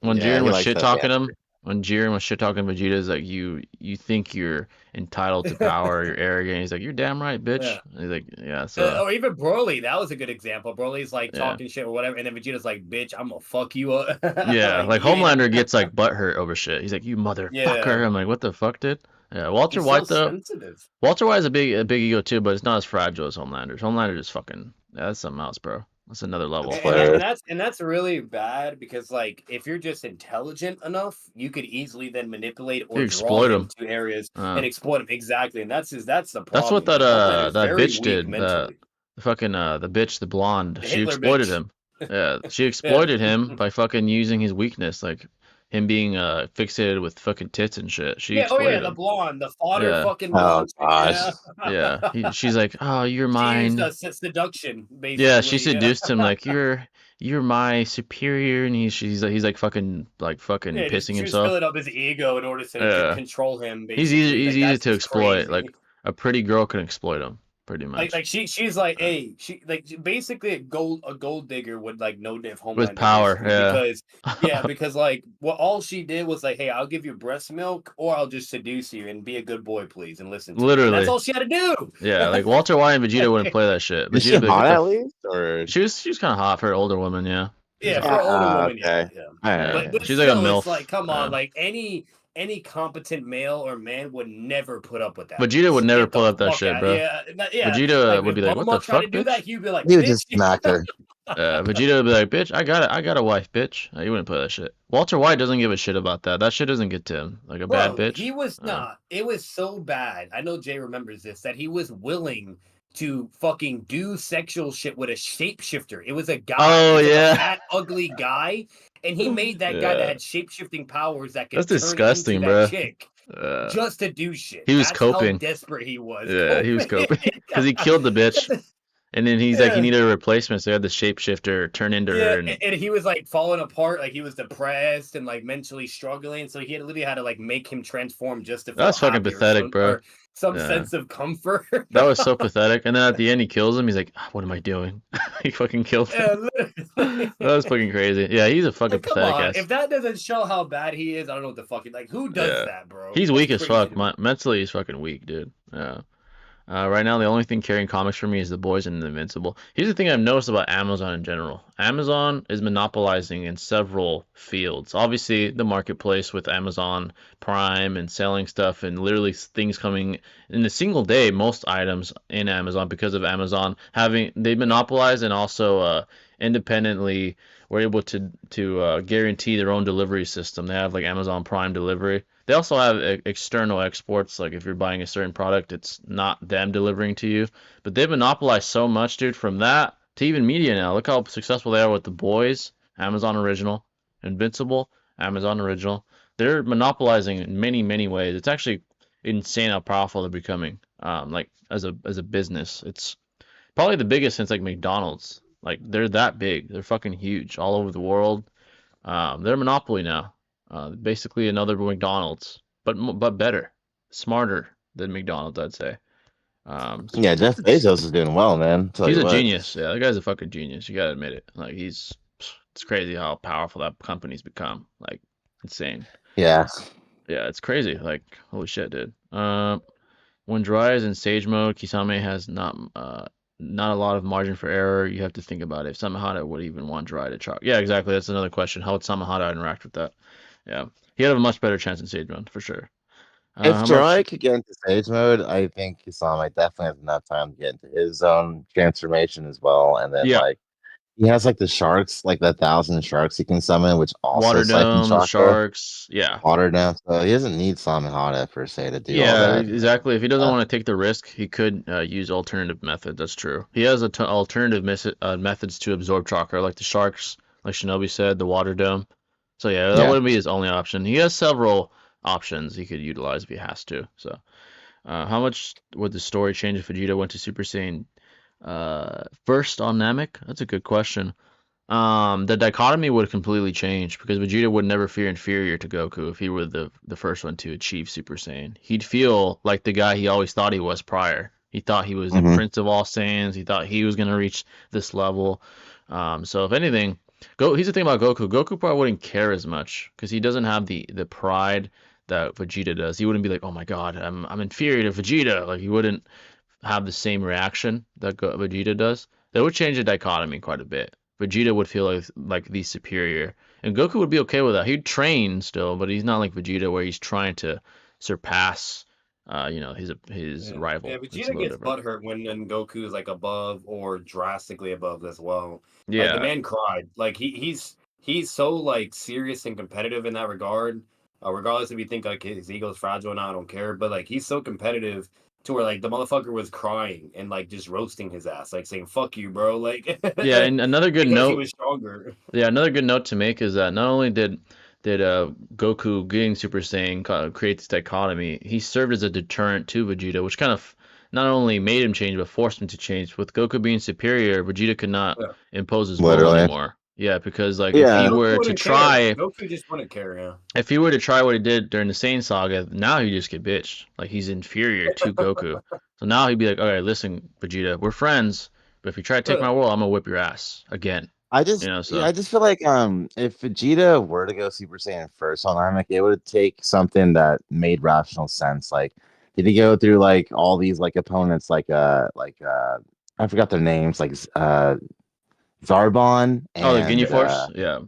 Speaker 1: when
Speaker 2: Yeah,
Speaker 1: Jiren
Speaker 2: he
Speaker 1: was
Speaker 2: likes
Speaker 1: shit
Speaker 2: that
Speaker 1: talking
Speaker 2: banter.
Speaker 1: him, when Jiren was shit talking Vegeta, is like you think you're entitled to power, you're arrogant. He's like, you're damn right, bitch.
Speaker 4: Yeah.
Speaker 1: And he's like, yeah, so
Speaker 4: Or even Broly, that was a good example. Broly's like
Speaker 1: yeah.
Speaker 4: talking shit or whatever, and then Vegeta's like, "Bitch, I'm gonna fuck you up."
Speaker 1: Yeah,
Speaker 4: Like
Speaker 1: like
Speaker 4: you ain't.
Speaker 1: Homelander gets like butthurt over shit. He's like, "You
Speaker 4: Yeah,
Speaker 1: motherfucker!" I'm like, "What the fuck, dude?" Yeah, Walter
Speaker 4: he's so
Speaker 1: White though.
Speaker 4: sensitive.
Speaker 1: Walter White has a big ego too, but it's not as fragile as Homelander's. Homelander is fucking that's something else, bro. That's another level.
Speaker 2: That's
Speaker 4: And, that,
Speaker 2: hilarious.
Speaker 4: and that's and that's really bad because like if you're just intelligent enough, you could easily then manipulate or
Speaker 1: You
Speaker 4: draw
Speaker 1: exploit
Speaker 4: him
Speaker 1: him.
Speaker 4: to areas
Speaker 1: Uh,
Speaker 4: and exploit him exactly. And that's the
Speaker 1: that's what
Speaker 4: problem. Like Homelander is
Speaker 1: that
Speaker 4: very
Speaker 1: bitch
Speaker 4: weak
Speaker 1: did.
Speaker 4: mentally.
Speaker 1: The fucking the bitch, the blonde.
Speaker 4: The
Speaker 1: She
Speaker 4: Hitler
Speaker 1: exploited
Speaker 4: bitch.
Speaker 1: him. Yeah, she
Speaker 4: Yeah.
Speaker 1: exploited him by fucking using his weakness, like him being fixated with fucking tits and shit. She
Speaker 4: Yeah. Oh yeah,
Speaker 1: exploited
Speaker 4: the
Speaker 1: him.
Speaker 4: blonde, the fodder
Speaker 1: Yeah,
Speaker 4: fucking
Speaker 2: Oh
Speaker 4: blonde chick.
Speaker 2: gosh.
Speaker 4: Yeah.
Speaker 1: yeah. She's like, "Oh, you're
Speaker 4: She used
Speaker 1: mine."
Speaker 4: seduction
Speaker 1: Yeah, she
Speaker 4: basically. Yeah.
Speaker 1: seduced him like you're my superior, and he's like fucking
Speaker 4: Yeah, just
Speaker 1: pissing
Speaker 4: she was
Speaker 1: himself.
Speaker 4: filling up his ego in order to
Speaker 1: Yeah,
Speaker 4: control him. Basically,
Speaker 1: he's
Speaker 4: like
Speaker 1: easy
Speaker 4: that's
Speaker 1: to
Speaker 4: just
Speaker 1: exploit.
Speaker 4: crazy.
Speaker 1: Like a pretty girl can exploit him, pretty much.
Speaker 4: She's like,
Speaker 1: Uh,
Speaker 4: hey, she like basically a gold digger would like know if
Speaker 1: with
Speaker 4: Homelander
Speaker 1: power,
Speaker 4: basically because yeah,
Speaker 1: yeah.
Speaker 4: because like what all she did was like, hey, I'll give you breast milk or I'll just seduce you and be a good boy, please, and listen to me. And that's
Speaker 1: Literally,
Speaker 4: all she had to do.
Speaker 1: yeah. Like Walter White and Vegeta wouldn't play that shit.
Speaker 2: Is she
Speaker 1: Vegeta be like,
Speaker 2: hot
Speaker 1: "Get the."
Speaker 2: at least? Or
Speaker 1: She was kind of hot for an older woman, yeah. She's
Speaker 4: Yeah,
Speaker 1: hot.
Speaker 4: for an older woman, yeah,
Speaker 2: okay.
Speaker 4: yeah.
Speaker 2: All
Speaker 1: Yeah,
Speaker 2: right.
Speaker 4: But
Speaker 1: she's like a
Speaker 4: still, it's
Speaker 1: milf.
Speaker 4: like, come on,
Speaker 1: Yeah.
Speaker 4: like any competent male or man would never put up with that.
Speaker 1: Vegeta would never
Speaker 4: Get the
Speaker 1: pull up that
Speaker 4: fuck
Speaker 1: shit,
Speaker 4: out.
Speaker 1: bro.
Speaker 4: Yeah, yeah.
Speaker 1: Vegeta
Speaker 4: Like
Speaker 1: would
Speaker 4: if
Speaker 1: be like, "What the
Speaker 4: Bulma tried to
Speaker 1: fuck,
Speaker 4: do
Speaker 1: bitch?"
Speaker 4: that, he'd be like,
Speaker 2: He would just
Speaker 4: bitch.
Speaker 2: smack her.
Speaker 1: Vegeta would be like, "Bitch, I got a wife, bitch." You wouldn't play that shit. Walter White doesn't give a shit about that. That shit doesn't get to him. Like a bad
Speaker 4: Bro,
Speaker 1: bitch.
Speaker 4: he was not. It was so bad. I know Jay remembers this that he was willing to fucking do sexual shit with a shapeshifter. It was a guy. It
Speaker 1: Oh
Speaker 4: was like a
Speaker 1: yeah.
Speaker 4: fat, ugly guy, and he made that guy that
Speaker 1: Yeah.
Speaker 4: had shapeshifting powers that
Speaker 1: That's
Speaker 4: could turn into
Speaker 1: disgusting,
Speaker 4: that
Speaker 1: bro.
Speaker 4: chick
Speaker 1: Uh,
Speaker 4: just to do shit.
Speaker 1: he was
Speaker 4: That's how
Speaker 1: coping.
Speaker 4: desperate he was.
Speaker 1: Yeah, he was
Speaker 4: Coping.
Speaker 1: coping because he killed the bitch, and then he's like, he
Speaker 4: Yeah.
Speaker 1: needed a replacement, so he had the shapeshifter turn into
Speaker 4: Yeah,
Speaker 1: her, and
Speaker 4: and he was like falling apart, like he was depressed and like mentally struggling. So he had literally had to like make him transform just to feel
Speaker 1: that's fucking
Speaker 4: happy
Speaker 1: pathetic, bro.
Speaker 4: or some
Speaker 1: Yeah,
Speaker 4: sense of comfort.
Speaker 1: that was so pathetic. And then at the end, he kills him. He's like, "Ah, what am I doing?" He fucking killed him.
Speaker 4: Yeah,
Speaker 1: That
Speaker 4: literally.
Speaker 1: was fucking crazy. Yeah, he's a fucking
Speaker 4: Like, come
Speaker 1: pathetic
Speaker 4: on.
Speaker 1: ass.
Speaker 4: If that doesn't show how bad he is, I don't know what the fuck. Like, who does
Speaker 1: Yeah,
Speaker 4: that, bro?
Speaker 1: he's
Speaker 4: That's
Speaker 1: weak as
Speaker 4: crazy
Speaker 1: fuck.
Speaker 4: to me.
Speaker 1: Mentally, he's fucking weak, dude. Yeah. Right now, the only thing carrying comics for me is The Boys and Invincible. Here's the thing I've noticed about Amazon in general. Amazon is monopolizing in several fields. Obviously, the marketplace with Amazon Prime and selling stuff and literally things coming in a single day, most items in Amazon because of Amazon having they monopolize and also independently were able to guarantee their own delivery system. They have like Amazon Prime delivery. They also have external exports, like if you're buying a certain product, it's not them delivering to you. But they've monopolized so much, dude, from that to even media now. Look how successful they are with The Boys, Amazon Original, Invincible, Amazon Original. They're monopolizing in many, many ways. It's actually insane how powerful they're becoming. Like as a business, it's probably the biggest since like McDonald's. Like they're that big. They're fucking huge all over the world. They're a monopoly now. Basically another McDonald's, but better, smarter. than McDonald's, I'd say.
Speaker 2: Yeah, Jeff
Speaker 1: It's
Speaker 2: Bezos is doing well, man. Tell
Speaker 1: he's
Speaker 2: you
Speaker 1: a
Speaker 2: what.
Speaker 1: genius. Yeah, that guy's a fucking genius. You gotta admit it. Like it's crazy how powerful that company's become. Like insane.
Speaker 2: Yeah.
Speaker 1: Yeah, it's crazy. Like holy shit, dude. When dry is in sage mode, Kisame has not a lot of margin for error. You have to think about it. If Samahata would even want dry to chalk. Yeah, exactly. That's another question. How would Samahata interact with that? Yeah, he had a much better chance in sage mode for sure.
Speaker 2: If
Speaker 1: How much?
Speaker 2: Jiraiya could get into stage mode, I think Kisame definitely has enough time to get into his own transformation as well. And then
Speaker 1: Yeah,
Speaker 2: like he has like the sharks, like the 1,000 sharks he can summon, which also
Speaker 1: water
Speaker 2: siphon
Speaker 1: dome, the
Speaker 2: chakra,
Speaker 1: sharks. Yeah,
Speaker 2: water down. So he doesn't need Samehada per se to do all
Speaker 1: yeah,
Speaker 2: that.
Speaker 1: exactly. If he doesn't
Speaker 2: Uh,
Speaker 1: want to take the risk, he could use alternative methods. That's true. He has alternative methods to absorb chakra, like the sharks, like Shinobi said, the water dome. So yeah, that
Speaker 2: yeah.
Speaker 1: wouldn't be his only option. He has several options he could utilize if he has to. So, how much would the story change if Vegeta went to Super Saiyan first on Namek? That's a good question. The dichotomy would completely change because Vegeta would never feel inferior to Goku if he were the first one to achieve Super Saiyan. He'd feel like the guy he always thought he was prior. He thought he was the
Speaker 2: Hmm.
Speaker 1: prince of all Saiyans. He thought he was gonna reach this level. So if anything, here's the thing about Goku. Goku probably wouldn't care as much because he doesn't have the pride that Vegeta does. He wouldn't be like, oh my God, I'm inferior to Vegeta. Like he wouldn't have the same reaction that Vegeta does. That would change the dichotomy quite a bit. Vegeta would feel like the superior, and Goku would be okay with that. He'd train still, but he's not like Vegeta where he's trying to surpass, his
Speaker 4: Yeah, yeah.
Speaker 1: rival. It's a
Speaker 4: Vegeta
Speaker 1: little
Speaker 4: gets
Speaker 1: different.
Speaker 4: butthurt when Goku is like above or drastically above as well. Like the
Speaker 1: Yeah,
Speaker 4: man cried. Like he's so like serious and competitive in that regard. Regardless if you think like his ego's fragile or not, I don't care. But like he's so competitive to where like the motherfucker was crying and like just roasting his ass, like saying "fuck you, bro," like
Speaker 1: yeah. And another good
Speaker 4: because he
Speaker 1: note
Speaker 4: was stronger.
Speaker 1: Yeah, another good note to make is that not only did Goku getting Super Saiyan create this dichotomy, he served as a deterrent to Vegeta, which kind of not only made him change but forced him to change. With Goku being superior, Vegeta could not
Speaker 4: Yeah.
Speaker 1: impose his will
Speaker 2: Literally.
Speaker 1: anymore. Yeah, because like
Speaker 2: Yeah.
Speaker 4: Goku wouldn't care. Goku just wouldn't care. Yeah.
Speaker 1: if he were to try what he did during the Saiyan saga, now he just get bitched. Like he's inferior to Goku. So now he'd be like, all right, listen, Vegeta, we're friends, but if you try to take my world, I'm gonna whip your ass again.
Speaker 2: Yeah,
Speaker 1: So
Speaker 2: I just feel like if Vegeta were to go Super Saiyan first on Namek, it would take something that made rational sense. Like did he go through like all these like opponents I forgot their names, like Zarbon
Speaker 1: oh, the Ginyu
Speaker 2: and
Speaker 1: Force, yeah.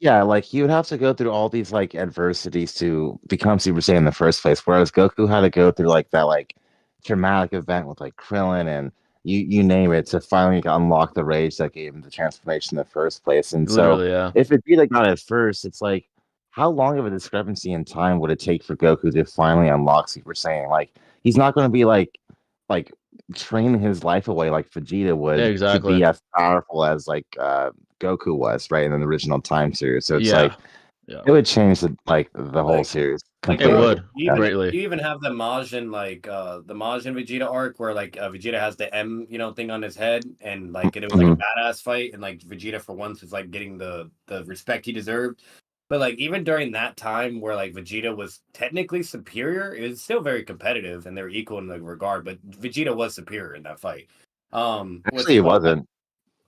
Speaker 2: yeah, like he would have to go through all these like adversities to become Super Saiyan in the first place. Whereas Goku had to go through like that like traumatic event with like Krillin and you name it to finally unlock the rage that gave him the transformation in the first place. And so
Speaker 1: Literally, yeah.
Speaker 2: if Vegeta got it first, it's like how long of a discrepancy in time would it take for Goku to finally unlock Super Saiyan? Like he's not going to be like training his life away like Vegeta
Speaker 1: Yeah,
Speaker 2: would to
Speaker 1: exactly.
Speaker 2: be as powerful as like Goku was, right, in the original time series. So it's like
Speaker 1: Yeah. Yeah.
Speaker 2: it would change the whole
Speaker 4: Like
Speaker 2: series
Speaker 4: Like
Speaker 1: It
Speaker 4: bro,
Speaker 2: completely.
Speaker 1: would
Speaker 2: Yeah.
Speaker 1: greatly.
Speaker 4: you even have the Majin the Majin Vegeta arc where like Vegeta has the M thing on his head and like it was like a
Speaker 2: Mhm.
Speaker 4: badass fight and like Vegeta for once was like getting the respect he deserved. But like even during that time where like Vegeta was technically superior, it was still very competitive and they were equal in the regard. But Vegeta was superior in that fight. What's
Speaker 2: Actually,
Speaker 4: it
Speaker 2: it
Speaker 4: called?
Speaker 2: wasn't.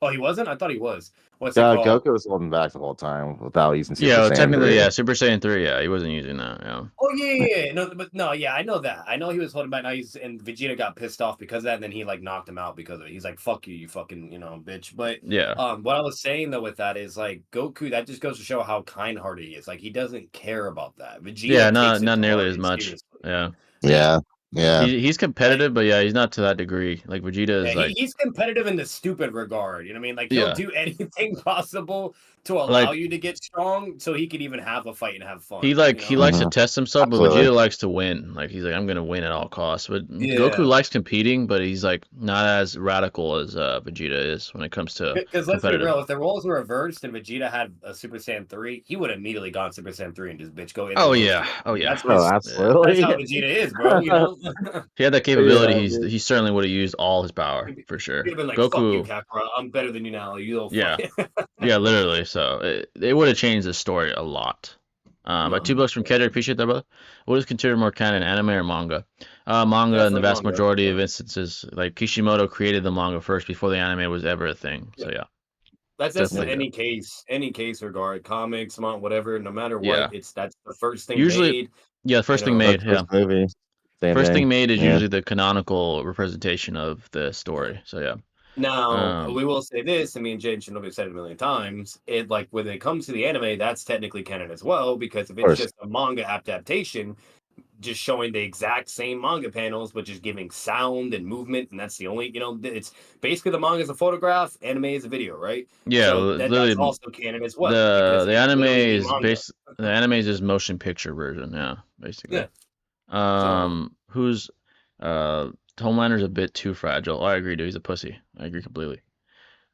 Speaker 4: Oh, he wasn't. I thought he was. What's it called?
Speaker 2: Goku was holding back the whole time without using
Speaker 1: Yeah,
Speaker 2: Super
Speaker 1: well,
Speaker 2: Saiyan
Speaker 1: technically,
Speaker 2: 3.
Speaker 1: yeah. Super Saiyan 3, yeah, he wasn't using that. Yeah.
Speaker 4: Oh yeah. No, but no, yeah, I know that. I know he was holding back. Now and Vegeta got pissed off because of that, and then he like knocked him out because of it. He's like, "Fuck you, you fucking bitch." But
Speaker 1: Yeah.
Speaker 4: what I was saying though with that is like Goku. That just goes to show how kind-hearted he is. Like he doesn't care about that.
Speaker 1: Yeah,
Speaker 4: Vegeta
Speaker 1: not
Speaker 4: takes it
Speaker 1: not
Speaker 4: to
Speaker 1: nearly
Speaker 4: heart
Speaker 1: as
Speaker 4: and
Speaker 1: much.
Speaker 4: seriously.
Speaker 1: Yeah.
Speaker 2: Yeah, yeah.
Speaker 1: He's
Speaker 4: Like
Speaker 1: competitive, but yeah, he's not to that degree. Like Vegeta
Speaker 4: yeah,
Speaker 1: is like
Speaker 4: he's competitive in the stupid regard. You know what I mean? Like he'll
Speaker 1: yeah.
Speaker 4: do anything possible to allow
Speaker 1: Like
Speaker 4: you to get strong, so he could even have a fight and have
Speaker 1: he
Speaker 4: fun.
Speaker 1: like
Speaker 4: You
Speaker 1: he
Speaker 4: know?
Speaker 1: likes to
Speaker 2: Hmm.
Speaker 1: test himself, but
Speaker 2: Absolutely.
Speaker 1: Vegeta likes to win. Like he's like I'm gonna win at all costs. But Goku
Speaker 4: Yeah.
Speaker 1: likes competing, but he's like not as radical as Vegeta is when it comes to
Speaker 4: Because let's be
Speaker 1: competitive.
Speaker 4: real, if the roles were reversed and Vegeta had a Super Saiyan 3, he would have immediately gone Super Saiyan 3 and just bitch go in and
Speaker 1: Oh
Speaker 4: roast
Speaker 1: yeah.
Speaker 4: you.
Speaker 1: Oh yeah.
Speaker 4: That's
Speaker 2: Oh,
Speaker 4: just
Speaker 1: Yeah.
Speaker 4: that's
Speaker 2: absolutely.
Speaker 4: how Vegeta is, bro. You know,
Speaker 1: If he had that capability,
Speaker 2: Yeah,
Speaker 1: he certainly would have used all his power
Speaker 4: he'd
Speaker 1: for sure.
Speaker 4: have been like, "Fuck you,
Speaker 1: Goku,
Speaker 4: Kakarot. I'm better than you now. You little fuck."
Speaker 1: yeah. Yeah, literally. So it would have changed the story a lot. By
Speaker 4: No,
Speaker 1: $2 from Kedar, appreciate that, brother. What is considered more canon, anime or manga? Manga in the
Speaker 4: Definitely
Speaker 1: vast
Speaker 4: manga.
Speaker 1: majority of instances. Like Kishimoto created the manga first before the anime was ever a thing.
Speaker 4: Yeah.
Speaker 1: So yeah,
Speaker 4: That's in
Speaker 1: definitely good.
Speaker 4: any case regard, comics, whatever, no matter what,
Speaker 1: Yeah.
Speaker 4: that's the first thing
Speaker 1: Usually,
Speaker 4: made,
Speaker 1: yeah, the
Speaker 4: you
Speaker 1: first thing
Speaker 4: know.
Speaker 1: made.
Speaker 2: First
Speaker 1: Yeah,
Speaker 2: movie, same
Speaker 1: first thing
Speaker 2: thing.
Speaker 1: made is
Speaker 2: Yeah.
Speaker 1: usually the canonical representation of the
Speaker 4: Yeah.
Speaker 1: story. So yeah.
Speaker 4: Now,
Speaker 1: Um,
Speaker 4: we will say this, and me and Jane should have said it a million times. It like when it comes to the anime, that's technically canon as well, because if
Speaker 2: Of
Speaker 4: it's
Speaker 2: course.
Speaker 4: just a manga adaptation, just showing the exact same manga panels, but just giving sound and movement, and that's the only, it's basically the manga is a photograph, anime is a video, right?
Speaker 1: yeah,
Speaker 4: So that's
Speaker 1: literally
Speaker 4: also canon as well, because
Speaker 1: the
Speaker 4: it's
Speaker 1: anime
Speaker 4: literally the
Speaker 1: is
Speaker 4: manga.
Speaker 1: base. The anime is just motion picture version. Yeah, basically.
Speaker 4: Yeah. So
Speaker 1: Who's Homelander's a bit too fragile. I agree, dude. He's a pussy. I agree completely.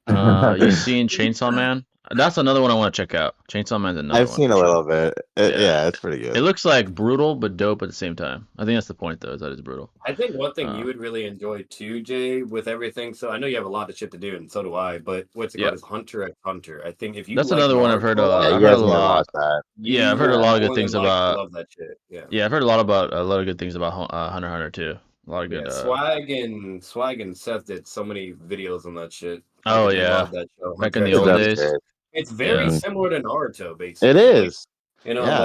Speaker 1: You seen Chainsaw Man? That's another one I want to check out. Chainsaw Man's another
Speaker 2: I've
Speaker 1: one
Speaker 2: seen
Speaker 1: for
Speaker 2: a
Speaker 1: sure.
Speaker 2: little bit.
Speaker 1: Yeah.
Speaker 2: Yeah, it's pretty
Speaker 1: It
Speaker 2: good.
Speaker 1: looks like brutal but dope at the same time. I think that's the point though, is that it's brutal.
Speaker 4: I think one thing
Speaker 1: Uh,
Speaker 4: you would really enjoy too, Jay, with everything. So I know you have a lot of shit to do, and so do I. But what's it
Speaker 1: yeah.
Speaker 4: called? Is Hunter x Hunter. I think if you
Speaker 1: That's
Speaker 4: like
Speaker 1: another one I've
Speaker 4: Naruto
Speaker 1: heard
Speaker 4: a
Speaker 2: Yeah,
Speaker 4: lot,
Speaker 1: I've
Speaker 2: you
Speaker 1: heard a
Speaker 2: guys need to
Speaker 1: lot.
Speaker 2: watch that.
Speaker 1: Yeah,
Speaker 4: you
Speaker 1: I've heard a
Speaker 4: will
Speaker 1: lot of good
Speaker 4: more than
Speaker 1: things
Speaker 4: likely
Speaker 1: about
Speaker 4: love that shit. Yeah.
Speaker 1: yeah, I've heard a lot of good things about Hunter x Hunter too. A lot of
Speaker 4: Yeah,
Speaker 1: good
Speaker 4: Swag and Seth did so many videos on that shit.
Speaker 1: oh
Speaker 4: They
Speaker 1: yeah.
Speaker 4: love that show,
Speaker 1: Back in
Speaker 4: Hunter
Speaker 1: the
Speaker 4: x
Speaker 2: It
Speaker 1: old
Speaker 2: does
Speaker 4: Hunter.
Speaker 1: days.
Speaker 2: great.
Speaker 4: It's very
Speaker 1: Yeah.
Speaker 2: Mhm.
Speaker 4: similar to Naruto,
Speaker 2: It
Speaker 4: basically. Like,
Speaker 2: is.
Speaker 4: like,
Speaker 2: Yeah.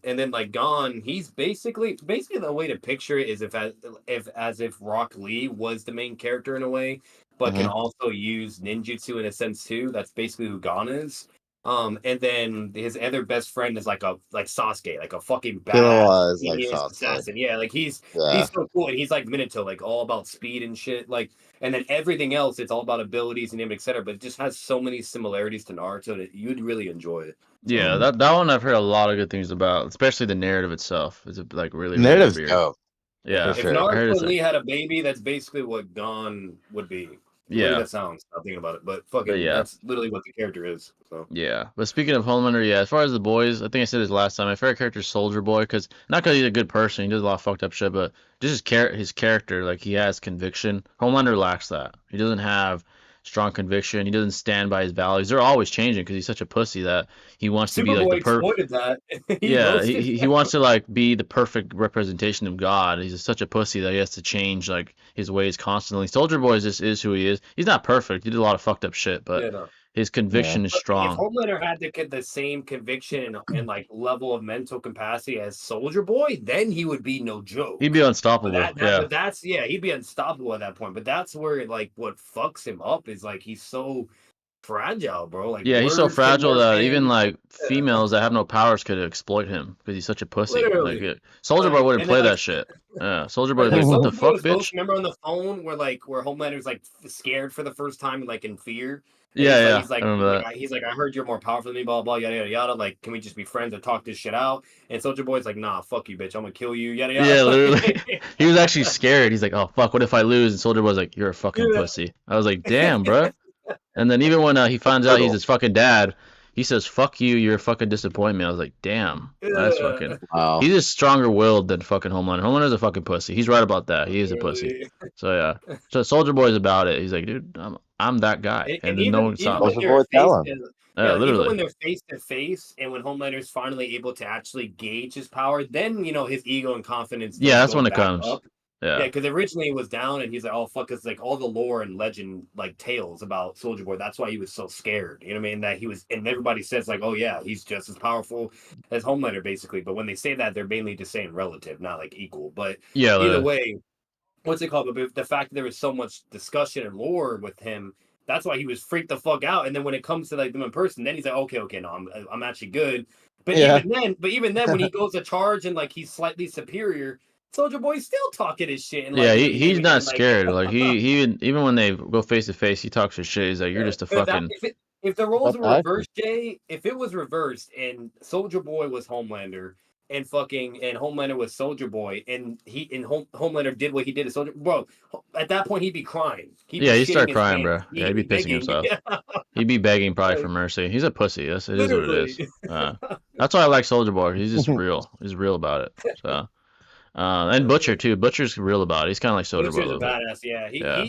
Speaker 4: and then like Gon, he's basically the way to picture it is if Rock Lee was the main character in a way, but can
Speaker 2: hmm
Speaker 4: also use ninjutsu in a sense too. That's basically who Gon is. And then his other best friend is like Sasuke, like a fucking badass
Speaker 2: Killua is like
Speaker 4: genius
Speaker 2: Sasuke.
Speaker 4: assassin. Yeah, like
Speaker 2: Yeah.
Speaker 4: he's so cool, and he's like Minato, like all about speed and shit. Like, and then everything else, it's all about abilities and et cetera. But it just has so many similarities to Naruto that you'd really enjoy it. So.
Speaker 1: Yeah,
Speaker 2: Mhm.
Speaker 1: that one I've heard a lot of good things about, especially the narrative itself. Is like really, really
Speaker 2: Narrative's
Speaker 1: weird.
Speaker 2: dope
Speaker 4: Yeah,
Speaker 2: for
Speaker 1: Yeah.
Speaker 4: if
Speaker 2: sure.
Speaker 1: I heard
Speaker 4: Naruto
Speaker 1: it's
Speaker 4: and
Speaker 1: a
Speaker 4: Lee had a baby, that's basically what Gon would be. The way
Speaker 1: yeah.
Speaker 4: that sounds, I'm thinking about it, but
Speaker 1: But
Speaker 4: fucking,
Speaker 1: yeah.
Speaker 4: that's literally what the character is. So
Speaker 1: Yeah, but speaking of Homelander, yeah, as far as the boys, I think I said this last time. My favorite character is Soldier Boy, because not because he's a good person, he does a lot of fucked up shit, but just his character, like he has conviction. Homelander lacks that. He doesn't have strong conviction. He doesn't stand by his values. They're always changing because he's such a pussy that he wants to be like
Speaker 4: Superboy
Speaker 1: the
Speaker 4: exploited that. He
Speaker 1: yeah,
Speaker 4: roasted
Speaker 1: he
Speaker 4: that.
Speaker 1: wants to like be the perfect representation of God. He's just such a pussy that he has to change like his ways constantly. Soldier Boy just is who he is. He's not perfect. He did a lot of fucked up shit, but
Speaker 4: Yeah, no.
Speaker 1: his
Speaker 2: Yeah.
Speaker 1: conviction is
Speaker 4: But if
Speaker 1: strong.
Speaker 4: Homelander had the same conviction and like level of mental capacity as Soldier Boy, then he would be no
Speaker 1: He'd be
Speaker 4: joke. But
Speaker 1: unstoppable. Yeah.
Speaker 4: that's yeah, he'd be unstoppable at that point. But that's where like what fucks him up is like he's so fragile, bro. Like
Speaker 1: Yeah, he's so
Speaker 4: words can
Speaker 1: fragile
Speaker 4: hurt
Speaker 1: that even
Speaker 4: him.
Speaker 1: like
Speaker 4: Yeah,
Speaker 1: females that have no powers could exploit him because he's such a pussy. Like
Speaker 4: literally.
Speaker 1: Soldier Boy
Speaker 4: Like
Speaker 1: wouldn't
Speaker 4: and then
Speaker 1: play
Speaker 4: like
Speaker 1: that shit. Yeah, Soldier Boy's
Speaker 4: like
Speaker 1: like, what the
Speaker 4: Soldier Boy
Speaker 1: fuck,
Speaker 4: was supposed
Speaker 1: bitch?
Speaker 4: to remember on the phone where Homelander's like scared for the first time, like in fear. And
Speaker 1: Yeah, yeah,
Speaker 4: he's
Speaker 1: I
Speaker 4: like
Speaker 1: remember that.
Speaker 4: I heard you're more powerful than me, blah blah yada yada yada. Like, can we just be friends and talk this shit out? And Soldier Boy's like, nah, fuck you, bitch. I'm gonna kill you, yada
Speaker 1: Yeah,
Speaker 4: yada.
Speaker 1: literally. He was actually scared. He's like, oh fuck, what if I lose? And Soldier Boy's like, you're a fucking
Speaker 4: Yeah.
Speaker 1: pussy. I was like, damn, bro. And then even when he finds out he's
Speaker 2: Brutal.
Speaker 1: his fucking dad, he says, "Fuck you, you're a fucking disappointment." I was like, "Damn, that's fucking."
Speaker 4: Yeah.
Speaker 2: Wow.
Speaker 1: He's just stronger willed than fucking Homelander. Homelander's a fucking pussy. He's right about that. He is a pussy.
Speaker 4: Literally.
Speaker 1: So yeah. So Soldier Boy's about it. He's like, dude, I'm that guy,
Speaker 4: And
Speaker 1: and then no one can
Speaker 4: even
Speaker 1: stop
Speaker 4: when
Speaker 1: me.
Speaker 2: Social
Speaker 4: they're
Speaker 2: Boy,
Speaker 4: face
Speaker 2: tell him.
Speaker 4: to
Speaker 1: Yeah,
Speaker 4: even
Speaker 1: literally.
Speaker 4: when they're face to face, and when Homelander's finally able to actually gauge his power, then his ego and confidence
Speaker 1: Yeah,
Speaker 4: does
Speaker 1: that's
Speaker 4: go
Speaker 1: when it
Speaker 4: back
Speaker 1: comes.
Speaker 4: up. Yeah,
Speaker 1: Yeah.
Speaker 4: because originally it was down, and he's like, "Oh fuck," it's like all the lore and legend like tales about Soldier Boy. That's why he was so scared. You know what I mean? That he was, and everybody says like, "Oh yeah, he's just as powerful as Homelander," basically. But when they say that, they're mainly just saying relative, not like equal. But
Speaker 1: Yeah.
Speaker 4: either way, what's it called? But the fact that there was so much discussion and lore with him, that's why he was freaked the fuck out. And then when it comes to like them in person, then he's like, okay, no, I'm actually good. But
Speaker 2: Yeah.
Speaker 4: even then, when he goes to charge and like he's slightly superior, Soldier Boy's still talking his shit and
Speaker 1: Yeah,
Speaker 4: like
Speaker 1: he's
Speaker 4: mimicking
Speaker 1: not
Speaker 4: and like
Speaker 1: scared. Like he even when they go face to face, he talks his shit. He's like, "You're just a
Speaker 4: if that
Speaker 1: fucking."
Speaker 4: if the roles
Speaker 2: That's
Speaker 4: were
Speaker 2: accurate.
Speaker 4: reversed, Jay, if it was reversed and Soldier Boy was Homelander and Homelander was Soldier Boy and Homelander did what he did to Soldier, bro, at that point he'd be crying. He'd be
Speaker 1: Yeah, he'd
Speaker 4: shitting
Speaker 1: start
Speaker 4: his
Speaker 1: crying,
Speaker 4: pants.
Speaker 1: bro. Yeah,
Speaker 4: He'd
Speaker 1: he'd be
Speaker 4: be
Speaker 1: pissing
Speaker 4: begging.
Speaker 1: himself. He'd be begging probably for
Speaker 4: Like,
Speaker 1: mercy. He's a pussy. It is what it
Speaker 4: literally.
Speaker 1: is. That's why I like Soldier Boy. He's just real. He's real about it. So, and Butcher too. Butcher's real about it. He's kind of like Soldier Boy a
Speaker 4: Butcher's a
Speaker 1: little bit.
Speaker 4: badass. Yeah,
Speaker 1: Yeah.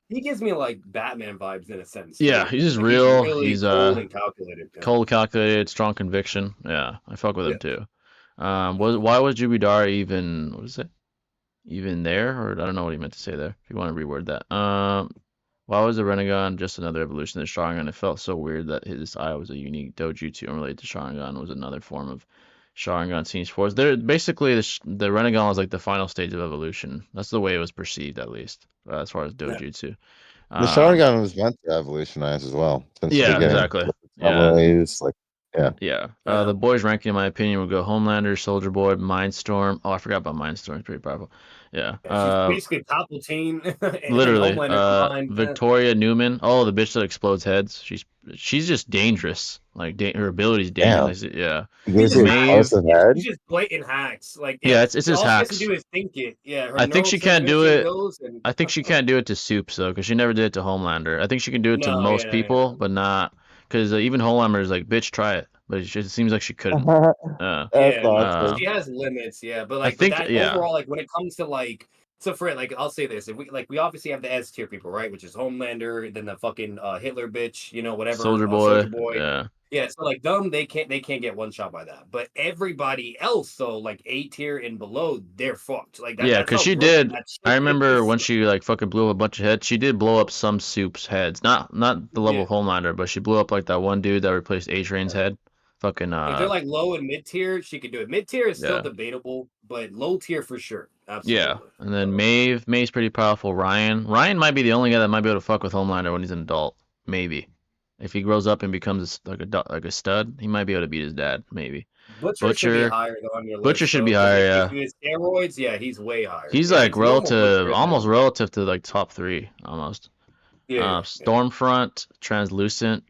Speaker 4: he gives me like Batman vibes in a sense
Speaker 1: Yeah,
Speaker 4: too.
Speaker 1: he's just
Speaker 4: Like he's
Speaker 1: real.
Speaker 4: really
Speaker 1: He's
Speaker 4: cold and calculated. Yeah.
Speaker 1: cold, calculated, strong conviction. Yeah, I fuck with
Speaker 4: Yeah.
Speaker 1: him too. Why was Jubidara even? What is it? even there, or I don't know what he meant to say there. If you want to reword that. Why was the Renegon just another evolution of the Sharingan? It felt so weird that his eye was a unique dojutsu unrelated to Sharingan was another form of Sharingan seen sports. They're basically the Renegon was like the final stage of evolution. That's the way it was perceived, at least, as far as
Speaker 4: Yeah.
Speaker 1: dojutsu.
Speaker 2: The Sharingan was meant to evolutionize as well since the
Speaker 1: Yeah,
Speaker 2: beginning.
Speaker 1: exactly.
Speaker 2: Some
Speaker 1: Yeah,
Speaker 2: ways, like, yeah.
Speaker 1: yeah.
Speaker 4: Yeah.
Speaker 1: The boys' ranking, in my opinion, would go Homelander, Soldier Boy, Mindstorm. Oh, I forgot about Mindstorm. It's pretty powerful. Yeah.
Speaker 4: Yeah, she's basically Palpatine and
Speaker 1: Literally.
Speaker 4: Homelander combined.
Speaker 1: Victoria Newman. Oh, the bitch that explodes heads. She's just dangerous. Like her ability's
Speaker 2: Damn.
Speaker 1: dangerous. Yeah.
Speaker 2: Gives
Speaker 4: just
Speaker 2: you
Speaker 1: Maeve.
Speaker 2: explosive head.
Speaker 4: She's just blatant hacks. Like,
Speaker 1: Yeah, it's just
Speaker 4: all she has to
Speaker 1: hacks.
Speaker 4: do is think it. Yeah, her
Speaker 1: I think she can't do
Speaker 4: neurotransmission
Speaker 1: it.
Speaker 4: goes and
Speaker 1: I think she can't do it to Soups though, because she never did it to Homelander. I think she can do it to
Speaker 4: no,
Speaker 1: most
Speaker 4: yeah.
Speaker 1: people, but not because even Homelander is like, bitch, try it. But it just seems like she couldn't.
Speaker 2: That's
Speaker 4: Yeah,
Speaker 2: awesome.
Speaker 4: she has limits, yeah. But
Speaker 1: I
Speaker 4: like, but
Speaker 1: think,
Speaker 4: that
Speaker 1: yeah,
Speaker 4: overall, like when it comes to like, so for it, like I'll say this: if we obviously have the S tier people, right? Which is Homelander, then the fucking Hitler bitch, whatever,
Speaker 1: Soldier
Speaker 4: Soldier
Speaker 1: Boy.
Speaker 4: Boy.
Speaker 1: Yeah.
Speaker 4: Yeah, so like them, they can't get one shot by that. But everybody else, so like A tier and below, they're fucked. Like
Speaker 1: Yeah,
Speaker 4: that's
Speaker 1: because
Speaker 4: how
Speaker 1: she
Speaker 4: broken
Speaker 1: did.
Speaker 4: that
Speaker 1: I
Speaker 4: shit
Speaker 1: remember
Speaker 4: is.
Speaker 1: when she like fucking blew up a bunch of heads. She did blow up some Soup's heads. Not the level
Speaker 4: Yeah.
Speaker 1: of Homelander, but she blew up like that one dude that replaced A-Train's head. Fucking
Speaker 4: If they're like low and mid tier, she could do it. Mid tier is still
Speaker 1: yeah.
Speaker 4: debatable, but low tier for sure.
Speaker 1: Yeah.
Speaker 4: Absolutely.
Speaker 1: And then
Speaker 4: So,
Speaker 1: Maeve's pretty powerful. Ryan might be the only guy that might be able to fuck with Homelander when he's an adult. Maybe. If he grows up and becomes like a stud, he might be able to beat his dad. Maybe.
Speaker 4: Butcher should be
Speaker 1: Butcher.
Speaker 4: higher though on your
Speaker 1: Butcher
Speaker 4: list
Speaker 1: should
Speaker 4: though,
Speaker 1: be
Speaker 4: because
Speaker 1: higher.
Speaker 4: if
Speaker 1: Yeah.
Speaker 4: he was steroids, yeah, he's way higher.
Speaker 1: He's
Speaker 4: If
Speaker 1: like
Speaker 4: it's normal
Speaker 1: relative,
Speaker 4: Butcher,
Speaker 1: almost
Speaker 4: then
Speaker 1: relative to like top 3 almost.
Speaker 4: yeah.
Speaker 1: Stormfront, translucent.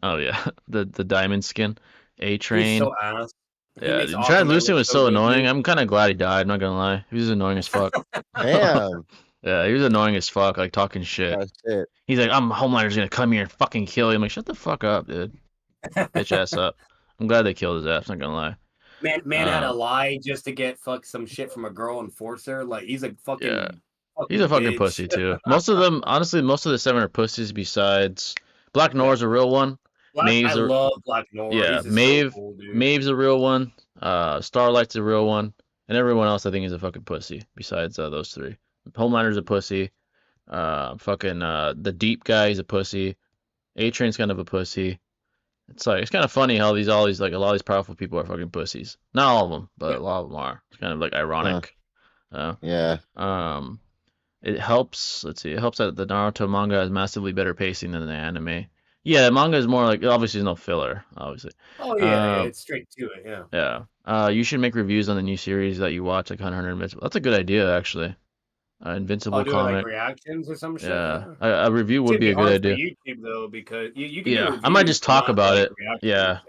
Speaker 1: Oh yeah, the diamond skin, A
Speaker 4: He's
Speaker 1: Train.
Speaker 4: so ass. He
Speaker 1: Yeah,
Speaker 4: makes
Speaker 1: the
Speaker 4: Aquaman
Speaker 1: translucent
Speaker 4: look
Speaker 1: was
Speaker 4: so
Speaker 1: so
Speaker 4: good.
Speaker 1: annoying. I'm kind of glad he died. Not gonna lie, he was annoying as fuck.
Speaker 2: Damn.
Speaker 1: Yeah, he was annoying as fuck, like talking shit.
Speaker 2: Oh, shit.
Speaker 1: He's like, I'm Homelander's gonna come here and fucking kill you. I'm like, shut the fuck up, dude. Bitch ass up. I'm glad they killed his ass. Not gonna lie.
Speaker 4: Man had a lie just to get some shit from a girl and force her. Like he's a
Speaker 1: Yeah,
Speaker 4: fucking
Speaker 1: he's a fucking
Speaker 4: bitch.
Speaker 1: pussy too. Most of them, honestly, most of the 7 are pussies. Besides, Black Noir's a real one.
Speaker 4: I love Black Noir.
Speaker 1: Yeah,
Speaker 4: He's just so cool, dude.
Speaker 1: Maeve's a real one. Starlight's a real one, and everyone else I think is a fucking pussy. Besides those 3, Homelander's a pussy. The deep guy is a pussy. A-Train's kind of a pussy. It's like it's kind of funny how all these like a lot of these powerful people are fucking pussies. Not all of them, but a lot of them are. It's kind of like ironic.
Speaker 2: Yeah.
Speaker 1: It helps. Let's see. It helps that the Naruto manga has massively better pacing than the anime. Yeah, the manga is more like obviously there's no filler, obviously.
Speaker 4: Oh yeah, it's straight to it. Yeah.
Speaker 1: Yeah. You should make reviews on the new series that you watch, like Hunter Invincible. That's a good idea, actually. Invincible
Speaker 4: I'll do it like
Speaker 1: comic.
Speaker 4: reactions or some shit.
Speaker 1: Yeah, a review would
Speaker 4: It'd
Speaker 1: be
Speaker 4: be
Speaker 1: a good
Speaker 4: hard for
Speaker 1: idea.
Speaker 4: YouTube though because you can do
Speaker 1: Yeah,
Speaker 4: reviews,
Speaker 1: I might just
Speaker 4: but
Speaker 1: talk
Speaker 4: not
Speaker 1: about
Speaker 4: like
Speaker 1: it.
Speaker 4: reactions.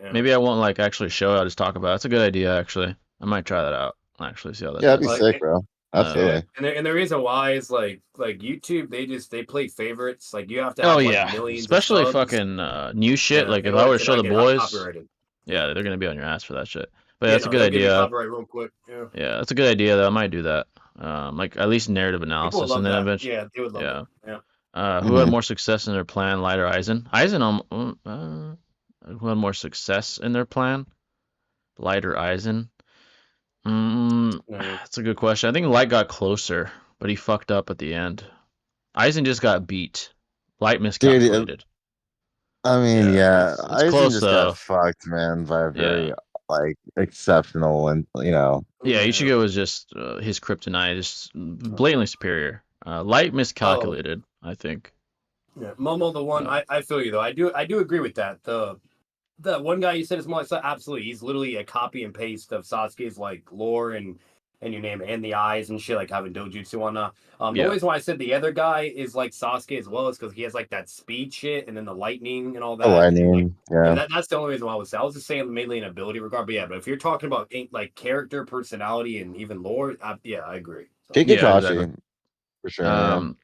Speaker 1: Yeah, maybe I won't like actually show it. I'll just talk about it. That's a good idea, actually. I might try that out. Actually, see how that
Speaker 2: Yeah, that'd
Speaker 1: does.
Speaker 2: be sick, bro. Absolutely.
Speaker 4: And the reason why is like YouTube they play favorites. Like you have to
Speaker 1: Oh
Speaker 4: have like
Speaker 1: yeah,
Speaker 4: millions
Speaker 1: especially
Speaker 4: of subs,
Speaker 1: fucking new shit. Like
Speaker 4: in
Speaker 1: if I
Speaker 4: order
Speaker 1: were to
Speaker 4: to
Speaker 1: show
Speaker 4: not
Speaker 1: the
Speaker 4: get
Speaker 1: boys,
Speaker 4: copyrighted.
Speaker 1: yeah, they're gonna be on your ass for that shit. But yeah,
Speaker 4: Yeah,
Speaker 1: that's a
Speaker 4: no,
Speaker 1: good
Speaker 4: they'll give you
Speaker 1: idea.
Speaker 4: copyright real quick. Yeah.
Speaker 1: Yeah, that's a good idea though. I might do that. Like at least narrative
Speaker 4: People would
Speaker 1: analysis,
Speaker 4: love
Speaker 1: and then
Speaker 4: that.
Speaker 1: eventually,
Speaker 4: Yeah, they would love
Speaker 1: yeah.
Speaker 4: it. Yeah.
Speaker 1: Who had more success in their plan, Light or Aizen? Who had more success in their plan, Light or Aizen? That's a good question. I think Light got closer, but he fucked up at the end. Aizen just got beat. Light miscalculated.
Speaker 2: I mean, yeah,
Speaker 1: it's
Speaker 2: Aizen
Speaker 1: close
Speaker 2: just
Speaker 1: though.
Speaker 2: got fucked, man, by a very
Speaker 1: Yeah.
Speaker 2: like exceptional and
Speaker 1: Yeah, Ichigo was just his kryptonite, just blatantly superior. Light miscalculated, I think.
Speaker 4: Yeah, Momo, the one I feel you though. I do agree with that. The one guy you said is more like absolutely. He's literally a copy and paste of Sasuke's like lore and you name it, and the eyes and shit, like having dojutsu on. The reason why I said the other guy is like Sasuke as well is because he has like that speed shit and then the lightning and all that.
Speaker 2: The lightning,
Speaker 4: and that's the only reason why I was saying. I was just saying mainly in ability regard, but yeah. But if you're talking about like character, personality, and even lore, yeah, I agree. So,
Speaker 2: Kakashi, for sure.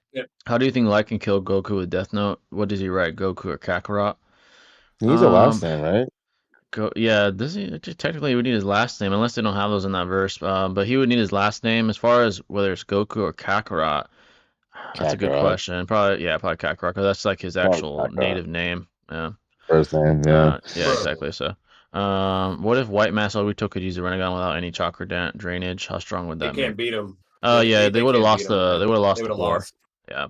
Speaker 1: How do you think Light can kill Goku with Death Note? What does he write, Goku or Kakarot?
Speaker 2: He needs a last name, right?
Speaker 1: Does he? Technically, he would need his last name, unless they don't have those in that verse. But he would need his last name. As far as whether it's Goku or Kakarot, that's a good question. Probably Kakarot, because that's like his actual native name. Yeah.
Speaker 2: First name, yeah.
Speaker 1: Yeah, exactly. So, what if White Mask Obito could use the Renegon without any chakra drainage? How strong would that be?
Speaker 4: They can't beat him.
Speaker 1: Yeah, they would have
Speaker 4: can't
Speaker 1: lost
Speaker 4: beat him, man.
Speaker 1: they would have lost
Speaker 4: They
Speaker 1: the
Speaker 4: would have
Speaker 1: war.
Speaker 4: lost.
Speaker 1: Yeah.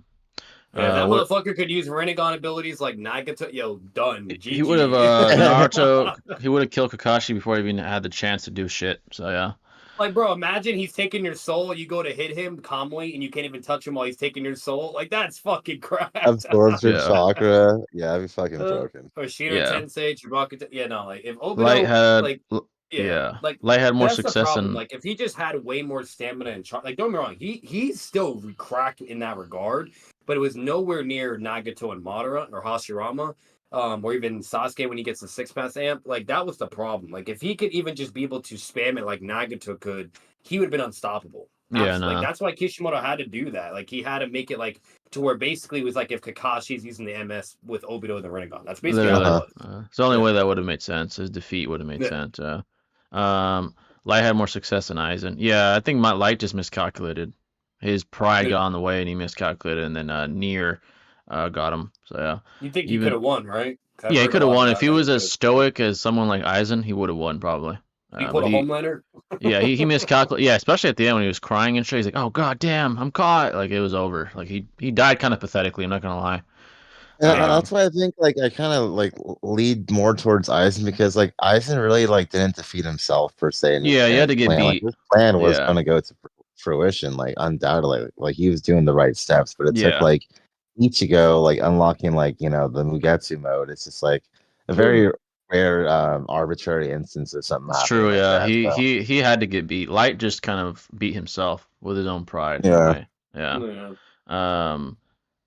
Speaker 4: Yeah, if that
Speaker 1: What
Speaker 4: motherfucker could use Rinnegan abilities like Nagato, yo, done.
Speaker 1: he would have
Speaker 4: GG.
Speaker 1: Naruto. He would have killed Kakashi before he even had the chance to do shit. So yeah.
Speaker 4: Like, bro, imagine he's taking your soul, you go to hit him calmly, and you can't even touch him while he's taking your soul. Like, that's fucking crap.
Speaker 2: Absorbs your
Speaker 1: Yeah.
Speaker 2: chakra. Yeah, I'd be fucking
Speaker 4: Or
Speaker 2: broken.
Speaker 4: Shino
Speaker 1: Yeah.
Speaker 4: Tensei, Chewbacca. Yeah, no, like if
Speaker 1: Light
Speaker 4: Obito,
Speaker 1: had
Speaker 4: like, yeah,
Speaker 1: yeah.
Speaker 4: like
Speaker 1: Light had more
Speaker 4: that's the
Speaker 1: success
Speaker 4: problem.
Speaker 1: in
Speaker 4: Like, if he just had way more stamina and like, don't get me wrong, he's still cracked in that regard, but it was nowhere near Nagato and Madara or Hashirama, or even Sasuke when he gets the 6 pass amp. Like, that was the problem. Like, if he could even just be able to spam it like Nagato could, he would have been unstoppable.
Speaker 1: yeah,
Speaker 4: Like,
Speaker 1: no.
Speaker 4: that's why Kishimoto had to do that. Like, he had to make it like to where basically it was like if Kakashi's using the MS with Obito and the Rinnegan. That's basically how it
Speaker 1: Literally.
Speaker 4: was.
Speaker 1: It's the only
Speaker 4: Yeah.
Speaker 1: way that would have made sense. His defeat would have made
Speaker 4: Yeah.
Speaker 1: sense. Light had more success than Aizen. Yeah, I think my Light just miscalculated. His pride
Speaker 4: Good.
Speaker 1: got on the way and he miscalculated, and then Nier got him. So yeah.
Speaker 4: You think he
Speaker 1: Even
Speaker 4: could have won, right?
Speaker 1: yeah, he could have won if he was as stoic as someone like Aizen. He would have won probably.
Speaker 4: He
Speaker 1: But
Speaker 4: pulled a Homelander.
Speaker 1: yeah, he miscalculated. Yeah, especially at the end when he was crying and shit. He's like, "Oh god damn, I'm caught!" Like it was over. Like he died kind of pathetically. I'm not gonna lie.
Speaker 2: And
Speaker 4: Yeah.
Speaker 2: that's why I think like I kind of like lead more towards Aizen because like Aizen really like didn't defeat himself per se.
Speaker 1: Yeah, he had to get
Speaker 2: plan.
Speaker 1: beat.
Speaker 2: Like, his plan was
Speaker 1: Yeah.
Speaker 2: going to go to fruition, like undoubtedly. Like he was doing the right steps, but it took
Speaker 1: Yeah.
Speaker 2: like Ichigo like unlocking like the Mugetsu mode. It's just like a very rare arbitrary instance of something
Speaker 1: It's
Speaker 2: happening
Speaker 1: true.
Speaker 2: like
Speaker 1: Yeah,
Speaker 2: that. So,
Speaker 1: he had to get beat. Light just kind of beat himself with his own pride in a
Speaker 2: yeah.
Speaker 1: way. Yeah.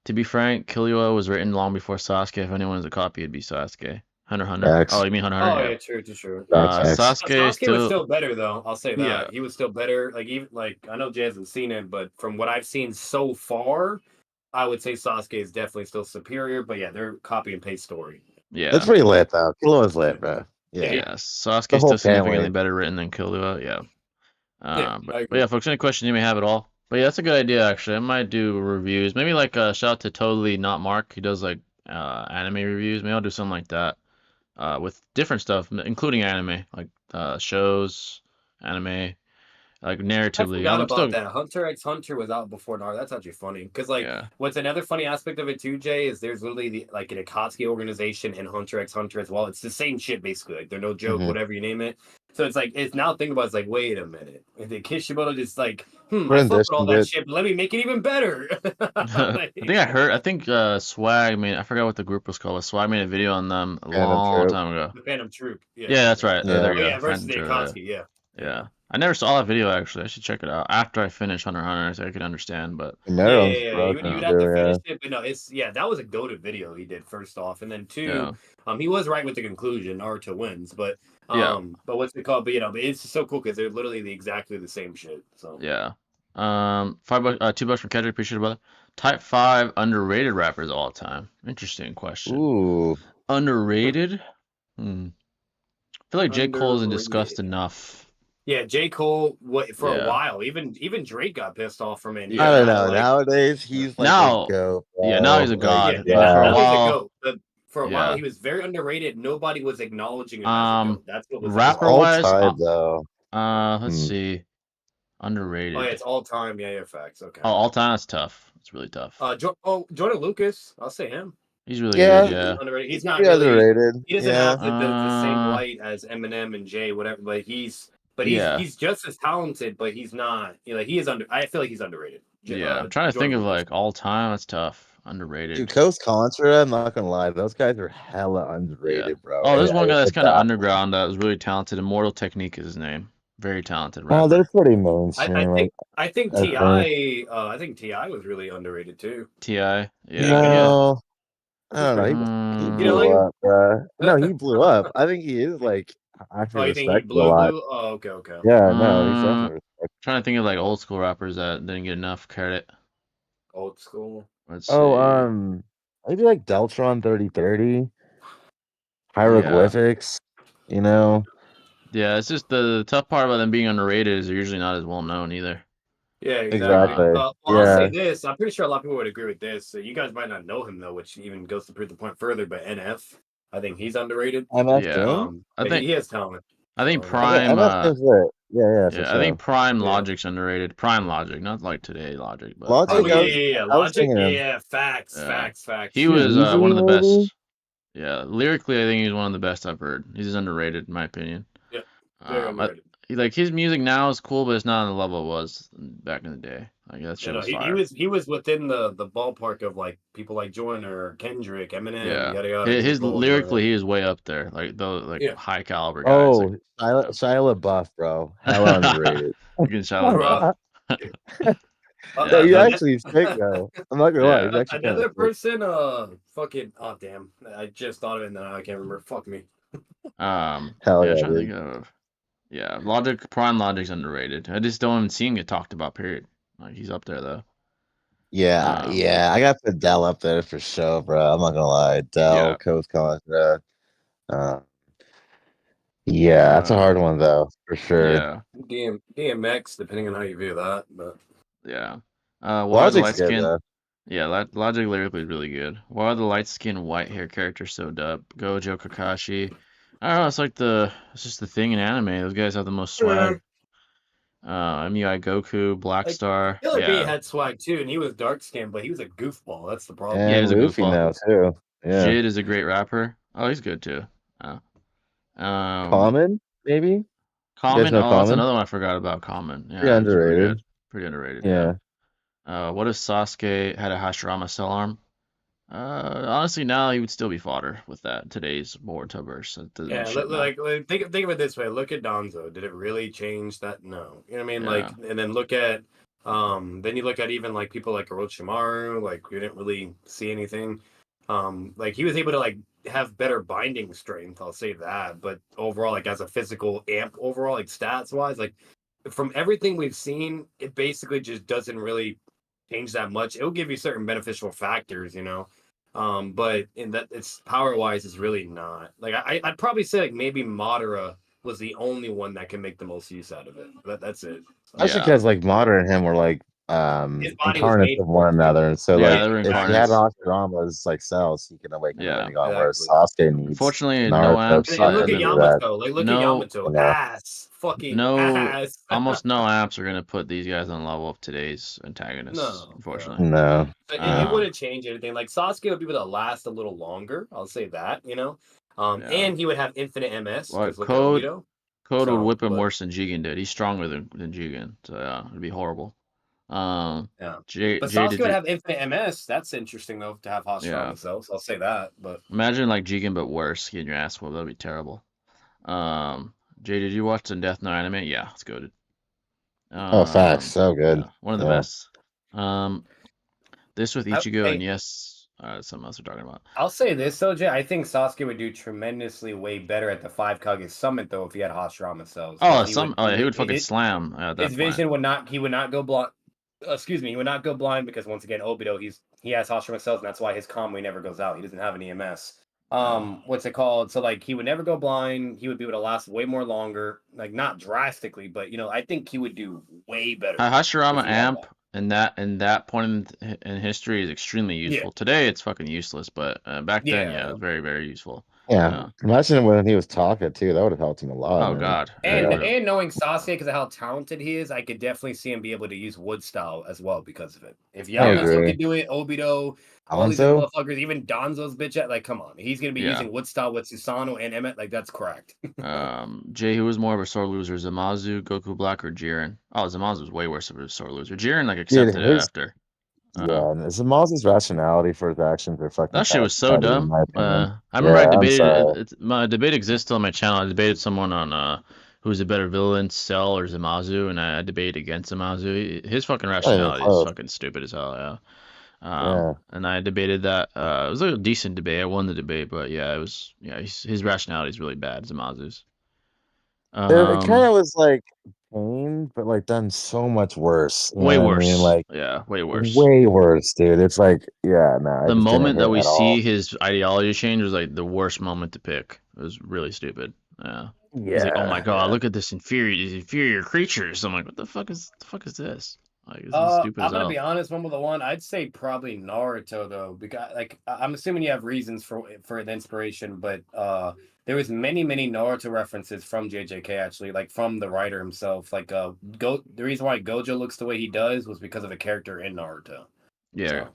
Speaker 1: To be frank, Killua was written long before Sasuke. If anyone has a copy, it'd be Sasuke. Hunter x Hunter.
Speaker 2: Facts.
Speaker 1: Oh, you mean Hunter x Hunter?
Speaker 4: Oh
Speaker 1: Yeah.
Speaker 4: yeah, true.
Speaker 2: Facts.
Speaker 1: Sasuke
Speaker 4: was still better though. I'll say that
Speaker 1: Yeah.
Speaker 4: he was still better. Like even like I know Jay hasn't seen it, but from what I've seen so far, I would say Sasuke is definitely still superior. But yeah, they're copy and paste story.
Speaker 1: Yeah.
Speaker 2: That's pretty lit though. Killua's lit, bro.
Speaker 1: Yeah.
Speaker 2: Yeah.
Speaker 1: Sasuke's
Speaker 2: whole
Speaker 1: still significantly
Speaker 2: family.
Speaker 1: better written than Killua. Yeah.
Speaker 4: I
Speaker 1: But
Speaker 4: agree.
Speaker 1: yeah, folks, any questions you may have at all? But yeah, that's a good idea actually. I might do reviews. Maybe like shout out to Totally Not Mark. He does like anime reviews. Maybe I'll do something like that. With different stuff, including anime, like shows, anime, like
Speaker 4: I
Speaker 1: narratively.
Speaker 4: forgot
Speaker 1: I'm
Speaker 4: about
Speaker 1: still
Speaker 4: that. Hunter x Hunter was out before Naruto. That's actually funny because like
Speaker 1: yeah.
Speaker 4: what's another funny aspect of it too, Jay, is there's literally like an Akatsuki organization and Hunter x Hunter as well. It's the same shit basically. Like they're no joke, whatever you name it. So it's like it's now thinking about it's like wait a minute. And then Kishimoto just like I fuck with all that shit, but let me make it even better.
Speaker 1: I think Swag made I forgot what the group was called. But Swag made a video on them a long time ago.
Speaker 4: The Phantom Troop.
Speaker 1: Yeah, that's right.
Speaker 2: Yeah.
Speaker 1: There you go.
Speaker 4: Yeah, versus the
Speaker 1: Phantom Troop,
Speaker 4: Akatsuki.
Speaker 1: Yeah. I never saw that video actually. I should check it out after I finish Hunter x Hunter so I can understand. But
Speaker 4: Yeah. You'd have to finish it, but no, that was a goated video he did first off, and then two, he was right with the conclusion. Naruto wins, but but what's it called? But but it's so cool because they're literally exactly the same shit. So
Speaker 1: yeah. $5, $2 from Kendrick. Appreciate it, brother. Type 5 underrated rappers of all time. Interesting question.
Speaker 2: Ooh.
Speaker 1: Underrated? I feel like J. Cole isn't discussed enough.
Speaker 4: Yeah, J. Cole for a while. Even Drake got pissed off from it.
Speaker 2: I don't know. Nowadays he's like a goat.
Speaker 1: Yeah, now he's a god.
Speaker 2: Yeah.
Speaker 1: For a
Speaker 4: He's
Speaker 1: while,
Speaker 4: a goat. But for a while he was very underrated. Nobody was acknowledging him as a goat. That's what was
Speaker 1: rapper wise.
Speaker 2: Though.
Speaker 1: Let's see. Underrated.
Speaker 4: Oh yeah, it's all time. Yeah, facts. Okay.
Speaker 1: Oh, all time. That's tough. It's really tough.
Speaker 4: Jordan Lucas. I'll say him.
Speaker 1: He's really good. Yeah.
Speaker 4: He's underrated. He's not really
Speaker 2: underrated.
Speaker 4: He doesn't have the same light as Eminem and Jay, whatever. But he's just as talented. But he's not. He is I feel like he's underrated.
Speaker 1: Yeah, I'm trying to think of like all time. That's tough. Underrated.
Speaker 2: Dude, Coast Contra, I'm not gonna lie, those guys are hella underrated, bro.
Speaker 1: Oh, there's one guy that's kind of underground that was really talented. Immortal Technique is his name. Very talented rapper.
Speaker 2: Oh, they're pretty mainstream.
Speaker 4: I think T.I. I think T.I. was really underrated too.
Speaker 1: T.I. Yeah.
Speaker 2: No, I don't know. He blew up, bro. No, he blew up. I think he is like actually
Speaker 4: you think he blew? Oh, okay.
Speaker 2: Yeah, no, he's definitely respected.
Speaker 1: Trying to think of like old school rappers that didn't get enough credit.
Speaker 4: Old school.
Speaker 1: Let's see.
Speaker 2: Maybe like Deltron 3030, Hieroglyphics.
Speaker 1: Yeah, it's just the tough part about them being underrated is they're usually not as well known either.
Speaker 4: Yeah, exactly. I'll
Speaker 2: Yeah.
Speaker 4: say this. I'm pretty sure a lot of people would agree with this. So you guys might not know him though, which even goes to prove the point further. But NF, I think he's underrated.
Speaker 2: MF
Speaker 1: Yeah.
Speaker 2: Doom?
Speaker 1: I think
Speaker 4: he has talent.
Speaker 1: I think Prime.
Speaker 2: MF is it. Yeah, for
Speaker 1: Yeah, I think
Speaker 2: sure.
Speaker 1: Prime
Speaker 4: Yeah.
Speaker 1: Logic's underrated. Prime Logic, not like today Logic, but
Speaker 2: Logic,
Speaker 4: Oh
Speaker 1: Prime
Speaker 4: yeah,
Speaker 1: Logic.
Speaker 4: yeah, yeah.
Speaker 2: I was
Speaker 4: Logic,
Speaker 2: thinking of
Speaker 4: yeah. Facts,
Speaker 1: Yeah.
Speaker 4: facts, facts.
Speaker 1: He
Speaker 2: too
Speaker 1: was one
Speaker 2: easily,
Speaker 1: of the
Speaker 2: maybe.
Speaker 1: best. Yeah, lyrically, I think he's one of the best I've heard. He's underrated in my opinion.
Speaker 4: Yeah, very underrated.
Speaker 1: Like his music now is cool, but it's not on the level it was back in the day. Like that
Speaker 4: You
Speaker 1: shit
Speaker 4: know,
Speaker 1: was
Speaker 4: he
Speaker 1: fire.
Speaker 4: was within the ballpark of like people like Joyner, Kendrick, Eminem,
Speaker 1: Yeah,
Speaker 4: yada yada
Speaker 1: his
Speaker 4: people. You know,
Speaker 1: lyrically, he is way up there. Like those like
Speaker 4: yeah,
Speaker 1: high caliber guys. Like
Speaker 2: Oh, Shia LaBeouf, bro. Hella underrated.
Speaker 1: again, Shia
Speaker 4: bro.
Speaker 1: LaBeouf.
Speaker 2: No,
Speaker 1: Yeah,
Speaker 2: he's
Speaker 1: the
Speaker 2: actually sick though. I'm not gonna lie,
Speaker 1: yeah.
Speaker 2: he's actually kind of
Speaker 4: Another
Speaker 2: sick.
Speaker 4: person, fucking, oh damn, I just thought of it and now I can't remember. Fuck me.
Speaker 2: Hell
Speaker 1: Yeah,
Speaker 2: yeah,
Speaker 1: trying to think
Speaker 2: dude.
Speaker 1: of. Yeah, Logic, Prime Logic's underrated. I just don't even see him get talked about. Period. Like he's up there though.
Speaker 2: Yeah,
Speaker 1: Um,
Speaker 2: yeah. I got Adele up there for sure, bro. I'm not gonna lie. Adele,
Speaker 1: yeah.
Speaker 2: Coast Contra. Uh, yeah, that's a hard
Speaker 1: Um,
Speaker 2: one though, for sure.
Speaker 1: yeah.
Speaker 4: DMX, depending on how you view that, but
Speaker 1: Yeah. Why are the
Speaker 2: Logic's
Speaker 1: light
Speaker 2: good
Speaker 1: skin?
Speaker 2: though.
Speaker 1: Yeah, Logic lyrically is really good. Why are the light skin white hair characters so dub? Gojo, Kakashi. I don't know. It's just the thing in anime. Those guys have the most swag. MUI Goku, Black
Speaker 4: like
Speaker 1: Star.
Speaker 4: Killer B
Speaker 1: Yeah,
Speaker 4: had swag too, and he was dark skinned, but he was a goofball. That's the problem.
Speaker 1: yeah,
Speaker 2: And
Speaker 1: he's a
Speaker 2: Luffy
Speaker 1: goofball.
Speaker 2: now too. Yeah.
Speaker 1: Jid is a great rapper. Oh, he's good too. Uh, um,
Speaker 2: Common, maybe? You guys
Speaker 1: Common.
Speaker 2: know
Speaker 1: Oh, that's
Speaker 2: Common?
Speaker 1: another one I forgot about. Common.
Speaker 2: Pretty
Speaker 1: Yeah, he's really good.
Speaker 2: underrated.
Speaker 1: Pretty underrated. Yeah.
Speaker 2: Yeah.
Speaker 1: What if Sasuke had a Hashirama cell arm? Honestly, now he would still be fodder with that today's Borutoverse. That doesn't mean
Speaker 4: Yeah,
Speaker 1: shit now.
Speaker 4: think of it this way. Look at Donzo. Did it really change that? No. You know what I mean?
Speaker 1: Yeah.
Speaker 4: Like, and then look at, then you look at even like people like Orochimaru. Like, we didn't really see anything. Like he was able to like have better binding strength. I'll say that. But overall, like as a physical amp, overall, like stats wise, like from everything we've seen, it basically just doesn't really change that much. It'll give you certain beneficial factors, you know. But in that it's power wise is really not. Like I'd probably say like maybe Madara was the only one that can make the most use out of it. That's it.
Speaker 2: Especially
Speaker 1: Yeah.
Speaker 2: because like Mater and him were like
Speaker 4: His body was
Speaker 2: incarnates
Speaker 4: made
Speaker 2: of
Speaker 4: for
Speaker 2: one
Speaker 4: it too.
Speaker 2: another. And so
Speaker 1: Yeah,
Speaker 2: like
Speaker 1: they were
Speaker 2: if he had
Speaker 1: incarnates.
Speaker 2: Hashirama's like cells, he can awaken the
Speaker 1: Yeah.
Speaker 2: Rinnegan, whereas
Speaker 4: Exactly.
Speaker 2: Sasuke needs
Speaker 1: Unfortunately, no
Speaker 2: Naruto
Speaker 1: amps.
Speaker 2: to
Speaker 4: And look at
Speaker 2: do that.
Speaker 4: Yamato. Like look at
Speaker 1: No,
Speaker 4: Yamato.
Speaker 2: Yeah.
Speaker 4: Ass. Fucking
Speaker 1: no,
Speaker 4: ass.
Speaker 1: almost no amps are gonna put these guys on the level of today's antagonists.
Speaker 4: No, no.
Speaker 1: Unfortunately.
Speaker 2: No.
Speaker 4: It
Speaker 2: No.
Speaker 4: wouldn't change anything. Like Sasuke would be able to last a little longer. I'll say that, you know.
Speaker 1: Yeah.
Speaker 4: And he would have infinite MS
Speaker 1: Well,
Speaker 4: because look at Obito.
Speaker 1: Code would
Speaker 4: So,
Speaker 1: whip him
Speaker 4: but
Speaker 1: worse than Jigen did. He's stronger than Jigen, so yeah, it'd be horrible.
Speaker 4: yeah. But
Speaker 1: Jay,
Speaker 4: Sasuke
Speaker 1: did
Speaker 4: would
Speaker 1: you?
Speaker 4: have infinite MS. That's interesting though to have
Speaker 1: Yeah.
Speaker 4: Hashirama cells. I'll say that. But
Speaker 1: Imagine like Jigen but worse, getting your ass whooped. That'd be terrible. Um, Jay, did you watch the Death Note anime? Yeah, it's good.
Speaker 2: Oh, facts. So good.
Speaker 1: Yeah, one of the
Speaker 2: Yeah.
Speaker 1: best. This with Ichigo and
Speaker 4: hey,
Speaker 1: yes, something else we're talking about.
Speaker 4: I'll say this though, Jay. I think Sasuke would do tremendously way better at the Five Kage Summit though if he had Hashirama cells.
Speaker 1: Oh,
Speaker 4: He
Speaker 1: he would fucking
Speaker 4: would
Speaker 1: slam at that
Speaker 4: his
Speaker 1: point.
Speaker 4: vision would not. He would not go blind. Excuse me. He would not go blind because once again, Obito he has Hashirama cells and that's why his Kamui never goes out. He doesn't have an EMS. What's it called? So like he would never go blind. He would be able to last way more longer. Like not drastically, but you know I think he would do way better
Speaker 1: Hashirama
Speaker 4: if he had
Speaker 1: amp in that point in history is extremely
Speaker 4: that.
Speaker 1: useful. Today it's fucking useless, but back then, yeah, it
Speaker 4: Yeah.
Speaker 1: was very, very useful.
Speaker 2: Yeah. Imagine when he was talking too. That would have helped him a lot,
Speaker 1: Oh
Speaker 2: man.
Speaker 1: God.
Speaker 4: And
Speaker 2: Yeah.
Speaker 4: and knowing Sasuke because of how talented he is, I could definitely see him be able to use wood style as well because of it. If
Speaker 2: I
Speaker 4: Yamato
Speaker 2: agree.
Speaker 4: could do it, Obito, all these other
Speaker 2: Alonso?
Speaker 4: motherfuckers, even Donzo's bitch, like come on, he's gonna be
Speaker 1: Yeah.
Speaker 4: using wood style with Susanoo and Emmet, like that's correct.
Speaker 1: Jay, who was more of a sore loser, Zamazu, Goku Black, or Jiren? Oh, Zamazu was way worse of a sore loser. Jiren like
Speaker 2: Dude,
Speaker 1: accepted it after.
Speaker 2: yeah, Zamaz's rationality for his actions are fucking
Speaker 1: That shit was so
Speaker 2: in
Speaker 1: dumb.
Speaker 2: my opinion.
Speaker 1: I remember I
Speaker 2: Yeah, I'm
Speaker 1: debated
Speaker 2: sorry.
Speaker 1: my debate exists still on my channel. I debated someone on who's a better villain, Cell or Zamazu, and I debated against Zamazu. His fucking
Speaker 2: Not even
Speaker 1: rationality is
Speaker 2: close.
Speaker 1: fucking stupid as hell. Yeah.
Speaker 2: Yeah.
Speaker 1: And I debated that. It was like a decent debate. I won the debate, but yeah, it was his rationality is really bad. Zamazu's.
Speaker 2: It kind of was like pain, but like done so much worse. You
Speaker 1: Way
Speaker 2: know what I mean?
Speaker 1: worse.
Speaker 2: Like
Speaker 1: Yeah, way worse.
Speaker 2: way worse, dude. It's like, yeah, no, I
Speaker 1: The
Speaker 2: just didn't
Speaker 1: moment that
Speaker 2: hit
Speaker 1: we
Speaker 2: at all.
Speaker 1: see his ideology change was like the worst moment to pick. It was really stupid. Yeah. He's like, "Oh my God,
Speaker 2: Yeah.
Speaker 1: look at these inferior creatures." I'm like, "What the fuck is this?" Like, he's stupid
Speaker 4: I'm
Speaker 1: as
Speaker 4: gonna
Speaker 1: hell.
Speaker 4: be honest. One with the one, I'd say probably Naruto though, because like I'm assuming you have reasons for the inspiration, but there was many Naruto references from JJK actually, like from the writer himself. Like the reason why Gojo looks the way he does was because of a character in Naruto.
Speaker 1: Yeah.
Speaker 4: So.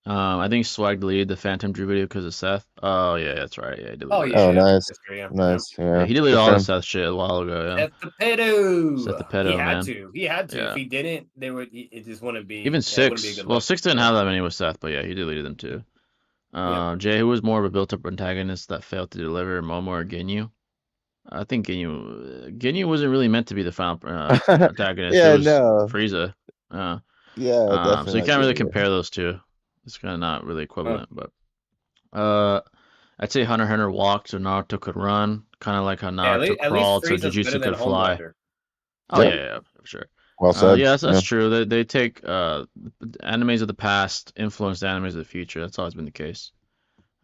Speaker 1: I think Swag deleted the Phantom Drew video because of Seth. Oh yeah, that's right. Yeah, he deleted
Speaker 4: Oh
Speaker 1: that
Speaker 4: yeah,
Speaker 2: Oh,
Speaker 1: shit.
Speaker 2: nice,
Speaker 4: that's great, yeah.
Speaker 2: nice.
Speaker 1: Yeah,
Speaker 2: Yeah,
Speaker 1: he deleted
Speaker 2: good
Speaker 1: all
Speaker 2: for
Speaker 1: the
Speaker 2: him.
Speaker 1: Seth shit a while ago. Yeah.
Speaker 4: That's the pedo.
Speaker 1: Seth the
Speaker 4: He
Speaker 1: pedo,
Speaker 4: had
Speaker 1: man.
Speaker 4: to. He had to.
Speaker 1: Yeah.
Speaker 4: If he didn't, they would. It just wouldn't be.
Speaker 1: Even
Speaker 4: Yeah, it wouldn't be a
Speaker 1: Six.
Speaker 4: good
Speaker 1: Well,
Speaker 4: look.
Speaker 1: Six didn't
Speaker 4: Yeah.
Speaker 1: have that many with Seth, but yeah, he deleted them too.
Speaker 4: Yep.
Speaker 1: Jay, who was more of a built-up antagonist that failed to deliver, Momo or Ginyu? I think Ginyu wasn't really meant to be the final antagonist. It
Speaker 2: Yeah,
Speaker 1: was
Speaker 2: no,
Speaker 1: Frieza. Uh,
Speaker 2: yeah,
Speaker 1: so
Speaker 2: definitely
Speaker 1: you
Speaker 2: not
Speaker 1: can't really
Speaker 2: getting it.
Speaker 1: compare those two. It's kind of not really
Speaker 4: Huh.
Speaker 1: equivalent, but I'd say Hunter x Hunter walked so Naruto could run, kind of like how
Speaker 4: Yeah,
Speaker 1: Naruto
Speaker 4: at least
Speaker 1: crawled so
Speaker 4: Frieza's better
Speaker 1: Jujutsu
Speaker 4: than
Speaker 1: could fly.
Speaker 4: Homelander.
Speaker 1: Oh
Speaker 2: Yep,
Speaker 1: yeah, for sure.
Speaker 2: well said.
Speaker 1: Yeah, that's
Speaker 2: Yeah.
Speaker 1: true. They take animes of the past influence the animes of the future. That's always been the case.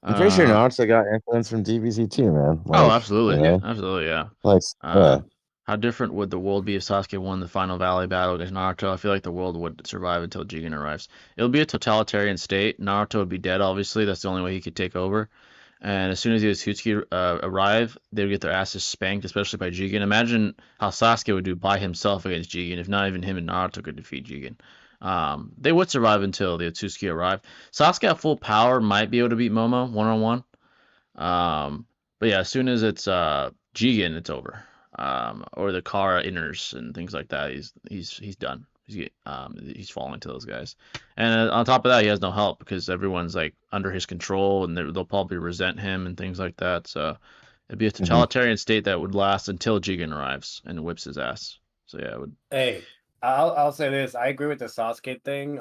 Speaker 2: I'm pretty sure
Speaker 1: Uh,
Speaker 2: Naruto got influence from DBZ too, man.
Speaker 1: oh,
Speaker 2: Like,
Speaker 1: absolutely,
Speaker 4: Yeah.
Speaker 1: absolutely, yeah.
Speaker 2: like, yeah.
Speaker 1: How different would the world be if Sasuke won the final Valley battle against Naruto? I feel like the world would survive until Jigen arrives. It'll be a totalitarian state. Naruto would be dead, obviously. That's the only way he could take over. And as soon as the Otsutsuki arrive, they would get their asses spanked, especially by Jigen. Imagine how Sasuke would do by himself against Jigen, if not even him and Naruto could defeat Jigen. They would survive until the Otsutsuki arrive. Sasuke at full power might be able to beat Momo one-on-one. But yeah, as soon as it's Jigen, it's over. Or the Kara inners and things like that. He's done. He's falling to those guys. And on top of that, he has no help because everyone's like under his control, and they'll probably resent him and things like that. So it'd be a totalitarian state that would last until Jigen arrives and whips his ass. So yeah, it would.
Speaker 4: Hey, I'll say this. I agree with the Sasuke thing.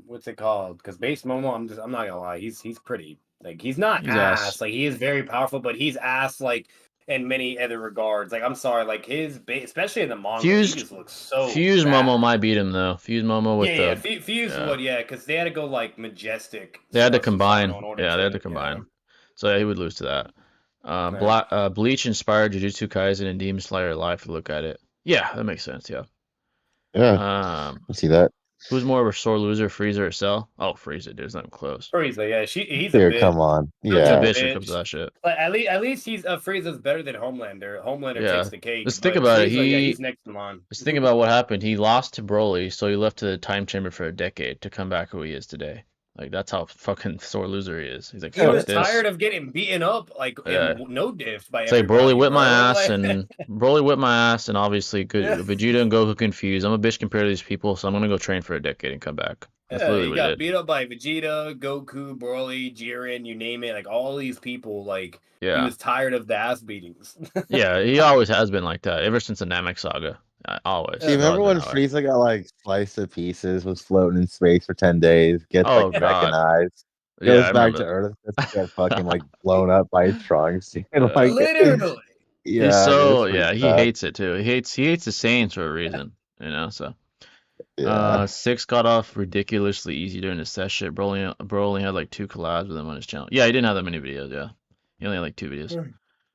Speaker 4: What's it called? Because base Momo, I'm not gonna lie, he's pretty like he's not
Speaker 1: He's
Speaker 4: ass.
Speaker 1: ass.
Speaker 4: Like he is very powerful, but he's ass like in many other regards. Like I'm sorry, like his base, especially in the manga, he just looks so
Speaker 1: Fuse
Speaker 4: bad.
Speaker 1: Momo might beat him though. Fuse Momo with
Speaker 4: Fuse would, because they had to go like majestic.
Speaker 1: They had to
Speaker 4: Susanoo
Speaker 1: combine.
Speaker 4: in order
Speaker 1: Yeah, they had to
Speaker 4: yeah.
Speaker 1: combine. So yeah, he would lose to that.
Speaker 4: Yeah.
Speaker 1: Bleach inspired Jujutsu Kaisen and Demon Slayer alive if you look at it. Yeah, that makes sense. Yeah.
Speaker 2: Yeah, I see that.
Speaker 1: Who's more of a sore loser, Frieza or Cell? Oh, Frieza, dude, it's not even close.
Speaker 4: Frieza, yeah, he's
Speaker 2: Dude,
Speaker 4: a bitch.
Speaker 2: come on.
Speaker 1: He's a
Speaker 2: Yeah.
Speaker 1: bitch when it comes to that shit.
Speaker 4: But at least he's Frieza's better than Homelander. Homelander takes the cake.
Speaker 1: Let's think
Speaker 4: but
Speaker 1: about it.
Speaker 4: Frieza, yeah, he's next in line.
Speaker 1: Let's think about what happened. He lost to Broly, so he left to the time chamber for a decade to come back who he is today. Like that's how fucking sore loser he is. He's like,
Speaker 4: He was
Speaker 1: this.
Speaker 4: tired of getting beaten up, like no diff by
Speaker 1: it's like
Speaker 4: everybody.
Speaker 1: Broly whipped my ass,
Speaker 4: Like...
Speaker 1: and Broly whipped my ass, and obviously good Vegeta and Goku confused. I'm a bitch compared to these people, so I'm gonna go train for a decade and come back. That's literally what he did.
Speaker 4: Beat up by Vegeta, Goku, Broly, Jiren, you name it. Like all these people, like he was tired of the ass beatings.
Speaker 1: Yeah, he always has been like that ever since the Namek saga. Always.
Speaker 2: Do you remember when Frieza got like sliced to pieces, was floating in space for 10 days, gets like recognized, goes back to Earth, gets fucking like blown up by his trunks. And, like,
Speaker 4: literally.
Speaker 1: Yeah, he's so he hates it too. He hates the Saiyans for a reason, you know. So Six got off ridiculously easy during the set shit. Bro only had like 2 collabs with him on his channel. Yeah, he didn't have that many videos. Yeah, he only had like 2 videos.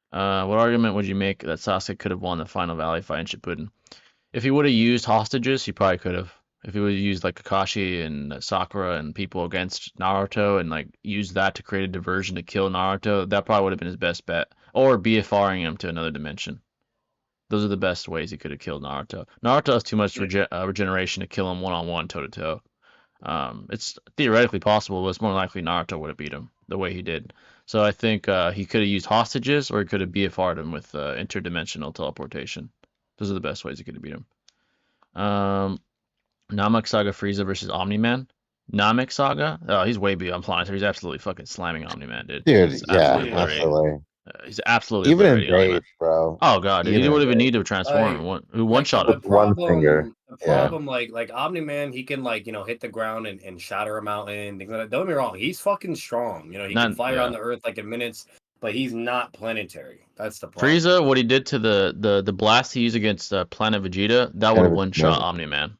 Speaker 1: What argument would you make that Sasuke could have won the final Valley fight in Shippuden? If he would have used hostages, he probably could have. If he would have used like Kakashi and Sakura and people against Naruto and like used that to create a diversion to kill Naruto, that probably would have been his best bet. Or BFRing him to another dimension. Those are the best ways he could have killed Naruto. Naruto has too much regeneration to kill him one-on-one, toe-to-toe. It's theoretically possible, but it's more likely Naruto would have beat him the way he did. So I think he could have used hostages, or he could have BFR'd him with interdimensional teleportation. Those are the best ways he could have beat him. Namek Saga Frieza versus Omni-Man. Namek Saga? Oh, he's way beyond Planetary. He's absolutely fucking slamming Omni-Man, dude.
Speaker 2: Dude, absolutely.
Speaker 1: He's absolutely
Speaker 2: even in Rage, bro.
Speaker 1: Oh god, dude, he didn't even need to transform. One shot
Speaker 2: with one finger.
Speaker 4: The problem, like Omni-Man, he can hit the ground and shatter a mountain. Things like that. Don't get me wrong, he's fucking strong. He can fly around the Earth like in minutes. But he's not planetary. That's the problem.
Speaker 1: Frieza, what he did to the blast he used against Planet Vegeta, that would have one-shot Omni-Man.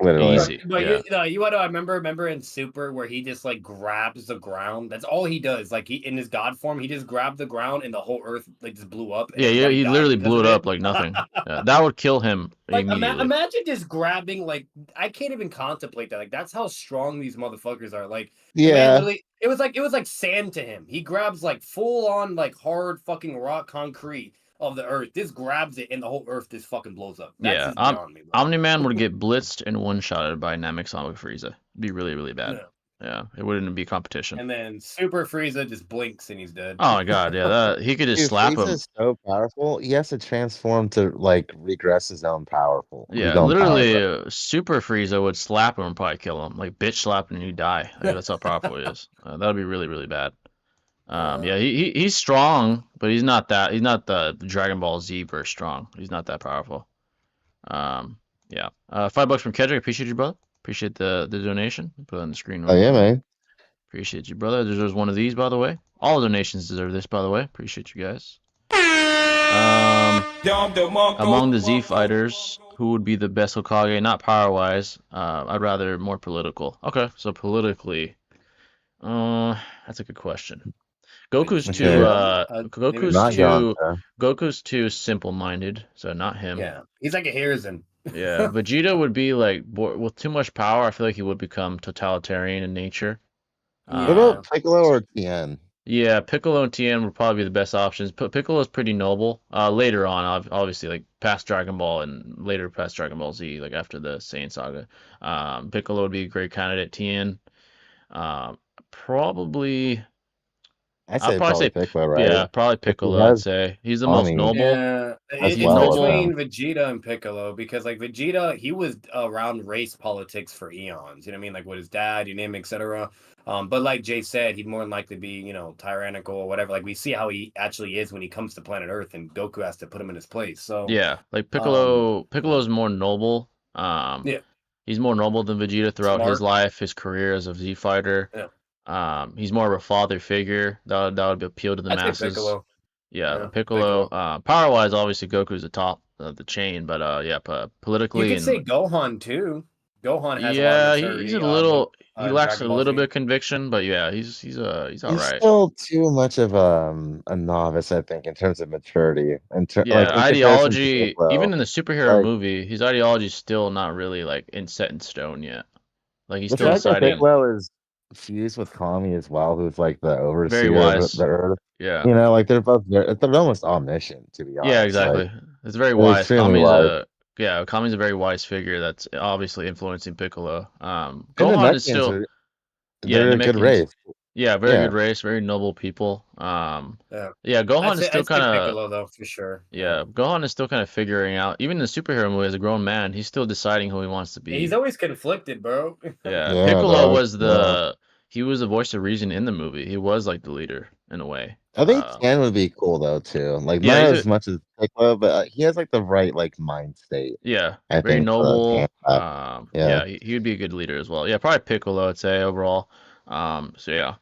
Speaker 2: Literally.
Speaker 1: Easy.
Speaker 4: But
Speaker 1: Yeah.
Speaker 4: you know, I remember in Super where he just like grabs the ground. That's all he does. Like he in his God form, he just grabbed the ground and the whole Earth like just blew up and
Speaker 1: Yeah,
Speaker 4: everybody
Speaker 1: he
Speaker 4: died
Speaker 1: literally
Speaker 4: because
Speaker 1: blew
Speaker 4: of
Speaker 1: it
Speaker 4: it.
Speaker 1: up like nothing. Yeah, that would kill him
Speaker 4: Like
Speaker 1: immediately.
Speaker 4: imagine just grabbing like I can't even contemplate that. Like that's how strong these motherfuckers are. Like the man
Speaker 2: Yeah.
Speaker 4: literally it was like sand to him. He grabs like full on like hard fucking rock concrete of the earth. Just grabs it and the whole earth just fucking blows up. That's
Speaker 1: Yeah,
Speaker 4: just beyond me, bro.
Speaker 1: Omni-Man would get blitzed and one-shotted by Namek Sonic Frieza. It'd be really, really bad.
Speaker 4: No.
Speaker 1: Yeah, it wouldn't be competition.
Speaker 4: And then Super Frieza just blinks and he's dead.
Speaker 1: Oh my god, yeah, that he could just
Speaker 2: Dude,
Speaker 1: slap
Speaker 2: Frieza
Speaker 1: him.
Speaker 2: is so powerful. He has to transform to like regress his own his
Speaker 1: Yeah,
Speaker 2: own power.
Speaker 1: literally, Super Frieza would slap him and probably kill him. Like bitch slap him and you die. Like, that's how powerful he is. That would be really, really bad. Yeah, he's strong, but he's not that. He's not the Dragon Ball Z verse strong. He's not that powerful. Yeah. $5 from Kedrick. Appreciate you, brother. Appreciate the donation. Put it on the screen.
Speaker 2: Oh yeah, man.
Speaker 1: Appreciate you, brother. Deserves one of these, by the way. All donations deserve this, by the way. Appreciate you guys. Among the Z fighters, who would be the best Hokage? Not power-wise. I'd rather more political. Okay, so politically, that's a good question. Goku's too Goku's too simple-minded, so not him.
Speaker 4: Yeah, he's like a Harrison.
Speaker 1: Yeah, Vegeta would be like with too much power. I feel like he would become totalitarian in nature.
Speaker 2: What about Piccolo or Tien?
Speaker 1: Yeah, Piccolo and Tien would probably be the best options. Piccolo's pretty noble. Later on, obviously, like past Dragon Ball and later past Dragon Ball Z, like after the Saiyan saga. Piccolo would be a great candidate. Tien, probably.
Speaker 2: I'd
Speaker 1: I'd probably say
Speaker 2: Piccolo, right?
Speaker 1: Yeah, probably Piccolo. I'd say he's the most noble.
Speaker 4: Yeah, it's
Speaker 1: noble.
Speaker 4: between Vegeta and Piccolo because like Vegeta, he was around race politics for eons. You know what I mean? Like with his dad, you name, etc. But like Jay said, he'd more than likely be, you know, tyrannical or whatever. Like we see how he actually is when he comes to planet Earth, and Goku has to put him in his place. So
Speaker 1: yeah, like Piccolo's more noble.
Speaker 4: Yeah,
Speaker 1: he's more noble than Vegeta throughout his life, his career as a Z fighter.
Speaker 4: Yeah.
Speaker 1: He's more of a father figure. That would appeal to the masses.
Speaker 4: Piccolo.
Speaker 1: Yeah, Piccolo. Power wise, obviously Goku's the top of the chain, but yeah, politically.
Speaker 4: You could say Gohan too. Gohan has
Speaker 1: he's a little. He lacks a little bit of conviction, but yeah, he's all right.
Speaker 2: He's still too much of a novice, I think, in terms of maturity.
Speaker 1: Ideology. Even in the superhero movie, his ideology is still not really like set in stone yet. Like he's still deciding.
Speaker 2: Piccolo is fused with Kami as well, who's like the overseer of the Earth.
Speaker 1: Yeah,
Speaker 2: you know, like they're almost omniscient, to be honest.
Speaker 1: Yeah, exactly. It's very wise. Kami's a very wise figure that's obviously influencing Piccolo. Gohan is still
Speaker 2: they're a good race.
Speaker 1: Yeah, very good race, very noble people. Gohan is still kind of
Speaker 4: Piccolo though, for sure.
Speaker 1: Yeah, Gohan is still kind of figuring out. Even in the superhero movie, as a grown man, he's still deciding who he wants to be.
Speaker 4: He's always conflicted, bro.
Speaker 1: Yeah, Piccolo was he was the voice of reason in the movie. He was like the leader in a way.
Speaker 2: I think Tien would be cool though too. Like not as much as Piccolo, but he has like the right like mind state.
Speaker 1: Yeah, very noble. He would be a good leader as well. Yeah, probably Piccolo, I'd say overall. So yeah,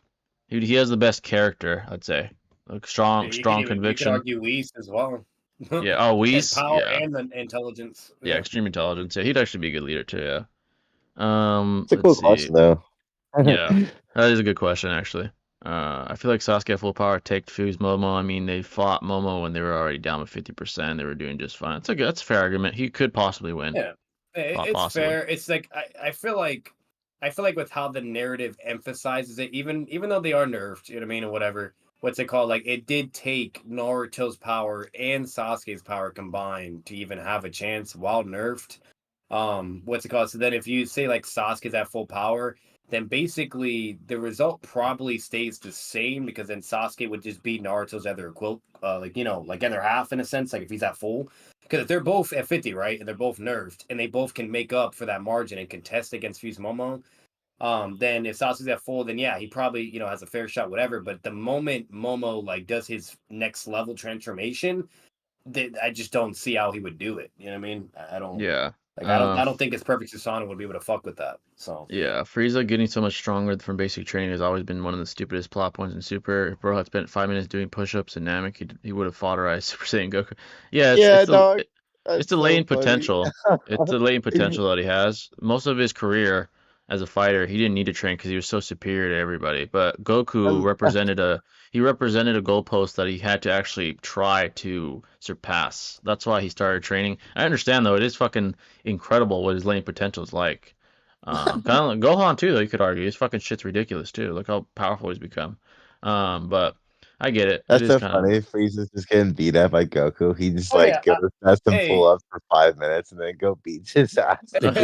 Speaker 1: he has the best character, I'd say. Like strong conviction. You could
Speaker 4: argue Whis as well.
Speaker 1: Yeah. Oh, Whis.
Speaker 4: Power and the intelligence.
Speaker 1: Yeah, extreme intelligence. Yeah, he'd actually be a good leader too. Yeah.
Speaker 2: It's a cool question though.
Speaker 1: Yeah, that is a good question actually. I feel like Sasuke at full power take fuse Momo. I mean, they fought Momo when they were already down to 50%. They were doing just fine. That's a fair argument. He could possibly win.
Speaker 4: Yeah, it's fair. It's like I feel like with how the narrative emphasizes it, even though they are nerfed, you know what I mean, or whatever. What's it called? Like it did take Naruto's power and Sasuke's power combined to even have a chance while nerfed. What's it called? So then if you say like Sasuke's at full power, then basically the result probably stays the same because then Sasuke would just beat Naruto's other like other half in a sense, like if he's at full. Because if they're both at 50, right, and they're both nerfed, and they both can make up for that margin and contest against Fuse Momo, then if Sasuke's at full, then yeah, he probably, has a fair shot, whatever. But the moment Momo like does his next level transformation, I just don't see how he would do it. You know what I mean? I don't.
Speaker 1: Yeah.
Speaker 4: Like I don't think his perfect Susanoo would be able to fuck with that. So
Speaker 1: yeah, Frieza getting so much stronger from basic training has always been one of the stupidest plot points in Super. If Bro had spent 5 minutes doing push-ups in Namek, he would have fought Super Saiyan Goku. Yeah,
Speaker 2: dog.
Speaker 1: It's
Speaker 2: That's
Speaker 1: the
Speaker 2: so
Speaker 1: latent
Speaker 2: funny.
Speaker 1: potential. It's the latent potential that he has. Most of his career as a fighter, he didn't need to train because he was so superior to everybody. But Goku represented a goalpost that he had to actually try to surpass. That's why he started training. I understand though, it is fucking incredible what his latent potential is like. Kind of Gohan too, though you could argue his fucking shit's ridiculous too. Look how powerful he's become. But I get it. It
Speaker 2: That's
Speaker 1: is
Speaker 2: so
Speaker 1: kind of
Speaker 2: funny. Frieza's just getting beat up by Goku. He just
Speaker 4: Oh
Speaker 2: like
Speaker 4: yeah.
Speaker 2: goes does some pull
Speaker 4: Hey.
Speaker 2: ups for 5 minutes and then go beats his ass, dude.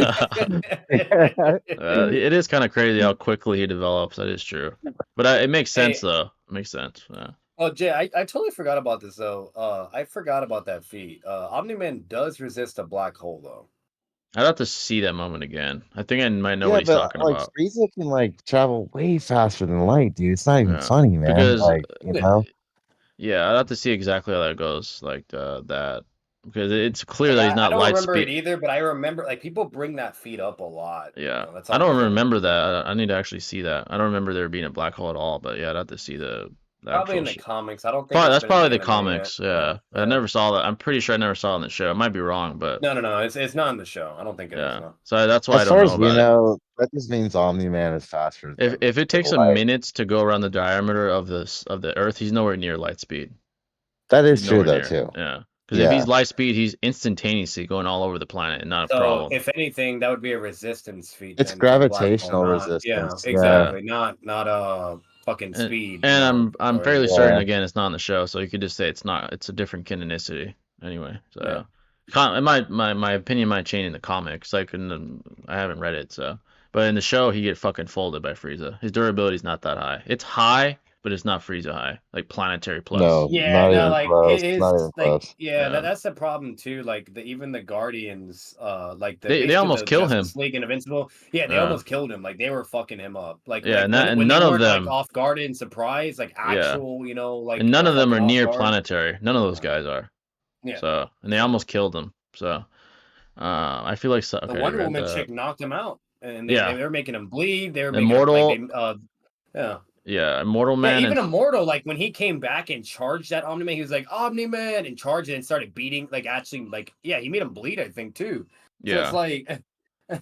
Speaker 1: It is kind of crazy how quickly he develops. That is true, but it makes sense
Speaker 4: Hey,
Speaker 1: though. It makes sense. Yeah.
Speaker 4: oh Jay, I totally forgot about this though. I forgot about that feat. Omni-Man does resist a black hole though.
Speaker 1: I'd have to see that moment again. I think I might know what
Speaker 2: Yeah,
Speaker 1: he's
Speaker 2: but
Speaker 1: talking
Speaker 2: like
Speaker 1: about.
Speaker 2: Frieza can like travel way faster than light, dude. It's not even
Speaker 1: Yeah,
Speaker 2: funny, man.
Speaker 1: because
Speaker 2: Like, you know?
Speaker 1: yeah, I'd have to see exactly how that goes, like that, because it's clear
Speaker 4: Like
Speaker 1: that he's
Speaker 4: I
Speaker 1: not
Speaker 4: don't
Speaker 1: light
Speaker 4: remember it
Speaker 1: speed.
Speaker 4: either, but I remember like people bring that feat up a lot.
Speaker 1: Yeah,
Speaker 4: That's
Speaker 1: I
Speaker 4: all I'm
Speaker 1: don't
Speaker 4: saying.
Speaker 1: remember that. I need to actually see that. I don't remember there being a black hole at all. But yeah, I'd have to see the
Speaker 4: Probably
Speaker 1: actual
Speaker 4: in the
Speaker 1: shit.
Speaker 4: comics. I don't think
Speaker 1: Probably
Speaker 4: it's
Speaker 1: that's
Speaker 4: been in the
Speaker 1: probably the
Speaker 4: anime yet.
Speaker 1: comics. Yeah, I
Speaker 4: Yeah.
Speaker 1: never saw that. I'm pretty sure I never saw it in the show. I might be wrong, but
Speaker 4: No. It's not in the show. I don't think it is.
Speaker 1: yeah.
Speaker 4: No.
Speaker 1: So that's why I
Speaker 2: As
Speaker 1: don't
Speaker 2: far
Speaker 1: know
Speaker 2: as we
Speaker 1: about it.
Speaker 2: know, that just means Omni-Man is faster
Speaker 1: If it
Speaker 2: than
Speaker 1: takes him
Speaker 2: light.
Speaker 1: minutes to go around the diameter of the Earth, he's nowhere near light speed.
Speaker 2: That
Speaker 1: He's
Speaker 2: is true
Speaker 1: nowhere
Speaker 2: though,
Speaker 1: near.
Speaker 2: too.
Speaker 1: Yeah. Because if he's
Speaker 2: Yeah.
Speaker 1: light speed, he's instantaneously going all over the planet and not a
Speaker 4: So
Speaker 1: problem.
Speaker 4: if anything, that would be a resistance feat
Speaker 2: It's
Speaker 4: then for the black hole,
Speaker 2: gravitational
Speaker 4: not yeah,
Speaker 2: resistance. Yeah.
Speaker 1: Yeah.
Speaker 4: exactly. Not fucking
Speaker 1: And
Speaker 4: speed, you
Speaker 1: and
Speaker 4: know.
Speaker 1: I'm
Speaker 4: Or
Speaker 1: fairly certain
Speaker 2: Yeah.
Speaker 1: again it's not in the show, so you could just say it's not. It's a different canonicity anyway.
Speaker 4: yeah.
Speaker 1: So my opinion might change in the comics. I haven't read it, so but in the show he get fucking folded by Frieza. His durability's not that high. It's high, but it's not Frieza high, like planetary plus.
Speaker 2: No,
Speaker 4: Yeah,
Speaker 2: not
Speaker 4: no,
Speaker 2: even
Speaker 4: like
Speaker 2: close.
Speaker 4: it is
Speaker 2: Not even
Speaker 4: like
Speaker 2: close.
Speaker 4: yeah,
Speaker 1: Yeah.
Speaker 4: that's the problem too. Like even the Guardians, like the
Speaker 1: They
Speaker 4: basically
Speaker 1: almost
Speaker 4: the
Speaker 1: kill him.
Speaker 4: Justice League and Invincible, yeah, they
Speaker 1: Yeah.
Speaker 4: almost killed him. Like they were fucking him up.
Speaker 1: Yeah, and
Speaker 4: When
Speaker 1: and
Speaker 4: they
Speaker 1: none of
Speaker 4: weren't like
Speaker 1: them.
Speaker 4: off guard and surprised, like
Speaker 1: Yeah.
Speaker 4: actual,
Speaker 1: And none of them
Speaker 4: fucking
Speaker 1: are
Speaker 4: off
Speaker 1: near
Speaker 4: guard.
Speaker 1: planetary. None of those
Speaker 4: Yeah.
Speaker 1: guys are.
Speaker 4: Yeah.
Speaker 1: So, and they
Speaker 4: So
Speaker 1: almost killed him. So, I feel like
Speaker 4: the
Speaker 1: okay, I
Speaker 4: Wonder
Speaker 1: read
Speaker 4: Woman
Speaker 1: that.
Speaker 4: chick knocked him out, and they
Speaker 1: Yeah,
Speaker 4: were making him bleed. They were making him like
Speaker 1: Immortal.
Speaker 4: they yeah.
Speaker 1: Yeah, Immortal
Speaker 4: Yeah,
Speaker 1: Man and
Speaker 4: even Immortal, like when he came back and charged that Omni-Man, he was like Omni-Man and charged it and started beating, like actually, like yeah, he made him bleed, I think too. So it's
Speaker 1: yeah,
Speaker 4: like,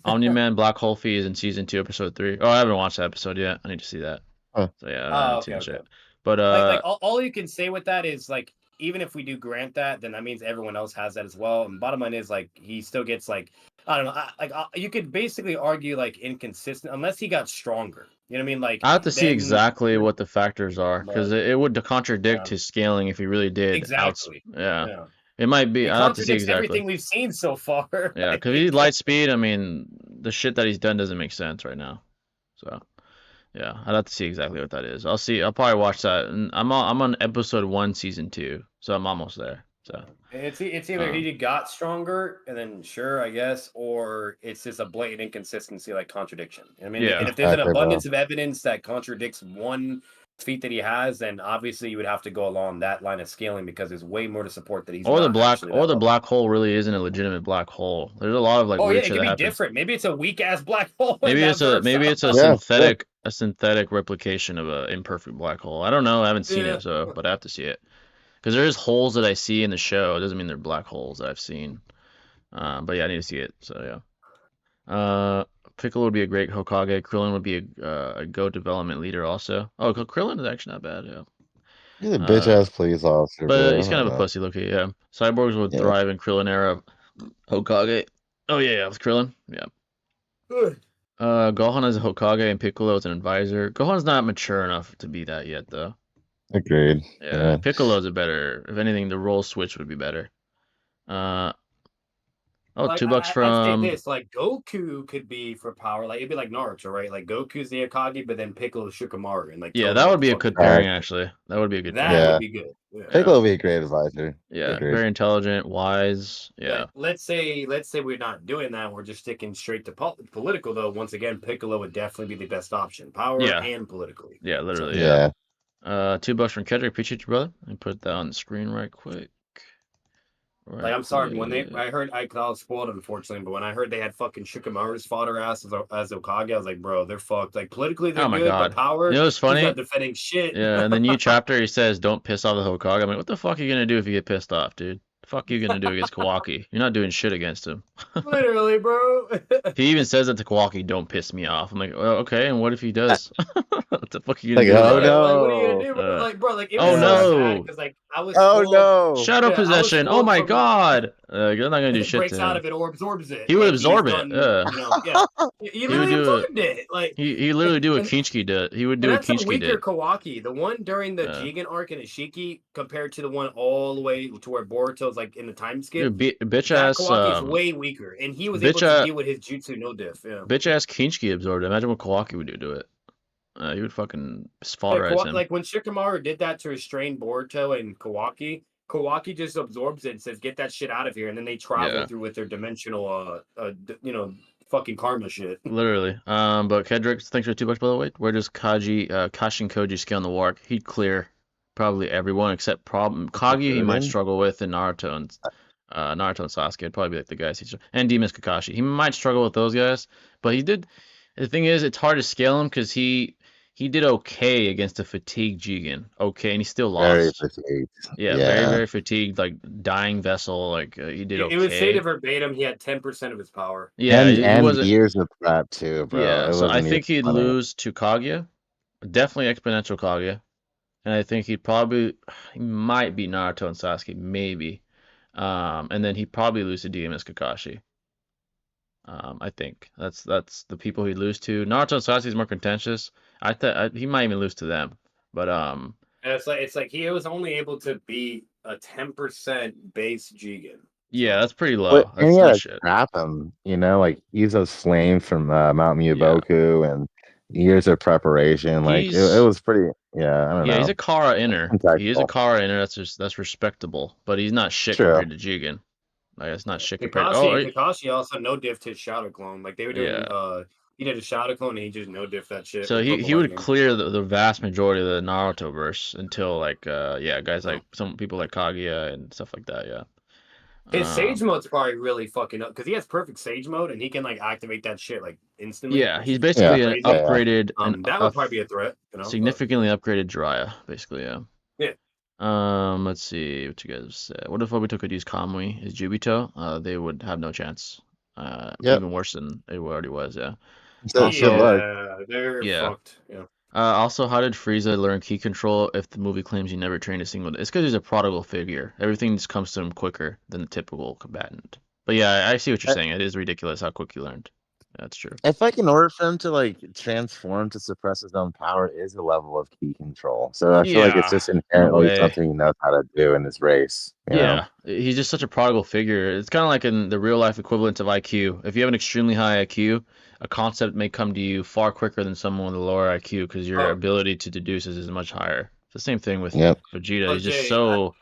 Speaker 1: Omni Man Black Hole Fee is in season 2, episode 3. Oh, I haven't watched that episode yet. I need to see that.
Speaker 2: Huh.
Speaker 1: So yeah, I
Speaker 4: oh,
Speaker 1: haven't seen
Speaker 4: okay,
Speaker 1: that
Speaker 4: okay.
Speaker 1: shit. But
Speaker 4: Like all you can say with that is like, even if we do grant that, then that means everyone else has that as well. And bottom line is like he still gets like I don't know, you could basically argue like inconsistent unless he got stronger. You know what I mean? Like
Speaker 1: I have to see
Speaker 4: then,
Speaker 1: exactly what the factors are because
Speaker 4: but
Speaker 1: it would contradict
Speaker 4: yeah,
Speaker 1: his scaling if he really did
Speaker 4: exactly.
Speaker 1: Yeah,
Speaker 4: Yeah,
Speaker 1: it might be.
Speaker 4: it
Speaker 1: I have to see
Speaker 4: contradicts
Speaker 1: exactly.
Speaker 4: everything we've seen so far.
Speaker 1: Yeah, because he's
Speaker 4: Like,
Speaker 1: light speed. I mean, the shit that he's done doesn't make sense right now. So. Yeah, I'd have to see exactly what that is. I'll see. I'll probably watch that. And I'm on episode 1, season 2, so I'm almost there. So
Speaker 4: it's either he got stronger and then sure, I guess, or it's just a blatant inconsistency, like contradiction. I mean,
Speaker 1: yeah,
Speaker 4: and if there's an
Speaker 2: Exactly, bro.
Speaker 4: abundance of evidence that contradicts one feat that he has, then obviously you would have to go along that line of scaling because there's way more to support that he's
Speaker 1: or the
Speaker 4: not
Speaker 1: black
Speaker 4: actually
Speaker 1: or
Speaker 4: that
Speaker 1: the
Speaker 4: level.
Speaker 1: black hole really isn't a legitimate black hole. There's a lot of like
Speaker 4: Oh yeah,
Speaker 1: weird
Speaker 4: it
Speaker 1: shit
Speaker 4: could
Speaker 1: that
Speaker 4: be
Speaker 1: happens.
Speaker 4: different. Maybe it's a weak ass black hole.
Speaker 1: Maybe
Speaker 4: in
Speaker 1: it's
Speaker 4: that verse.
Speaker 2: Yeah, yeah.
Speaker 1: a synthetic replication of an imperfect black hole. I don't know. I haven't seen
Speaker 4: Yeah.
Speaker 1: it, so but I have to see it because there is holes that I see in the show. It doesn't mean they're black holes that I've seen. But yeah, I need to see it. So yeah. Piccolo would be a great Hokage. Krillin would be a Go development leader also. Oh, Krillin is actually not bad. Yeah.
Speaker 2: He's a bitch ass police officer,
Speaker 1: But
Speaker 2: bro.
Speaker 1: he's kind of a pussy looking. Yeah. Cyborgs would
Speaker 2: Yeah.
Speaker 1: thrive in Krillin era Hokage. Oh yeah, with Krillin. Yeah. Gohan is a Hokage and Piccolo is an advisor. Gohan's not mature enough to be that yet, though.
Speaker 2: Agreed.
Speaker 1: Yeah,
Speaker 2: Yeah.
Speaker 1: Piccolo's a better. If anything, the role switch would be better. Oh,
Speaker 4: Like,
Speaker 1: $2
Speaker 4: I'd say
Speaker 1: from.
Speaker 4: this, like Goku could be for power, like it'd be like Naruto, right? Like Goku's the Akagi, but then Piccolo's Shikamaru, and like
Speaker 1: Yeah,
Speaker 4: tell
Speaker 1: that
Speaker 4: him
Speaker 1: would be a
Speaker 4: what the
Speaker 1: good
Speaker 4: fuck
Speaker 1: pairing, actually. That would be a good
Speaker 4: that
Speaker 1: pairing.
Speaker 2: Yeah.
Speaker 4: would be good. Yeah.
Speaker 2: Piccolo would be a great advisor.
Speaker 1: Yeah,
Speaker 2: Agreed.
Speaker 1: very intelligent, wise. Yeah.
Speaker 4: Like, let's say we're not doing that. We're just sticking straight to political, though. Once again, Piccolo would definitely be the best option, power
Speaker 1: Yeah.
Speaker 4: and politically.
Speaker 1: Yeah, literally.
Speaker 2: Yeah.
Speaker 1: Yeah. $2 from Kendrick. Appreciate you, brother. And put that on the screen right quick.
Speaker 4: Like, I'm sorry, when I heard, I was spoiled, unfortunately, but when I heard they had fucking Shikamaru's fodder ass as Okage, I was like, bro, they're fucked. Like, politically, they're
Speaker 1: Oh my
Speaker 4: good,
Speaker 1: God.
Speaker 4: but power,
Speaker 1: You know what's funny?
Speaker 4: he's not defending shit.
Speaker 1: Yeah, in the new chapter, he says, "Don't piss off the Hokage." I'm like, what the fuck are you gonna do if you get pissed off, dude? Fuck you gonna do against Kawaki? You're not doing shit against him.
Speaker 4: Literally, bro.
Speaker 1: He even says that to Kawaki, don't piss me off. I'm like, well, okay, and what if he does? What the fuck are you gonna
Speaker 2: Like,
Speaker 1: do
Speaker 2: oh
Speaker 1: about it?
Speaker 4: Like, what are you gonna
Speaker 2: no.
Speaker 4: do, bro? Like, bro, like it
Speaker 1: Oh
Speaker 4: was so
Speaker 2: Yeah.
Speaker 4: sad
Speaker 1: no!
Speaker 4: because like I was
Speaker 2: Oh
Speaker 4: fooled.
Speaker 2: no.
Speaker 1: Shadow
Speaker 4: Yeah, I was
Speaker 1: possession! Oh
Speaker 4: fooled
Speaker 1: my
Speaker 4: from
Speaker 1: god! You're not gonna do
Speaker 4: it
Speaker 1: shit
Speaker 4: breaks
Speaker 1: to
Speaker 4: out
Speaker 1: him.
Speaker 4: of it or absorbs it.
Speaker 1: He would
Speaker 4: Like he's
Speaker 1: absorb it.
Speaker 4: done, you know, yeah. He
Speaker 1: He would
Speaker 4: literally
Speaker 1: do it.
Speaker 4: absorbed it. Like
Speaker 1: He literally do what
Speaker 4: and
Speaker 1: Kinchiki did. He would do
Speaker 4: and
Speaker 1: what
Speaker 4: that's a
Speaker 1: Kinchiki
Speaker 4: weaker
Speaker 1: did.
Speaker 4: Kawaki. The one during the
Speaker 1: Uh,
Speaker 4: Jigen arc in Ishiki compared to the one all the way to where Boruto's like in the time skip,
Speaker 1: bitch
Speaker 4: that
Speaker 1: ass
Speaker 4: Kawaki is way weaker. And he was able
Speaker 1: bitch
Speaker 4: to
Speaker 1: ass
Speaker 4: deal with his jutsu no diff. Yeah.
Speaker 1: bitch ass Kinchiki absorbed it. Imagine what Kawaki would do to it. He would fucking spaulderize him.
Speaker 4: Like when Shikamaru did that to restrain Boruto and Kawaki, Kawaki just absorbs it and says, "Get that shit out of here," and then they travel
Speaker 1: Yeah.
Speaker 4: through with their dimensional, fucking karma shit.
Speaker 1: Literally. But Kedrick, thanks for the $2 by the way. Where does Kashin Koji scale on the walk? He'd clear probably everyone except Kage. He might struggle with in Naruto and Sasuke. It'd probably be like the guys and Demon's Kakashi. He might struggle with those guys, but he did. The thing is, it's hard to scale him because he did okay against a fatigued Jigen. Okay, and he still
Speaker 2: Very
Speaker 1: lost.
Speaker 2: fatigued.
Speaker 1: Yeah, very, very fatigued, like dying vessel. Like he did okay.
Speaker 4: It would say to verbatim, he had 10% of his power.
Speaker 1: Yeah, he
Speaker 2: and
Speaker 1: wasn't.
Speaker 2: years of prep too, bro.
Speaker 1: Yeah,
Speaker 2: It
Speaker 1: so I
Speaker 2: wasn't
Speaker 1: think
Speaker 2: even
Speaker 1: he'd
Speaker 2: funny.
Speaker 1: lose to Kaguya, definitely exponential Kaguya, and I think he might beat Naruto and Sasuke, maybe, and then he'd probably lose to DMS Kakashi. I think that's the people he'd lose to. Naruto and Sasuke is more contentious. I thought he might even lose to them, but
Speaker 4: And it's like he was only able to beat a 10% base Jigen.
Speaker 1: yeah, that's pretty low.
Speaker 2: But and
Speaker 1: That's
Speaker 2: he
Speaker 1: no
Speaker 2: had to
Speaker 1: shit.
Speaker 2: trap him, like use those flames from Mount Myoboku and years of preparation. Like it was pretty. Yeah, I don't know.
Speaker 1: He's a Kara inner. He is a
Speaker 2: Contextual.
Speaker 1: Kara inner. That's respectable, but he's not shit
Speaker 2: True.
Speaker 1: compared to Jigen. Like it's not shit compared.
Speaker 4: Kakashi also no diff his shadow clone. Like they were doing.
Speaker 1: Yeah.
Speaker 4: He did a shadow clone and he just no diff that shit.
Speaker 1: So he would clear the vast majority of the Naruto verse until like guys like some people like Kaguya and stuff like that. Yeah.
Speaker 4: His Sage mode's probably really fucking up because he has perfect Sage mode and he can like activate that shit like instantly.
Speaker 1: Yeah, he's basically an upgraded.
Speaker 4: That would probably be a threat.
Speaker 1: Significantly upgraded Jiraiya, basically. Yeah.
Speaker 4: Yeah.
Speaker 1: Let's see what you guys said. What if Obito could use Kamui, his Jubito? They would have no chance. Even worse than it already was. Yeah.
Speaker 4: They're fucked. Yeah.
Speaker 1: Also, how did Frieza learn ki control if the movie claims he never trained a single day? It's because he's a prodigal figure. Everything just comes to him quicker than the typical combatant. But yeah, I see what you're saying. It is ridiculous how quick he learned. That's true.
Speaker 2: I think in order for him to like transform to suppress his own power is a level of ki control. So I feel like it's just inherently something he knows how to do in this race. You know?
Speaker 1: He's just such a prodigal figure. It's kind of like in the real life equivalent of IQ. If you have an extremely high IQ, a concept may come to you far quicker than someone with a lower IQ because your ability to deduce is much higher. It's the same thing with Vegeta. He's just so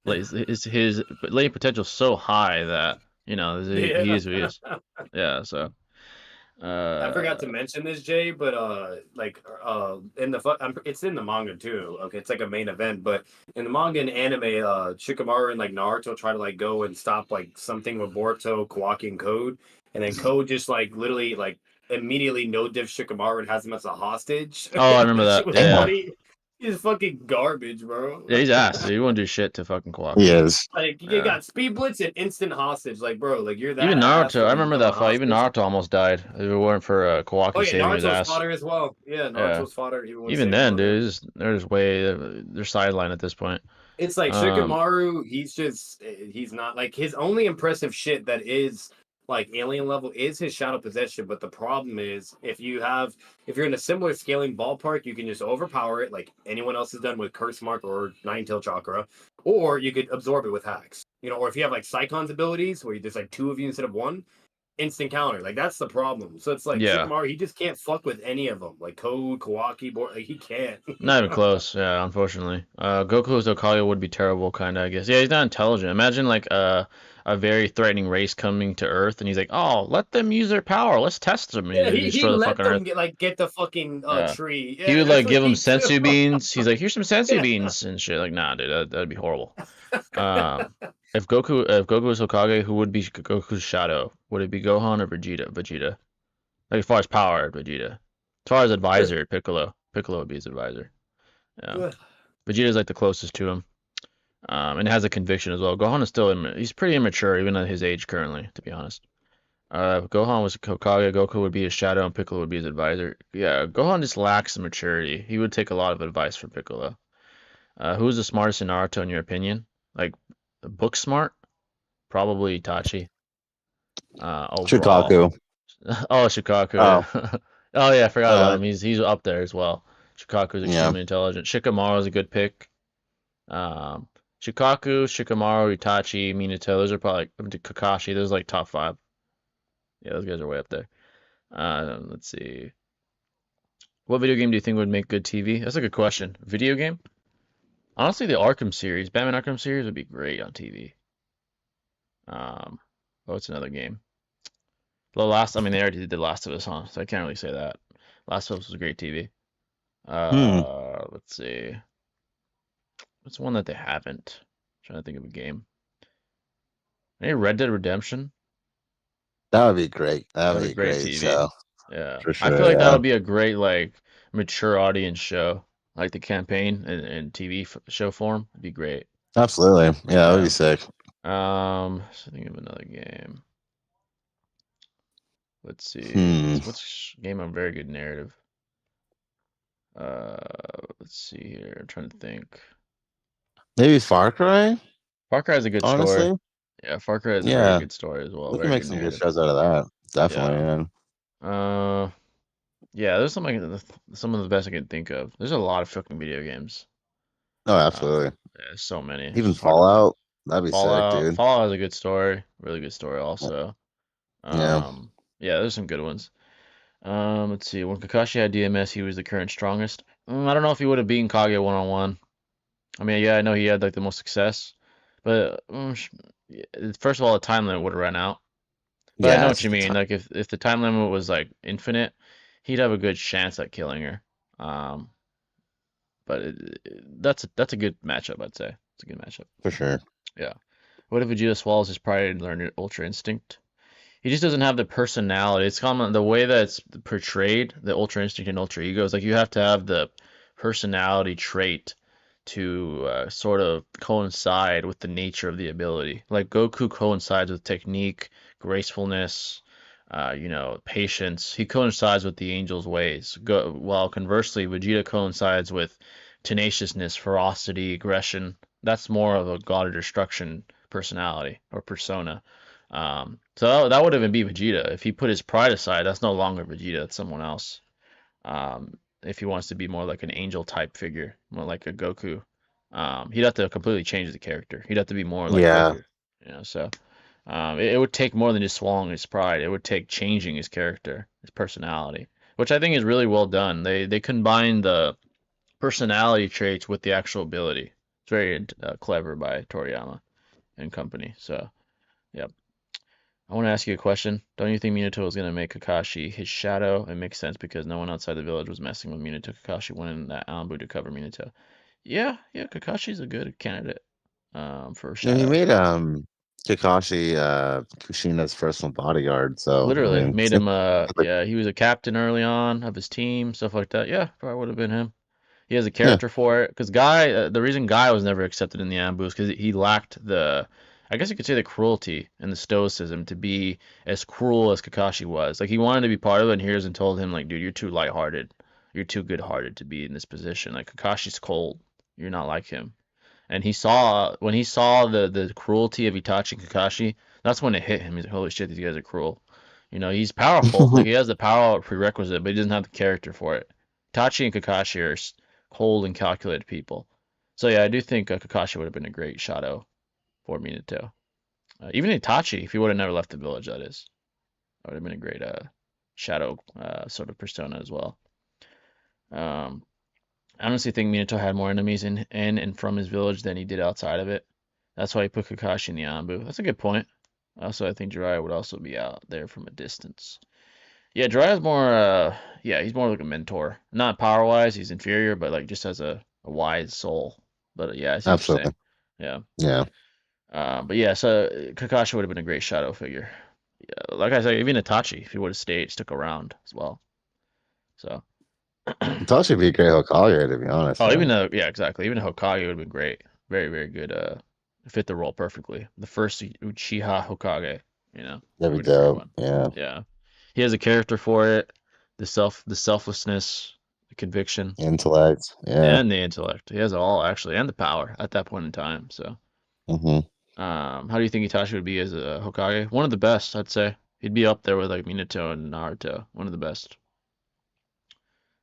Speaker 1: his latent potential is so high that he is who he is. Yeah, so.
Speaker 4: I forgot to mention this, Jay, but it's in the manga too. Okay, it's like a main event, but in the manga and anime, Shikamaru and like Naruto try to like go and stop like something with Boruto, Kawaki, and Code, and then Code just like literally like immediately no diff Shikamaru and has him as a hostage.
Speaker 1: Oh, I remember that. Yeah.
Speaker 4: He's fucking garbage, bro.
Speaker 1: Yeah, he's ass. He won't do shit to fucking Kawaki.
Speaker 2: He is.
Speaker 4: Like, you got speed blitz and instant hostage. Like, bro, like you're that.
Speaker 1: Even Naruto, I remember that fight. Even Naruto almost died if it weren't for Kawaki saving his ass.
Speaker 4: Naruto's fodder as well. Yeah, Naruto's fodder.
Speaker 1: Even then, dude, they're sidelined at this point.
Speaker 4: It's like Shikamaru. He's not like his only impressive shit that is like alien level is his shadow possession, but the problem is if you're in a similar scaling ballpark, you can just overpower it like anyone else has done with Curse Mark or Nine Tail Chakra, or you could absorb it with hacks. Or if you have like Saikon's abilities where there's like two of you instead of one, instant counter. Like that's the problem. So it's like Shikamaru, he just can't fuck with any of them. Like Code, Kawaki, like he can't.
Speaker 1: Not even close. Yeah, unfortunately. Goku's Okage would be terrible, kind of. I guess. Yeah, he's not intelligent. Imagine like a very threatening race coming to Earth, and he's like, "Oh, let them use their power. Let's test them."
Speaker 4: Yeah, he let them get the fucking tree. Yeah,
Speaker 1: he would like give them sensu beans. He's like, "Here's some sensu beans and shit." Like, nah, dude, that'd be horrible. If Goku was Hokage, who would be Goku's shadow? Would it be Gohan or Vegeta? Vegeta. Like as far as power, Vegeta. As far as advisor, Piccolo. Piccolo would be his advisor. Yeah. Vegeta's like the closest to him. And has a conviction as well. Gohan is still he's pretty immature even at his age currently, to be honest. If Gohan was Hokage, Goku would be his shadow, and Piccolo would be his advisor. Yeah, Gohan just lacks the maturity. He would take a lot of advice from Piccolo. Who's the smartest in Naruto in your opinion? Like, book smart? Probably Itachi. Overall.
Speaker 2: Shikaku.
Speaker 1: Oh, Shikaku,
Speaker 2: Oh,
Speaker 1: yeah. Oh yeah, I forgot about
Speaker 2: uh,
Speaker 1: him. He's up there as well. Shikaku is
Speaker 2: yeah.
Speaker 1: extremely intelligent. Shikamaru is a good pick. Um, Shikaku, Shikamaru, Itachi, Minato. Those are probably Kakashi. Those are like top five. Yeah, those guys are way up there. Let's see. What video game do you think would make good TV? That's a good question. Video game? Honestly, the Arkham series, Batman Arkham series would be great on TV. What's another game? I mean, they already did The Last of Us, huh? So I can't really say that. Last of Us was great TV.
Speaker 2: Hmm.
Speaker 1: Let's see. What's one that they haven't? Trying to think of a game. Maybe Red Dead Redemption.
Speaker 2: That would be great. That
Speaker 1: That'd
Speaker 2: would
Speaker 1: be
Speaker 2: be a
Speaker 1: great
Speaker 2: great
Speaker 1: TV.
Speaker 2: show
Speaker 1: Yeah.
Speaker 2: for
Speaker 1: I feel
Speaker 2: sure.
Speaker 1: like that
Speaker 2: Yeah,
Speaker 1: would be a great, like, mature audience show. Like the campaign and TV show form. It'd be great.
Speaker 2: absolutely. Yeah, that would be
Speaker 1: Yeah.
Speaker 2: sick.
Speaker 1: So think of another game. Let's see.
Speaker 2: Hmm.
Speaker 1: What's game on very good narrative? Uh, let's see here. I'm trying to think.
Speaker 2: Maybe Far Cry.
Speaker 1: Far Cry has a good story.
Speaker 2: Honestly,
Speaker 1: Yeah, Far Cry has a very
Speaker 2: yeah,
Speaker 1: good story as well.
Speaker 2: we can
Speaker 1: Very
Speaker 2: make
Speaker 1: good
Speaker 2: some good
Speaker 1: narrative.
Speaker 2: shows out of that. Definitely,
Speaker 1: Yeah.
Speaker 2: man.
Speaker 1: Uh, yeah. There's some of the best I can think of. There's a lot of fucking video games.
Speaker 2: Oh,
Speaker 1: Uh,
Speaker 2: absolutely.
Speaker 1: yeah, so many. It's
Speaker 2: Even
Speaker 1: just hard to pick.
Speaker 2: Fallout. That'd be sick, dude.
Speaker 1: Fallout has a good story. Really good story also.
Speaker 2: Yeah.
Speaker 1: Yeah, there's some good ones. Let's see. When Kakashi had DMS, he was the current strongest. I don't know if he would have beaten Kage one-on-one. I mean, yeah, I know he had like the most success, but yeah, first of all, the time limit would have run out. But I know
Speaker 2: Yeah.
Speaker 1: what you mean. Like if the time limit was like infinite, he'd have a good chance at killing her. Um, but that's a good matchup, I'd say. It's a good matchup.
Speaker 2: For sure.
Speaker 1: Yeah. What if Vegeta swallows his pride and learned Ultra Instinct? He just doesn't have the personality. It's common the way that it's portrayed, the Ultra Instinct and Ultra Ego is like you have to have the personality trait to sort of coincide with the nature of the ability. Like Goku coincides with technique, gracefulness, patience. He coincides with the angel's ways. While conversely, Vegeta coincides with tenaciousness, ferocity, aggression. That's more of a god of destruction personality or persona. So that would even be Vegeta. If he put his pride aside, that's no longer Vegeta. It's someone else. If he wants to be more like an angel type figure, more like a Goku, he'd have to completely change the character. He'd have to be more like
Speaker 2: Yeah.
Speaker 1: Goku. So it would take more than just swallowing his pride. It would take changing his character, his personality, which I think is really well done. They combine the personality traits with the actual ability. It's very clever by Toriyama and company. So, yeah. I want to ask you a question. Don't you think Minato was going to make Kakashi his shadow? It makes sense because no one outside the village was messing with Minato. Kakashi went in that Anbu to cover Minato. Yeah, Kakashi's a good candidate for
Speaker 2: Yeah, he
Speaker 1: shadow.
Speaker 2: made Kakashi Kushina's personal bodyguard. So I
Speaker 1: Literally
Speaker 2: mean,
Speaker 1: made
Speaker 2: seems
Speaker 1: him
Speaker 2: like
Speaker 1: yeah, he was a captain early on of his team, stuff like that. Yeah, probably would have been him. He has a
Speaker 2: yeah.
Speaker 1: character for it because the reason Guy was never accepted in the Anbu is because he lacked I guess you could say the cruelty and the stoicism to be as cruel as Kakashi was. Like he wanted to be part of it, and Hiruzen told him like, dude, you're too lighthearted, you're too good-hearted to be in this position. Like Kakashi's cold, you're not like him. And when he saw the cruelty of Itachi and Kakashi, that's when it hit him. He's like, holy shit, these guys are cruel. He's powerful, like he has the power prerequisite, but he doesn't have the character for it. Itachi and Kakashi are cold and calculated people. So yeah, I do think Kakashi would have been a great shadow for Minato. Even Itachi, if he would have never left the village, that is, that would have been a great shadow sort of persona as well. Um, I honestly think Minato had more enemies in and from his village than he did outside of it. That's why he put Kakashi in the Anbu. That's a good point. Also, I think Jiraiya would also be out there from a distance. Yeah, Jiraiya's more yeah, he's more like a mentor. Not power wise, he's inferior, but like just has a wise soul. But yeah, I see what you're saying.
Speaker 2: Absolutely.
Speaker 1: Yeah.
Speaker 2: Yeah.
Speaker 1: But yeah, so Kakashi would have been a great shadow figure. Yeah, like I said, even Itachi, if he would have stayed, stuck around as well. So
Speaker 2: Itachi would be a great Hokage, to be honest,
Speaker 1: oh,
Speaker 2: man.
Speaker 1: yeah, exactly. Even Hokage would have been great. very, very good. Fit the role perfectly. The first Uchiha Hokage,
Speaker 2: That'd be
Speaker 1: would be a great
Speaker 2: dope.
Speaker 1: one.
Speaker 2: Yeah.
Speaker 1: Yeah, he has a character for it. The selflessness, the conviction,
Speaker 2: Intellect. Yeah.
Speaker 1: and the intellect. He has it all actually, and the power at that point in time. So,
Speaker 2: Hmm.
Speaker 1: how do you think Itachi would be as a Hokage? One of the best, I'd say. He'd be up there with like Minato and Naruto. One of the best.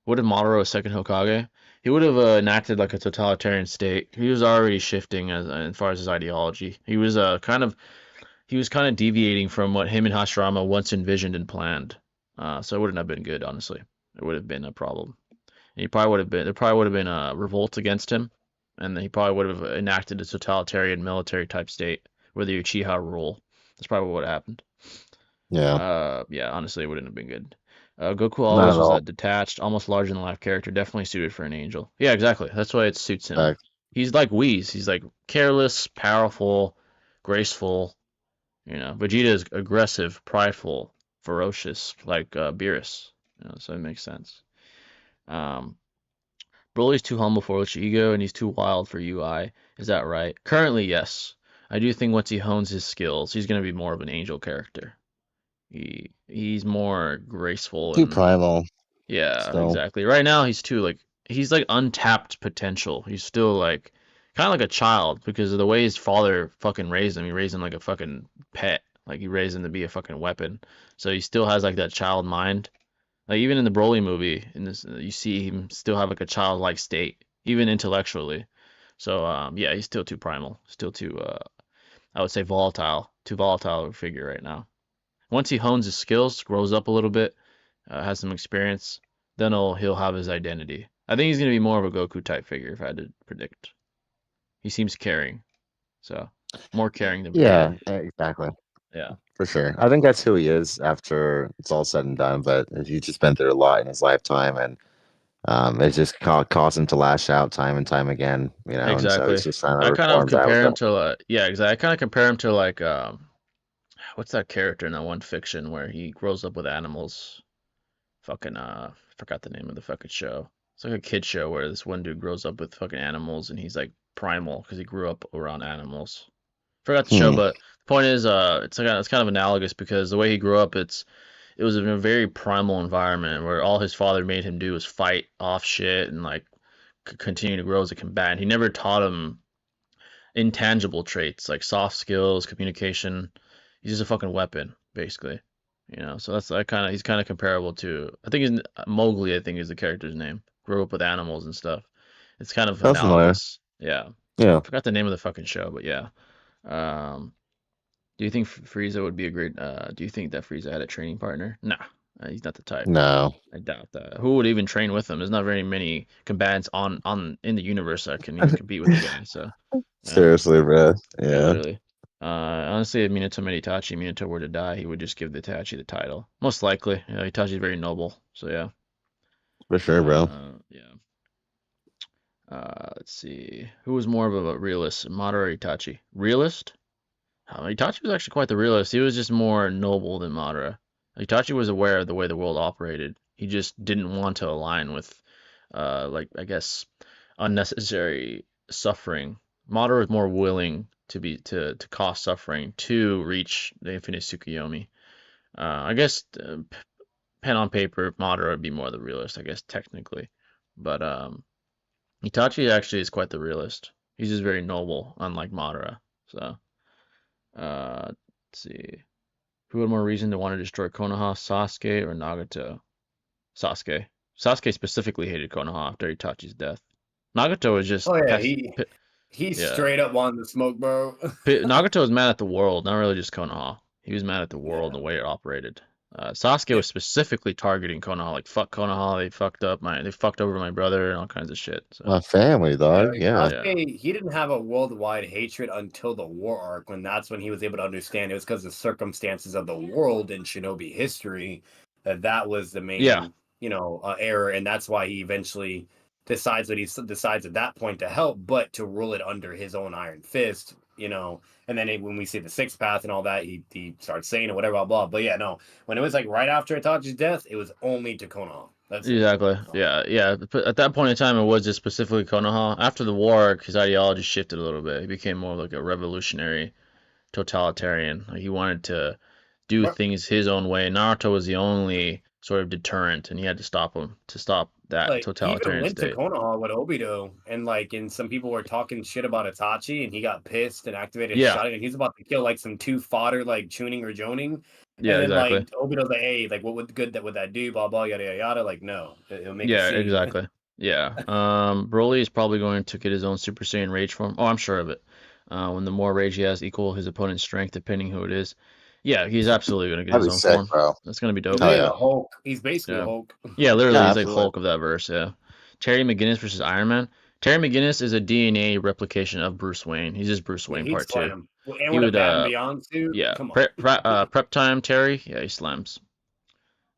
Speaker 1: What if Madara was second Hokage? He would have enacted like a totalitarian state. He was already shifting as far as his ideology. He was kind of deviating from what him and Hashirama once envisioned and planned. So it wouldn't have been good, honestly. It would have been a problem. And there probably would have been a revolt against him, and then he probably would have enacted a totalitarian military type state where the Uchiha rule. That's probably what would have happened.
Speaker 2: Yeah.
Speaker 1: Yeah, honestly, it wouldn't have been good. Goku
Speaker 2: Not
Speaker 1: always
Speaker 2: at
Speaker 1: was
Speaker 2: all.
Speaker 1: that detached, almost larger than life character, definitely suited for an angel. Yeah, exactly. That's why it suits him.
Speaker 2: Fact.
Speaker 1: He's like Whis. He's like careless, powerful, graceful. Vegeta is aggressive, prideful, ferocious, like Beerus. So it makes sense. Um, Broly's too humble for Ichigo, and he's too wild for UI. Is that right? Currently, yes. I do think once he hones his skills, he's gonna be more of an angel character. He's more graceful
Speaker 2: Too
Speaker 1: and
Speaker 2: primal
Speaker 1: yeah,
Speaker 2: still.
Speaker 1: exactly. Right now he's like untapped potential. He's still like kind of like a child because of the way his father fucking raised him. He raised him like a fucking pet. Like he raised him to be a fucking weapon. So he still has like that child mind. Like even in the Broly movie, in this you see him still have like a childlike state, even intellectually. So yeah, he's still too primal, still too I would say volatile, too volatile of a figure right now. Once he hones his skills, grows up a little bit, has some experience, then he'll have his identity. I think he's gonna be more of a Goku type figure if I had to predict. He seems caring, so more caring than
Speaker 2: Yeah,
Speaker 1: Vegeta.
Speaker 2: exactly.
Speaker 1: Yeah,
Speaker 2: For sure. I think that's who he is after it's all said and done. But he's just been through a lot in his lifetime, and it's just caused him to lash out time and time again. And so he's
Speaker 1: exactly.
Speaker 2: just trying to
Speaker 1: I kind of
Speaker 2: reform that with
Speaker 1: compare him
Speaker 2: that.
Speaker 1: to yeah, exactly. I kind of compare him to like what's that character in that one fiction where he grows up with animals? Fucking I forgot the name of the fucking show. It's like a kid show where this one dude grows up with fucking animals and he's like primal because he grew up around animals. Forgot the show,
Speaker 2: Hmm.
Speaker 1: but the point is, it's kind of analogous because the way he grew up, it was in a very primal environment where all his father made him do was fight off shit and like continue to grow as a combatant. He never taught him intangible traits like soft skills, communication. He's just a fucking weapon, basically. So that's I kind of he's kind of comparable to I think his, Mowgli. I think is the character's name. Grew up with animals and stuff. It's kind of
Speaker 2: Sounds familiar.
Speaker 1: analogous. Yeah,
Speaker 2: Yeah.
Speaker 1: forgot the name of the fucking show, but yeah. Um, do you think Frieza would be a great? Do you think that Frieza had a training partner? Nah, he's not the type.
Speaker 2: No.
Speaker 1: I doubt that. Who would even train with him? There's not very many combatants on in the universe that can even compete with the guy. So yeah.
Speaker 2: Seriously, bro.
Speaker 1: Yeah,
Speaker 2: Yeah.
Speaker 1: literally. Honestly, if Minato were to die, he would just give the Itachi the title. Most likely. Itachi's very noble. So yeah.
Speaker 2: For sure, bro.
Speaker 1: Yeah. Let's see. Who was more of a realist, Madara or Itachi? Realist? Itachi was actually quite the realist. He was just more noble than Madara. Itachi was aware of the way the world operated. He just didn't want to align with, like I guess, unnecessary suffering. Madara was more willing to cause suffering to reach the infinite Tsukuyomi. I guess pen on paper, Madara would be more the realist. I guess technically, but Itachi actually is quite the realist. He's just very noble, unlike Madara. So. Let's see. Who had more reason to want to destroy Konoha, Sasuke or Nagato? Sasuke. Sasuke specifically hated Konoha after Itachi's death. Nagato was just
Speaker 4: Oh yeah, he
Speaker 1: yeah.
Speaker 4: straight up wanted the smoke, bro.
Speaker 1: Nagato was mad at the world, not really just Konoha. He was mad at the world
Speaker 4: Yeah.
Speaker 1: and the way it operated. Sasuke was specifically targeting Konoha, like fuck Konoha, they fucked over my brother and all kinds of shit. So
Speaker 2: My family, dog. Yeah.
Speaker 1: yeah,
Speaker 4: Sasuke, he didn't have a worldwide hatred until the war arc, when that's when he was able to understand it was because the circumstances of the world in Shinobi history that was the
Speaker 1: yeah,
Speaker 4: main, error, and that's why he eventually decides what he decides at that point to help, but to rule it under his own iron fist, And then when we see the sixth path and all that, he starts saying it, whatever, blah blah. But yeah, no, when it was like right after Itachi's death, it was only to Konoha. That's it.
Speaker 1: Exactly. Yeah. But at that point in time, it was just specifically Konoha. After the war, his ideology shifted a little bit. He became more like a revolutionary, totalitarian. Like he wanted to do
Speaker 4: But
Speaker 1: things his own way. Naruto was the only sort of deterrent, and he had to stop him to stop that
Speaker 4: like he even
Speaker 1: totalitarian
Speaker 4: went to
Speaker 1: state.
Speaker 4: Konoha with Obito, and some people were talking shit about Itachi, and he got pissed and activated his
Speaker 1: Yeah.
Speaker 4: shotgun. He's about to kill like some two fodder like Chunin or Jonin, and
Speaker 1: Yeah.
Speaker 4: then
Speaker 1: Exactly.
Speaker 4: like Obito's like, hey, like what would good that would that do? Blah blah yada yada yada. Like no, it'll make a
Speaker 1: Yeah.
Speaker 4: scene.
Speaker 1: Exactly. Yeah. Broly is probably going to get his own Super Saiyan rage form. Oh, I'm sure of it. When the more rage he has, equal his opponent's strength, depending who it is. Yeah, he's absolutely gonna get
Speaker 2: That'd
Speaker 1: his
Speaker 2: be
Speaker 1: own
Speaker 2: sick,
Speaker 1: form.
Speaker 2: bro.
Speaker 1: That's gonna be
Speaker 4: He's
Speaker 1: dope.
Speaker 2: Hell
Speaker 4: made
Speaker 2: yeah.
Speaker 4: a Hulk. He's basically a
Speaker 1: Yeah.
Speaker 4: Hulk.
Speaker 1: Yeah, literally,
Speaker 2: Yeah,
Speaker 1: he's like
Speaker 2: absolutely.
Speaker 1: Hulk of that verse. Yeah. Terry McGinnis versus Iron Man. Terry McGinnis is a DNA replication of Bruce Wayne. He's just Bruce
Speaker 4: Yeah,
Speaker 1: Wayne
Speaker 4: he'd
Speaker 1: part two.
Speaker 4: slam. And
Speaker 1: He
Speaker 4: with a
Speaker 1: would
Speaker 4: Bat and Beyond suit,
Speaker 1: yeah
Speaker 4: come on.
Speaker 1: prep time Terry. Yeah, he slams.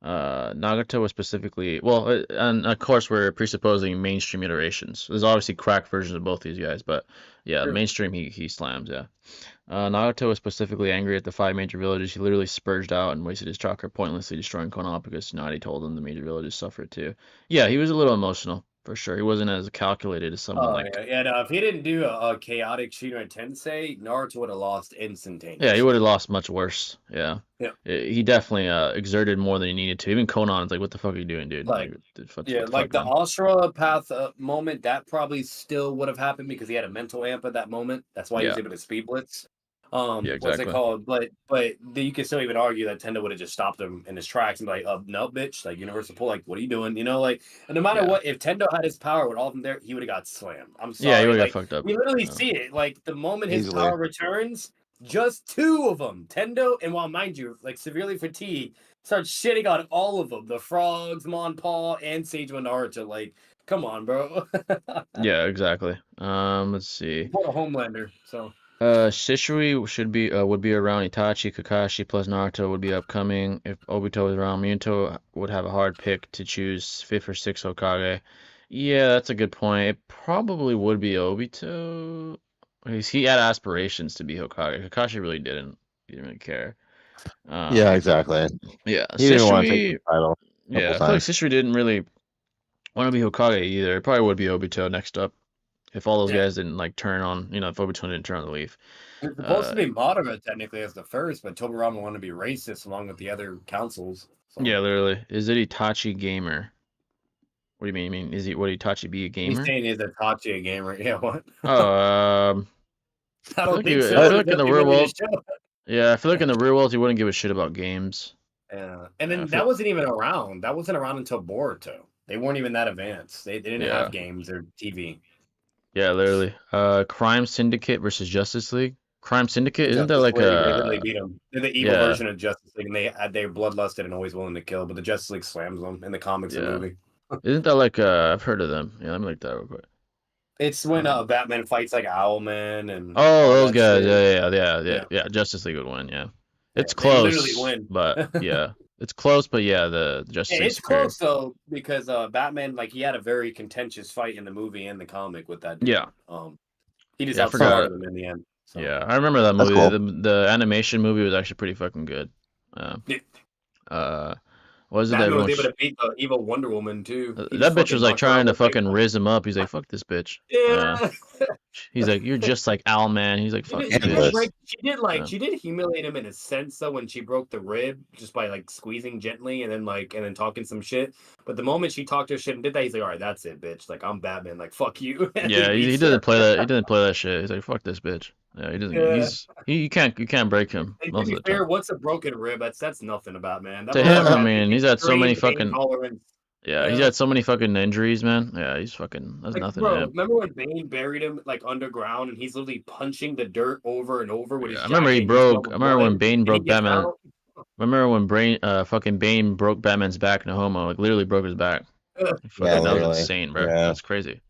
Speaker 1: Nagato was specifically well, and of course we're presupposing mainstream iterations. There's obviously cracked versions of both these guys, but yeah,
Speaker 4: Sure.
Speaker 1: mainstream he slams. Yeah. Nagato was specifically angry at the five major villages. He literally spurged out and wasted his chakra pointlessly destroying Konoha because Tsunade told him the major villages suffered too. Yeah, he was a little emotional for sure. He wasn't as calculated as someone
Speaker 4: Oh
Speaker 1: like.
Speaker 4: yeah, no, if he didn't do a chaotic Shino Tensei, Naruto would have lost
Speaker 1: Yeah, he
Speaker 4: instantaneously.
Speaker 1: would have lost much worse. Yeah.
Speaker 4: Yeah.
Speaker 1: He definitely exerted more than he needed to. Even Konan's like, "What the fuck are you doing, dude?
Speaker 4: Like,
Speaker 1: What
Speaker 4: yeah,
Speaker 1: the
Speaker 4: like
Speaker 1: fuck,
Speaker 4: the
Speaker 1: man?"
Speaker 4: Ashura path moment, that probably still would have happened because he had a mental amp at that moment. That's why he was
Speaker 1: Yeah.
Speaker 4: able to speed blitz.
Speaker 1: Yeah,
Speaker 4: What's it
Speaker 1: exactly.
Speaker 4: called? But you can still even argue that Tendo would have just stopped him in his tracks and be like, no, bitch, like universal pull, like what are you doing? You know, like, and no matter
Speaker 1: Yeah.
Speaker 4: what, if Tendo had his power with all of them there, he would have got slammed. I'm
Speaker 1: Yeah, he
Speaker 4: sorry,
Speaker 1: would have
Speaker 4: like
Speaker 1: got fucked up.
Speaker 4: we literally
Speaker 1: Yeah.
Speaker 4: see it. Like the moment his
Speaker 2: Easily.
Speaker 4: power returns, just two of them, Tendo, and while mind you, like severely fatigued, starts shitting on all of them, the frogs, Monpaw, and Sage Naruto. Like, come on, bro.
Speaker 1: Yeah, exactly. Let's see.
Speaker 4: What a Homelander. So
Speaker 1: Shisui would be around Itachi, Kakashi plus Naruto would be upcoming. If Obito was around, Minato would have a hard pick to choose fifth or sixth Hokage. Yeah, that's a good point. It probably would be Obito. He had aspirations to be Hokage. Kakashi really didn't. He didn't really care.
Speaker 2: Yeah, exactly.
Speaker 1: Yeah,
Speaker 2: He didn't want to take the
Speaker 1: Shisui.
Speaker 2: title a
Speaker 1: Yeah,
Speaker 2: couple
Speaker 1: I feel like
Speaker 2: times.
Speaker 1: Shisui didn't really want to be Hokage either. It probably would be Obito next up if all those
Speaker 4: yeah.
Speaker 1: guys didn't like turn on. If Obito didn't turn on the leaf.
Speaker 4: It's supposed to be Madara technically as the first, but Tobirama wanted to be racist along with the other councils. So.
Speaker 1: Yeah, literally. Is it Itachi gamer? What do you mean? You mean would Itachi be a
Speaker 4: He's
Speaker 1: gamer?
Speaker 4: saying he's a Tachi a gamer. Yeah, what?
Speaker 1: Oh,
Speaker 4: I
Speaker 1: I feel
Speaker 4: don't
Speaker 1: like
Speaker 4: think so.
Speaker 1: I feel
Speaker 4: He
Speaker 1: like in the
Speaker 4: doesn't
Speaker 1: real
Speaker 4: really
Speaker 1: world,
Speaker 4: show.
Speaker 1: yeah, I feel like in the real world he wouldn't give a shit about games.
Speaker 4: Yeah, and then
Speaker 1: I
Speaker 4: that
Speaker 1: feel,
Speaker 4: wasn't even around. That wasn't around until Boruto. They weren't even that advanced. They didn't
Speaker 1: yeah,
Speaker 4: have games or TV.
Speaker 1: yeah, literally. Crime Syndicate versus Justice League. Crime Syndicate, isn't that
Speaker 4: Justice
Speaker 1: like
Speaker 4: League, they literally
Speaker 1: a
Speaker 4: beat them. They're the evil
Speaker 1: yeah,
Speaker 4: version of Justice League, and they're bloodlusted and always willing to kill. But the Justice League slams them in the comics and
Speaker 1: yeah?
Speaker 4: movie.
Speaker 1: Isn't that like I've heard of them. Yeah, let me look that real quick.
Speaker 4: It's when Batman fights like Owlman and
Speaker 1: Oh,
Speaker 4: all
Speaker 1: those
Speaker 4: that
Speaker 1: guys.
Speaker 4: shit.
Speaker 1: Yeah. Justice League would win. Yeah,
Speaker 4: Yeah,
Speaker 1: it's
Speaker 4: they literally
Speaker 1: close,
Speaker 4: win.
Speaker 1: but yeah, it's close, but yeah, the Justice
Speaker 4: Yeah,
Speaker 1: League's
Speaker 4: it's
Speaker 1: superior.
Speaker 4: close though because Batman, like, he had a very contentious fight in the movie and the comic with that dude.
Speaker 1: Yeah.
Speaker 4: He just
Speaker 1: Yeah, I forgot.
Speaker 4: outsmarted him in the end. So.
Speaker 1: Yeah, I remember that
Speaker 2: That's
Speaker 1: movie.
Speaker 2: cool.
Speaker 1: The animation movie was actually pretty fucking good.
Speaker 4: Yeah.
Speaker 1: What was it that
Speaker 4: Batman was
Speaker 1: everyone?
Speaker 4: able to beat the evil Wonder Woman too. He
Speaker 1: That
Speaker 4: just
Speaker 1: bitch was
Speaker 4: fucking
Speaker 1: like
Speaker 4: knocked her out
Speaker 1: trying to
Speaker 4: with like
Speaker 1: fucking riz him up. He's like, "Fuck this bitch."
Speaker 4: yeah.
Speaker 1: He's like, "You're just like Owlman." He's like, "Fuck
Speaker 4: She
Speaker 1: this
Speaker 4: did,
Speaker 1: bitch."
Speaker 4: she did humiliate him in a sense though when she broke the rib just by like squeezing gently and then talking some shit. But the moment she talked her shit and did that, he's like, all right, that's it, bitch. Like, I'm Batman. Like, fuck you. And
Speaker 1: Yeah, he
Speaker 4: beats
Speaker 1: doesn't
Speaker 4: her.
Speaker 1: play that. He doesn't play that shit. He's like, "Fuck this bitch." Yeah, he doesn't.
Speaker 4: Yeah.
Speaker 1: You can't break him
Speaker 4: And to
Speaker 1: most
Speaker 4: be
Speaker 1: of the
Speaker 4: fair,
Speaker 1: time.
Speaker 4: what's a broken rib? That's nothing about man. That
Speaker 1: To him,
Speaker 4: motherfucker
Speaker 1: I
Speaker 4: has
Speaker 1: mean, he's had so many
Speaker 4: extreme pain
Speaker 1: fucking
Speaker 4: tolerance.
Speaker 1: yeah, he's had so many fucking injuries, man. Yeah, he's fucking. That's
Speaker 4: Like,
Speaker 1: nothing to
Speaker 4: bro,
Speaker 1: him.
Speaker 4: remember when Bane buried him like underground and he's literally punching the dirt over and over with
Speaker 1: Yeah,
Speaker 4: his
Speaker 1: I remember he
Speaker 4: jacket? He's
Speaker 1: broke.
Speaker 4: covered
Speaker 1: I
Speaker 4: with
Speaker 1: remember when
Speaker 4: blood,
Speaker 1: Bane
Speaker 4: and he
Speaker 1: broke
Speaker 4: gets
Speaker 1: Batman.
Speaker 4: out.
Speaker 1: Remember when fucking Bane broke Batman's back in a homo, like literally broke his back.
Speaker 2: Yeah,
Speaker 1: Fucking, that was
Speaker 2: literally.
Speaker 1: insane, bro.
Speaker 2: Yeah.
Speaker 1: That's crazy.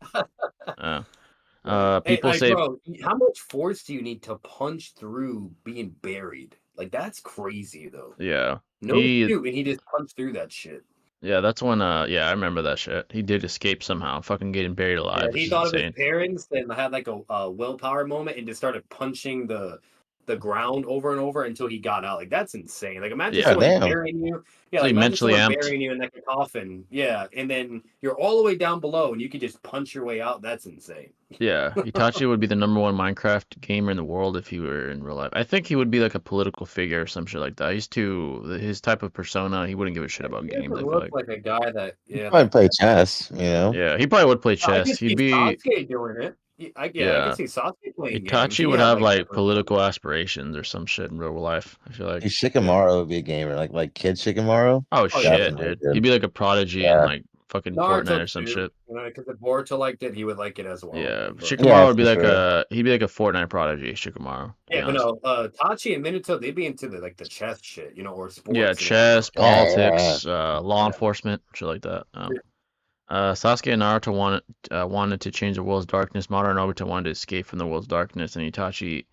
Speaker 4: Hey,
Speaker 1: People say,
Speaker 4: bro, how much force do you need to punch through being buried? Like, that's crazy, though.
Speaker 1: yeah,
Speaker 4: No shoot, and he just punched through that shit.
Speaker 1: yeah, that's when, yeah, I remember that shit. He did escape somehow, fucking getting buried alive,
Speaker 4: Yeah,
Speaker 1: which
Speaker 4: he
Speaker 1: is
Speaker 4: thought of his
Speaker 1: insane.
Speaker 4: parents and had like a willpower moment and just started punching the the ground over and over until he got out. Like that's insane. Like imagine
Speaker 1: Yeah.
Speaker 4: someone
Speaker 2: damn.
Speaker 4: burying you. Yeah,
Speaker 1: So
Speaker 4: like
Speaker 1: he
Speaker 4: imagine
Speaker 1: mentally
Speaker 4: someone
Speaker 1: amped.
Speaker 4: burying you in like a coffin. Yeah, and then you're all the way down below and you could just punch your way out. That's insane.
Speaker 1: Yeah, Itachi would be the #1 Minecraft gamer in the world if he were in real life. I think he would be like a political figure or some shit like that. He's too his type of persona. He wouldn't give a shit about
Speaker 4: He
Speaker 1: games. I
Speaker 4: doesn't
Speaker 1: feel
Speaker 4: look
Speaker 1: like.
Speaker 4: like a guy that
Speaker 2: Probably play chess, you know.
Speaker 1: Yeah, he probably would play
Speaker 4: I
Speaker 1: chess.
Speaker 4: could
Speaker 1: He'd
Speaker 4: see
Speaker 1: be
Speaker 4: Sasuke doing it. I could
Speaker 1: yeah.
Speaker 4: see Sasuke playing games.
Speaker 1: Itachi
Speaker 4: He
Speaker 1: would
Speaker 4: had
Speaker 1: have
Speaker 4: like that
Speaker 1: like
Speaker 4: personality.
Speaker 1: political aspirations or some shit in real life. I feel like.
Speaker 2: Hey, Shikamaru would be a gamer, like Kid Shikamaru.
Speaker 1: Oh
Speaker 4: Oh yeah,
Speaker 1: shit,
Speaker 4: for
Speaker 2: Definitely,
Speaker 1: dude. He'd
Speaker 2: dude.
Speaker 1: be like a prodigy in
Speaker 2: Yeah,
Speaker 1: like fucking Fortnite
Speaker 4: Naruto
Speaker 1: or some
Speaker 4: too.
Speaker 1: shit.
Speaker 4: You know, because if Boruto liked it, he would like it as well.
Speaker 1: Yeah,
Speaker 4: But
Speaker 1: Shikamaru
Speaker 2: yeah,
Speaker 1: would be
Speaker 2: for
Speaker 1: like
Speaker 2: sure.
Speaker 1: he'd be like a Fortnite prodigy, Shikamaru, to be
Speaker 4: yeah, but
Speaker 1: honest.
Speaker 4: no, Tachi and Minato, they'd be into the chess shit, you know, or
Speaker 1: Yeah,
Speaker 4: sports and
Speaker 1: chess,
Speaker 4: whatnot.
Speaker 2: Yeah,
Speaker 1: politics, law
Speaker 4: Yeah.
Speaker 1: enforcement, shit like that.
Speaker 4: Yeah.
Speaker 1: Sasuke and Naruto wanted to change the world's darkness. Madara and Obito wanted to escape from the world's darkness, and Itachi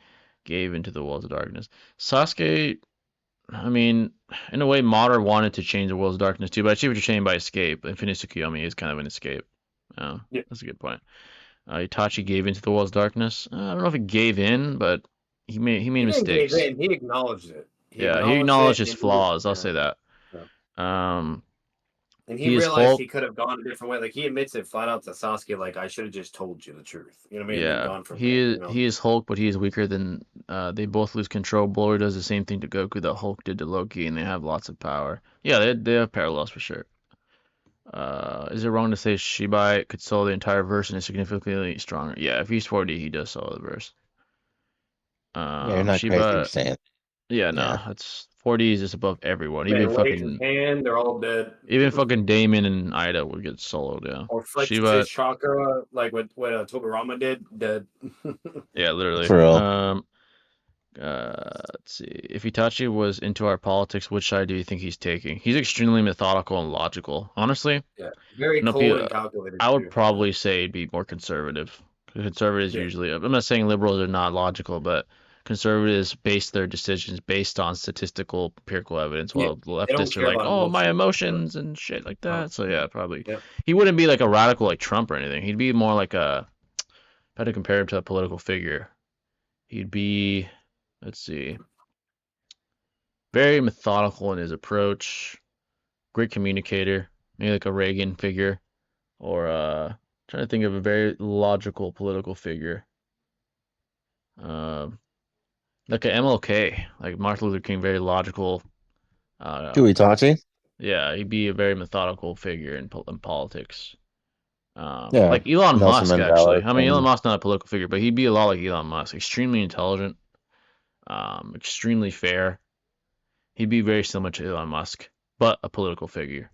Speaker 1: gave into the world's darkness. Sasuke, I mean, in a way, Madara wanted to change the world's darkness too, but I see what you're saying by escape. Infinite Tsukuyomi is kind of an escape. Oh,
Speaker 4: Yeah.
Speaker 1: that's a good point. Itachi gave into the world's darkness. I don't know if he gave in, but he made
Speaker 4: He didn't give
Speaker 1: mistakes.
Speaker 4: in. He acknowledged it. He
Speaker 1: Yeah, he
Speaker 4: acknowledged
Speaker 1: acknowledged
Speaker 4: it,
Speaker 1: his
Speaker 4: and he,
Speaker 1: flaws. I'll
Speaker 4: yeah,
Speaker 1: say that.
Speaker 4: yeah.
Speaker 1: Um,
Speaker 4: And he
Speaker 1: he is
Speaker 4: realized he
Speaker 1: Hulk.
Speaker 4: could have gone a different way. Like he admits it flat out to Sasuke, like I should have just told you the truth. You know what I mean? And then
Speaker 1: Yeah,
Speaker 4: gone from
Speaker 1: he
Speaker 4: there.
Speaker 1: is
Speaker 4: You know?
Speaker 1: he is Hulk, but he is weaker than. They both lose control. Broly does the same thing to Goku that Hulk did to Loki, and they have lots of power. Yeah, they have parallels for sure. Is it wrong to say Shibai could solo the entire verse and is significantly stronger? Yeah, if he's 40, he does solo the verse.
Speaker 2: yeah. You're not crazy for
Speaker 1: Shiba,
Speaker 2: saying.
Speaker 1: yeah, no,
Speaker 2: Yeah,
Speaker 1: that's 40 is just above everyone.
Speaker 4: Man, raise his hand, they're all dead.
Speaker 1: Even fucking Damon and Ida would get soloed. Yeah,
Speaker 4: Or flexes
Speaker 1: Shiba,
Speaker 4: his chakra like what Tobirama did. Dead.
Speaker 1: yeah, literally.
Speaker 2: for real.
Speaker 1: Let's see. If Itachi was into our politics, which side do you think he's taking? He's extremely methodical and logical. Honestly,
Speaker 4: Yeah, very
Speaker 1: no,
Speaker 4: cold and calculated
Speaker 1: I would
Speaker 4: too.
Speaker 1: probably say it'd be more conservative. Conservatives
Speaker 4: Yeah,
Speaker 1: usually, I'm not saying liberals are not logical, but conservatives base their decisions based on statistical, empirical evidence,
Speaker 4: yeah.
Speaker 1: while the
Speaker 4: They don't
Speaker 1: leftists are
Speaker 4: care
Speaker 1: like,
Speaker 4: about
Speaker 1: oh, my
Speaker 4: emotion.
Speaker 1: emotions and shit like
Speaker 4: No.
Speaker 1: that. So yeah, probably.
Speaker 4: Yeah.
Speaker 1: He wouldn't be like a radical like Trump or anything. He'd be more like a, if I had to compare him to a political figure, he'd be, let's see, very methodical in his approach, great communicator, maybe like a Reagan figure, or trying to think of a very logical political figure. Like a MLK, like Martin Luther King, very logical.
Speaker 2: Who Itachi?
Speaker 1: Yeah, he'd be a very methodical figure in politics.
Speaker 2: Yeah,
Speaker 1: Like Elon
Speaker 2: Nelson
Speaker 1: Musk, actually.
Speaker 2: Mandela.
Speaker 1: I mean, Elon Musk's not a political figure, but he'd be a lot like Elon Musk. Extremely intelligent, extremely fair. He'd be very similar to Elon Musk, but a political figure.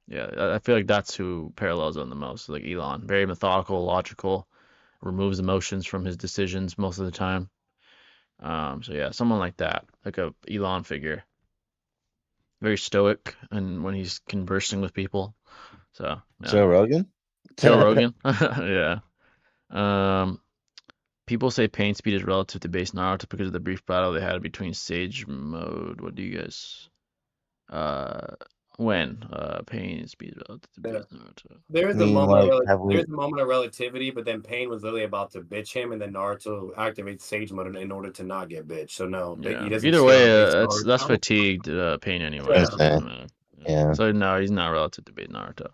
Speaker 1: Yeah, I feel like that's who parallels him the most. Like Elon, very methodical, logical, removes emotions from his decisions most of the time. So yeah, someone like that, like a Elon figure, very stoic, and when he's conversing with people. So yeah,
Speaker 2: Joe Rogan.
Speaker 1: Joe Rogan, yeah. Um, People say pain speed is relative to base Naruto because of the brief battle they had between Sage Mode. What do you guys? Uh, when pain speed is relative to
Speaker 4: Yeah.
Speaker 1: base Naruto.
Speaker 4: There's
Speaker 2: I
Speaker 4: a
Speaker 2: mean,
Speaker 4: moment
Speaker 2: like,
Speaker 4: of there's a moment of relativity, but then Pain was literally about to bitch him, and then Naruto activates Sage Mode in order to not get bitched. So no,
Speaker 1: Yeah.
Speaker 4: he doesn't
Speaker 1: Either
Speaker 4: scale
Speaker 1: way,
Speaker 4: to base
Speaker 1: that's
Speaker 4: Naruto.
Speaker 1: fatigued pain anyway.
Speaker 4: Yeah.
Speaker 1: So
Speaker 2: Okay. Yeah.
Speaker 1: so no, he's not relative to base Naruto.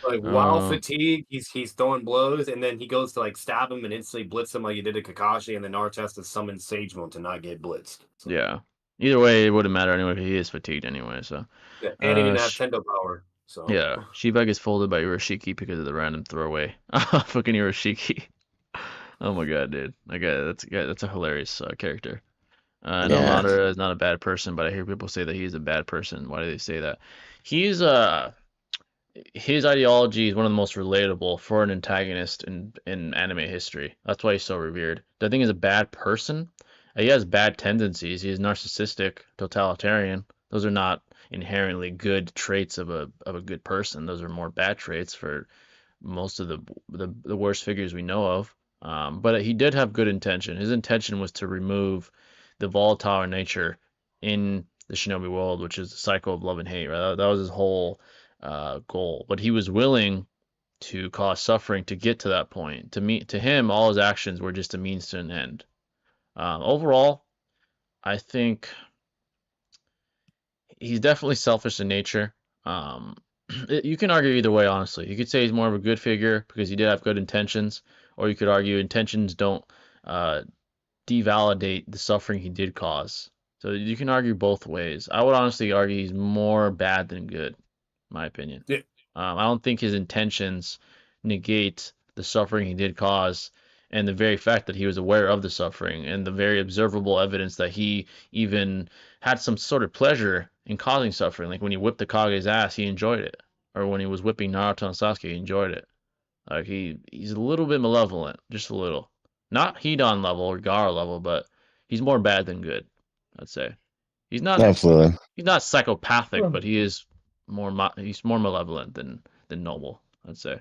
Speaker 4: Like while fatigued, he's throwing blows, and then he goes to like stab him and instantly blitz him like he did to Kakashi, and then Naruto has to summon Sage Mode to not get blitzed. So,
Speaker 1: Yeah. Either way, it wouldn't matter anyway. 'Cause he is fatigued anyway. So
Speaker 4: yeah, and he didn't have Tendo power. So
Speaker 1: yeah, Shiba gets folded by Urashiki because of the random throwaway. Fucking Urashiki. Oh my god, dude. That's a hilarious character. I know
Speaker 2: Yeah.
Speaker 1: Madara is not a bad person, but I hear people say that he's a bad person. Why do they say that? He's his ideology is one of the most relatable for an antagonist in anime history. That's why he's so revered. The thing is a bad person. He has bad tendencies. He is narcissistic, totalitarian. Those are not inherently good traits of a good person. Those are more bad traits for most of the worst figures we know of. But he did have good intention. His intention was to remove the volatile nature in the shinobi world, which is the cycle of love and hate. Right? That was his whole goal. But he was willing to cause suffering to get to that point. To him, all his actions were just a means to an end. Overall, I think he's definitely selfish in nature. Um, you can argue either way, honestly. You could say he's more of a good figure because he did have good intentions, or you could argue intentions don't uh, devalidate the suffering he did cause. So you can argue both ways. I would honestly argue he's more bad than good, in my opinion.
Speaker 4: Yeah.
Speaker 1: I don't think his intentions negate the suffering he did cause, and the very fact that he was aware of the suffering, and the very observable evidence that he even had some sort of pleasure in causing suffering. Like when he whipped the Kage's ass, he enjoyed it, or when he was whipping Naruto and Sasuke, he enjoyed it. Like he's a little bit malevolent, just a little. Not Hedon level or Gara level, but he's more bad than good, I'd say. He's not
Speaker 2: Absolutely.
Speaker 1: he's not psychopathic,
Speaker 4: Hmm.
Speaker 1: but he's more malevolent than noble, I'd say.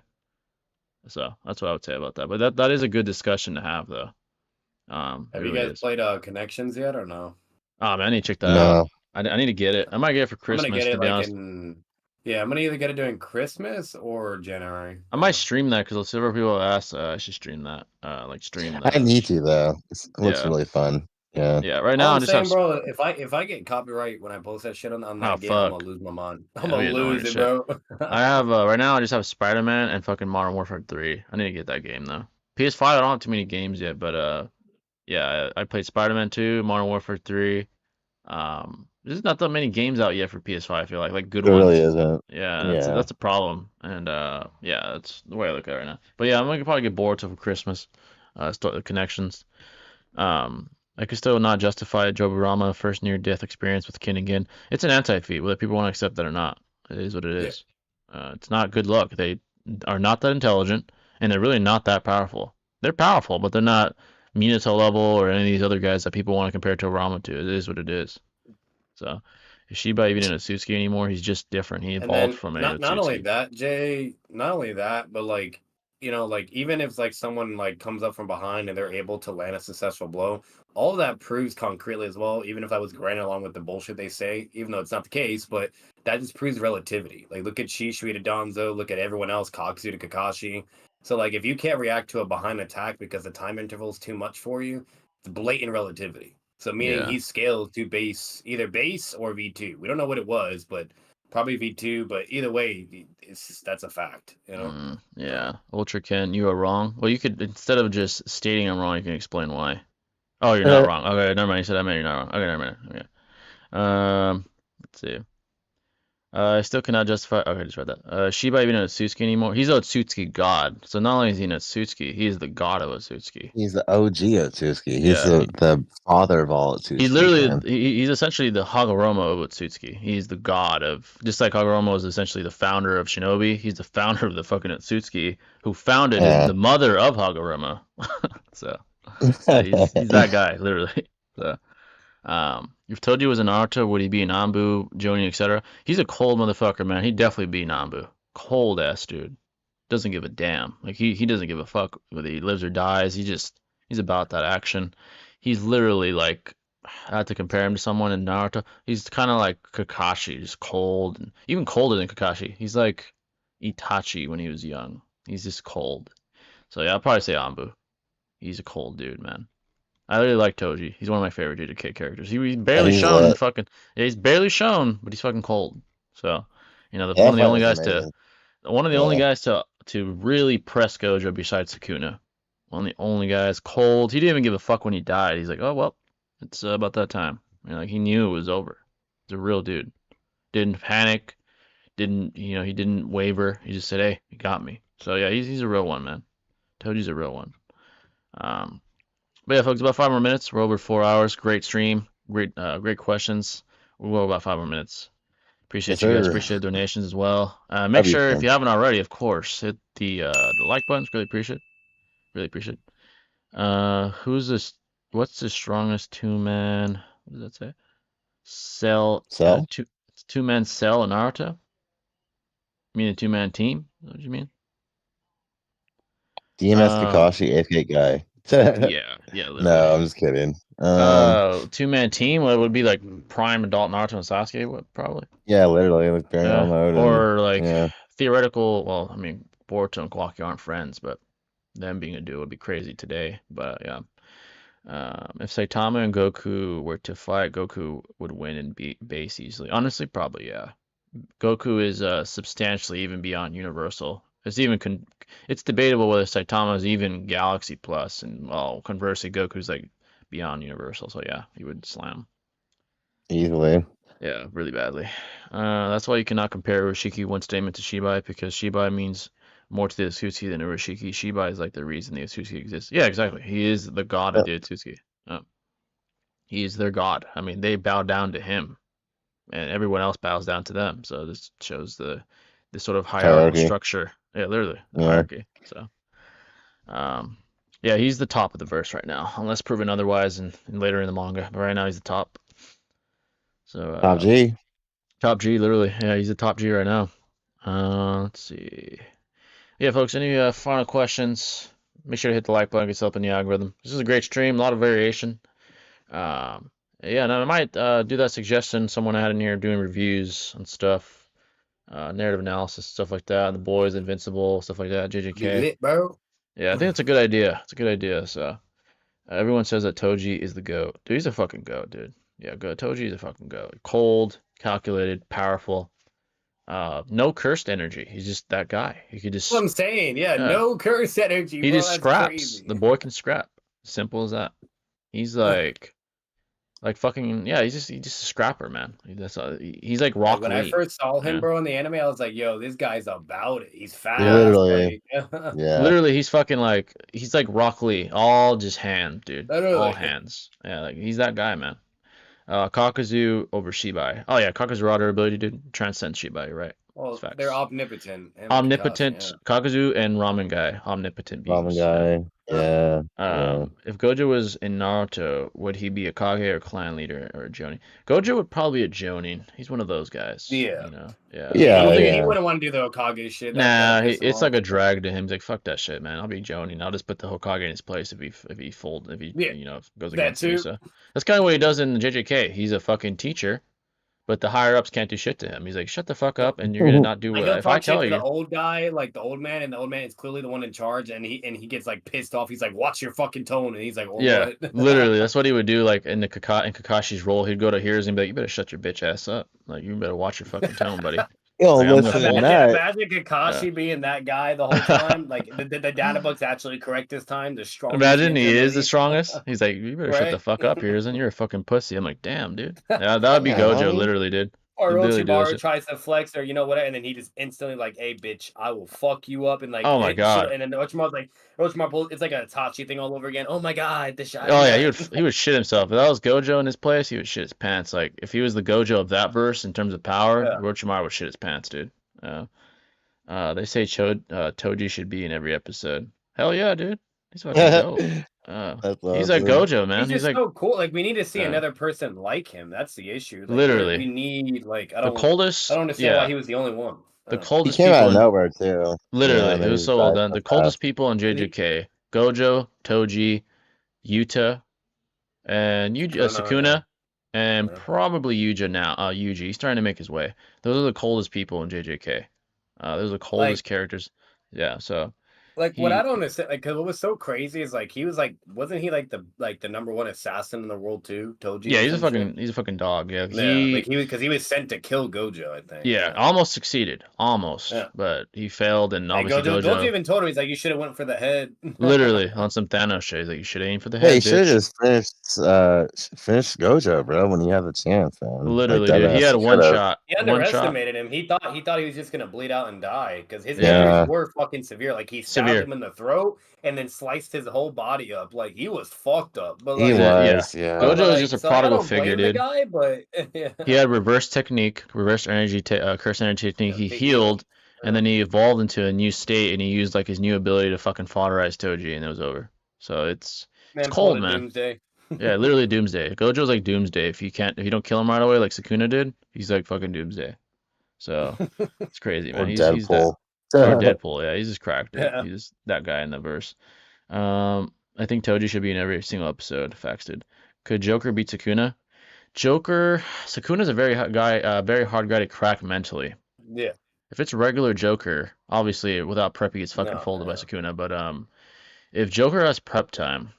Speaker 1: So that's what I would say about that. But that is a good discussion to have, though. It
Speaker 4: Have you
Speaker 1: really
Speaker 4: guys
Speaker 1: is.
Speaker 4: played Connections yet or no?
Speaker 1: Oh man, I need to check that out.
Speaker 2: No.
Speaker 1: I need to get it. I might get it for
Speaker 4: I'm gonna
Speaker 1: Christmas,
Speaker 4: get
Speaker 1: to
Speaker 4: it
Speaker 1: be
Speaker 4: like
Speaker 1: honest.
Speaker 4: in yeah, I'm gonna either get it during Christmas or January.
Speaker 1: I might stream that because several people have asked I should stream that. Like stream
Speaker 2: I
Speaker 1: the
Speaker 2: need to though. It looks
Speaker 1: yeah.
Speaker 2: really fun. Yeah.
Speaker 1: Yeah, right
Speaker 4: All
Speaker 1: now I
Speaker 4: I'm
Speaker 1: just have.
Speaker 4: saying, bro, if I get copyright when I post that shit on
Speaker 1: Oh
Speaker 4: that game, I'm gonna
Speaker 1: fuck,
Speaker 4: lose my mind. I'm
Speaker 1: that'd
Speaker 4: gonna
Speaker 1: be annoying
Speaker 4: lose
Speaker 1: as
Speaker 4: it,
Speaker 1: shit.
Speaker 4: bro.
Speaker 1: I have right now I just have Spider-Man and fucking Modern Warfare 3. I need to get that game though. PS5 I don't have too many games yet, but yeah, I played Spider-Man 2, Modern Warfare 3. There's not that many games out yet for PS5, I feel like good
Speaker 2: It really
Speaker 1: ones.
Speaker 2: isn't.
Speaker 1: Yeah,
Speaker 2: Yeah.
Speaker 1: that's a problem. And yeah, that's the way I look at it right now. But yeah, I'm gonna probably get bored till for Christmas. Start the connections. I could still not justify Tobirama first near-death experience with Kinnigan. It's an anti-feat, whether people want to accept that or not. It is what it
Speaker 4: Yeah.
Speaker 1: is. It's not good luck. They are not that intelligent, and they're really not that powerful. They're powerful, but they're not Minato level or any of these other guys that people want to compare Tobirama to. It is what it is. So, is Shiba even in Otsutsuki anymore? He's just different. He
Speaker 4: And
Speaker 1: evolved
Speaker 4: then
Speaker 1: from a
Speaker 4: not only
Speaker 1: Otsutsuki.
Speaker 4: that, Jay, not only that, but like like even if like someone like comes up from behind and they're able to land a successful blow, all of that proves concretely as well, even if I was granted along with the bullshit they say, even though it's not the case, but that just proves relativity. Like look at Shishui to Donzo, look at everyone else, Kaksu to Kakashi. So like if you can't react to a behind attack because the time interval is too much for you, it's blatant relativity. So meaning
Speaker 1: Yeah.
Speaker 4: he scaled to either base or V2. We don't know what it was, but probably V2, but either way, that's a fact,
Speaker 1: Yeah. Ultra Ken, you are wrong. Well, you could, instead of just stating I'm wrong, you can explain why. Oh, you're not wrong. Okay, never mind. You said I meant you're not wrong. Okay, never mind. Okay. Let's see. I still cannot justify. Okay, I just read that. Shiba even Otsutsuki anymore. He's Otsutsuki god. So not only is he an Otsutsuki, he is the god of Otsutsuki.
Speaker 2: He's the OG Otsutsuki. He's
Speaker 1: Yeah,
Speaker 2: the father of all
Speaker 1: he's
Speaker 2: Otsutsuki,
Speaker 1: literally
Speaker 2: man.
Speaker 1: he's essentially the Hagoromo of Otsutsuki. He's the god of, just like Hagoromo is essentially the founder of Shinobi. He's the founder of the fucking Otsutsuki, who founded
Speaker 2: Yeah.
Speaker 1: the mother of Hagoromo. So yeah, he's that guy literally. So. If Toji was in Naruto, would he be an Anbu, Jonin, etc.? He's a cold motherfucker, man. He'd definitely be an Anbu. Cold ass dude. Doesn't give a damn. Like he doesn't give a fuck whether he lives or dies. He's about that action. He's literally like, I had to compare him to someone in Naruto. He's kind of like Kakashi, just cold and even colder than Kakashi. He's like Itachi when he was young. He's just cold. So yeah, I'll probably say Anbu. He's a cold dude, man. I really like Toji. He's one of my favorite JJK characters. He's barely
Speaker 2: He's
Speaker 1: shown in
Speaker 2: lit.
Speaker 1: fucking. Yeah, he's barely shown, but he's fucking cold. So, one
Speaker 2: That
Speaker 1: of the
Speaker 2: fight
Speaker 1: only
Speaker 2: was
Speaker 1: guys to,
Speaker 2: amazing. Yeah.
Speaker 1: really press Gojo besides Sukuna. One of the only guys cold. He didn't even give a fuck when he died. He's like, oh well, it's about that time. Like he knew it was over. He's a real dude. Didn't panic. Didn't he didn't waver. He just said, hey, you got me. So yeah, he's a real one, man. Toji's a real one. Um, But yeah, folks, about 5 more minutes. We're over 4 hours. Great stream. Great questions. We'll go about 5 more minutes.
Speaker 2: Yes,
Speaker 1: Appreciate you guys.
Speaker 2: sir.
Speaker 1: Appreciate the donations as well. Make
Speaker 2: Love you,
Speaker 1: sure if
Speaker 2: man.
Speaker 1: you haven't already, of course, hit the like buttons. Really appreciate it. Really appreciate it. Who's this? What's the strongest two-man? What does that say? Cell.
Speaker 2: So,
Speaker 1: Two-man Cell in Naruto. You mean a two-man team? What do you mean?
Speaker 2: DMS
Speaker 1: Uh,
Speaker 2: Kakashi, 8th guy.
Speaker 1: yeah,
Speaker 2: No,
Speaker 1: literally.
Speaker 2: I'm just kidding.
Speaker 1: Two-man team. What would be like prime adult Naruto and Sasuke? What probably?
Speaker 2: Yeah, literally, like Baryon mode and
Speaker 1: Or like
Speaker 2: yeah.
Speaker 1: theoretical. Well, I mean, Boruto and Kawaki aren't friends, but them being a duo would be crazy today. But yeah. If Saitama and Goku were to fight, Goku would win and beat base easily. Honestly, probably yeah. Goku is substantially even beyond Universal. It's debatable whether Saitama is even Galaxy Plus, and well, conversely, Goku's like beyond Universal. So yeah, he would slam.
Speaker 2: Easily.
Speaker 1: Yeah, really badly. That's why you cannot compare Urashiki one statement to Shibai, because Shibai means more to the Atsuki than Urashiki. Shibai is like the reason the Atsuki exists. Yeah, exactly. He is the god of the Atsuki. He is their god. I mean, they bow down to him, and everyone else bows down to them. So this shows the sort of hierarchical
Speaker 2: Hierarchy.
Speaker 1: structure. Yeah, literally the
Speaker 2: Yeah.
Speaker 1: hierarchy. So, yeah, he's the top of the verse right now, unless proven otherwise and later in the manga. But right now he's the top. So
Speaker 2: Top G.
Speaker 1: top G, literally. Yeah, he's the top G right now. Let's see. Yeah, folks, any final questions? Make sure to hit the like button, get up in the algorithm. This is a great stream, a lot of variation. Yeah, and I might do that suggestion someone had in here doing reviews and stuff, narrative analysis, stuff like that. The boys, Invincible, stuff like that.
Speaker 4: Be
Speaker 1: JJK.
Speaker 4: lit, bro.
Speaker 1: Yeah, I think it's a good idea. It's a good idea. So everyone says that Toji is the GOAT. Dude, he's a fucking GOAT, dude. Yeah, good. Toji is a fucking GOAT. Cold, calculated, powerful. No cursed energy. He's just that guy. He could just
Speaker 4: That's what I'm saying. Yeah,
Speaker 1: yeah.
Speaker 4: no curse energy.
Speaker 1: He
Speaker 4: bro.
Speaker 1: just
Speaker 4: That's
Speaker 1: scraps.
Speaker 4: crazy.
Speaker 1: The boy can scrap. Simple as that. He's like fucking yeah. He's just a scrapper, man. He's like Rock
Speaker 4: When
Speaker 1: Lee.
Speaker 4: I first saw him,
Speaker 1: Yeah.
Speaker 4: bro, in the anime, I was like, "Yo, this guy's about it. He's fast."
Speaker 2: Literally.
Speaker 4: Like,
Speaker 2: Yeah.
Speaker 1: Literally, he's fucking like he's like Rock Lee, all just hand, dude.
Speaker 4: Literally.
Speaker 1: All hands. Yeah, like he's that guy, man. Kakazu over Shibai. Oh yeah, Kakazu's raw durability, dude, transcends Shibai. You're right.
Speaker 4: Well,
Speaker 1: Facts.
Speaker 4: they're omnipotent. Him and
Speaker 1: Omnipotent
Speaker 4: Kakashi,
Speaker 1: Kakazu and Ramen Guy, omnipotent
Speaker 2: Ramen
Speaker 1: beings.
Speaker 2: guy. Yeah. Yeah.
Speaker 1: If Gojo was in Naruto, would he be a Kage or clan leader or a Jonin? Gojo would probably be a Jonin. He's one of those guys.
Speaker 4: Yeah.
Speaker 1: You know? Yeah.
Speaker 2: Yeah,
Speaker 4: He wouldn't want to do the Hokage shit.
Speaker 1: Nah,
Speaker 4: That piss him
Speaker 1: it's
Speaker 4: off.
Speaker 1: like a drag to him. He's like, fuck that shit, man. I'll be Jonin. I'll just put the Hokage in his place if he
Speaker 4: Yeah,
Speaker 1: you know goes
Speaker 4: that
Speaker 1: against me.
Speaker 4: too.
Speaker 1: So that's kind of what he does in JJK. He's a fucking teacher, but the higher ups can't do shit to him. He's like, shut the fuck up, and you're gonna not do
Speaker 4: Like,
Speaker 1: what
Speaker 4: he'll
Speaker 1: if I
Speaker 4: talk shit
Speaker 1: tell
Speaker 4: to
Speaker 1: you.
Speaker 4: the old guy, like the old man, and the old man is clearly the one in charge, and he gets like pissed off. He's like, "Watch your fucking tone," and he's like, "Oh,
Speaker 1: Yeah,
Speaker 4: what?"
Speaker 1: literally, that's what he would do. Like in Kakashi's role, he'd go to Heroes and be like, "You better shut your bitch ass up. Like you better watch your fucking tone, buddy."
Speaker 2: Yo,
Speaker 1: Like, I'm gonna
Speaker 2: listen to
Speaker 1: fucking-
Speaker 2: that.
Speaker 4: Imagine Kakashi being that guy the whole time. Like the data book's actually correct this time. The strongest.
Speaker 1: Imagine he
Speaker 4: ninja
Speaker 1: is the
Speaker 4: ability.
Speaker 1: strongest. He's like, "You better shut the
Speaker 4: Right?
Speaker 1: fuck up, Heroes, and you're a fucking pussy." I'm like, "Damn, dude." Yeah, that would be
Speaker 2: Yeah,
Speaker 1: Gojo,
Speaker 2: homie.
Speaker 1: literally, dude.
Speaker 4: Or
Speaker 1: He'd literally do that
Speaker 4: Orochimaru
Speaker 1: shit.
Speaker 4: tries to flex, or you know whatever, and then he just instantly like, "Hey, bitch, I will fuck you up," and like,
Speaker 1: Oh my
Speaker 4: shit,
Speaker 1: God.
Speaker 4: and then Orochimaru, it's like a Itachi thing all over again. Oh my God, the shot.
Speaker 1: Oh yeah, he would shit himself. If that was Gojo in his place, he would shit his pants. Like if he was the Gojo of that verse in terms of power,
Speaker 4: Yeah.
Speaker 1: Orochimaru would shit his pants, dude. They say Toji should be in every episode. Hell yeah, dude. He's fucking dope. He's like Gojo, man.
Speaker 4: He's just
Speaker 1: like
Speaker 4: so cool. Like we need to see
Speaker 1: Yeah.
Speaker 4: another person like him. That's the issue. Like,
Speaker 1: Literally.
Speaker 4: we need like I
Speaker 1: the
Speaker 4: don't
Speaker 1: coldest.
Speaker 4: understand
Speaker 1: Yeah,
Speaker 4: why he was the only one.
Speaker 1: the
Speaker 2: He
Speaker 1: coldest
Speaker 2: came out
Speaker 1: people.
Speaker 2: of nowhere too.
Speaker 1: Literally,
Speaker 2: Yeah,
Speaker 1: it was
Speaker 2: he
Speaker 1: so well
Speaker 2: died
Speaker 1: done.
Speaker 2: so
Speaker 1: The coldest
Speaker 2: fast.
Speaker 1: people in JJK: Gojo, Toji, Yuta, and Sukuna, and
Speaker 4: Yeah.
Speaker 1: probably Yuja now. Yuji, he's starting to make his way. Those are the coldest people in JJK. Those are the coldest characters. Yeah, so
Speaker 4: Like what I don't understand, like, cause what was so crazy is like he was like, wasn't he like the number one assassin in the world too? Toji.
Speaker 1: yeah,
Speaker 4: or
Speaker 1: he's a
Speaker 4: some
Speaker 1: fucking
Speaker 4: shit?
Speaker 1: he's a fucking dog. Yeah,
Speaker 4: Yeah, like he was sent to kill Gojo, I think.
Speaker 1: yeah, almost succeeded, almost,
Speaker 4: Yeah.
Speaker 1: but he failed, and
Speaker 4: Like
Speaker 1: obviously
Speaker 4: Gojo even told him, he's like, you should have went for the head.
Speaker 1: literally on some Thanos shit. He's like, you should aim for the
Speaker 2: Hey,
Speaker 1: head,
Speaker 2: you should have
Speaker 1: bitch.
Speaker 2: just finished Gojo, bro, when you had the chance, man.
Speaker 1: Literally,
Speaker 2: Like,
Speaker 1: dude, he
Speaker 2: deadass,
Speaker 1: had
Speaker 2: you
Speaker 1: one
Speaker 2: should've.
Speaker 1: shot.
Speaker 4: He
Speaker 1: One shot.
Speaker 4: underestimated him. He thought he was just gonna bleed out and die because his
Speaker 2: Yeah.
Speaker 4: injuries were fucking severe. Like he stabbed
Speaker 1: Severe.
Speaker 4: him in the throat and then sliced his whole body up. Like he was fucked up. But
Speaker 2: He
Speaker 4: like,
Speaker 2: was, yeah.
Speaker 1: Gojo
Speaker 4: but,
Speaker 1: is just a
Speaker 4: so, like, I
Speaker 1: prodigal
Speaker 4: don't blame
Speaker 1: figure,
Speaker 4: the
Speaker 1: dude.
Speaker 4: guy, but yeah.
Speaker 1: He had reverse technique, reverse energy, curse energy technique.
Speaker 4: Yeah,
Speaker 1: He
Speaker 4: big
Speaker 1: healed,
Speaker 4: deal.
Speaker 1: and then he evolved into a new state, and he used like his new ability to fucking foderize Toji, and it was over. So it's
Speaker 4: Man,
Speaker 1: cold,
Speaker 4: pulled a
Speaker 1: man.
Speaker 4: Doomsday.
Speaker 1: Yeah, literally Doomsday. Gojo's like Doomsday. If you don't kill him right away, like Sukuna did, he's like fucking Doomsday. So it's crazy,
Speaker 2: Or
Speaker 1: man. He's that,
Speaker 2: Deadpool.
Speaker 1: or Deadpool. Yeah, he's just cracked, dude.
Speaker 4: Yeah.
Speaker 1: He's just that guy in the verse. I think Toji should be in every single episode. Facts, dude. Could Joker beat Sukuna? Sukuna's a very hard guy to crack mentally.
Speaker 4: Yeah.
Speaker 1: If it's regular Joker, obviously without prep he gets fucking
Speaker 4: No,
Speaker 1: folded by
Speaker 4: yeah.
Speaker 1: Sukuna. But if Joker has prep time,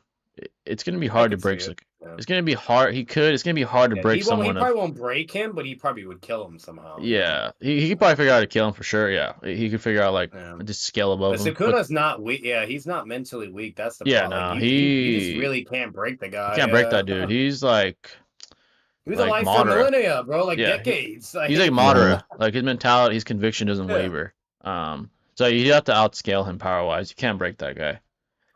Speaker 1: it's gonna be
Speaker 4: I
Speaker 1: hard to
Speaker 4: could see
Speaker 1: break.
Speaker 4: it. Yeah.
Speaker 1: It's gonna be hard. It's gonna be hard to
Speaker 4: Yeah,
Speaker 1: break
Speaker 4: he
Speaker 1: someone
Speaker 4: probably
Speaker 1: of.
Speaker 4: won't break him, but he probably would kill him somehow. You know?
Speaker 1: Yeah, he could probably figure out how to kill him for sure. Yeah, he could figure out like
Speaker 4: Yeah.
Speaker 1: just scale above
Speaker 4: But
Speaker 1: him. But
Speaker 4: Sukuna's not weak. Yeah, he's not mentally weak. That's the
Speaker 1: yeah,
Speaker 4: problem.
Speaker 1: no,
Speaker 4: Like you just really can't break the
Speaker 1: you
Speaker 4: guy.
Speaker 1: can't break that dude. He's
Speaker 4: He was alive for
Speaker 1: Madara.
Speaker 4: millennia, bro, like
Speaker 1: Yeah,
Speaker 4: decades.
Speaker 1: he's like Madara. Like his mentality, his conviction doesn't
Speaker 4: Yeah.
Speaker 1: waver. So you have to outscale him power wise. You can't break that guy.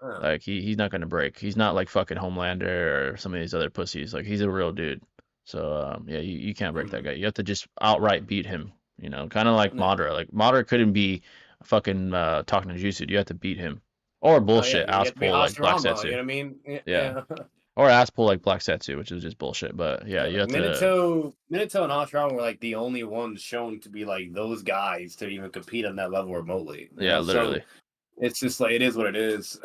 Speaker 4: Yeah.
Speaker 1: Like he's not gonna break. He's not like fucking Homelander or some of these other pussies. Like he's a real dude. So yeah, you can't break that guy. You have to just outright beat him. You know, kind of like Madara. Like Madara couldn't be fucking talking to Jutsu. You have to beat him. Or bullshit ass pull like Black Setsu.
Speaker 4: You know what I mean?
Speaker 1: Yeah. Or ass pull like Black Setsu, which is just bullshit. But yeah, you have
Speaker 4: Minato and Hashirama were like the only ones shown to be like those guys to even compete on that level remotely.
Speaker 1: Yeah, literally.
Speaker 4: So it's just like it is what it is.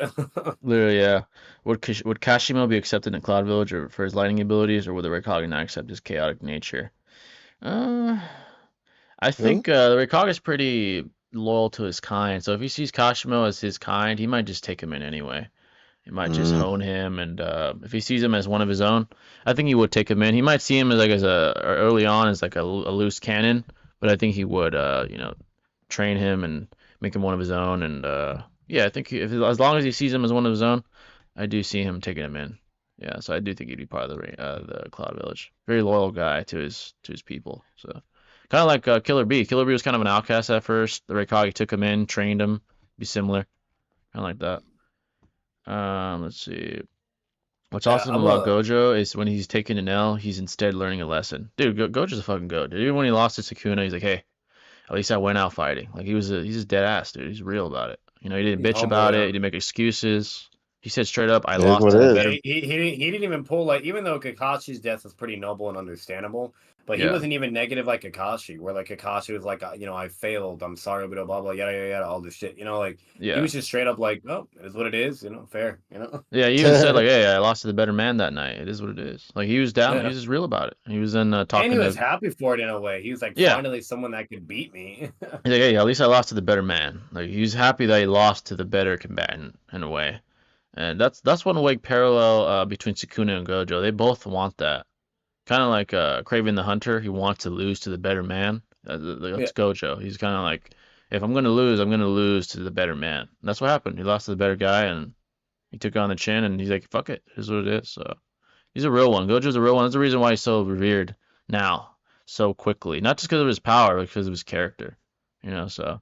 Speaker 1: Literally, yeah. Would Kashimo be accepted in Cloud Village or for his lighting abilities, or would the Raikage not accept his chaotic nature? I think the Raikage is pretty loyal to his kind. So if he sees Kashimo as his kind, he might just take him in anyway. He might just hone him, and if he sees him as one of his own, I think he would take him in. He might see him as early on as like a loose cannon, but I think he would train him and make him one of his own. And yeah, I think as long as he sees him as one of his own, I do see him taking him in. Yeah, so I do think he'd be part of the Cloud Village. Very loyal guy to his people. So kind of like Killer B. Killer B was kind of an outcast at first. The Raikage took him in, trained him. Be similar, kind of like that. Let's see. What's awesome about Gojo is when he's taking an L, he's instead learning a lesson. Dude, Gojo's a fucking goat. Dude, even when he lost to Sukuna, he's like, hey, at least I went out fighting. Like he's just dead ass, dude. He's real about it. You know, he didn't bitch about it. He didn't make excuses. He said straight up, I lost to the better.
Speaker 4: He didn't even pull like, even though Kakashi's death was pretty noble and understandable, but he wasn't even negative like Kakashi, where like Kakashi was like, you know, I failed, I'm sorry, blah blah blah, yada yada yada, all this shit. You know, like he was just straight up like, oh, it is what it is. You know, fair. You know.
Speaker 1: Yeah, he even said like, hey, I lost to the better man that night. It is what it is. Like he was down. He was just real about it. He was in talking.
Speaker 4: And he was happy for it in a way. He was like, finally someone that could beat me.
Speaker 1: He's like, hey, at least I lost to the better man. Like he was happy that he lost to the better combatant in a way. And that's one way parallel between Sukuna and Gojo. They both want that. Kind of like Kraven the Hunter. He wants to lose to the better man. That's Gojo. He's kind of like, if I'm going to lose, I'm going to lose to the better man. And that's what happened. He lost to the better guy, and he took it on the chin, and he's like, fuck it. Here's what it is. So he's a real one. Gojo's a real one. That's the reason why he's so revered now so quickly. Not just because of his power, but because of his character. You know, so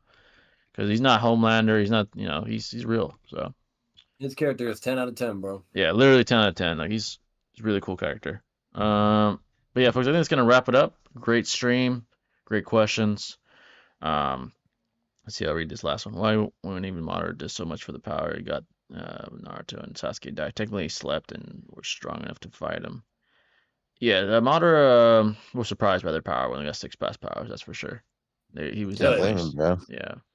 Speaker 1: because he's not Homelander. He's not, you know, he's real. So.
Speaker 4: His character is 10 out of 10, bro.
Speaker 1: Yeah, literally 10 out of 10. Like he's a really cool character. But yeah, folks, I think it's gonna wrap it up. Great stream, great questions. Let's see. I'll read this last one. Why when even Madara does so much for the power? He got Naruto and Sasuke died. Technically, he slept and were strong enough to fight him. Yeah, Madara was surprised by their power when they got 6 past powers. That's for sure. He was definitely,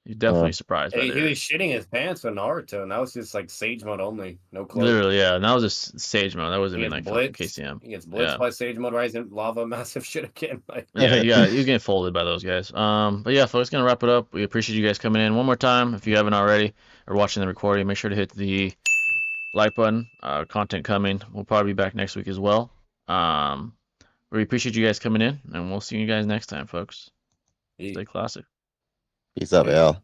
Speaker 1: he's definitely surprised.
Speaker 4: He was shitting his pants with Naruto, and that was just like Sage mode only, no clothes.
Speaker 1: Literally, yeah, and that was just Sage mode. That wasn't even like KCM.
Speaker 4: He gets blitzed by Sage mode, rising lava, massive shit again. Like,
Speaker 1: yeah, he was getting folded by those guys. But yeah, folks, gonna wrap it up. We appreciate you guys coming in one more time. If you haven't already or watching the recording, make sure to hit the like button. Content coming. We'll probably be back next week as well. We appreciate you guys coming in, and we'll see you guys next time, folks. Stay classic.
Speaker 2: Peace up, Al.